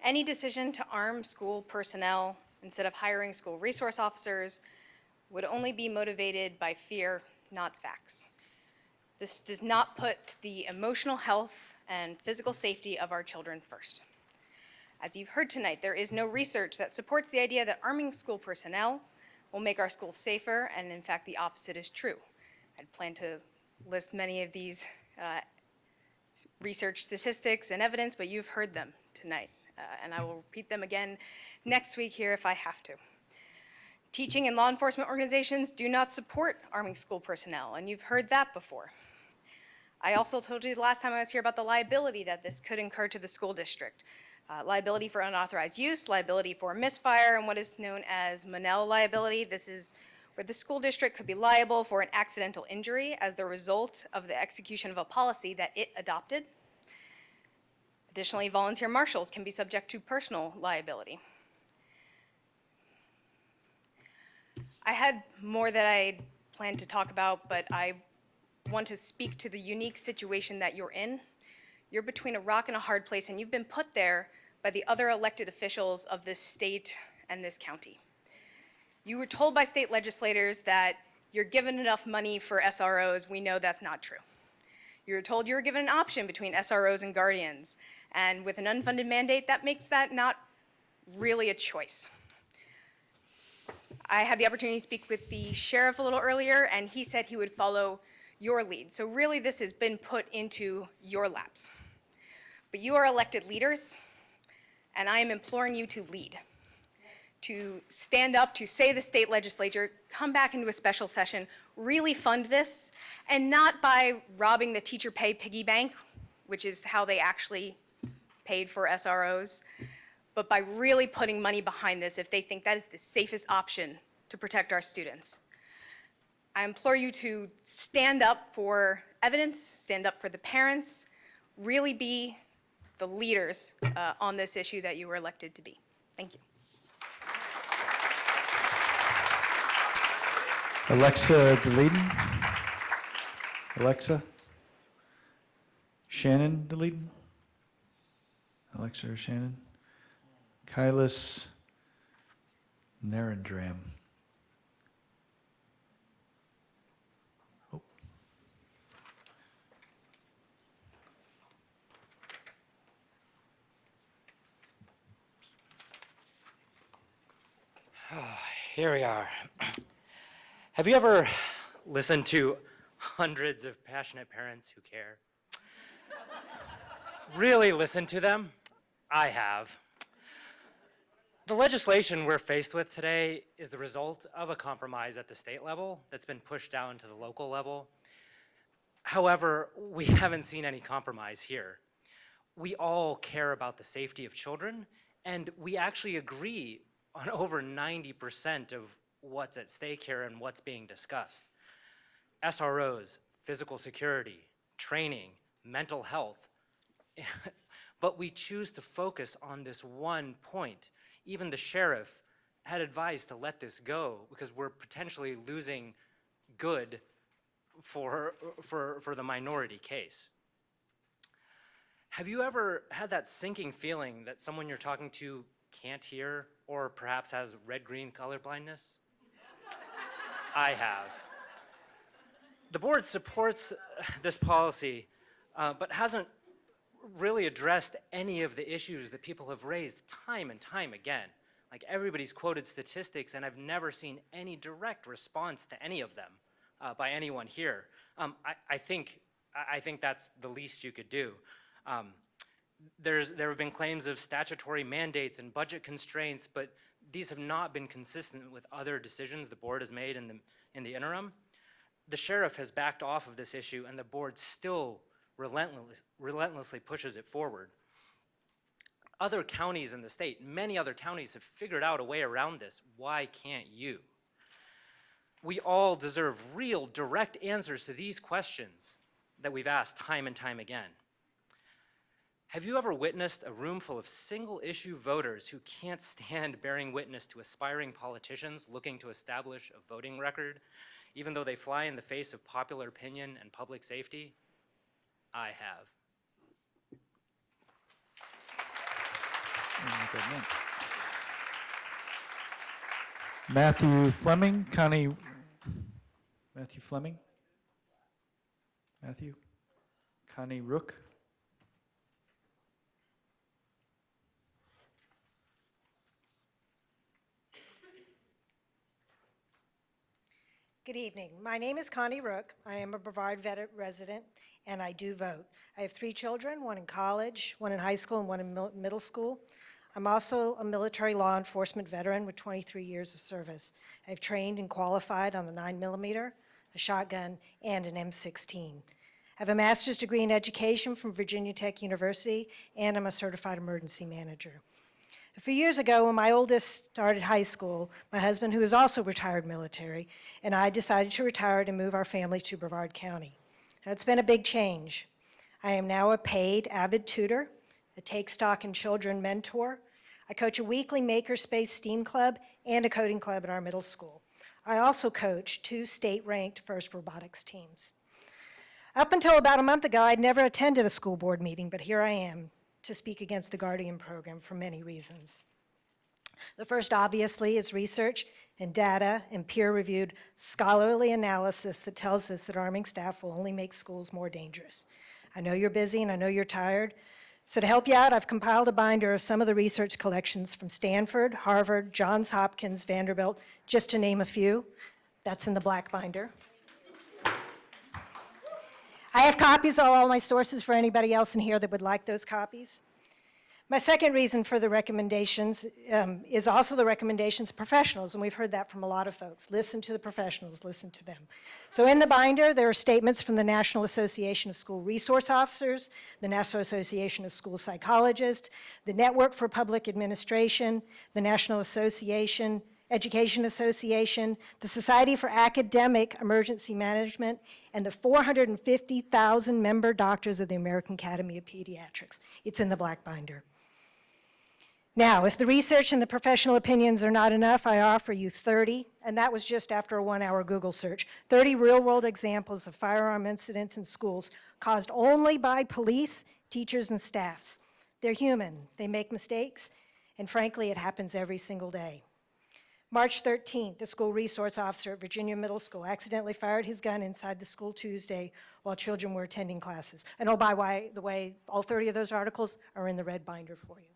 Any decision to arm school personnel instead of hiring school resource officers, would only be motivated by fear, not facts. This does not put the emotional health and physical safety of our children first. As you've heard tonight, there is no research that supports the idea that arming school personnel will make our schools safer, and in fact, the opposite is true. I'd planned to list many of these research statistics and evidence, but you've heard them tonight, and I will repeat them again next week here if I have to. Teaching and law enforcement organizations do not support arming school personnel, and you've heard that before. I also told you the last time I was here about the liability that this could incur to the school district. Liability for unauthorized use, liability for misfire, and what is known as Monell liability. This is where the school district could be liable for an accidental injury as the result of the execution of a policy that it adopted. Additionally, volunteer marshals can be subject to personal liability. I had more that I planned to talk about, but I want to speak to the unique situation that you're in. You're between a rock and a hard place, and you've been put there by the other elected officials of this state and this county. You were told by state legislators that you're given enough money for SROs. We know that's not true. You were told you were given an option between SROs and guardians, and with an unfunded mandate, that makes that not really a choice. I had the opportunity to speak with the sheriff a little earlier, and he said he would follow your lead. So really, this has been put into your laps. But you are elected leaders, and I am imploring you to lead, to stand up, to say to the state legislature, come back into a special session, really fund this, and not by robbing the teacher pay piggy bank, which is how they actually paid for SROs, but by really putting money behind this if they think that is the safest option to protect our students. I implore you to stand up for evidence, stand up for the parents, really be the leaders on this issue that you were elected to be. Thank you. Alexa DeLeeden? Alexa? Shannon DeLeeden? Alexa or Shannon? Kailas Narendram. Here we are. Have you ever listened to hundreds of passionate parents who care? Really listened to them? I have. The legislation we're faced with today is the result of a compromise at the state level that's been pushed down to the local level. However, we haven't seen any compromise here. We all care about the safety of children, and we actually agree on over 90% of what's at stake here and what's being discussed. SROs, physical security, training, mental health. But we choose to focus on this one point. Even the sheriff had advised to let this go because we're potentially losing good for the minority case. Have you ever had that sinking feeling that someone you're talking to can't hear or perhaps has red-green color blindness? I have. The board supports this policy, but hasn't really addressed any of the issues that people have raised time and time again. Like everybody's quoted statistics, and I've never seen any direct response to any of them by anyone here. I think that's the least you could do. There have been claims of statutory mandates and budget constraints, but these have not been consistent with other decisions the board has made in the interim. The sheriff has backed off of this issue, and the board still relentlessly pushes it forward. Other counties in the state, many other counties have figured out a way around this. Why can't you? We all deserve real, direct answers to these questions that we've asked time and time again. Have you ever witnessed a room full of single-issue voters who can't stand bearing witness to aspiring politicians looking to establish a voting record, even though they fly in the face of popular opinion and public safety? I have. Matthew Fleming, Connie. Matthew Fleming? Matthew? Connie Rook? Good evening. My name is Connie Rook. I am a Brevard resident, and I do vote. I have 3 children, one in college, one in high school, and one in middle school. I'm also a military law enforcement veteran with 23 years of service. I've trained and qualified on the 9mm, a shotgun, and an M16. I have a master's degree in education from Virginia Tech University, and I'm a certified emergency manager. A few years ago, when my oldest started high school, my husband, who is also retired military, and I decided to retire and move our family to Brevard County. And it's been a big change. I am now a paid avid tutor, a Take Stock in Children mentor. I coach a weekly Makerspace STEAM club and a coding club at our middle school. I also coach 2 state-ranked FIRST robotics teams. Up until about a month ago, I'd never attended a school board meeting, but here I am to speak against the Guardian program for many reasons. The first, obviously, is research and data and peer-reviewed scholarly analysis that tells us that arming staff will only make schools more dangerous. I know you're busy and I know you're tired, so to help you out, I've compiled a binder of some of the research collections from Stanford, Harvard, Johns Hopkins, Vanderbilt, just to name a few. That's in the black binder. I have copies of all my sources for anybody else in here that would like those copies. My second reason for the recommendations is also the recommendations of professionals, and we've heard that from a lot of folks. Listen to the professionals, listen to them. So in the binder, there are statements from the National Association of School Resource Officers, the National Association of School Psychologists, the Network for Public Administration, the National Education Association, the Society for Academic Emergency Management, and the 450,000 member doctors of the American Academy of Pediatrics. It's in the black binder. Now, if the research and the professional opinions are not enough, I offer you 30, and that was just after a 1-hour Google search, 30 real-world examples of firearm incidents in schools caused only by police, teachers, and staffs. They're human, they make mistakes, and frankly, it happens every single day. March 13th, the school resource officer at Virginia Middle School accidentally fired his gun inside the school Tuesday while children were attending classes. And oh, by the way, all 30 of those articles are in the red binder for you.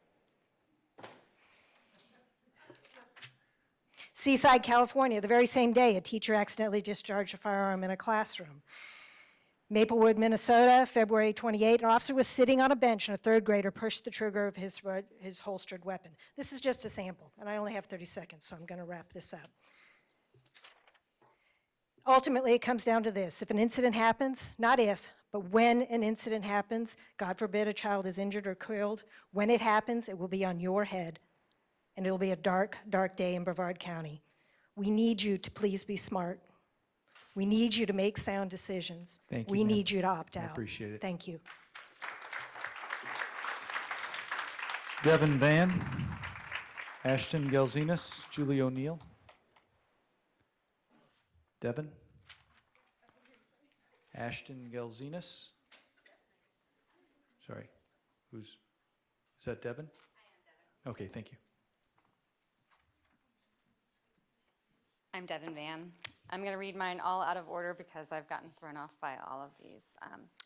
Seaside, California, the very same day, a teacher accidentally discharged a firearm in a classroom. Maplewood, Minnesota, February 28, an officer was sitting on a bench and a 3rd grader pushed the trigger of his holstered weapon. This is just a sample, and I only have 30 seconds, so I'm going to wrap this up. Ultimately, it comes down to this. If an incident happens, not if, but when an incident happens, God forbid a child is injured or killed, when it happens, it will be on your head, and it will be a dark, dark day in Brevard County. We need you to please be smart. We need you to make sound decisions. Thank you, We ma'am. need you to opt out. I appreciate it. Thank you. Devin Van, Ashton Gelzinas, Julie O'Neill. Devin? Ashton Gelzinas? Sorry, is that Devin? I am Devin. Okay, thank you. I'm Devin Van. I'm going to read mine all out of order because I've gotten thrown off by all of these.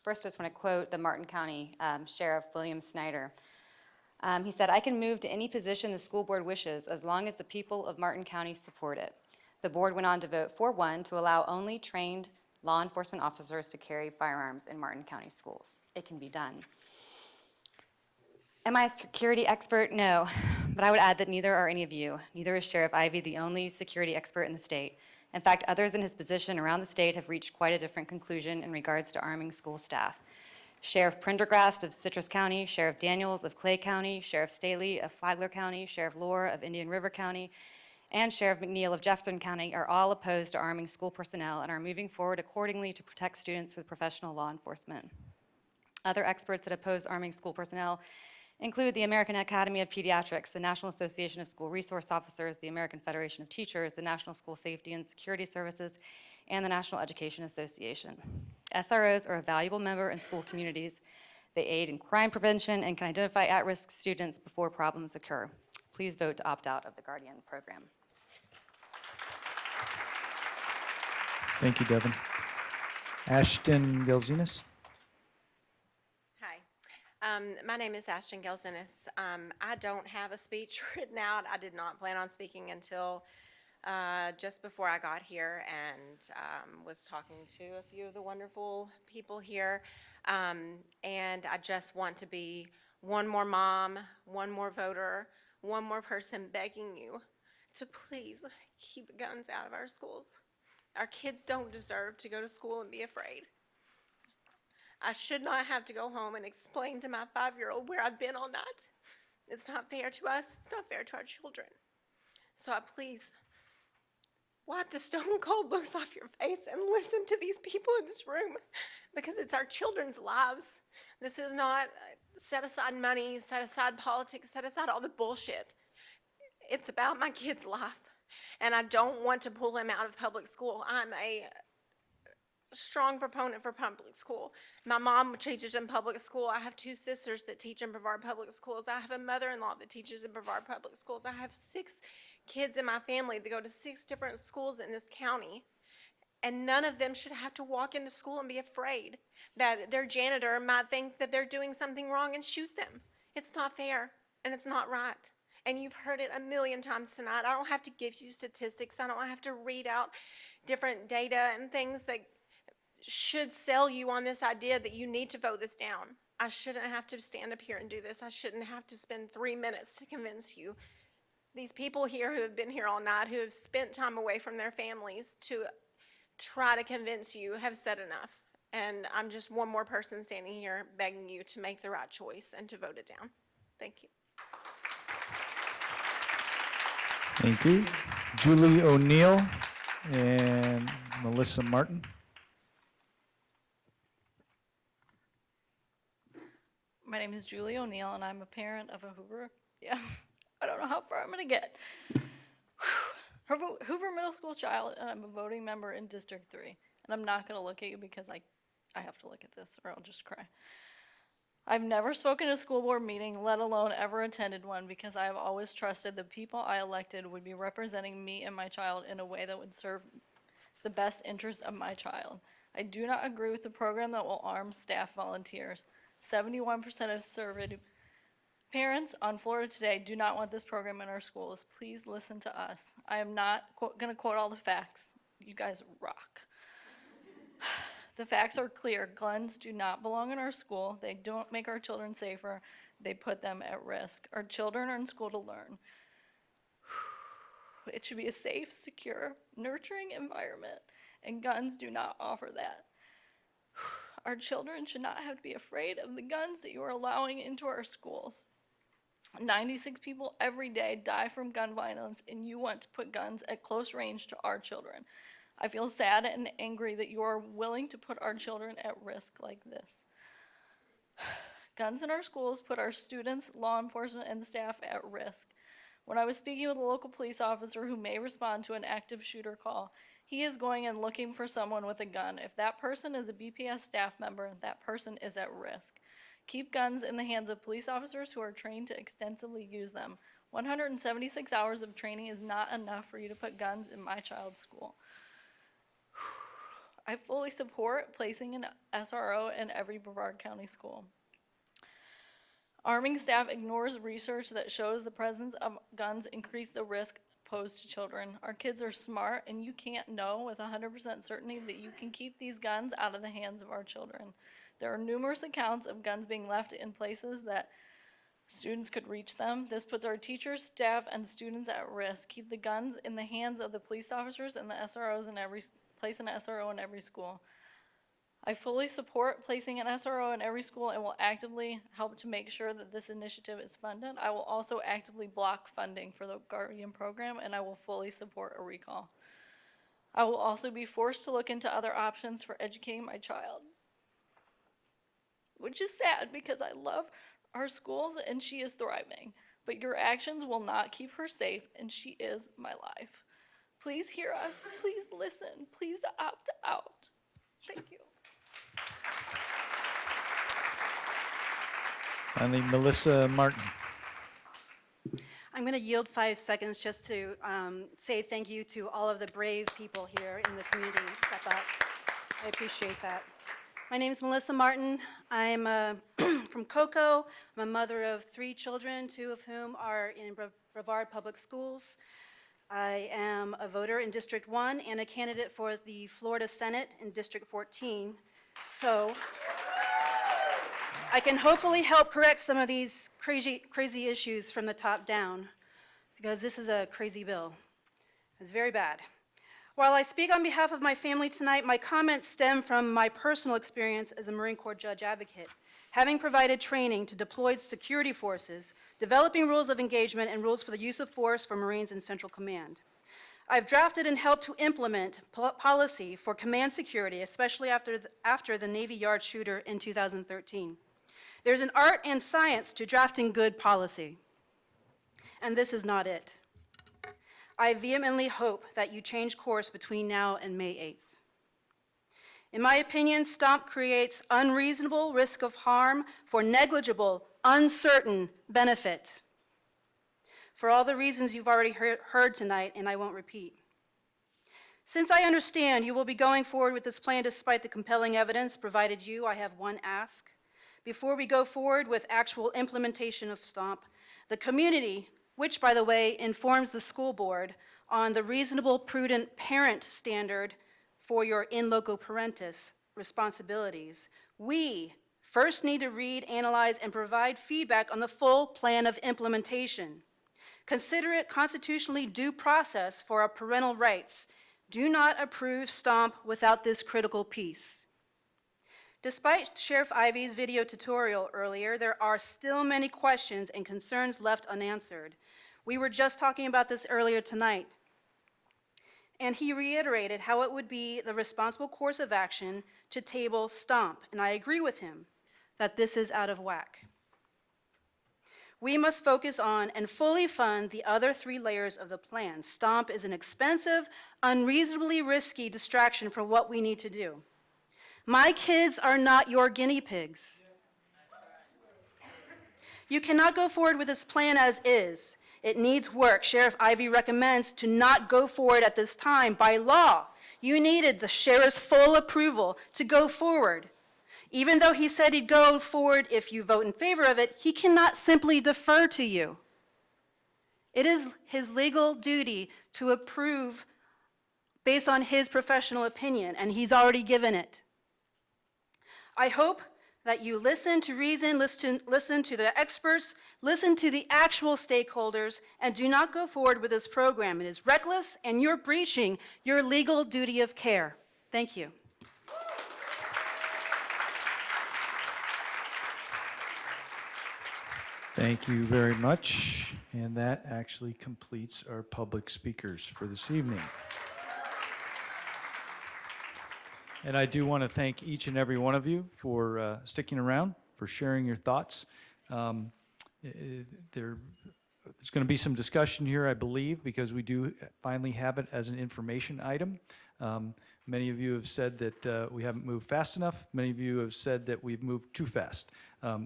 First, I just want to quote the Martin County Sheriff William Snyder. He said, "I can move to any position the school board wishes as long as the people of Martin County support it." The board went on to vote 4-1 to allow only trained law enforcement officers to carry firearms in Martin County schools. It can be done. Am I a security expert? No, but I would add that neither are any of you. Neither is Sheriff Ivey, the only security expert in the state. In fact, others in his position around the state have reached quite a different conclusion in regards to arming school staff. Sheriff Prendergast of Citrus County, Sheriff Daniels of Clay County, Sheriff Staley of Flagler County, Sheriff Lohr of Indian River County, and Sheriff McNeil of Jefferson County are all opposed to arming school personnel and are moving forward accordingly to protect students with professional law enforcement. Other experts that oppose arming school personnel include the American Academy of Pediatrics, the National Association of School Resource Officers, the American Federation of Teachers, the National School Safety and Security Services, and the National Education Association. SROs are a valuable member in school communities. They aid in crime prevention and can identify at-risk students before problems occur. Please vote to opt out of the Guardian program. Thank you, Devin. Ashton Gelzinas. Hi. My name is Ashton Gelzinis. I don't have a speech written out. I did not plan on speaking until just before I got here and was talking to a few of the wonderful people here. And I just want to be one more mom, one more voter, one more person begging you to please keep guns out of our schools. Our kids don't deserve to go to school and be afraid. I should not have to go home and explain to my 5-year-old where I've been all night. It's not fair to us. It's not fair to our children. So please wipe the stone cold looks off your face and listen to these people in this room, because it's our children's lives. This is not set aside money, set aside politics, set aside all the bullshit. It's about my kid's life, and I don't want to pull him out of public school. I'm a strong proponent for public school. My mom teaches in public school. I have 2 sisters that teach in Brevard Public Schools. I have a mother-in-law that teaches in Brevard Public Schools. I have 6 kids in my family that go to 6 different schools in this county, and none of them should have to walk into school and be afraid that their janitor might think that they're doing something wrong and shoot them. It's not fair, and it's not right. And you've heard it a million times tonight. I don't have to give you statistics. I don't have to read out different data and things that should sell you on this idea that you need to vote this down. I shouldn't have to stand up here and do this. I shouldn't have to spend 3 minutes to convince you. These people here who have been here all night, who have spent time away from their families to try to convince you, have said enough. And I'm just one more person standing here begging you to make the right choice and to vote it down. Thank you. Thank you. Julie O'Neill and Melissa Martin. My name is Julie O'Neill, and I'm a parent of a Hoover. Yeah, I don't know how far I'm going to get. Hoover Middle School child, and I'm a voting member in District 3. And I'm not going to look at you because I have to look at this or I'll just cry. I've never spoken at a school board meeting, let alone ever attended one, because I have always trusted the people I elected would be representing me and my child in a way that would serve the best interest of my child. I do not agree with the program that will arm staff volunteers. 71% of surveyed parents on Florida Today do not want this program in our schools. Please listen to us. I am not going to quote all the facts. You guys rock. The facts are clear. Guns do not belong in our school. They don't make our children safer. They put them at risk. Our children are in school to learn. It should be a safe, secure, nurturing environment, and guns do not offer that. Our children should not have to be afraid of the guns that you are allowing into our schools. 96 people every day die from gun violence, and you want to put guns at close range to our children. I feel sad and angry that you are willing to put our children at risk like this. Guns in our schools put our students, law enforcement, and staff at risk. When I was speaking with a local police officer who may respond to an active shooter call, he is going and looking for someone with a gun. If that person is a BPS staff member, that person is at risk. Keep guns in the hands of police officers who are trained to extensively use them. 176 hours of training is not enough for you to put guns in my child's school. I fully support placing an SRO in every Brevard County school. Arming staff ignores research that shows the presence of guns increase the risk posed to children. Our kids are smart, and you can't know with 100% certainty that you can keep these guns out of the hands of our children. There are numerous accounts of guns being left in places that students could reach them. This puts our teachers, staff, and students at risk. Keep the guns in the hands of the police officers and the SROs in place an SRO in every school. I fully support placing an SRO in every school and will actively help to make sure that this initiative is funded. I will also actively block funding for the Guardian program, and I will fully support a recall. I will also be forced to look into other options for educating my child, which is sad because I love our schools and she is thriving, but your actions will not keep her safe, and she is my life. Please hear us, please listen, please opt out. Thank you. Finally, Melissa Martin. I'm going to yield 5 seconds just to say thank you to all of the brave people here in the community who step up. I appreciate that. My name is Melissa Martin. I'm from Cocoa. I'm a mother of 3 children, 2 of whom are in Brevard Public Schools. I am a voter in District 1 and a candidate for the Florida Senate in District 14. So I can hopefully help correct some of these crazy issues from the top down, because this is a crazy bill. It's very bad. While I speak on behalf of my family tonight, my comments stem from my personal experience as a Marine Corps judge advocate, having provided training to deployed security forces, developing rules of engagement and rules for the use of force for Marines in Central Command. I've drafted and helped to implement policy for command security, especially after the Navy Yard shooter in 2013. There's an art and science to drafting good policy, and this is not it. I vehemently hope that you change course between now and May 8th. In my opinion, STOMP creates unreasonable risk of harm for negligible, uncertain benefit. For all the reasons you've already heard tonight, and I won't repeat. Since I understand you will be going forward with this plan despite the compelling evidence provided you, I have one ask. Before we go forward with actual implementation of STOMP, the community, which, by the way, informs the school board on the reasonable, prudent parent standard for your in loco parentis responsibilities, we first need to read, analyze, and provide feedback on the full plan of implementation. Consider it constitutionally due process for our parental rights. Do not approve STOMP without this critical piece. Despite Sheriff Ivey's video tutorial earlier, there are still many questions and concerns left unanswered. We were just talking about this earlier tonight. And he reiterated how it would be the responsible course of action to table STOMP, and I agree with him that this is out of whack. We must focus on and fully fund the other 3 layers of the plan. STOMP is an expensive, unreasonably risky distraction for what we need to do. My kids are not your guinea pigs. You cannot go forward with this plan as is. It needs work. Sheriff Ivey recommends to not go forward at this time. By law, you needed the sheriff's full approval to go forward. Even though he said he'd go forward if you vote in favor of it, he cannot simply defer to you. It is his legal duty to approve based on his professional opinion, and he's already given it. I hope that you listen to reason, listen to the experts, listen to the actual stakeholders, and do not go forward with this program. It is reckless, and you're breaching your legal duty of care. Thank you. Thank you very much. And that actually completes our public speakers for this evening. And I do want to thank each and every one of you for sticking around, for sharing your thoughts. There's going to be some discussion here, I believe, because we do finally have it as an information item. Many of you have said that we haven't moved fast enough. Many of you have said that we've moved too fast.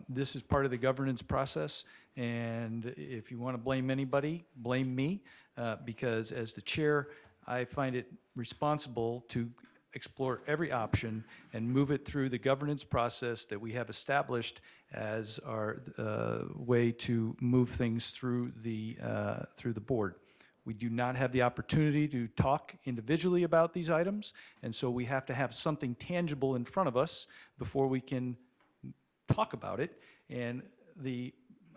This is part of the governance process, and if you want to blame anybody, blame me, because as the chair, I find it responsible to explore every option and move it through the governance process that we have established as our way to move things through the board. We do not have the opportunity to talk individually about these items, and so we have to have something tangible in front of us before we can talk about it. And the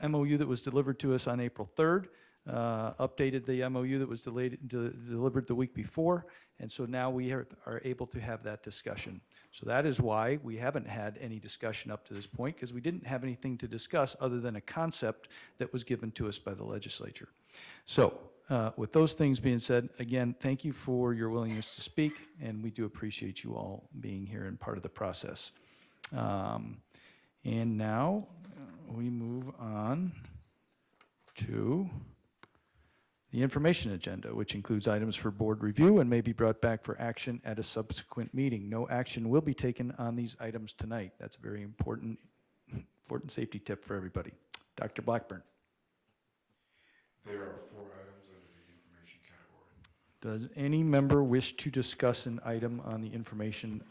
MOU that was delivered to us on April 3rd updated the MOU that was delivered the week before, and so now we are able to have that discussion. So that is why we haven't had any discussion up to this point, because we didn't have anything to discuss other than a concept that was given to us by the legislature. So with those things being said, again, thank you for your willingness to speak, and we do appreciate you all being here and part of the process. And now we move on to the information agenda, which includes items for board review and may be brought back for action at a subsequent meeting. No action will be taken on these items tonight. That's a very important safety tip for everybody. Dr. Blackburn. There are 4 items under the information category. Does any member wish to discuss an item on the information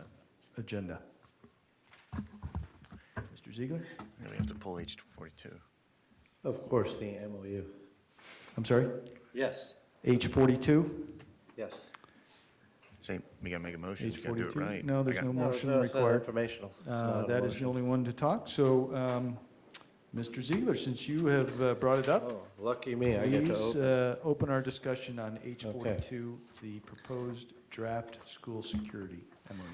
agenda? Mr. Ziegler? We have to pull H42. Of course, the MOU. I'm sorry? Yes. H42? Yes. Say, we gotta make a motion, you gotta do it H42? right. No, there's I got- no motion it's not required. informational. It's not a That is the motion. only one to talk. So, Mr. Ziegler, since you have brought it up, Oh, lucky me, I get to please open. open our discussion on H42, the proposed draft school security MOU.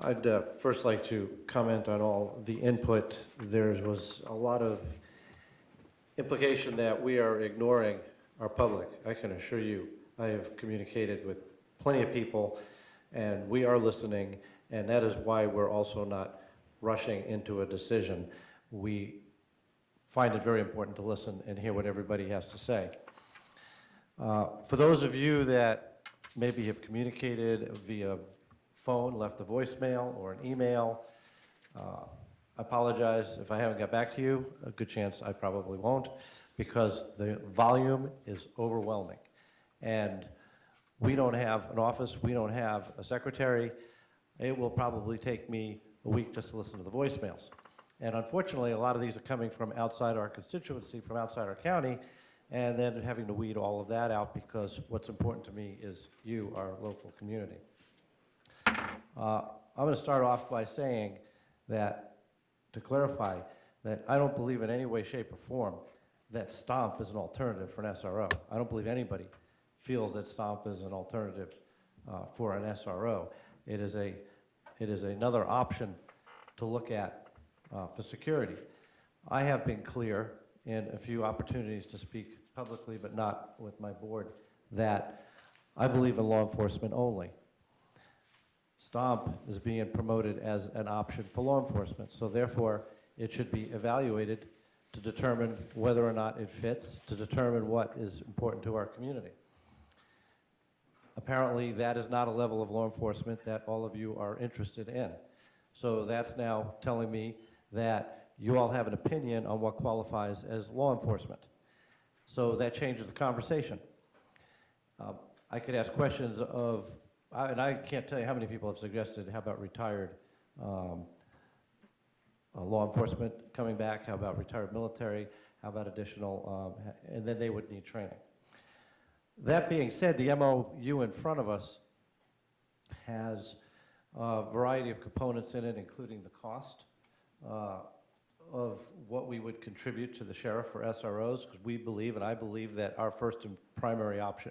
I'd first like to comment on all the input. There was a lot of implication that we are ignoring our public. I can assure you, I have communicated with plenty of people, and we are listening, and that is why we're also not rushing into a decision. We find it very important to listen and hear what everybody has to say. For those of you that maybe have communicated via phone, left a voicemail or an email, I apologize if I haven't got back to you. A good chance I probably won't, because the volume is overwhelming. And we don't have an office, we don't have a secretary. It will probably take me a week just to listen to the voicemails. And unfortunately, a lot of these are coming from outside our constituency, from outside our county, and then having to weed all of that out, because what's important to me is you, our local community. I'm going to start off by saying that, to clarify, that I don't believe in any way, shape, or form that STOMP is an alternative for an SRO. I don't believe anybody feels that STOMP is an alternative for an SRO. It is another option to look at for security. I have been clear in a few opportunities to speak publicly, but not with my board, that I believe in law enforcement only. STOMP is being promoted as an option for law enforcement, so therefore it should be evaluated to determine whether or not it fits, to determine what is important to our community. Apparently, that is not a level of law enforcement that all of you are interested in. So that's now telling me that you all have an opinion on what qualifies as law enforcement. So that changes the conversation. I could ask questions of, and I can't tell you how many people have suggested, how about retired law enforcement coming back, how about retired military, how about additional, and then they would need training. That being said, the MOU in front of us has a variety of components in it, including the cost of what we would contribute to the sheriff for SROs, because we believe, and I believe, that our first and primary option,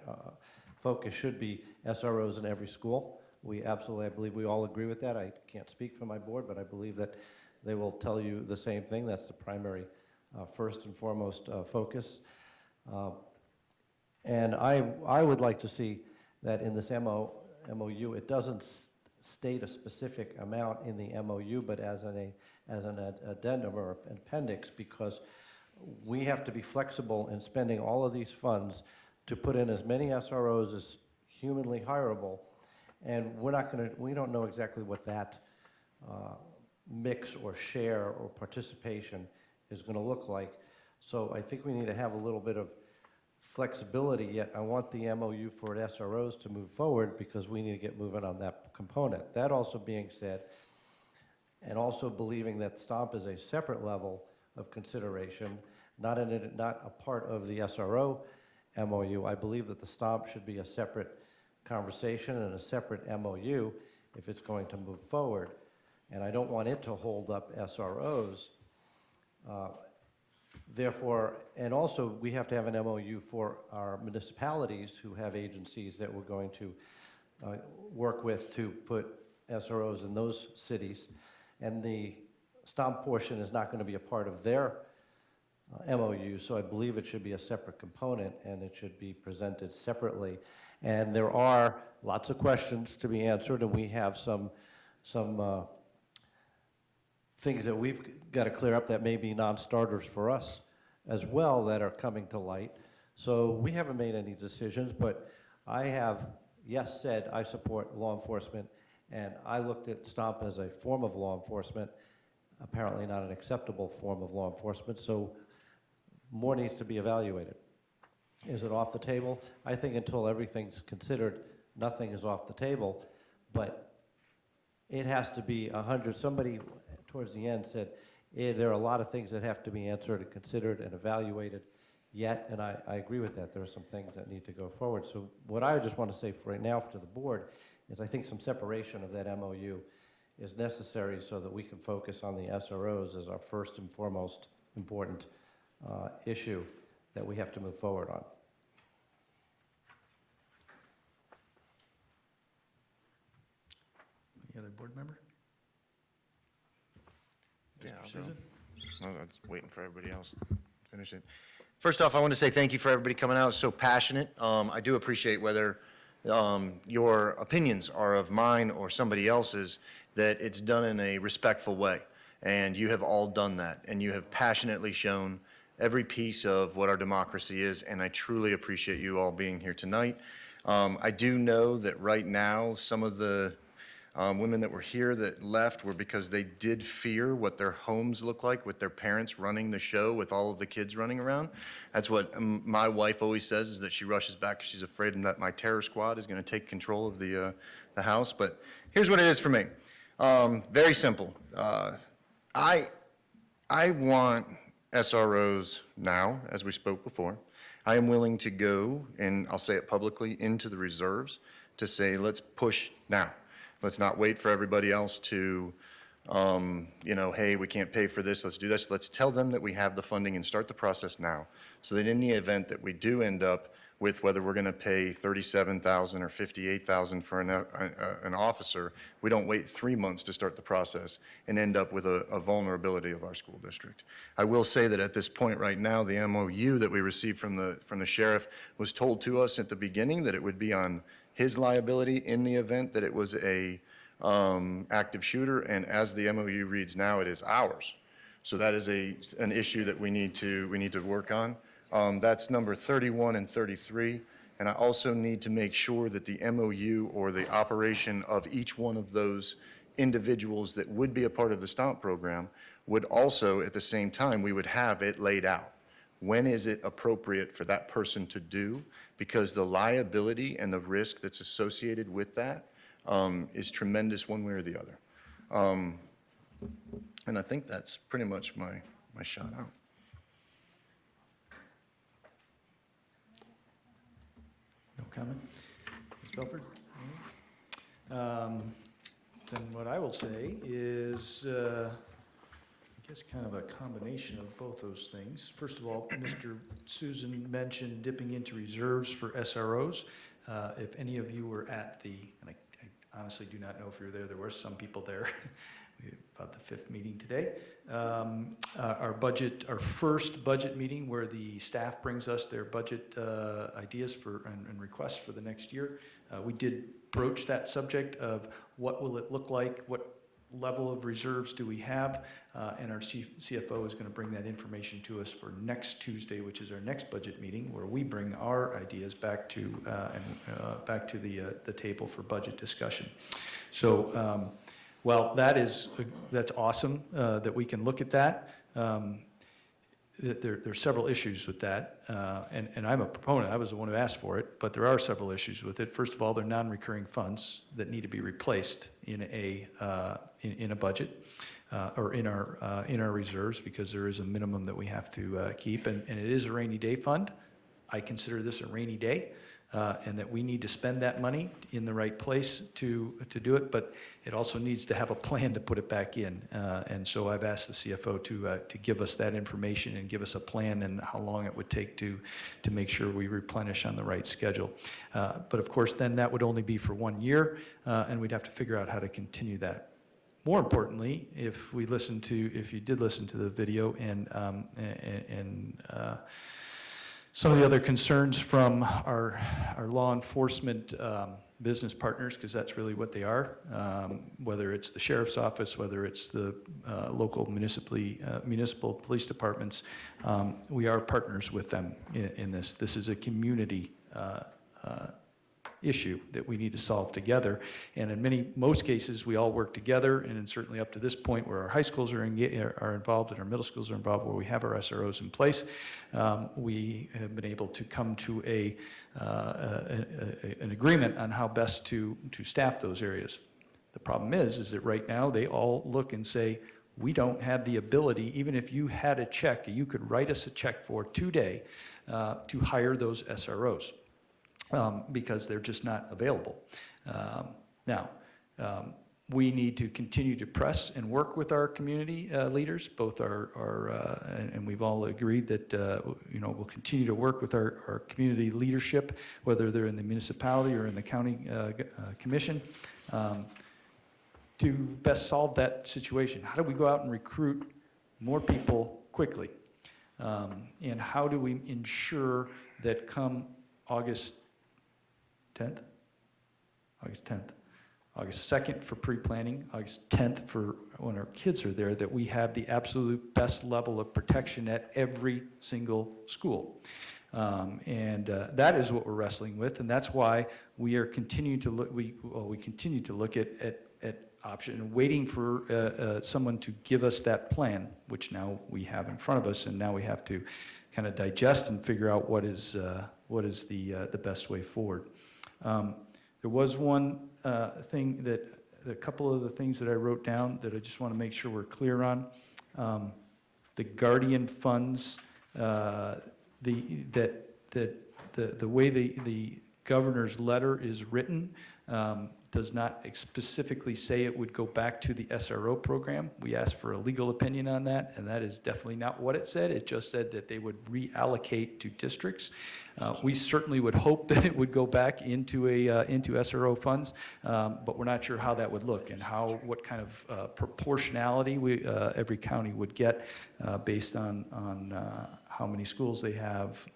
focus should be SROs in every school. We absolutely, I believe we all agree with that. I can't speak for my board, but I believe that they will tell you the same thing. That's the primary, first and foremost focus. And I would like to see that in this MOU, it doesn't state a specific amount in the MOU, but as an addendum or an appendix, because we have to be flexible in spending all of these funds to put in as many SROs as humanly hireable, and we don't know exactly what that mix or share or participation is going to look like. So I think we need to have a little bit of flexibility, yet I want the MOU for SROs to move forward, because we need to get moving on that component. That also being said, and also believing that STOMP is a separate level of consideration, not a part of the SRO MOU. I believe that the STOMP should be a separate conversation and a separate MOU if it's going to move forward. And I don't want it to hold up SROs. Therefore, and also we have to have an MOU for our municipalities who have agencies that we're going to work with to put SROs in those cities. And the STOMP portion is not going to be a part of their MOU, so I believe it should be a separate component and it should be presented separately. And there are lots of questions to be answered, and we have some things that we've got to clear up that may be non-starters for us as well that are coming to light. So we haven't made any decisions, but I have, yes, said I support law enforcement, and I looked at STOMP as a form of law enforcement, apparently not an acceptable form of law enforcement, so more needs to be evaluated. is it off the table? I think until everything's considered, nothing is off the table, but it has to be 100. Somebody towards the end said, there are a lot of things that have to be answered and considered and evaluated yet, and I agree with that. There are some things that need to go forward. So what I just want to say for right now to the board is I think some separation of that MOU is necessary so that we can focus on the SROs as our first and foremost important issue that we have to move forward on. Any other board member? Yeah, Mr. I'll go. Susan? I was waiting for everybody else to finish it. First off, I want to say thank you for everybody coming out. It's so passionate. I do appreciate whether your opinions are of mine or somebody else's, that it's done in a respectful way. And you have all done that. And you have passionately shown every piece of what our democracy is. And I truly appreciate you all being here tonight. I do know that right now, some of the women that were here that left were because they did fear what their homes look like with their parents running the show with all of the kids running around. That's what my wife always says, is that she rushes back because she's afraid that my terror squad is going to take control of the house. But here's what it is for me. Very simple. I want SROs now, as we spoke before. I am willing to go, and I'll say it publicly, into the reserves to say, let's push now. Let's not wait for everybody else to, hey, we can't pay for this, let's do this. Let's tell them that we have the funding and start the process now, so that in the event that we do end up with whether we're going to pay $37,000 or $58,000 for an officer, we don't wait 3 months to start the process and end up with a vulnerability of our school district. I will say that at this point right now, the MOU that we received from the sheriff was told to us at the beginning that it would be on his liability in the event that it was a active shooter, and as the MOU reads now, it is ours. So that is an issue that we need to work on. That's number 31 and 33, and I also need to make sure that the MOU or the operation of each one of those individuals that would be a part of the STOMP program would also, at the same time, we would have it laid out. When is it appropriate for that person to do? Because the liability and the risk that's associated with that is tremendous one way or the other. And I think that's pretty much my shout out. No comment? Ms. Belford? Then what I will say is, I guess kind of a combination of both those things. First of all, Mr. Susan mentioned dipping into reserves for SROs. If any of you were at the, and I honestly do not know if you were there were some people there, about the 5th meeting today. Our first budget meeting where the staff brings us their budget ideas for and requests for the next year. We did broach that subject of what will it look like, what level of reserves do we have, and our CFO is going to bring that information to us for next Tuesday, which is our next budget meeting, where we bring our ideas back to the table for budget discussion. So well, that's awesome that we can look at that. There are several issues with that, and I'm a proponent. I was the one who asked for it, but there are several issues with it. First of all, they're non-recurring funds that need to be replaced in a budget or in our reserves, because there is a minimum that we have to keep, and it is a rainy day fund. I consider this a rainy day. And that we need to spend that money in the right place to do it, but it also needs to have a plan to put it back in. And so I've asked the CFO to give us that information and give us a plan and how long it would take to make sure we replenish on the right schedule. But of course, then that would only be for 1 year, and we'd have to figure out how to continue that. More importantly, if you did listen to the video and some of the other concerns from our law enforcement business partners, because that's really what they are, whether it's the sheriff's office, whether it's the local municipal police departments, we are partners with them in this. This is a community issue that we need to solve together. And in most cases, we all work together, and certainly up to this point where our high schools are involved and our middle schools are involved, where we have our SROs in place, we have been able to come to an agreement on how best to staff those areas. The problem is that right now, they all look and say, we don't have the ability, even if you had a check, you could write us a check for today to hire those SROs. Because they're just not available. Now, we need to continue to press and work with our community leaders, both and we've all agreed that we'll continue to work with our community leadership, whether they're in the municipality or in the county commission, to best solve that situation. How do we go out and recruit more people quickly? And how do we ensure that come August 10th? August 10th. August 2nd for pre-planning, August 10th for when our kids are there, that we have the absolute best level of protection at every single school. That is what we're wrestling with, and that's why we are continuing to look, we continue to look at option and waiting for someone to give us that plan, which now we have in front of us, and now we have to kind of digest and figure out what is the best way forward. There was one thing a couple of the things that I wrote down that I just want to make sure we're clear on. The Guardian funds, the way the governor's letter is written does not specifically say it would go back to the SRO program. We asked for a legal opinion on that, and that is definitely not what it said. It just said that they would reallocate to districts. We certainly would hope that it would go back into SRO funds, but we're not sure how that would look and what kind of proportionality every county would get based on how many schools they have.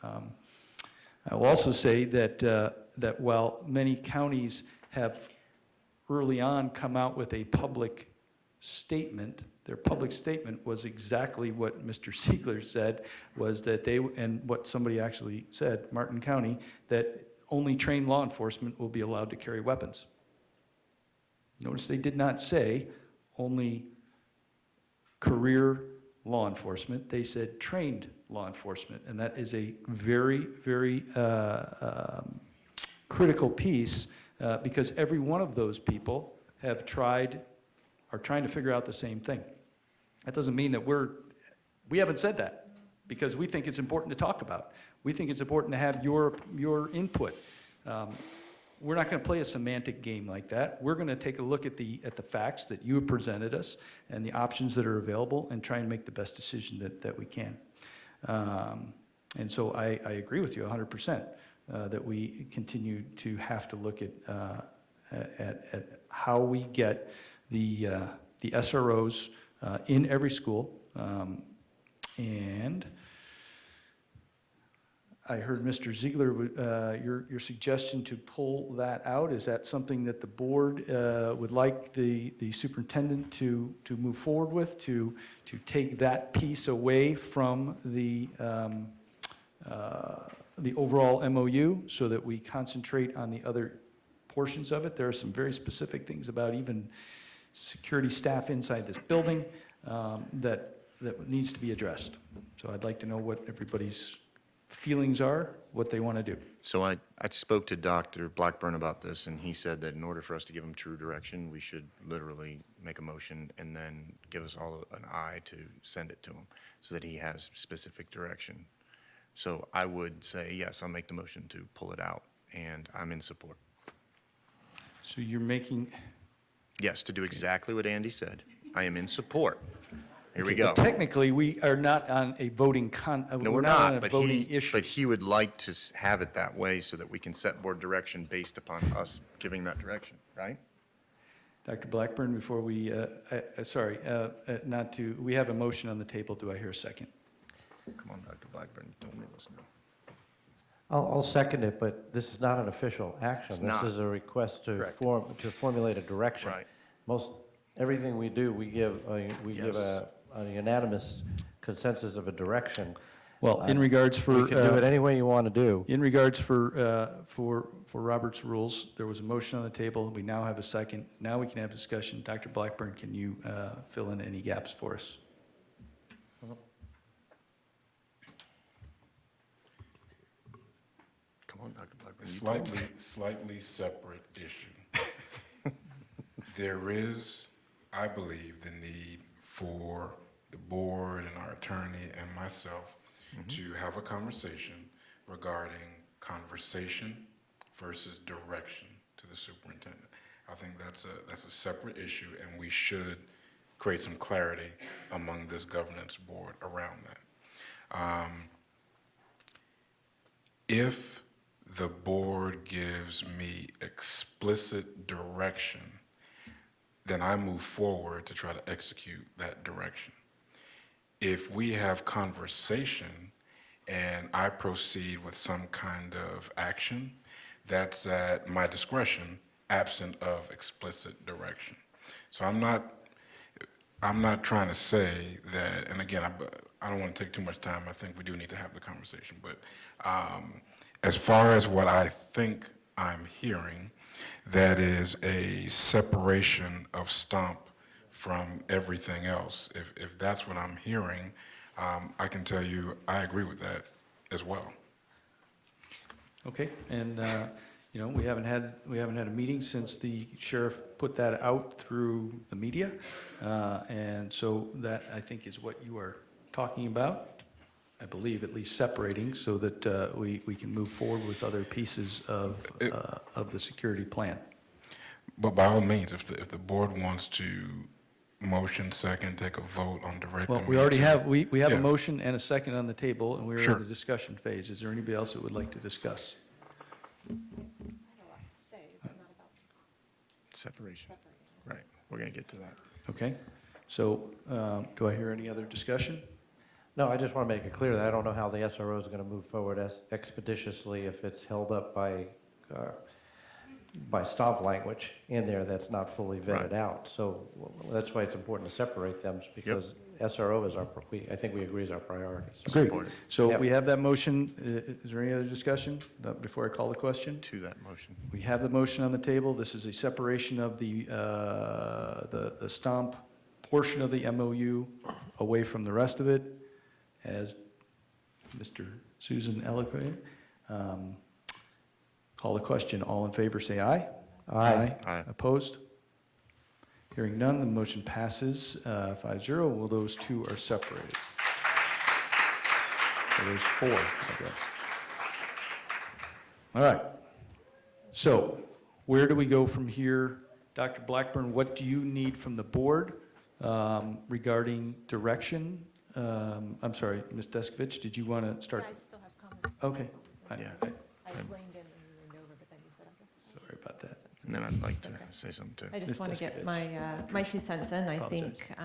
I will also say that while many counties have early on come out with a public statement, their public statement was exactly what Mr. Ziegler said, was that and what somebody actually said, Martin County, that only trained law enforcement will be allowed to carry weapons. Notice they did not say only career law enforcement. They said trained law enforcement, and that is a very, very critical piece because every one of those people are trying to figure out the same thing. That doesn't mean that we haven't said that, because we think it's important to talk about. We think it's important to have your input. We're not going to play a semantic game like that. We're going to take a look at the facts that you have presented us and the options that are available and try and make the best decision that we can. And so I agree with you 100%. That we continue to have to look at how we get the SROs in every school. And I heard Mr. Ziegler, your suggestion to pull that out. Is that something that the board would like the superintendent to move forward with, to take that piece away from the overall MOU so that we concentrate on the other portions of it? There are some very specific things about even security staff inside this building that needs to be addressed. So I'd like to know what everybody's feelings are, what they want to do. So I spoke to Dr. Blackburn about this, and he said that in order for us to give him true direction, we should literally make a motion and then give us all an eye to send it to him so that he has specific direction. So I would say, yes, I'll make the motion to pull it out, and I'm in support. So you're making... Yes, to do exactly what Andy said. I am in support. Here we Okay, go. but technically, we are not on a voting No, we're not on not, a voting issue. but he would like to have it that way so that we can set board direction based upon us giving that direction, right? Dr. Blackburn, before we, we have a motion on the table. Do I hear a second? Come on, Dr. Blackburn, you told me this now. I'll second it, but this is not an official action. not. This is a request to Correct. formulate a direction. Right. Everything we do, we give a unanimous consensus of a direction. Well, in regards for... You can do it any way you want to do. In regards for Robert's rules, there was a motion on the table. We now have a second. Now we can have discussion. Dr. Blackburn, can you fill in any gaps for us? Come on, Dr. Blackburn. Slightly separate issue. There is, I believe, the need for the board and our attorney and myself to have a conversation regarding conversation versus direction to the superintendent. I think that's a separate issue, and we should create some clarity among this governance board around that. If the board gives me explicit direction, then I move forward to try to execute that direction. If we have conversation and I proceed with some kind of action, that's at my discretion, absent of explicit direction. So I'm not trying to say that, and again, I don't want to take too much time. I think we do need to have the conversation. But as far as what I think I'm hearing, that is a separation of STOMP from everything else. If that's what I'm hearing, I can tell you I agree with that as well. Okay, and we haven't had a meeting since the sheriff put that out through the media, and so that I think is what you are talking about. I believe at least separating so that we can move forward with other pieces of the security plan. But by all means, if the board wants to motion second, take a vote on directing Well, me we already to- have, we have a Yeah. motion and a second on the table, and we're Sure. in the discussion phase. Is there anybody else that would like to discuss? Separation. Right, we're going to get to that. Okay, so do I hear any other discussion? No, I just want to make it clear that I don't know how the SRO is going to move forward as expeditiously if it's held up by STOMP language in there that's not fully vetted out. So that's why it's important to separate them, because SRO is I think we agree is our priority. So- Great. So we have that motion. Is there any other discussion before I call the question? To that motion. We have the motion on the table. This is a separation of the STOMP portion of the MOU away from the rest of it, as Mr. Susan eloquently. Call the question. All in favor, say aye. Aye. Aye. Opposed? Hearing none, the motion passes 5-0. Well, those two are separated. So there's four, I guess. All right. So where do we go from here? Dr. Blackburn, what do you need from the board regarding direction? I'm sorry, Ms. Deskovich, did you want to start? I still have comments. Okay. Yeah. I explained it and you went over, but then you said I guess. Sorry about that. And then I'd like to say something too. I Ms. just want to get Deskovich. my 2 cents in. I Apologize. think,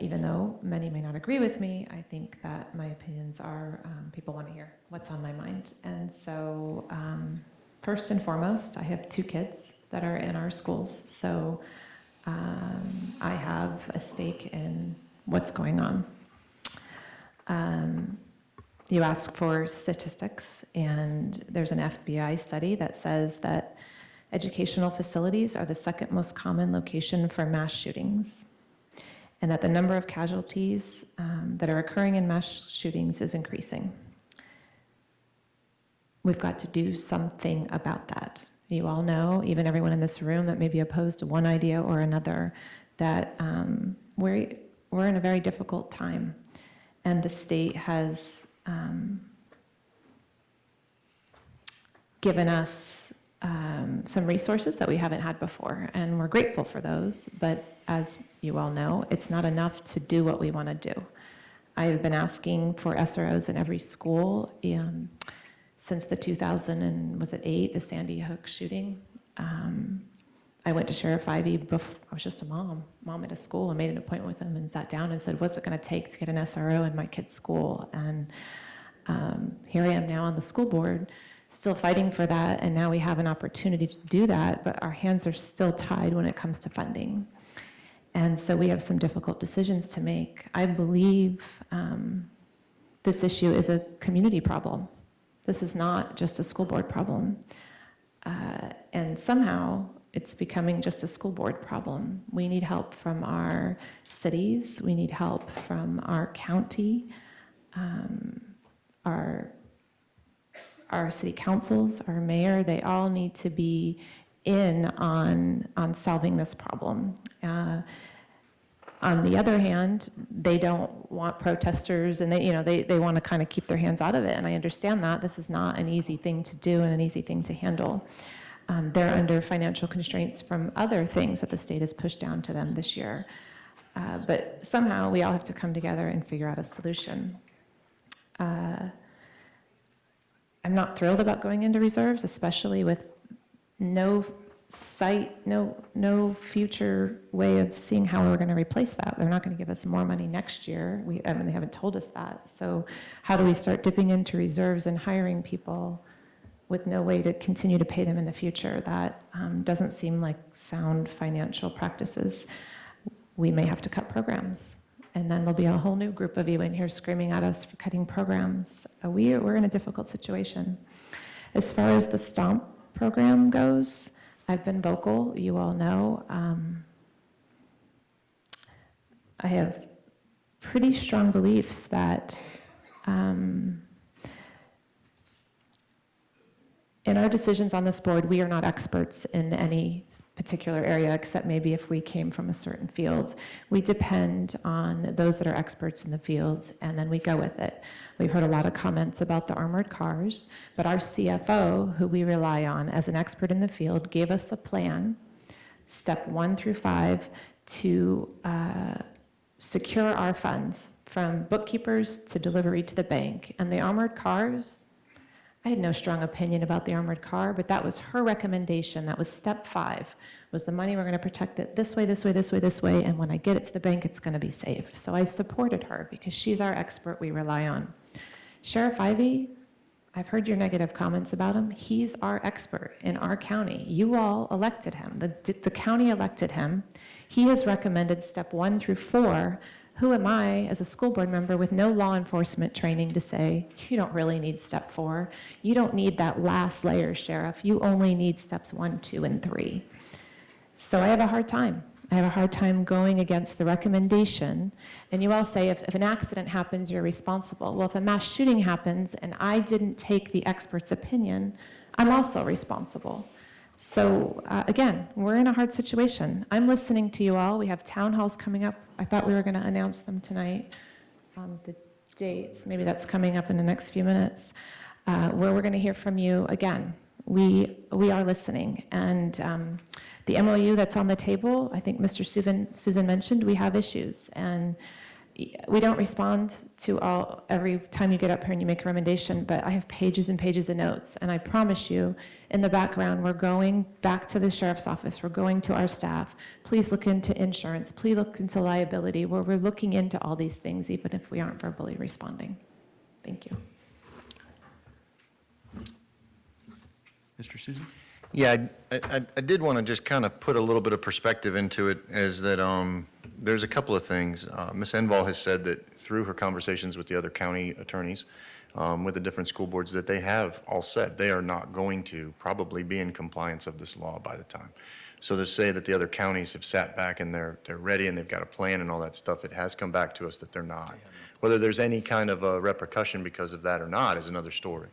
even though many may not agree with me, I think that my opinions are, people want to hear what's on my mind. And so, first and foremost, I have 2 kids that are in our schools. So I have a stake in what's going on. You ask for statistics, and there's an FBI study that says that educational facilities are the second most common location for mass shootings, and that the number of casualties that are occurring in mass shootings is increasing. We've got to do something about that. You all know, even everyone in this room that may be opposed to one idea or another, that we're in a very difficult time, and the state has given us some resources that we haven't had before, and we're grateful for those, but as you all know, it's not enough to do what we want to do. I've been asking for SROs in every school since the 2008, the Sandy Hook shooting. I went to Sheriff Ivey before, I was just a mom at a school, and made an appointment with him and sat down and said, what's it going to take to get an SRO in my kid's school? And here I am now on the school board, still fighting for that, and now we have an opportunity to do that, but our hands are still tied when it comes to funding. And so we have some difficult decisions to make. I believe this issue is a community problem. This is not just a school board problem. And somehow it's becoming just a school board problem. We need help from our cities. We need help from our county, our city councils, our mayor. They all need to be in on solving this problem. On the other hand, they don't want protesters, and they want to kind of keep their hands out of it, and I understand that. This is not an easy thing to do and an easy thing to handle. They're under financial constraints from other things that the state has pushed down to them this year. But somehow, we all have to come together and figure out a solution. I'm not thrilled about going into reserves, especially with no future way of seeing how we're going to replace that. They're not going to give us more money next year. They haven't told us that. So how do we start dipping into reserves and hiring people with no way to continue to pay them in the future? That doesn't seem like sound financial practices. We may have to cut programs. And then there'll be a whole new group of you in here screaming at us for cutting programs. We're in a difficult situation. As far as the STOMP program goes, I've been vocal, you all know. I have pretty strong beliefs that in our decisions on this board, we are not experts in any particular area, except maybe if we came from a certain field. We depend on those that are experts in the fields, and then we go with it. We've heard a lot of comments about the armored cars, but our CFO, who we rely on as an expert in the field, gave us a plan, step 1 through 5, to secure our funds from bookkeepers to delivery to the bank. And the armored cars, I had no strong opinion about the armored car, but that was her recommendation. That was step 5, was the money, we're going to protect it this way, this way, this way, this way, and when I get it to the bank, it's going to be safe. So I supported her because she's our expert we rely on. Sheriff Ivey, I've heard your negative comments about him. He's our expert in our county. You all elected him. The county elected him. He has recommended step 1 through 4. Who am I, as a school board member with no law enforcement training, to say, you don't really need step 4. You don't need that last layer, Sheriff. You only need steps 1, 2, and 3. So I have a hard time. I have a hard time going against the recommendation. And you all say, if an accident happens, you're responsible. Well, if a mass shooting happens and I didn't take the expert's opinion, I'm also responsible. So again, we're in a hard situation. I'm listening to you all. We have town halls coming up. I thought we were going to announce them tonight, the dates. Maybe that's coming up in the next few minutes, where we're going to hear from you again. We are listening. And the MOU that's on the table, I think Mr. Susan mentioned, we have issues. And we don't respond to all every time you get up here and you make a recommendation, but I have pages and pages of notes. And I promise you, in the background, we're going back to the sheriff's office. We're going to our staff. Please look into insurance. Please look into liability, where we're looking into all these things, even if we aren't verbally responding. Thank you. Mr. Susan? Yeah, I did want to just kind of put a little bit of perspective into it, as that there's a couple of things. Ms. Enval has said that through her conversations with the other county attorneys, with the different school boards, that they have all said they are not going to probably be in compliance of this law by the time. So to say that the other counties have sat back and they're ready and they've got a plan and all that stuff, it has come back to us that they're not. Whether there's any kind of a repercussion because of that or not is another story.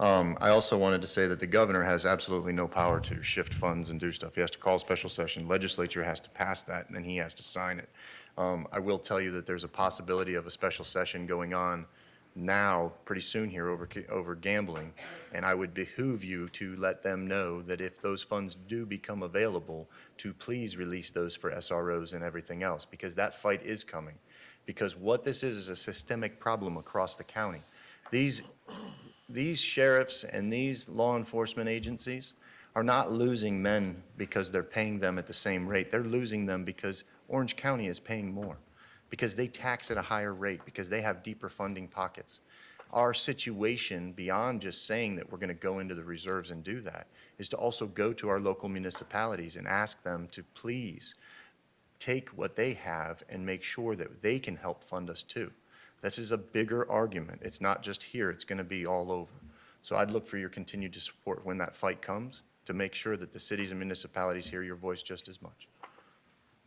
I also wanted to say that the governor has absolutely no power to shift funds and do stuff. He has to call a special session. Legislature has to pass that, and then he has to sign it. I will tell you that there's a possibility of a special session going on now, pretty soon here, over gambling, and I would behoove you to let them know that if those funds do become available, to please release those for SROs and everything else, because that fight is coming. Because what this is a systemic problem across the county. These sheriffs and these law enforcement agencies are not losing men because they're paying them at the same rate. They're losing them because Orange County is paying more, because they tax at a higher rate, because they have deeper funding pockets. Our situation, beyond just saying that we're going to go into the reserves and do that, is to also go to our local municipalities and ask them to please take what they have and make sure that they can help fund us too. This is a bigger argument. It's not just here, it's going to be all over. So I'd look for your continued support when that fight comes to make sure that the cities and municipalities hear your voice just as much.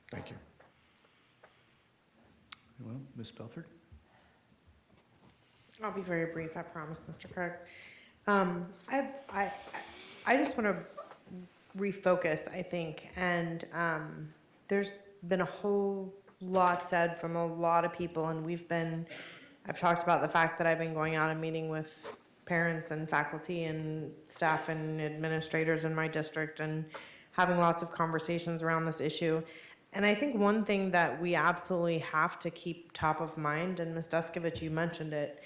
Thank you. Well, Ms. Belford? I'll be very brief, I promise, Mr. Kirk. I just want to refocus, I think, and there's been a whole lot said from a lot of people, and I've talked about the fact that I've been going out and meeting with parents and faculty and staff and administrators in my district and having lots of conversations around this issue. And I think one thing that we absolutely have to keep top of mind, and Ms. Deskovich, you mentioned it,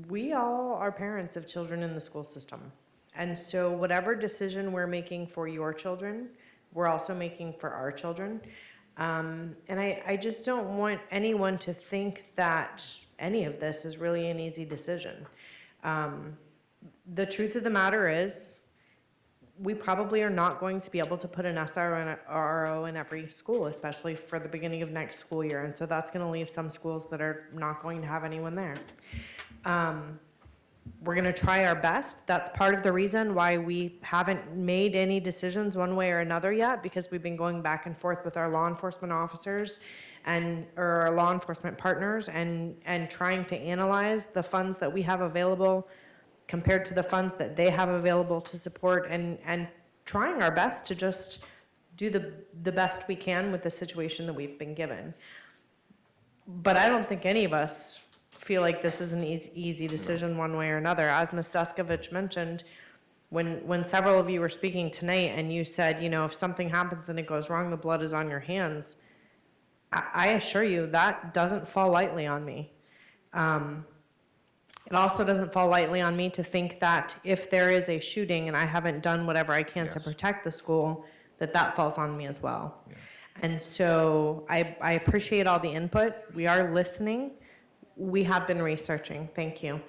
we all are parents of children in the school system. And so whatever decision we're making for your children, we're also making for our children. And I just don't want anyone to think that any of this is really an easy decision. The truth of the matter is, we probably are not going to be able to put an SRO in every school, especially for the beginning of next school year. And so that's going to leave some schools that are not going to have anyone there. We're going to try our best. That's part of the reason why we haven't made any decisions one way or another yet, because we've been going back and forth with our law enforcement officers or our law enforcement partners and trying to analyze the funds that we have available compared to the funds that they have available to support, and trying our best to just do the best we can with the situation that we've been given. But I don't think any of us feel like this is an easy decision one way or another. As Ms. Deskovich mentioned, when several of you were speaking tonight and you said, you know, if something happens and it goes wrong, the blood is on your hands, I assure you that doesn't fall lightly on me. It also doesn't fall lightly on me to think that if there is a shooting and I haven't done whatever I can to protect the school, that falls on me as well. Yeah. And so I appreciate all the input. We are listening. We have been researching. Thank you.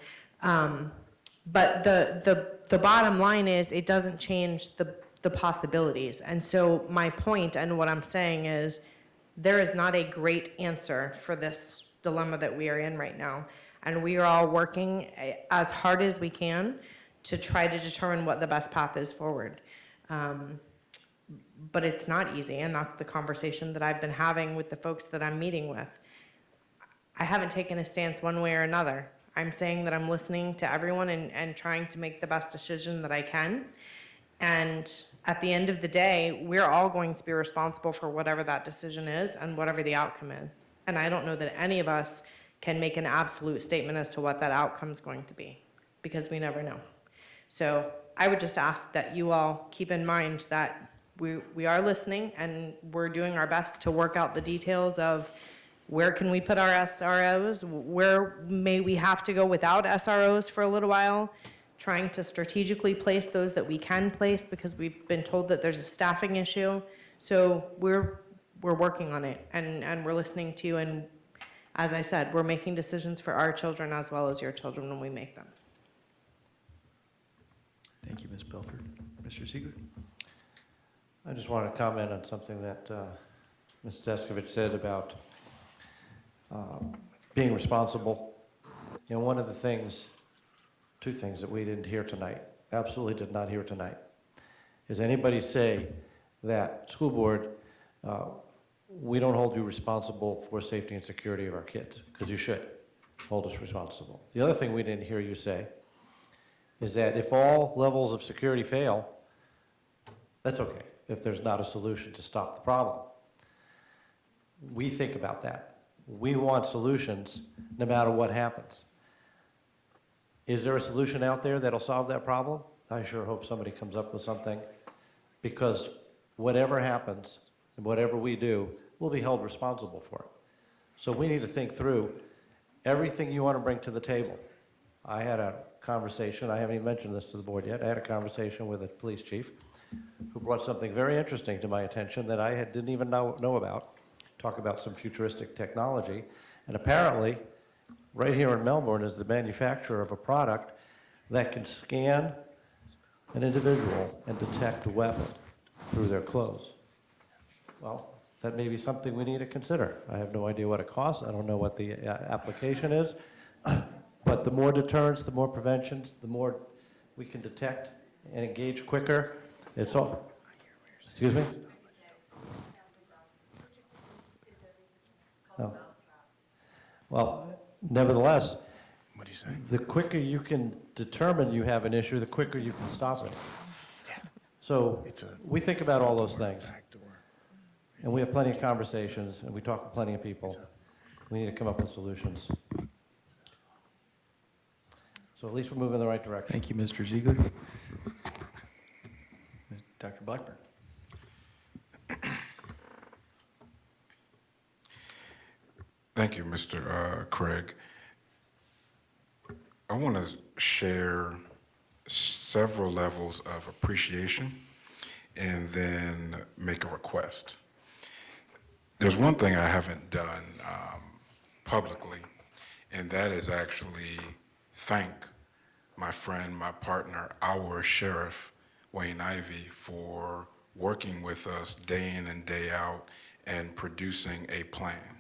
But the bottom line is it doesn't change the possibilities. And so my point and what I'm saying is there is not a great answer for this dilemma that we are in right now. And we are all working as hard as we can to try to determine what the best path is forward. But it's not easy, and that's the conversation that I've been having with the folks that I'm meeting with. I haven't taken a stance one way or another. I'm saying that I'm listening to everyone and trying to make the best decision that I can. And at the end of the day, we're all going to be responsible for whatever that decision is and whatever the outcome is. And I don't know that any of us can make an absolute statement as to what that outcome is going to be, because we never know. So I would just ask that you all keep in mind that we are listening and we're doing our best to work out the details of where can we put our SROs, where may we have to go without SROs for a little while, trying to strategically place those that we can place because we've been told that there's a staffing issue. So we're working on it and we're listening to you, and as I said, we're making decisions for our children as well as your children when we make them. Thank you, Ms. Belford. Mr. Siegler? I just want to comment on something that Ms. Deskovich said about being responsible. You know, one of the things, two things that we didn't hear tonight, absolutely did not hear tonight, is anybody say that school board, we don't hold you responsible for safety and security of our kids, because you should hold us responsible. The other thing we didn't hear you say is that if all levels of security fail, that's okay, if there's not a solution to stop the problem. We think about that. We want solutions no matter what happens. Is there a solution out there that'll solve that problem? I sure hope somebody comes up with something, because whatever happens and whatever we do, we'll be held responsible for it. So we need to think through everything you want to bring to the table. I had a conversation, I haven't even mentioned this to the board yet, I had a conversation with a police chief who brought something very interesting to my attention that I didn't even know about, talk about some futuristic technology. And apparently, right here in Melbourne is the manufacturer of a product that can scan an individual and detect a weapon through their clothes. Well, that may be something we need to consider. I have no idea what it costs. I don't know what the application is. But the more deterrence, the more preventions, the more we can detect and engage quicker. It's all, excuse me? No. Well, nevertheless, What do you say? the quicker you can determine you have an issue, the quicker you can stop it. So we think about all those things. And we have plenty of conversations, and we talk to plenty of people. We need to come up with solutions. So at least we're moving in the right direction. Thank you, Mr. Ziegler. Dr. Blackburn. Thank you, Mr. Craig. I want to share several levels of appreciation and then make a request. There's one thing I haven't done publicly, and that is actually thank my friend, my partner, our sheriff, Wayne Ivey, for working with us day in and day out and producing a plan.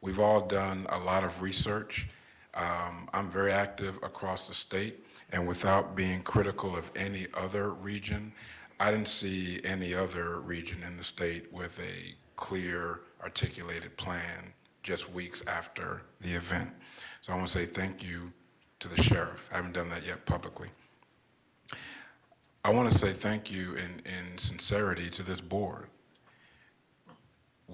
We've all done a lot of research. I'm very active across the state, and without being critical of any other region, I didn't see any other region in the state with a clear, articulated plan just weeks after the event. So I want to say thank you to the sheriff. I haven't done that yet publicly. I want to say thank you in sincerity to this board.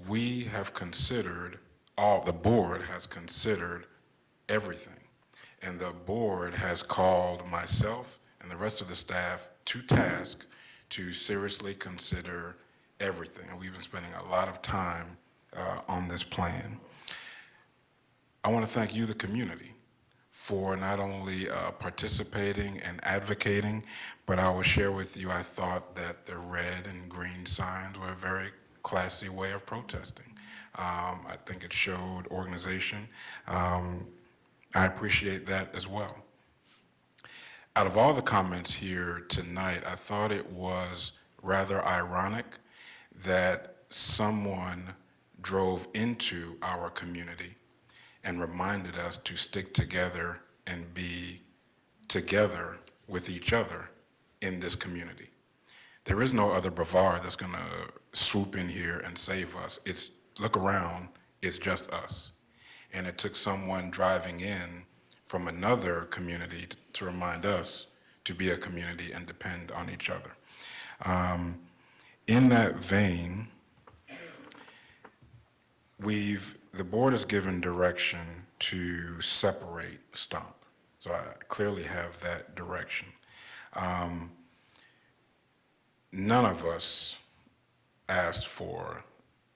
We have considered, the board has considered everything. And the board has called myself and the rest of the staff to task to seriously consider everything. And we've been spending a lot of time on this plan. I want to thank you, the community, for not only participating and advocating, but I will share with you, I thought that the red and green signs were a very classy way of protesting. I think it showed organization. I appreciate that as well. Out of all the comments here tonight, I thought it was rather ironic that someone drove into our community and reminded us to stick together and be together with each other in this community. There is no other Brevard that's going to swoop in here and save us. It's, look around, it's just us. And it took someone driving in from another community to remind us to be a community and depend on each other. In that vein, the board has given direction to separate STOMP. So I clearly have that direction. None of us asked for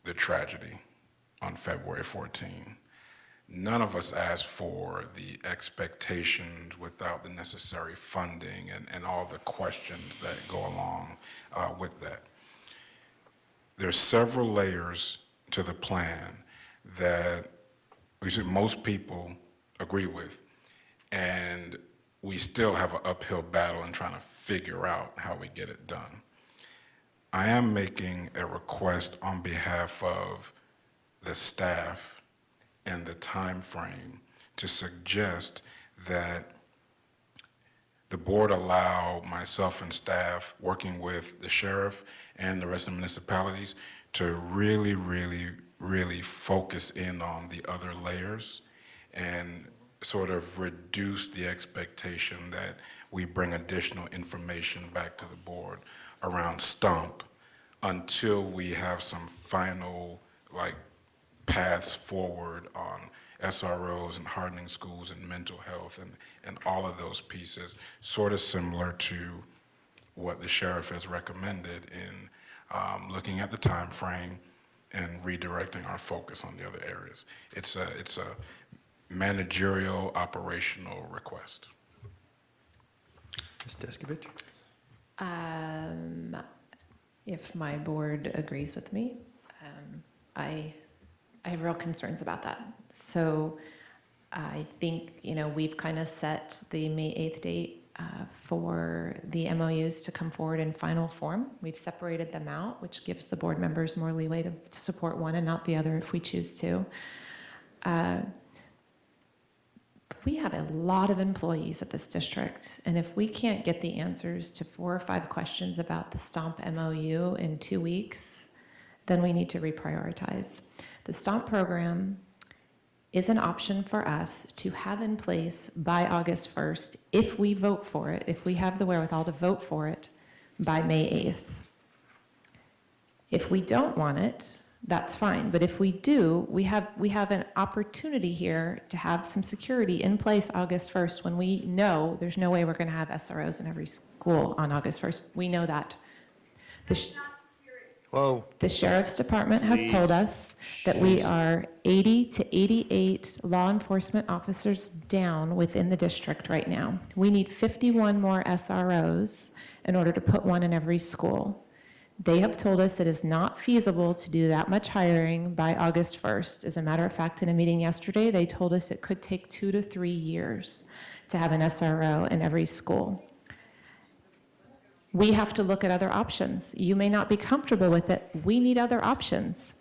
the tragedy on February 14. None of us asked for the expectations without the necessary funding and all the questions that go along with that. There's several layers to the plan that most people agree with, and we still have an uphill battle in trying to figure out how we get it done. I am making a request on behalf of the staff and the time frame to suggest that the board allow myself and staff, working with the sheriff and the rest of the municipalities, to really, really, really focus in on the other layers and sort of reduce the expectation that we bring additional information back to the board around STOMP until we have some final, paths forward on SROs and hardening schools and mental health and all of those pieces, sort of similar to what the sheriff has recommended in looking at the time frame and redirecting our focus on the other areas. It's a managerial, operational request. Ms. Deskovich? If my board agrees with me, I have real concerns about that. So I think, we've kind of set the May 8th date for the MOUs to come forward in final form. We've separated them out, which gives the board members more leeway to support one and not the other if we choose to. We have a lot of employees at this district, and if we can't get the answers to 4 or 5 questions about the STOMP MOU in 2 weeks, then we need to reprioritize. The STOMP program is an option for us to have in place by August 1st if we vote for it, if we have the wherewithal to vote for it by May 8th. If we don't want it, that's fine. But if we do, we have an opportunity here to have some security in place August 1st when we know there's no way we're going to have SROs in every school on August 1st. We know that. Whoa. The Sheriff's Department has told us that we are 80 to 88 law enforcement officers down within the district right now. We need 51 more SROs in order to put one in every school. They have told us it is not feasible to do that much hiring by August 1st. As a matter of fact, in a meeting yesterday, they told us it could take 2 to 3 years to have an SRO in every school. We have to look at other options. You may not be comfortable with it. We need other options.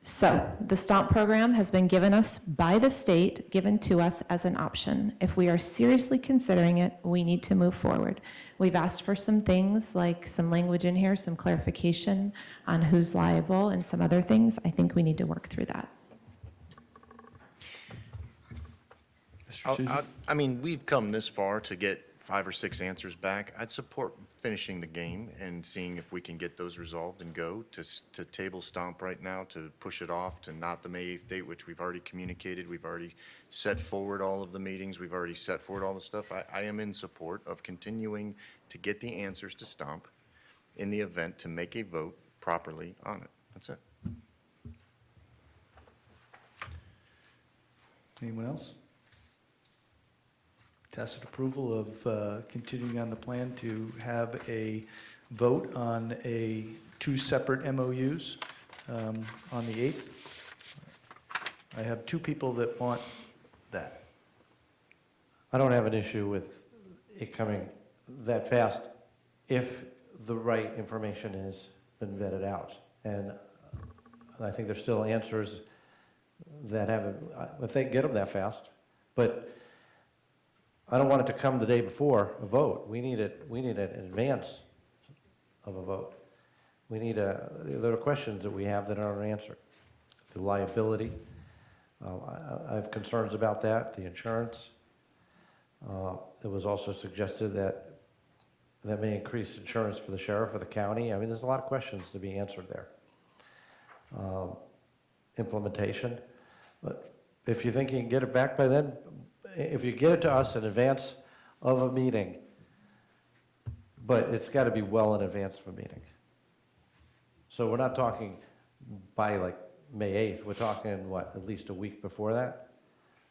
So the STOMP program has been given us by the state, given to us as an option. If we are seriously considering it, we need to move forward. We've asked for some things like some language in here, some clarification on who's liable and some other things. I think we need to work through that. I mean, we've come this far to get 5 or 6 answers back. I'd support finishing the game and seeing if we can get those resolved and go to table STOMP right now, to push it off to not the May 8th date, which we've already communicated. We've already set forward all of the meetings. We've already set forward all the stuff. I am in support of continuing to get the answers to STOMP in the event to make a vote properly on it. That's it. Anyone else? Tacit approval of continuing on the plan to have a vote on 2 separate MOUs on the 8th. I have 2 people that want that. I don't have an issue with it coming that fast if the right information has been vetted out. And I think there's still answers that haven't, if they get them that fast. But I don't want it to come the day before a vote. We need it in advance of a vote. There are questions that we have that aren't answered. The liability, I have concerns about that, the insurance. It was also suggested that may increase insurance for the sheriff or the county. I mean, there's a lot of questions to be answered there. Implementation, but if you think you can get it back by then, if you get it to us in advance of a meeting, but it's got to be well in advance of a meeting. So we're not talking by like May 8th, we're talking what, at least a week before that?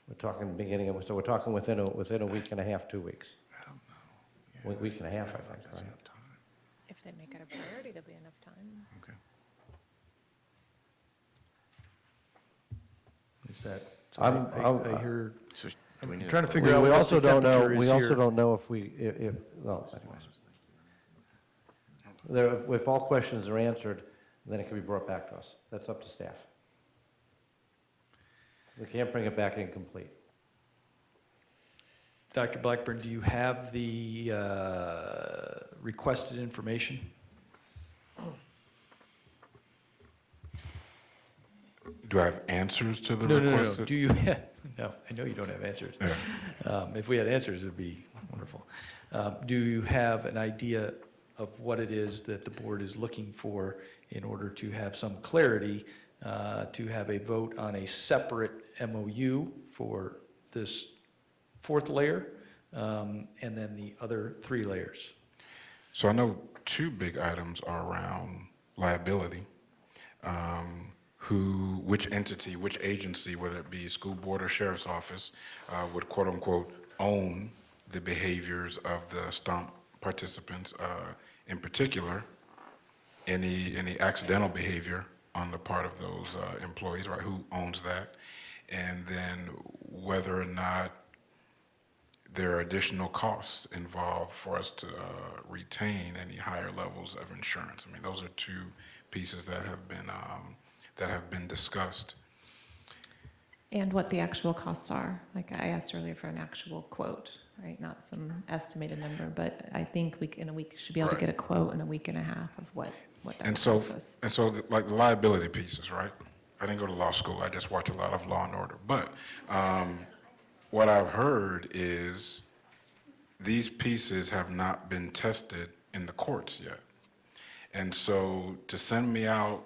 We're talking beginning of, so we're talking within a week and a half, 2 weeks. I don't know. Week and a half, I think, That's right? enough time. If they make it a priority, there'll be enough time. Okay. Is that, I'm- I hear, So do we I'm need trying a to vote? figure out We what also the don't know, temperature we is also here. don't know if well, anyways. If all questions are answered, then it can be brought back to us. That's up to staff. We can't bring it back incomplete. Dr. Blackburn, do you have the requested information? Do I have answers to the No. requested? Do you, no, I know you don't have answers. If we had answers, it'd be wonderful. Do you have an idea of what it is that the board is looking for in order to have some clarity, to have a vote on a separate MOU for this 4th layer, and then the other 3 layers? So I know 2 big items are around liability. Which entity, which agency, whether it be school board or sheriff's office, would quote unquote own the behaviors of the STOMP participants, in particular, any accidental behavior on the part of those employees, right? Who owns that? And then whether or not there are additional costs involved for us to retain any higher levels of insurance. I mean, those are two pieces that have been discussed. And what the actual costs are. Like I asked earlier for an actual quote, right? Not some estimated number, but I think in a week should be able to Right. get a quote in a week and a half of what that And would so, cost us. like the liability pieces, right? I didn't go to law school. I just watch a lot of Law and Order. But what I've heard is these pieces have not been tested in the courts yet. And so to send me out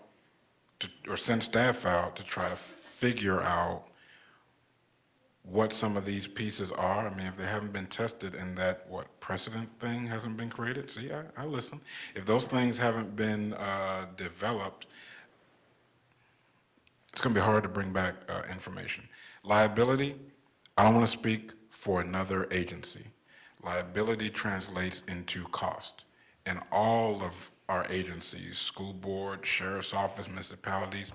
or send staff out to try to figure out what some of these pieces are, I mean, if they haven't been tested and that, precedent thing hasn't been created? See, I listen. If those things haven't been developed, it's going to be hard to bring back information. Liability, I don't want to speak for another agency. Liability translates into cost. And all of our agencies, school board, sheriff's office, municipalities,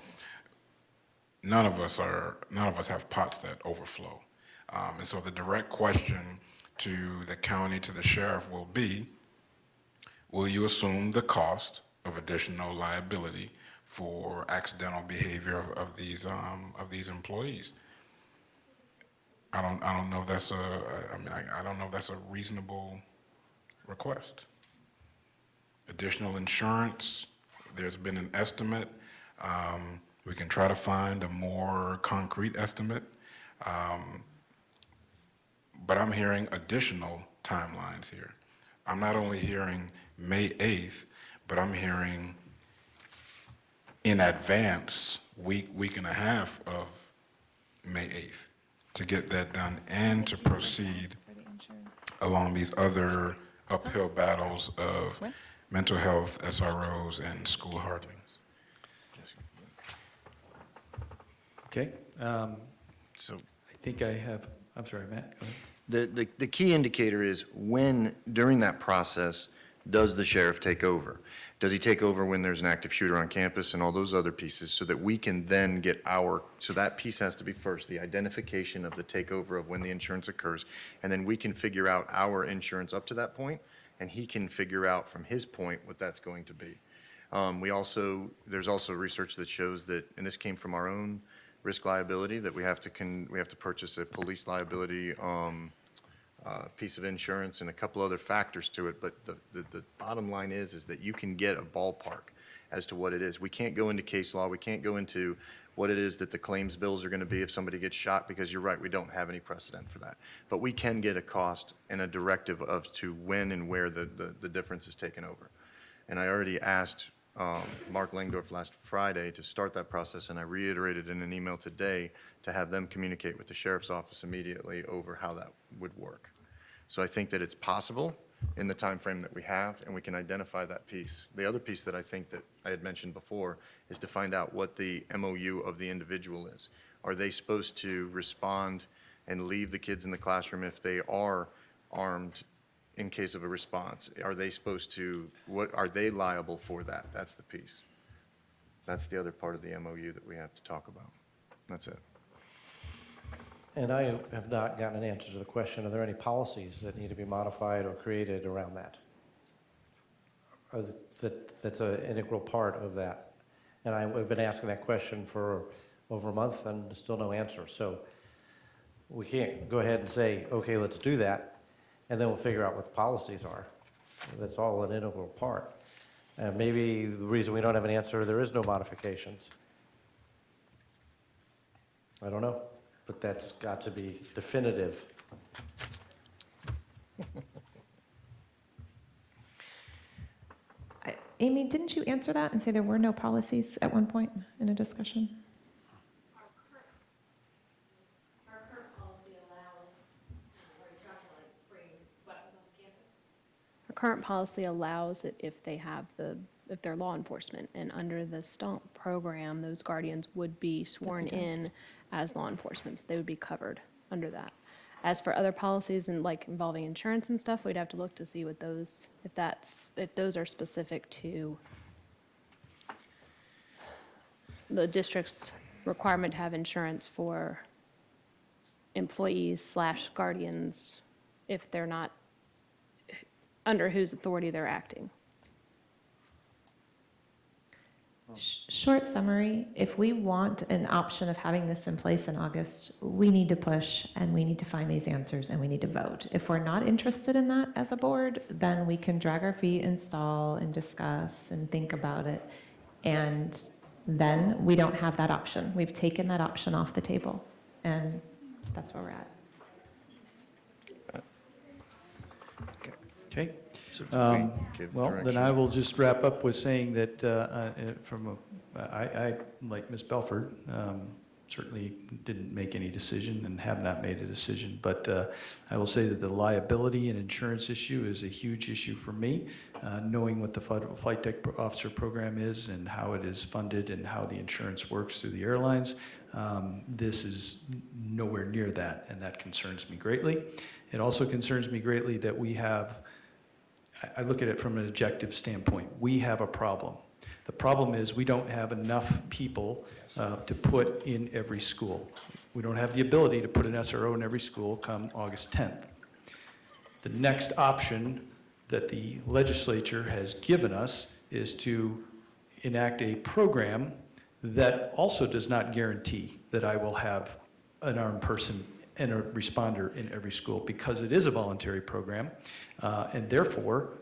none of us have pots that overflow. And so the direct question to the county, to the sheriff will be, will you assume the cost of additional liability for accidental behavior of these employees? I don't know if that's I don't know if that's a reasonable request. Additional insurance, there's been an estimate. We can try to find a more concrete estimate. But I'm hearing additional timelines here. I'm not only hearing May 8th, but I'm hearing in advance, week and a half of May 8th, to get that done and to proceed along these other uphill battles of mental health, SROs, and school hardenings. Okay. So I think I have, I'm sorry, Matt, go ahead. the key indicator is when, during that process, does the sheriff take over? Does he take over when there's an active shooter on campus and all those other pieces so that we can then get so that piece has to be first, the identification of the takeover of when the insurance occurs, and then we can figure out our insurance up to that point, and he can figure out from his point what that's going to be. There's also research that shows that, and this came from our own risk liability, that we have to purchase a police liability piece of insurance and a couple other factors to it, but the bottom line is that you can get a ballpark as to what it is. We can't go into case law, we can't go into what it is that the claims bills are going to be if somebody gets shot, because you're right, we don't have any precedent for that. But we can get a cost and a directive of to when and where the difference is taken over. And I already asked Mark Langdorf last Friday to start that process, and I reiterated in an email today to have them communicate with the sheriff's office immediately over how that would work. So I think that it's possible in the time frame that we have, and we can identify that piece. The other piece that I think that I had mentioned before is to find out what the MOU of the individual is. Are they supposed to respond and leave the kids in the classroom if they are armed in case of a response? Are they supposed to, are they liable for that? That's the piece. That's the other part of the MOU that we have to talk about. That's it. And I have not gotten an answer to the question, are there any policies that need to be modified or created around that? Or that's an integral part of that? And I've been asking that question for over a month and still no answer. So we can't go ahead and say, okay, let's do that, and then we'll figure out what the policies are. That's all an integral part. And maybe the reason we don't have an answer, there is no modifications. I don't know. But that's got to be definitive. Amy, didn't you answer that and say there were no policies at one point in a discussion? Our current policy allows, are you talking like bring weapons on campus? Our current policy allows it if they're law enforcement, and under the STOMP program, those guardians would be sworn in as law enforcement, so they would be covered under that. As for other policies and like involving insurance and stuff, we'd have to look to see what those, if those are specific to the district's requirement to have insurance for employees / guardians if they're not, under whose authority they're acting. Short summary, if we want an option of having this in place in August, we need to push and we need to find these answers and we need to vote. If we're not interested in that as a board, then we can drag our feet and stall and discuss and think about it. And then we don't have that option. We've taken that option off the table, and that's where we're at. Okay. Give Well, then direction. I will just wrap up with saying that I, like Ms. Belford, certainly didn't make any decision and have not made a decision, but I will say that the liability and insurance issue is a huge issue for me, knowing what the Flight Deck Officer Program is and how it is funded and how the insurance works through the airlines. This is nowhere near that, and that concerns me greatly. It also concerns me greatly that we have, I look at it from an objective standpoint. We have a problem. The problem is we don't have enough people to put in every school. We don't have the ability to put an SRO in every school come August 10th. The next option that the legislature has given us is to enact a program that also does not guarantee that I will have an armed person and a responder in every school, because it is a voluntary program, and therefore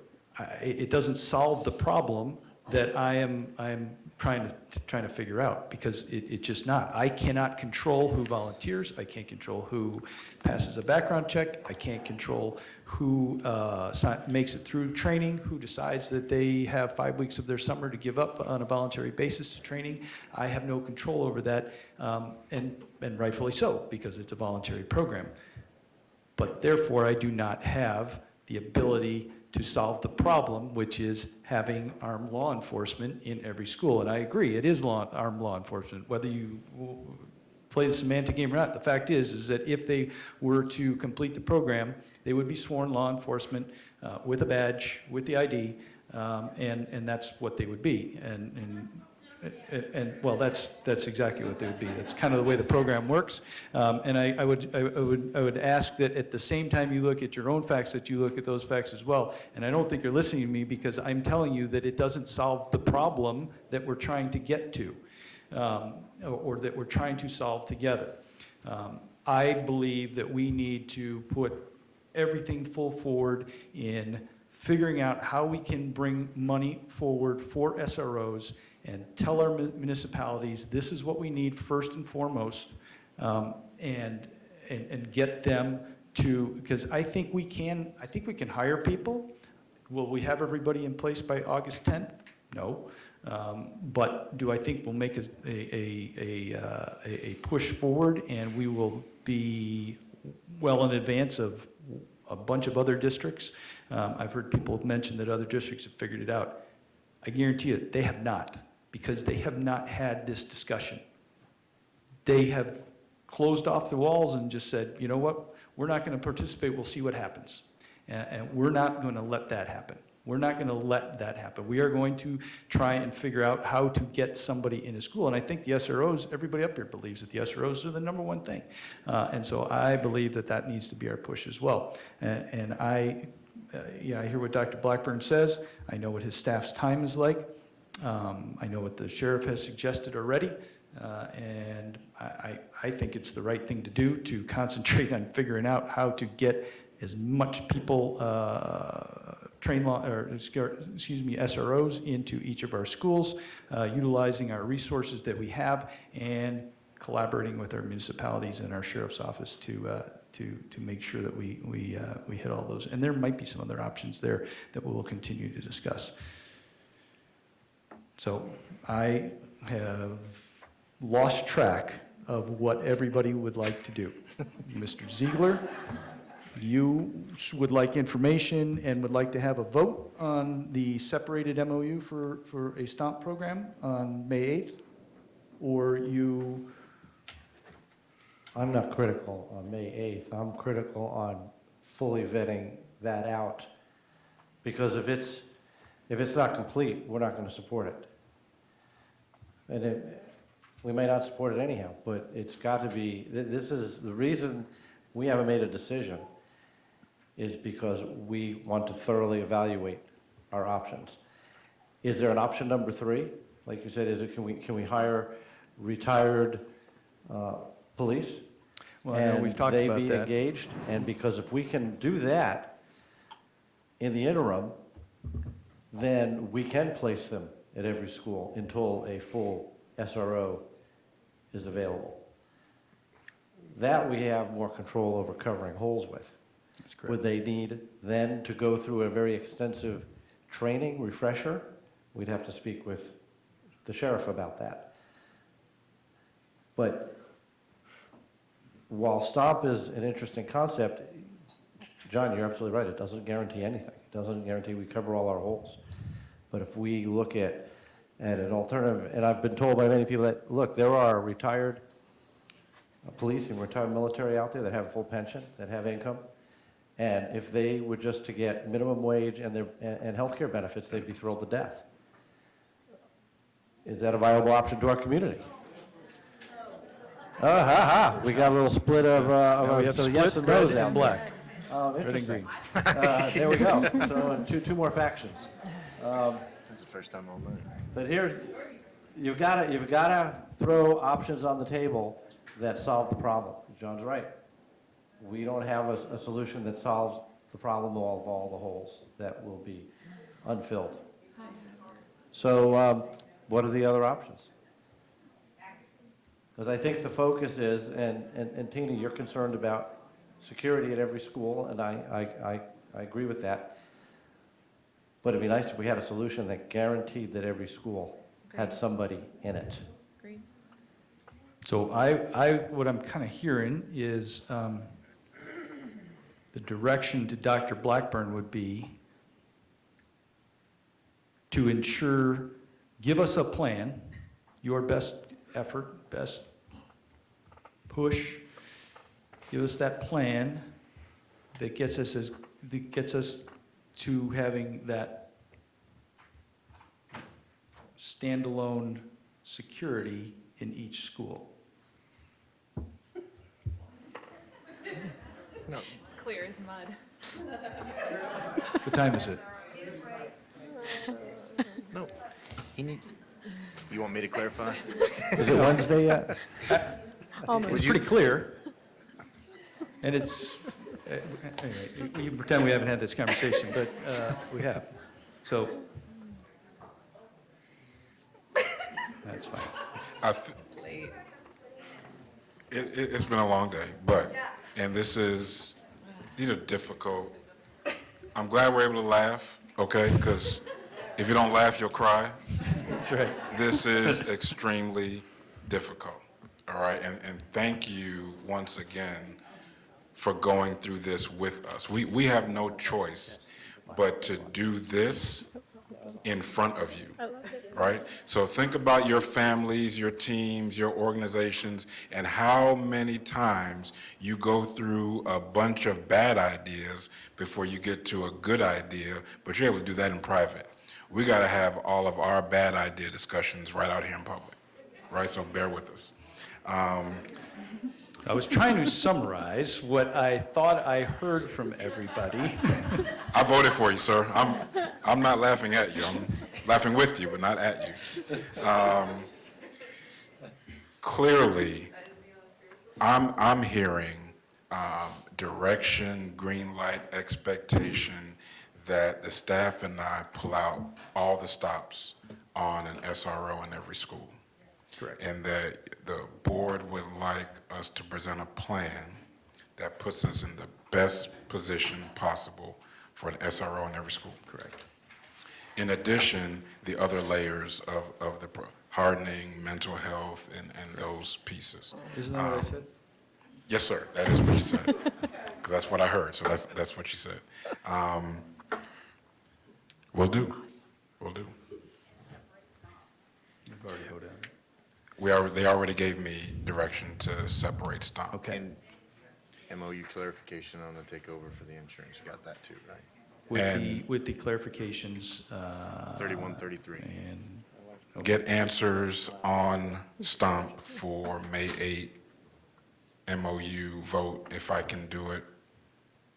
it doesn't solve the problem that I am trying to figure out, because it's just not. I cannot control who volunteers. I can't control who passes a background check. I can't control who makes it through training, who decides that they have 5 weeks of their summer to give up on a voluntary basis to training. I have no control over that, and rightfully so, because it's a voluntary program. But therefore, I do not have the ability to solve the problem, which is having armed law enforcement in every school. And I agree, it is armed law enforcement, whether you play the semantic game or not. The fact is that if they were to complete the program, they would be sworn law enforcement with a badge, with the ID, and that's what they would be. And well, that's exactly what they would be. That's kind of the way the program works. And I would ask that at the same time you look at your own facts, that you look at those facts as well. And I don't think you're listening to me, because I'm telling you that it doesn't solve the problem that we're trying to get to, or that we're trying to solve together. I believe that we need to put everything full forward in figuring out how we can bring money forward for SROs and tell our municipalities this is what we need first and foremost, and get them to, because I think we can hire people. Will we have everybody in place by August 10th? No. But do I think we'll make a push forward, and we will be well in advance of a bunch of other districts? I've heard people mention that other districts have figured it out. I guarantee you they have not, because they have not had this discussion. They have closed off the walls and just said, you know what, we're not going to participate, we'll see what happens. And we're not going to let that happen. We're not going to let that happen. We are going to try and figure out how to get somebody in a school. And I think the SROs, everybody up here believes that the SROs are the #1 thing. And so I believe that that needs to be our push as well. And I hear what Dr. Blackburn says. I know what his staff's time is like. I know what the sheriff has suggested already. And I think it's the right thing to do, to concentrate on figuring out how to get as much people, SROs into each of our schools, utilizing our resources that we have, and collaborating with our municipalities and our sheriff's office to make sure that we hit all those. And there might be some other options there that we will continue to discuss. So I have lost track of what everybody would like to do. Mr. Ziegler, you would like information and would like to have a vote on the separated MOU for a STOMP program on May 8th? Or you... I'm not critical on May 8th. I'm critical on fully vetting that out, because if it's not complete, we're not going to support it. And we may not support it anyhow, but it's got to be, this is the reason we haven't made a decision, is because we want to thoroughly evaluate our options. Is there an option number 3? Like you said, can we hire retired police? Well, I know we've talked about And they be that. engaged? And because if we can do that in the interim, then we can place them at every school until a full SRO is available. That we have more control over covering holes with. That's correct. Would they need then to go through a very extensive training refresher? We'd have to speak with the sheriff about that. But while STOMP is an interesting concept, John, you're absolutely right, it doesn't guarantee anything. It doesn't guarantee we cover all our holes. But if we look at an alternative, and I've been told by many people that, look, there are retired police and retired military out there that have a full pension, that have income, and if they were just to get minimum wage and healthcare benefits, they'd be thrilled to death. Is that a viable option to our community? We got a little split of, Now we have so yes split and red no's and out black. there. Red and Interesting. green. There we go. So two more factions. That's the first time all night. But here, you've got to throw options on the table that solve the problem. John's right. We don't have a solution that solves the problem of all the holes that will be unfilled. So what are the other options? Because I think the focus is, and Tina, you're concerned about security at every school, and I agree with that. But it'd be nice if we had a solution that guaranteed that every school had somebody in it. Agreed. So what I'm kind of hearing is the direction to Dr. Blackburn would be to ensure, give us a plan, your best effort, best push, give us that plan that gets us to having that standalone security in each school. No, It's clear as mud. What time is it? no. You want me to clarify? Is it Wednesday yet? It's pretty clear. And it's, anyway, we can pretend we haven't had this conversation, but we have. So, that's fine. It's been a long day, but, and these are difficult. I'm glad we're able to laugh, okay? Because if you don't laugh, you'll cry. That's right. This is extremely difficult, all right? And thank you once again for going through this with us. We have no choice but to do this in front of you, right? So think about your families, your teams, your organizations, and how many times you go through a bunch of bad ideas before you get to a good idea, but you're able to do that in private. We got to have all of our bad idea discussions right out here in public, right? So bear with us. I was trying to summarize what I thought I heard from everybody. I voted for you, sir. I'm not laughing at you. I'm laughing with you, but not at you. Clearly, I'm hearing direction, green light, expectation that the staff and I pull out all the stops on an SRO in every school. Correct. And that the board would like us to present a plan that puts us in the best position possible for an SRO in every school. Correct. In addition, the other layers of the hardening, mental health, and those pieces. Isn't that what I said? Yes, sir, that is what you said. Because that's what I heard, so that's what you said. Will do. Will do. You've already voted on it. They already gave me direction to separate STOMP. Okay. And MOU clarification on the takeover for the insurance. You got that too, right? With the clarifications. 3133. And Get answers on STOMP for May 8 MOU vote, if I can do it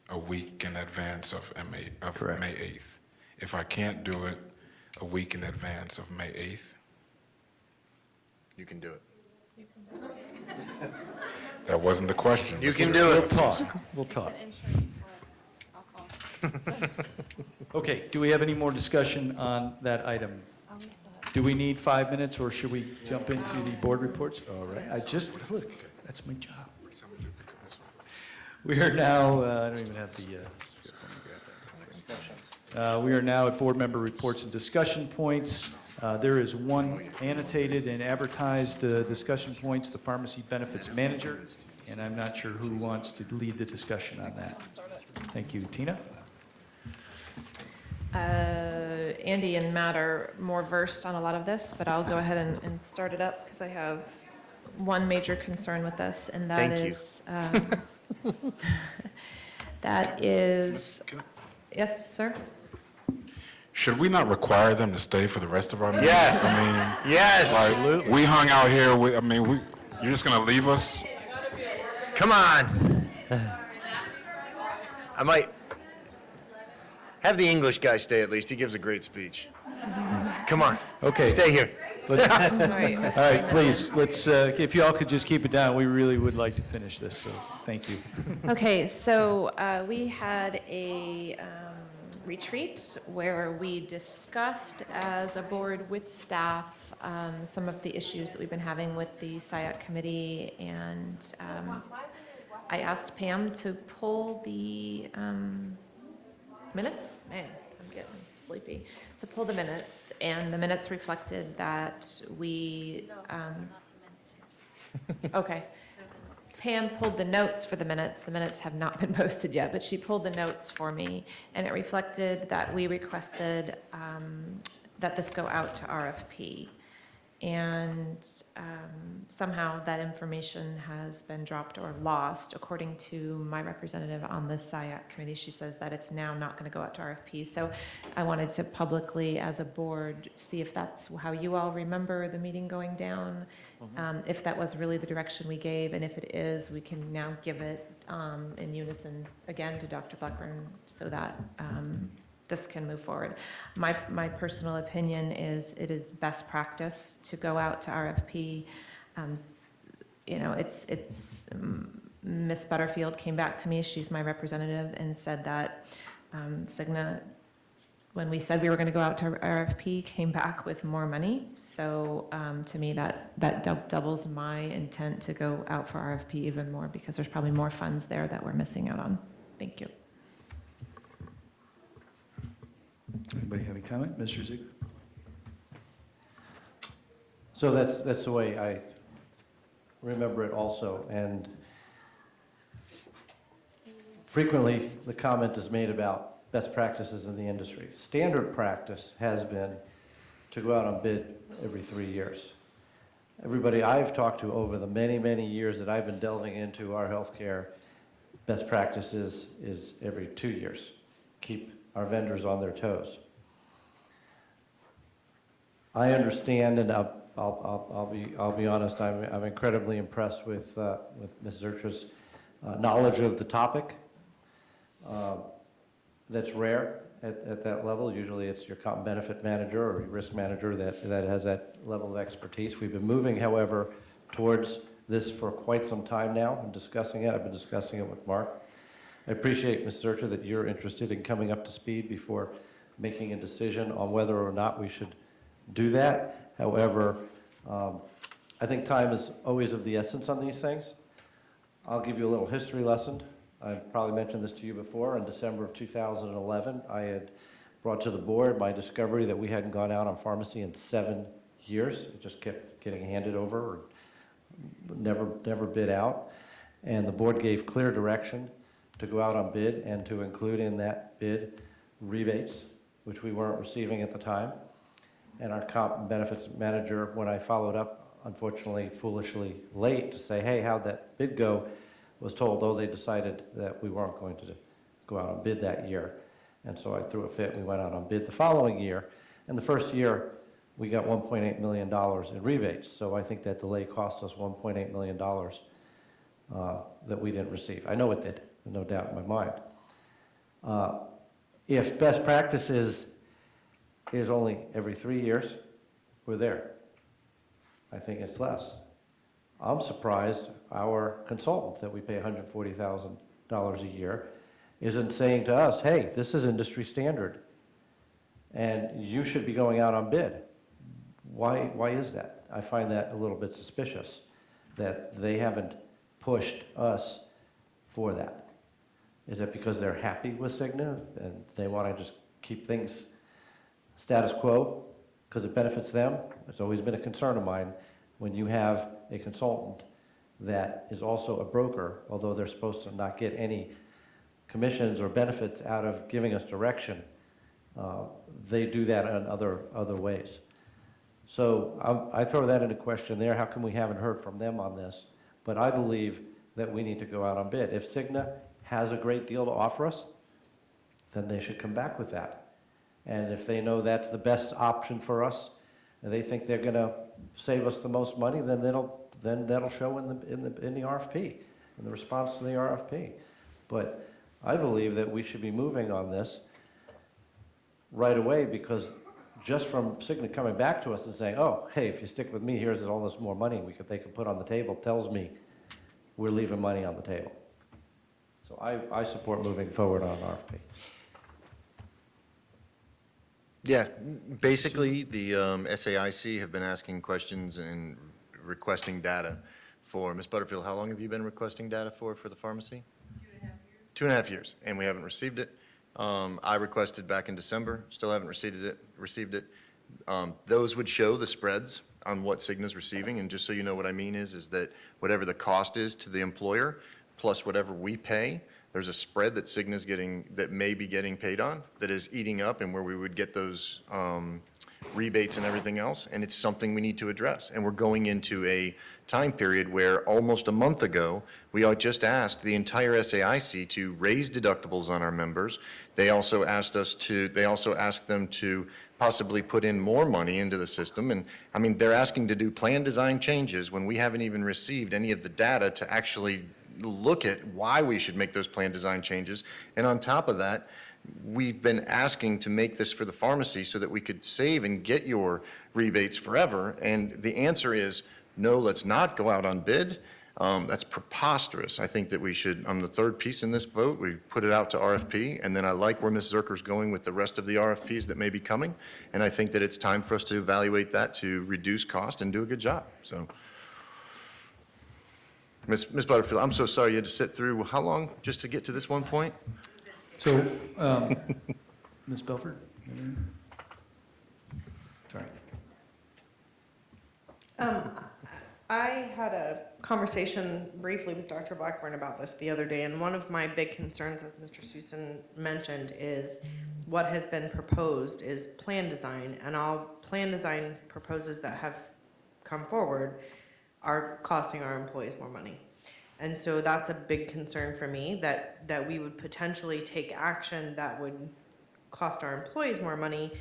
a week in advance of Correct. May 8th. If I can't do it a week in advance of May 8th, You can do it. that wasn't the question. You Mr. can do We'll it. talk, we'll talk. Okay, do we have any more discussion on that item? Do we need 5 minutes, or should we jump into the board reports? All right, look, that's my job. We are now, I don't even have the, we are now at board member reports and discussion points. There is one annotated and advertised discussion points, the pharmacy benefits manager, and I'm not sure who wants to lead the discussion on that. Thank you. Tina? Andy and Matt are more versed on a lot of this, but I'll go ahead and start it up because I have one major concern with this, and that Thank you. is, that is, yes, sir? Should we not require them to stay for the rest of our meeting? Yes. I mean, Yes. like, we hung out here, you're just gonna leave us? Come on. I might have the English guy stay at least. He gives a great speech. Come on. Okay. Stay here. All right, All right, please, let's, if y'all could just keep it down, we really would like to finish this, so thank you. Okay, so we had a retreat where we discussed as a board with staff some of the issues that we've been having with the SIAC committee, and I asked Pam to pull the minutes. Man, I'm getting sleepy. To pull the minutes, and the minutes reflected that we, okay. Pam pulled the notes for the minutes. The minutes have not been posted yet, but she pulled the notes for me, and it reflected that we requested that this go out to RFP. And somehow that information has been dropped or lost. According to my representative on the SIAC committee, she says that it's now not going to go out to RFP. So I wanted to publicly, as a board, see if that's how you all remember the meeting going down, if that was really the direction we gave, and if it is, we can now give it in unison again to Dr. Blackburn so that this can move forward. My personal opinion is it is best practice to go out to RFP. You know, Ms. Butterfield came back to me, she's my representative, and said that Cigna, when we said we were going to go out to RFP, came back with more money. So to me, that doubles my intent to go out for RFP even more, because there's probably more funds there that we're missing out on. Thank you. Anybody have any comment? Mr. Ziegler? So that's the way I remember it also, and frequently the comment is made about best practices in the industry. Standard practice has been to go out on bid every 3 years. Everybody I've talked to over the many, many years that I've been delving into our healthcare, best practices is every 2 years. Keep our vendors on their toes. I understand, and I'll be honest, I'm incredibly impressed with Ms. Zurcha's knowledge of the topic. That's rare at that level. Usually it's your comp benefit manager or your risk manager that has that level of expertise. We've been moving, however, towards this for quite some time now and discussing it. I've been discussing it with Mark. I appreciate, Ms. Zurcha, that you're interested in coming up to speed before making a decision on whether or not we should do that. However, I think time is always of the essence on these things. I'll give you a little history lesson. I probably mentioned this to you before. In December of 2011, I had brought to the board my discovery that we hadn't gone out on pharmacy in 7 years. It just kept getting handed over, or never bid out. And the board gave clear direction to go out on bid and to include in that bid rebates, which we weren't receiving at the time. And our comp benefits manager, when I followed up, unfortunately, foolishly late to say, hey, how'd that bid go, was told, oh, they decided that we weren't going to go out on bid that year. And so I threw a fit. We went out on bid the following year. And the first year, we got $1.8 million in rebates. So I think that delay cost us $1.8 million that we didn't receive. I know it did, no doubt in my mind. If best practice is only every 3 years, we're there. I think it's less. I'm surprised our consultant that we pay $140,000 a year isn't saying to us, hey, this is industry standard, and you should be going out on bid. Why is that? I find that a little bit suspicious, that they haven't pushed us for that. Is it because they're happy with Cigna and they want to just keep things status quo because it benefits them? It's always been a concern of mine when you have a consultant that is also a broker, although they're supposed to not get any commissions or benefits out of giving us direction. They do that in other ways. So I throw that into question there. How come we haven't heard from them on this? But I believe that we need to go out on bid. If Cigna has a great deal to offer us, then they should come back with that. And if they know that's the best option for us, and they think they're going to save us the most money, then that'll show in the RFP, in the response to the RFP. But I believe that we should be moving on this right away, because just from Cigna coming back to us and saying, oh, hey, if you stick with me, here's all this more money they could put on the table, tells me we're leaving money on the table. So I support moving forward on RFP. Yeah, basically, the SAIC have been asking questions and requesting data for, Ms. Butterfield, how long have you been requesting data for the pharmacy? 2.5 years. 2.5 years, and we haven't received it. I requested back in December, still haven't received it. Those would show the spreads on what Cigna's receiving, and just so you know what I mean is that whatever the cost is to the employer, plus whatever we pay, there's a spread that Cigna's getting, that may be getting paid on, that is eating up, and where we would get those rebates and everything else, and it's something we need to address. And we're going into a time period where almost a month ago, we all just asked the entire SAIC to raise deductibles on our members. They also asked them to possibly put in more money into the system. And I mean, they're asking to do plan design changes when we haven't even received any of the data to actually look at why we should make those plan design changes. And on top of that, we've been asking to make this for the pharmacy so that we could save and get your rebates forever. And the answer is, no, let's not go out on bid. That's preposterous. I think that we should, on the third piece in this vote, we put it out to RFP, and then I like where Ms. Zerker's going with the rest of the RFPs that may be coming, and I think that it's time for us to evaluate that to reduce cost and do a good job. So, Ms. Butterfield, I'm so sorry you had to sit through, how long just to get to this one point? So, Ms. Belford? Sorry. I had a conversation briefly with Dr. Blackburn about this the other day, and one of my big concerns, as Mr. Susan mentioned, is what has been proposed is plan design, and all plan design proposals that have come forward are costing our employees more money. And so that's a big concern for me, that we would potentially take action that would cost our employees more money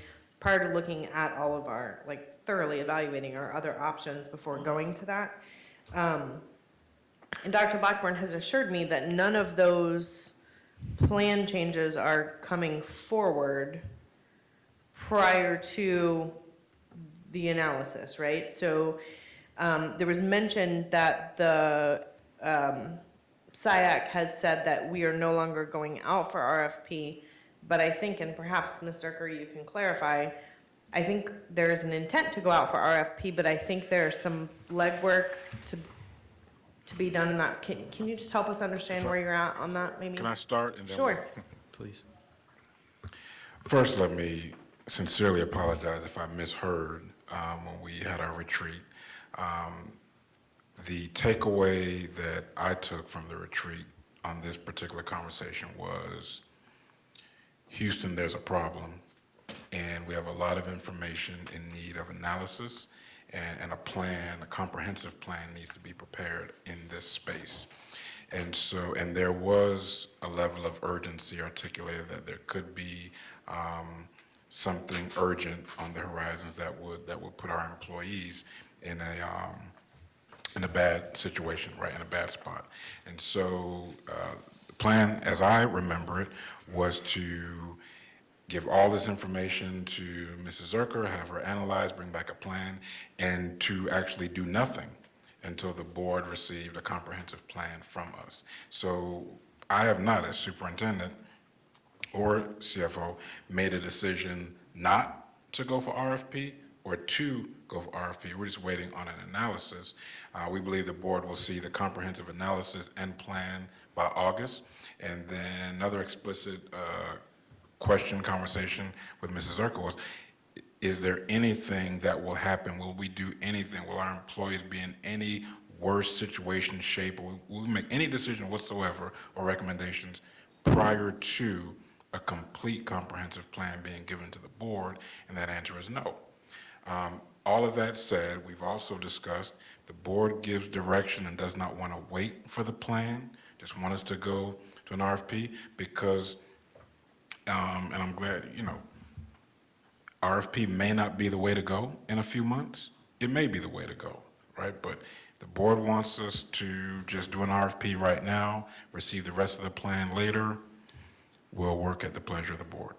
prior to looking at all of our, thoroughly evaluating our other options before going to that. And Dr. Blackburn has assured me that none of those plan changes are coming forward prior to the analysis, right? So there was mention that the SIAC has said that we are no longer going out for RFP, but I think, and perhaps Ms. Zerker, you can clarify, I think there's an intent to go out for RFP, but I think there's some legwork to be done in that. Can you just help us understand where you're at on that, maybe? Can I start? And then Sure. Please. First, let me sincerely apologize if I misheard when we had our retreat. The takeaway that I took from the retreat on this particular conversation was, Houston, there's a problem, and we have a lot of information in need of analysis, and a plan, a comprehensive plan needs to be prepared in this space. And so, and there was a level of urgency articulated that there could be something urgent on the horizons that would put our employees in a bad situation, right, in a bad spot. And so plan, as I remember it, was to give all this information to Mrs. Zerker, have her analyze, bring back a plan, and to actually do nothing until the board received a comprehensive plan from us. So I have not, as superintendent or CFO, made a decision not to go for RFP or to go for RFP. We're just waiting on an analysis. We believe the board will see the comprehensive analysis and plan by August. And then another explicit conversation with Mrs. Zerker was, is there anything that will happen? Will we do anything? Will our employees be in any worse situation, shape, or will we make any decision whatsoever or recommendations prior to a complete comprehensive plan being given to the board? And that answer is no. All of that said, we've also discussed the board gives direction and does not want to wait for the plan, just want us to go to an RFP because, and I'm glad, RFP may not be the way to go in a few months. It may be the way to go, right? But the board wants us to just do an RFP right now, receive the rest of the plan later. We'll work at the pleasure of the board.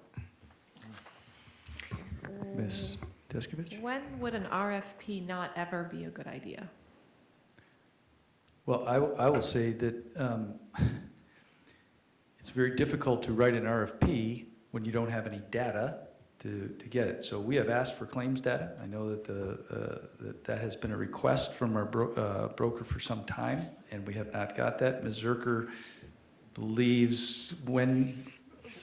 Ms. Deskovich? When would an RFP not ever be a good idea? Well, I will say that it's very difficult to write an RFP when you don't have any data to get it. So we have asked for claims data. I know that that has been a request from our broker for some time, and we have not got that. Ms. Zerker believes, when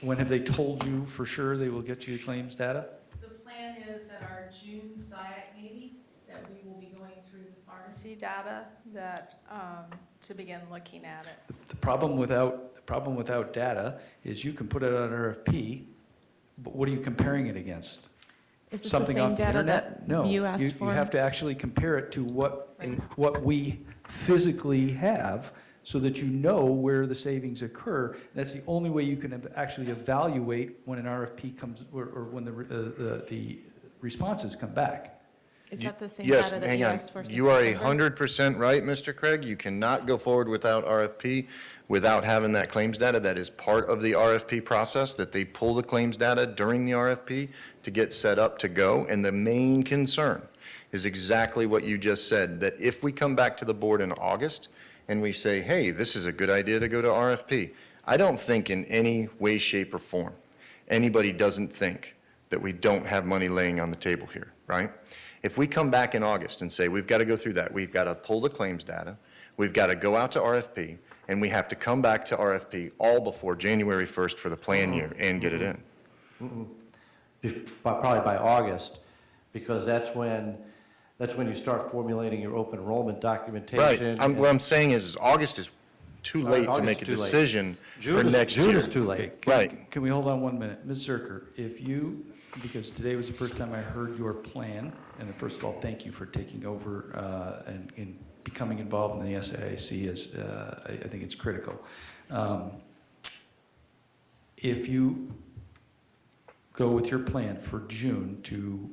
have they told you for sure they will get you claims data? The plan is at our June SIAC meeting that we will be going through the pharmacy data to begin looking at it. The problem without data is you can put it on an RFP, but what are you comparing it against? Is this Something the same off the data internet? that No, you asked you for? have to actually compare it to what we physically have so that you know where the savings occur. That's the only way you can actually evaluate when an RFP comes, or when the responses come back. Is that the same Yes, data that hang you on. asked for? You are 100% right, Mr. Craig. You cannot go forward without RFP, without having that claims data. That is part of the RFP process, that they pull the claims data during the RFP to get set up to go. And the main concern is exactly what you just said, that if we come back to the board in August and we say, hey, this is a good idea to go to RFP, I don't think in any way, shape, or form anybody doesn't think that we don't have money laying on the table here, right? If we come back in August and say, we've got to go through that, we've got to pull the claims data, we've got to go out to RFP, and we have to come back to RFP all before January 1st for the plan year and get it in. Probably by August, because that's when you start formulating your open enrollment Right. documentation. What I'm saying is August is too late to August make a is too late. decision for June next year. is too late. Okay, Can we hold on 1 minute? Ms. Zerker, because today was the first time I heard your plan, and first of all, thank you for taking over and becoming involved in the SAIC. I think it's critical. If you go with your plan for June to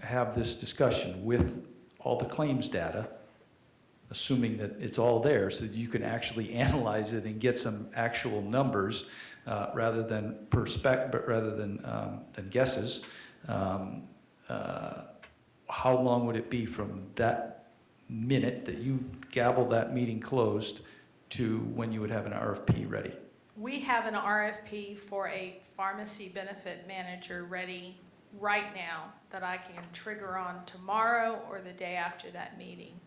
have this discussion with all the claims data, assuming that it's all there so that you can actually analyze it and get some actual numbers rather than than guesses, how long would it be from that minute that you gavel that meeting closed to when you would have an RFP ready? We have an RFP for a pharmacy benefit manager ready right now that I can trigger on tomorrow or the day after that meeting.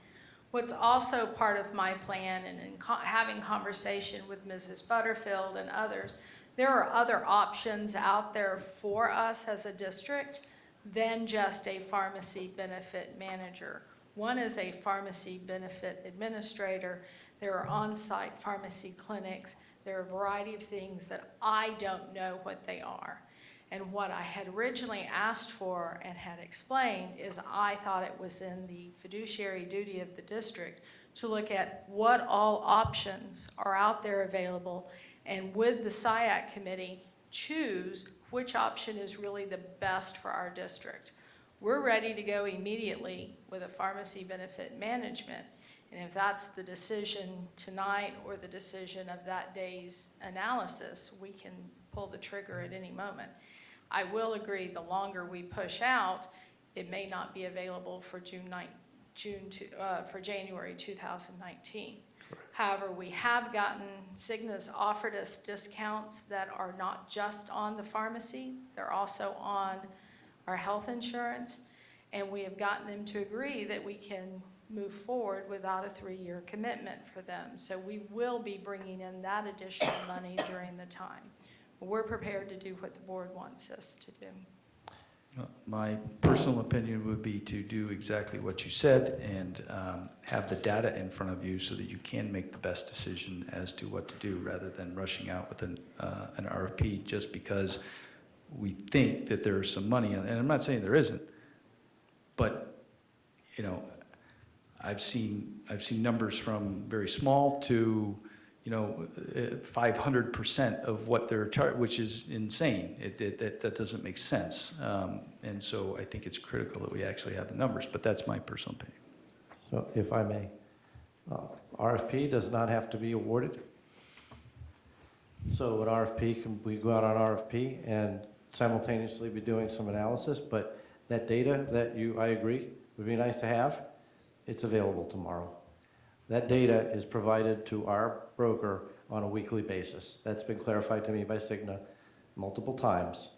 What's also part of my plan, and in having conversation with Mrs. Butterfield and others, there are other options out there for us as a district than just a pharmacy benefit manager. One is a pharmacy benefit administrator. There are on-site pharmacy clinics. There are a variety of things that I don't know what they are. And what I had originally asked for and had explained is I thought it was in the fiduciary duty of the district to look at what all options are out there available, and with the SIAC committee, choose which option is really the best for our district. We're ready to go immediately with a pharmacy benefit management, And if that's the decision tonight or the decision of that day's analysis, we can pull the trigger at any moment. I will agree, the longer we push out, it may not be available for for January 2019. However, we have gotten, Cigna's offered us discounts that are not just on the pharmacy, they're also on our health insurance, and we have gotten them to agree that we can move forward without a 3-year commitment for them. So we will be bringing in that additional money during the time. We're prepared to do what the board wants us to do. My personal opinion would be to do exactly what you said and have the data in front of you so that you can make the best decision as to what to do rather than rushing out with an RFP just because we think that there is some money. And I'm not saying there isn't, but, you know, I've seen numbers from very small to, 500% of what they're charged, which is insane. That doesn't make sense. And so I think it's critical that we actually have the numbers, but that's my personal opinion. So if I may, RFP does not have to be awarded. So an RFP, we go out on RFP and simultaneously be doing some analysis, but that data that I agree, would be nice to have, it's available tomorrow. That data is provided to our broker on a weekly basis. That's been clarified to me by Cigna multiple times.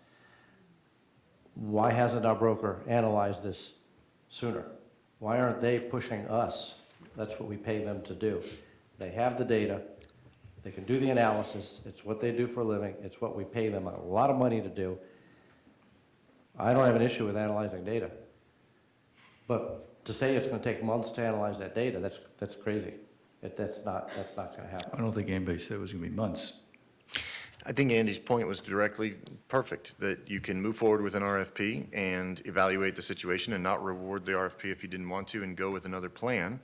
Why hasn't our broker analyzed this sooner? Why aren't they pushing us? That's what we pay them to do. They have the data. They can do the analysis. It's what they do for a living. It's what we pay them a lot of money to do. I don't have an issue with analyzing data. But to say it's going to take months to analyze that data, that's crazy. That's not going to happen. I don't think anybody said it was going to be months. I think Andy's point was directly perfect, that you can move forward with an RFP and evaluate the situation and not reward the RFP if you didn't want to and go with another plan.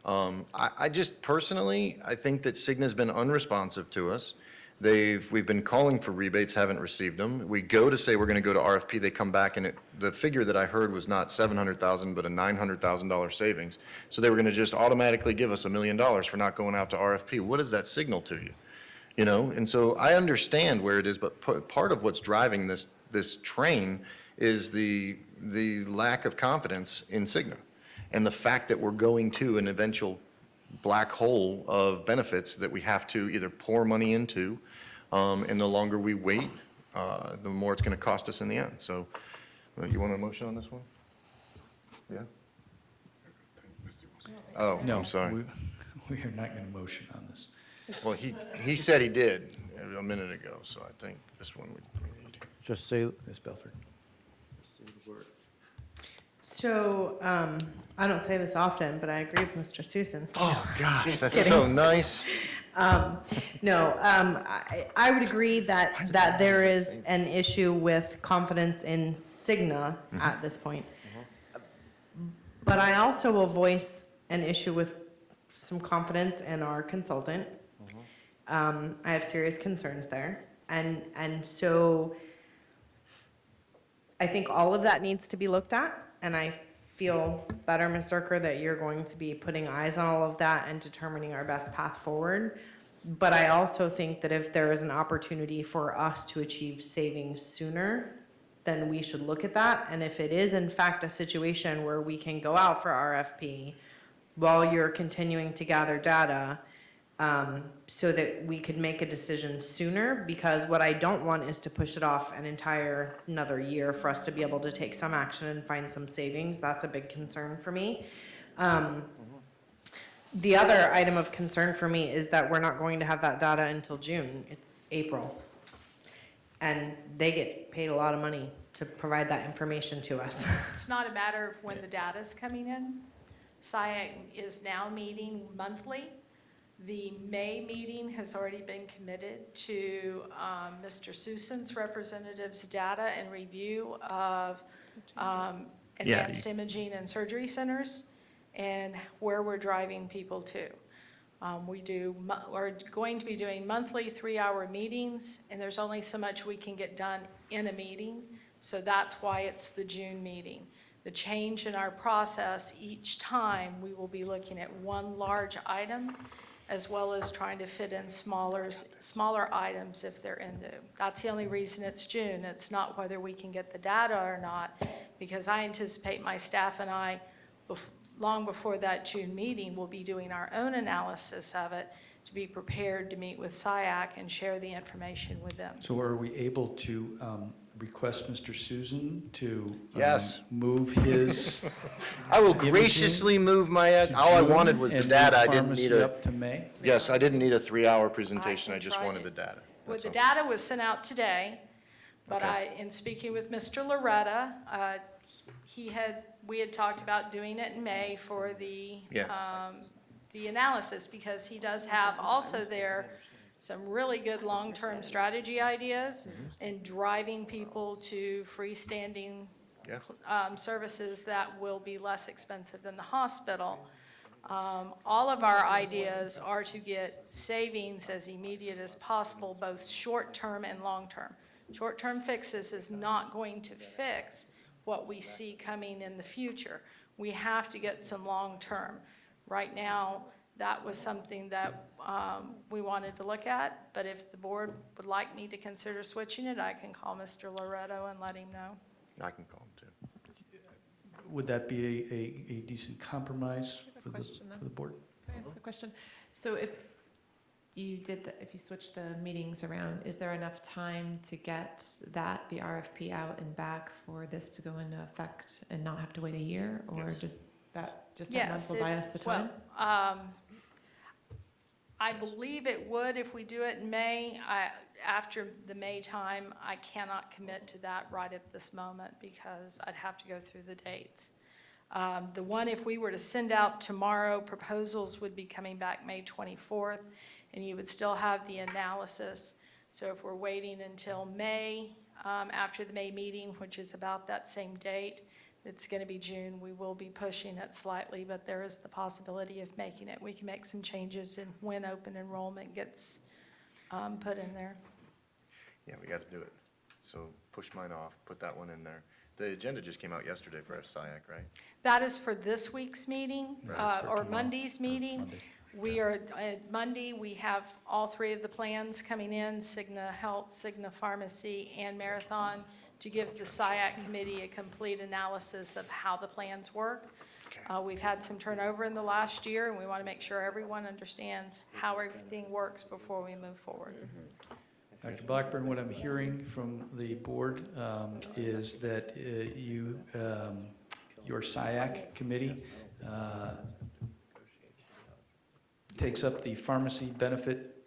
I just personally, I think that Cigna's been unresponsive to us. We've been calling for rebates, haven't received them. We go to say we're going to go to RFP, they come back and the figure that I heard was not $700,000 but a $900,000 savings. So they were going to just automatically give us $1 million for not going out to RFP. What does that signal to you? And so I understand where it is, but part of what's driving this train is the lack of confidence in Cigna and the fact that we're going to an eventual black hole of benefits that we have to either pour money into, and the longer we wait, the more it's going to cost us in the end. So you want a motion on this one? Yeah? Oh, No, I'm sorry. We are not going to motion on this. Well, he said he did a minute ago, so I think this one we need. Just say, Ms. Belford. So, I don't say this often, but I agree with Mr. Susan. Oh, gosh, that's kidding. so nice. No, I would agree that there is an issue with confidence in Cigna at this point. But I also will voice an issue with some confidence in our consultant. I have serious concerns there. And so I think all of that needs to be looked at, and I feel better, Ms. Zerker, that you're going to be putting eyes on all of that and determining our best path forward. But I also think that if there is an opportunity for us to achieve savings sooner, then we should look at that. And if it is in fact a situation where we can go out for RFP while you're continuing to gather data, so that we could make a decision sooner, because what I don't want is to push it off another year for us to be able to take some action and find some savings. That's a big concern for me. The other item of concern for me is that we're not going to have that data until June. It's April. And they get paid a lot of money to provide that information to us. It's not a matter of when the data's coming in. SIAC is now meeting monthly. The May meeting has already been committed to Mr. Susan's representative's data and review of advanced imaging and surgery centers and where we're driving people to. We're going to be doing monthly 3-hour meetings, and there's only so much we can get done in a meeting, so that's why it's the June meeting. the change in our process each time, we will be looking at one large item as well as trying to fit in smaller items if they're in due. That's the only reason it's June. It's not whether we can get the data or not, because I anticipate my staff and I, long before that June meeting, will be doing our own analysis of it to be prepared to meet with SIAC and share the information with them. So are we able to request Mr. Susan to Yes. move his I will imaging graciously move my, to all I June wanted was the and data. move I didn't pharmacy need up to May? Yes, I didn't need a 3-hour presentation. I can just try wanted it. the data. Well, That's the all. data was sent out today, but Okay. in speaking with Mr. Loretta, we had talked about doing it in May for the analysis, because he does have also there some really good long-term strategy ideas in driving people to freestanding services that will be less expensive than the hospital. All of our ideas are to get savings as immediate as possible, both short-term and long-term. Short-term fixes is not going to fix what we see coming in the future. We have to get some long-term. Right now, that was something that we wanted to look at, but if the board would like me to consider switching it, I can call Mr. Loretto and let him know. I can call them too. Would that be a decent compromise for the board? Can I ask a question? So if you if you switch the meetings around, is there enough time to get the RFP out and back for this to go into effect and not have to wait a year? Or Yes. does that month will buy us the time? Well, I believe it would if we do it in May. After the May time, I cannot commit to that right at this moment because I'd have to go through the dates. The one, if we were to send out tomorrow, proposals would be coming back May 24th, and you would still have the analysis. So if we're waiting until May, after the May meeting, which is about that same date, it's going to be June. We will be pushing it slightly, but there is the possibility of making it. We can make some changes in when open enrollment gets put in there. Yeah, we got to do it. So push mine off, put that one in there. The agenda just came out yesterday for our SIAC, right? That is for this week's meeting, Right. That's for or tomorrow. Monday's meeting. We are, Monday, we have all three of the plans coming in, Cigna Health, Cigna Pharmacy, and Marathon, to give the SIAC committee a complete analysis of how the plans work. We've had some turnover in the last year, and we want to make sure everyone understands how everything works before we move forward. Dr. Blackburn, what I'm hearing from the board is that your SIAC committee takes up the pharmacy benefit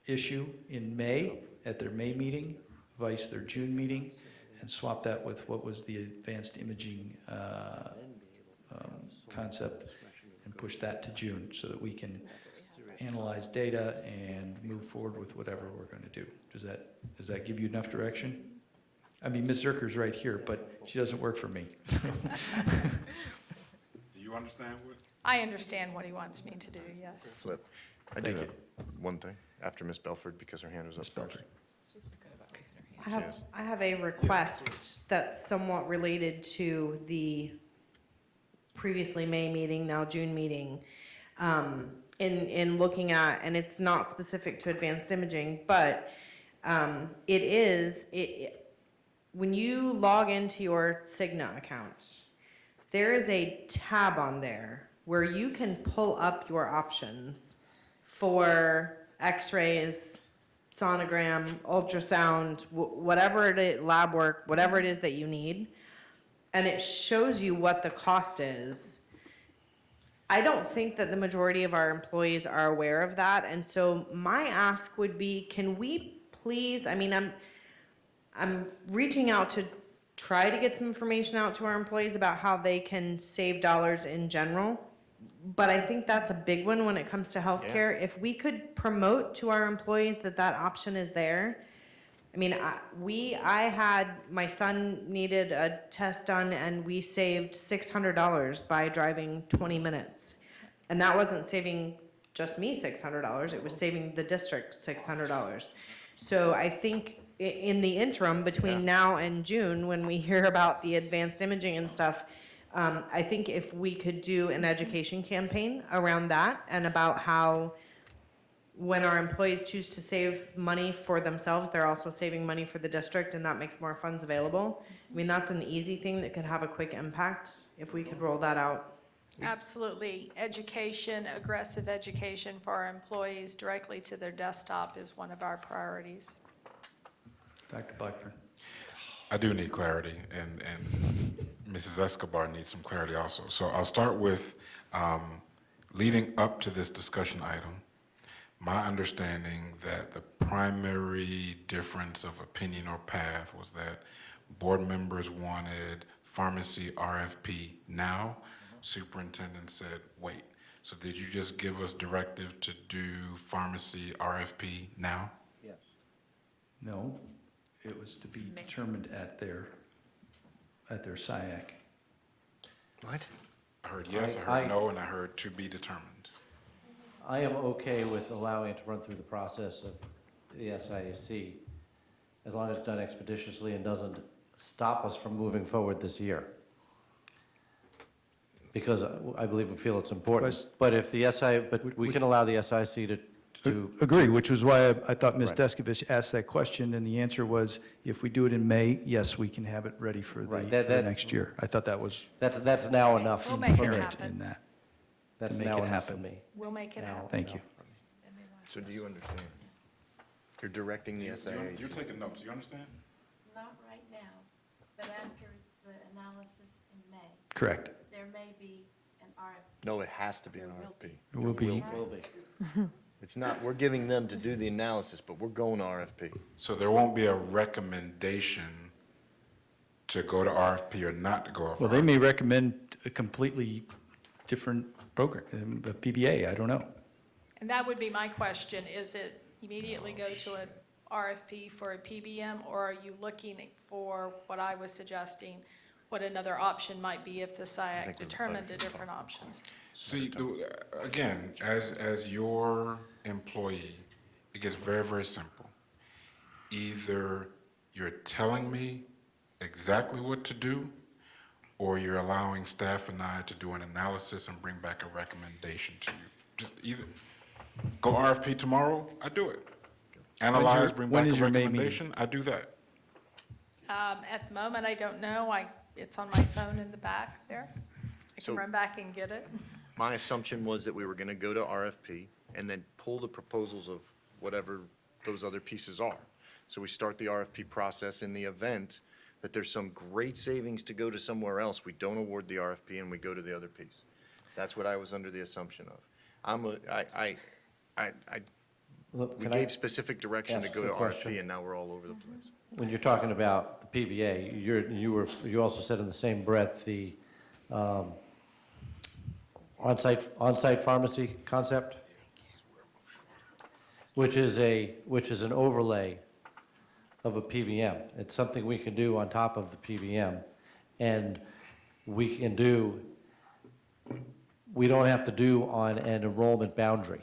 issue in May at their May meeting, vice their June meeting, and swap that with what was the advanced imaging concept and push that to June so that we can analyze data and move forward with whatever we're going to do. Does that give you enough direction? I mean, Ms. Zerker's right here, but she doesn't work for me. Do you understand what? I understand what he wants me to do, yes. Flip. I do have one thing after Ms. Belford because her hand was up first. I have a request that's somewhat related to the previously May meeting, now June meeting. In looking at, and it's not specific to advanced imaging, but when you log into your Cigna account, there is a tab on there where you can pull up your options for x-rays, sonogram, ultrasound, whatever it is, lab work, whatever it is that you need, and it shows you what the cost is. I don't think that the majority of our employees are aware of that, and so my ask would be, can we please, I mean, I'm reaching out to try to get some information out to our employees about how they can save dollars in general, but I think that's a big one when it comes to healthcare. If we could promote to our employees that that option is there. I mean, my son needed a test done and we saved $600 by driving 20 minutes. And that wasn't saving just me $600, it was saving the district $600. So I think in the interim between now and June, when we hear about the advanced imaging and stuff, I think if we could do an education campaign around that and about how when our employees choose to save money for themselves, they're also saving money for the district, and that makes more funds available. I mean, that's an easy thing that could have a quick impact if we could roll that out. Absolutely. Education, aggressive education for our employees directly to their desktop is one of our priorities. Dr. Blackburn. I do need clarity, and Mrs. Escobar needs some clarity also. So I'll start with leading up to this discussion item. My understanding that the primary difference of opinion or path was that board members wanted pharmacy RFP now. Superintendent said, wait. So did you just give us directive to do pharmacy RFP now? Yes. No, it was to be determined at their SIAC. What? I heard yes, I heard no, and I heard to be determined. I am okay with allowing it to run through the process of the SIAC, as long as it's done expeditiously and doesn't stop us from moving forward this year. Because I believe we feel it's important. But if we can allow the SIC to. Agree, which was why I thought Ms. Right. Deskovich asked that question, and the answer was, if we do it in May, yes, we can have it ready for Right, the that- next year. I thought that was That's now enough We'll for make it me. permanent happen. in that. That's make now it enough for happen. me. We'll make it Now- happen. Thank you. So do you understand? You're directing the SIAC. You're taking notes, you understand? Not right now, but after the analysis in May, Correct. there may be an RFP. No, it has to be an There will RFP. It will be. Will be. It's not, we're giving them to do the analysis, but we're going to RFP. So there won't be a recommendation to go to RFP or not to go off Well, they RFP? may recommend a completely different program, a PBA, I don't know. And that would be my question, is it immediately go to an RFP for a PBM, or are you looking for what I was suggesting, what another option might be if the SIAC think Ms. determined a Butterfield's different option? See, again, as your employee, it gets very, very simple. Either you're telling me exactly what to do, or you're allowing staff and I to do an analysis and bring back a recommendation to you. Just either, go RFP tomorrow, I do it. Analyze, bring when back a is your May meeting? recommendation, I do that. At the moment, I don't know. It's on my phone in the back there. I So- can run back and get it. My assumption was that we were gonna go to RFP and then pull the proposals of whatever those other pieces are. So we start the RFP process in the event that there's some great savings to go to somewhere else, we don't award the RFP and we go to the other piece. That's what I was under the assumption of. Look, We can I gave specific direction to ask go a to question? RFP and now we're all over the place. When you're talking about the PBA, you also said in the same breath the on-site pharmacy concept, which is an overlay of a PBM. It's something we can do on top of the PBM, and we don't have to do on an enrollment boundary.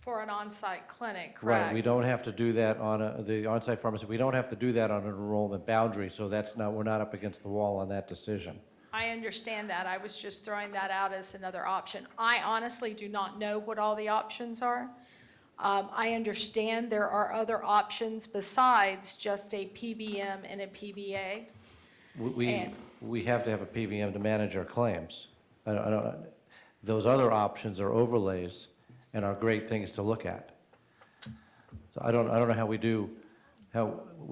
For an on-site clinic, Right, correct? we don't have to do that on the on-site pharmacy, we don't have to do that on an enrollment boundary, so we're not up against the wall on that decision. I understand that. I was just throwing that out as another option. I honestly do not know what all the options are. I understand there are other options besides just a PBM and a PBA. We have to have a PBM to manage our claims. Those other options are overlays and are great things to look at. So I don't know how we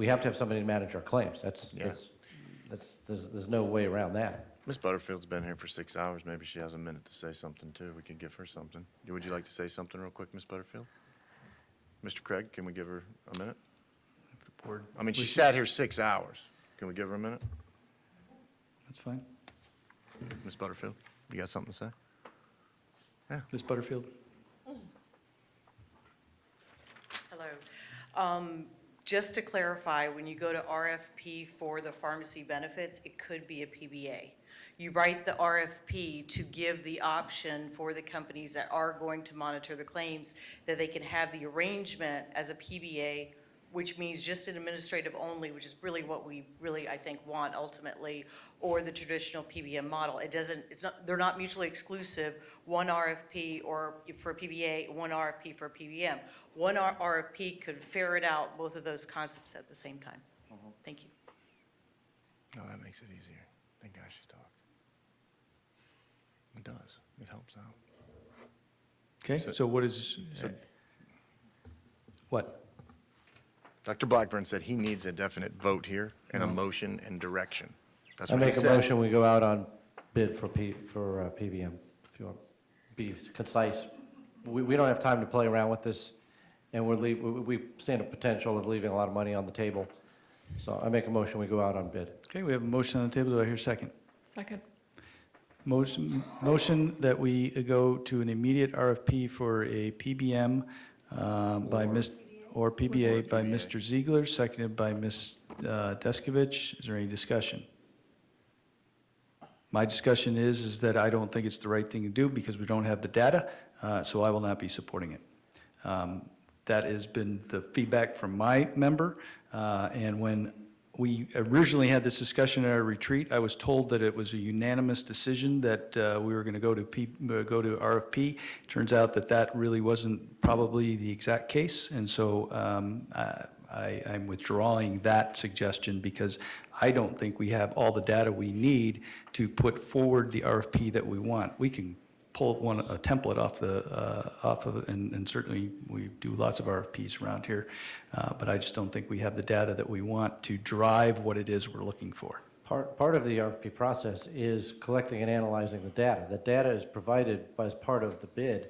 have to have somebody to manage our claims. There's no way around that. Ms. Butterfield's been here for 6 hours. Maybe she has a minute to say something too. We can give her something. Would you like to say something real quick, Ms. Butterfield? Mr. Craig, can we give her a minute? Board I mean, she wishes. sat here 6 hours. Can we give her a minute? That's fine. Ms. Butterfield, you got something to say? Ms. Butterfield? Hello. Just to clarify, when you go to RFP for the pharmacy benefits, it could be a PBA. You write the RFP to give the option for the companies that are going to monitor the claims that they can have the arrangement as a PBA which means just an administrative only, which is really what we really, I think, want ultimately, or the traditional PBM model. They're not mutually exclusive, one RFP or for PBA, one RFP for PBM. One RFP could ferret out both of those concepts at the same time. Thank you. No, that makes it easier. Thank God she talked. It does. It helps out. Okay, so what is, what? Dr. Blackburn said he needs a definite vote here and a motion and direction. That's I what he make a said. motion, we go out on bid for PBM, if you want to be concise. We don't have time to play around with this, and we stand a potential of leaving a lot of money on the table. So I make a motion, we go out on bid. Okay, we have a motion on the table. Do I hear a second? Second. Motion that we go to an immediate RFP for a PBM or PBA by Mr. Ziegler, seconded by Ms. Deskovich. Is there any discussion? My discussion is that I don't think it's the right thing to do because we don't have the data, so I will not be supporting it. That has been the feedback from my member, and when we originally had this discussion at our retreat, I was told that it was a unanimous decision that we were going to go to RFP. Turns out that that really wasn't probably the exact case, and so I'm withdrawing that suggestion because I don't think we have all the data we need to put forward the RFP that we want. We can pull a template off of, and certainly we do lots of RFPs around here, but I just don't think we have the data that we want to drive what it is we're looking for. Part of the RFP process is collecting and analyzing the data. The data is provided as part of the bid,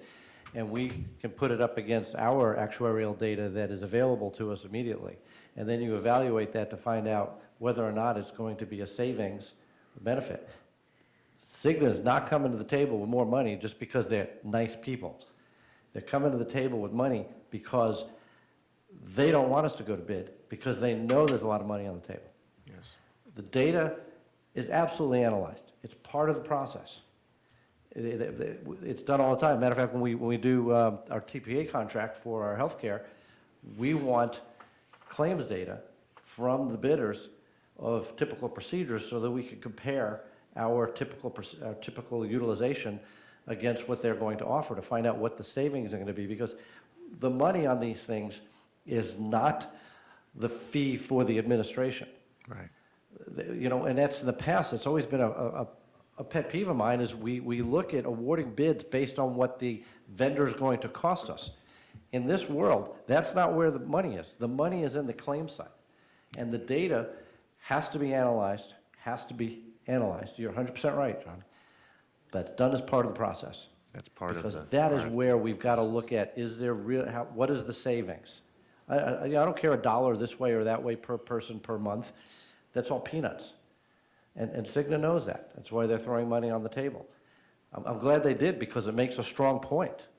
and we can put it up against our actuarial data that is available to us immediately. And then you evaluate that to find out whether or not it's going to be a savings or benefit. Cigna is not coming to the table with more money just because they're nice people. They're coming to the table with money because they don't want us to go to bid, because they know there's a lot of money on the table. Yes. The data is absolutely analyzed. It's part of the process. It's done all the time. Matter of fact, when we do our TPA contract for our healthcare, we want claims data from the bidders of typical procedures so that we can compare our typical utilization against what they're going to offer to find out what the savings are going to be, because the money on these things is not the fee for the administration. Right. You know, and that's in the past, it's always been a pet peeve of mine is we look at awarding bids based on what the vendor is going to cost us. In this world, that's not where the money is. The money is in the claim side. And the data has to be analyzed, You're 100% right, John. That's done as part of the process. That's part of the. Because that is where we've got to look at, is there what is the savings? I don't care $1 this way or that way per person per month. That's all peanuts. And Cigna knows that. That's why they're throwing money on the table. I'm glad they did, because it makes a strong point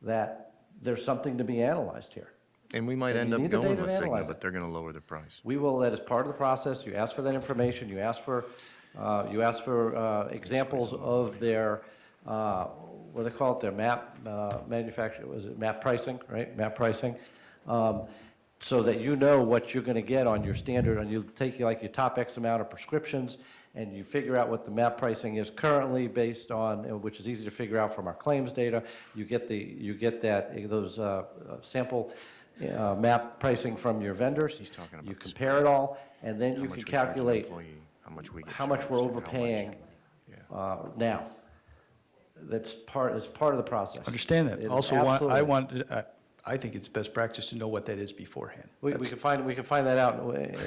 that there's something to be analyzed here. And we might So end you up need the going data with to Cigna, analyze but it. they're going to lower the price. We will, that is part of the process. You ask for that information, you ask for examples of their, what do they call it, their map manufacture, was it map pricing, right? Map pricing. So that you know what you're going to get on your standard, and you take like your top X amount of prescriptions, and you figure out what the map pricing is currently based on, which is easy to figure out from our claims data. You get those sample map pricing from your vendors. He's talking about You the compare it all, and then How you much can we charge an calculate employee, how much we get how much charged, we're and how much- overpaying now. It's part of the process. Understand It that. is Also, absolutely- I think it's best practice to know what that is beforehand. We can find that out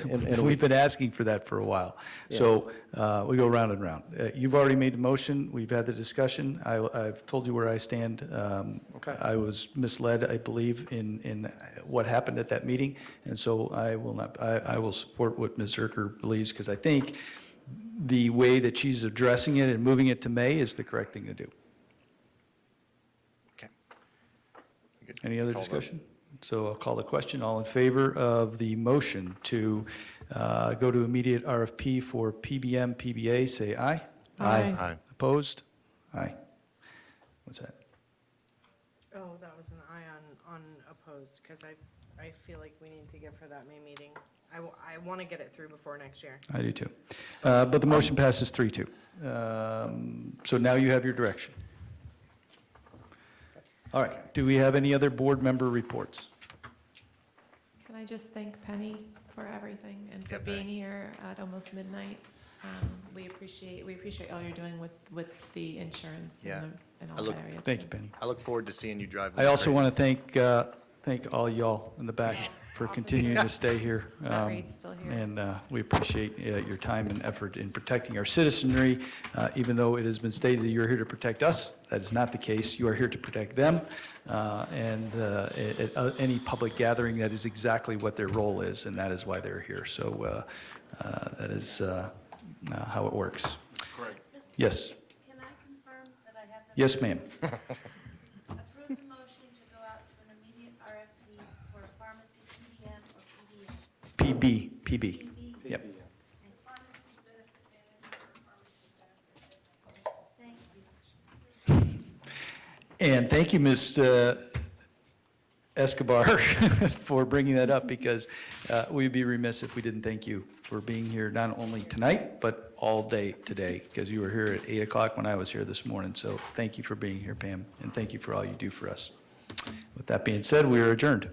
in a We've week. been asking for that for a while. So we go round and round. You've already made the motion. We've had the discussion. I've told you where I stand. Okay. I was misled, I believe, in what happened at that meeting, and so I will not. I will support what Ms. Zerker believes, because I think the way that she's addressing it and moving it to May is the correct thing to do. Okay. Good. Any other Call vote. discussion? So I'll call the question. All in favor of the motion to go to immediate RFP for PBM, PBA, say aye. Aye. Aye. Opposed? Aye. What's that? Oh, that was an aye on opposed, because I feel like we need to give her that May meeting. I want to get it through before next year. I do too. But the motion passes 3-2. So now you have your direction. All right, do we have any other board member reports? Can I just thank Penny for everything and for Yeah, being Penny. here at almost midnight? We appreciate all you're doing with the insurance Yeah. and I all look- that area. Thank too. you, Penny. I look forward to seeing you drive. I also want to thank all y'all in the back for continuing to stay here. Matt Reed's still here. And we appreciate your time and effort in protecting our citizenry. Even though it has been stated that you're here to protect us, that is not the case. You are here to protect them. And at any public gathering, that is exactly what their role is, and that is why they're here. So that is how it works. Correct. Yes. Can I confirm that I have the? Yes, ma'am. Approve the motion to go out to an immediate RFP for a pharmacy PBM or PBM? PB. Yep. And pharmacy benefit manager or pharmacy benefit. Thank you. And thank you, Ms. Escobar, for bringing that up, because we'd be remiss if we didn't thank you for being here not only tonight, but all day today, because you were here at 8 o'clock when I was here this morning. So thank you for being here, Pam, and thank you for all you do for us. With that being said, we are adjourned.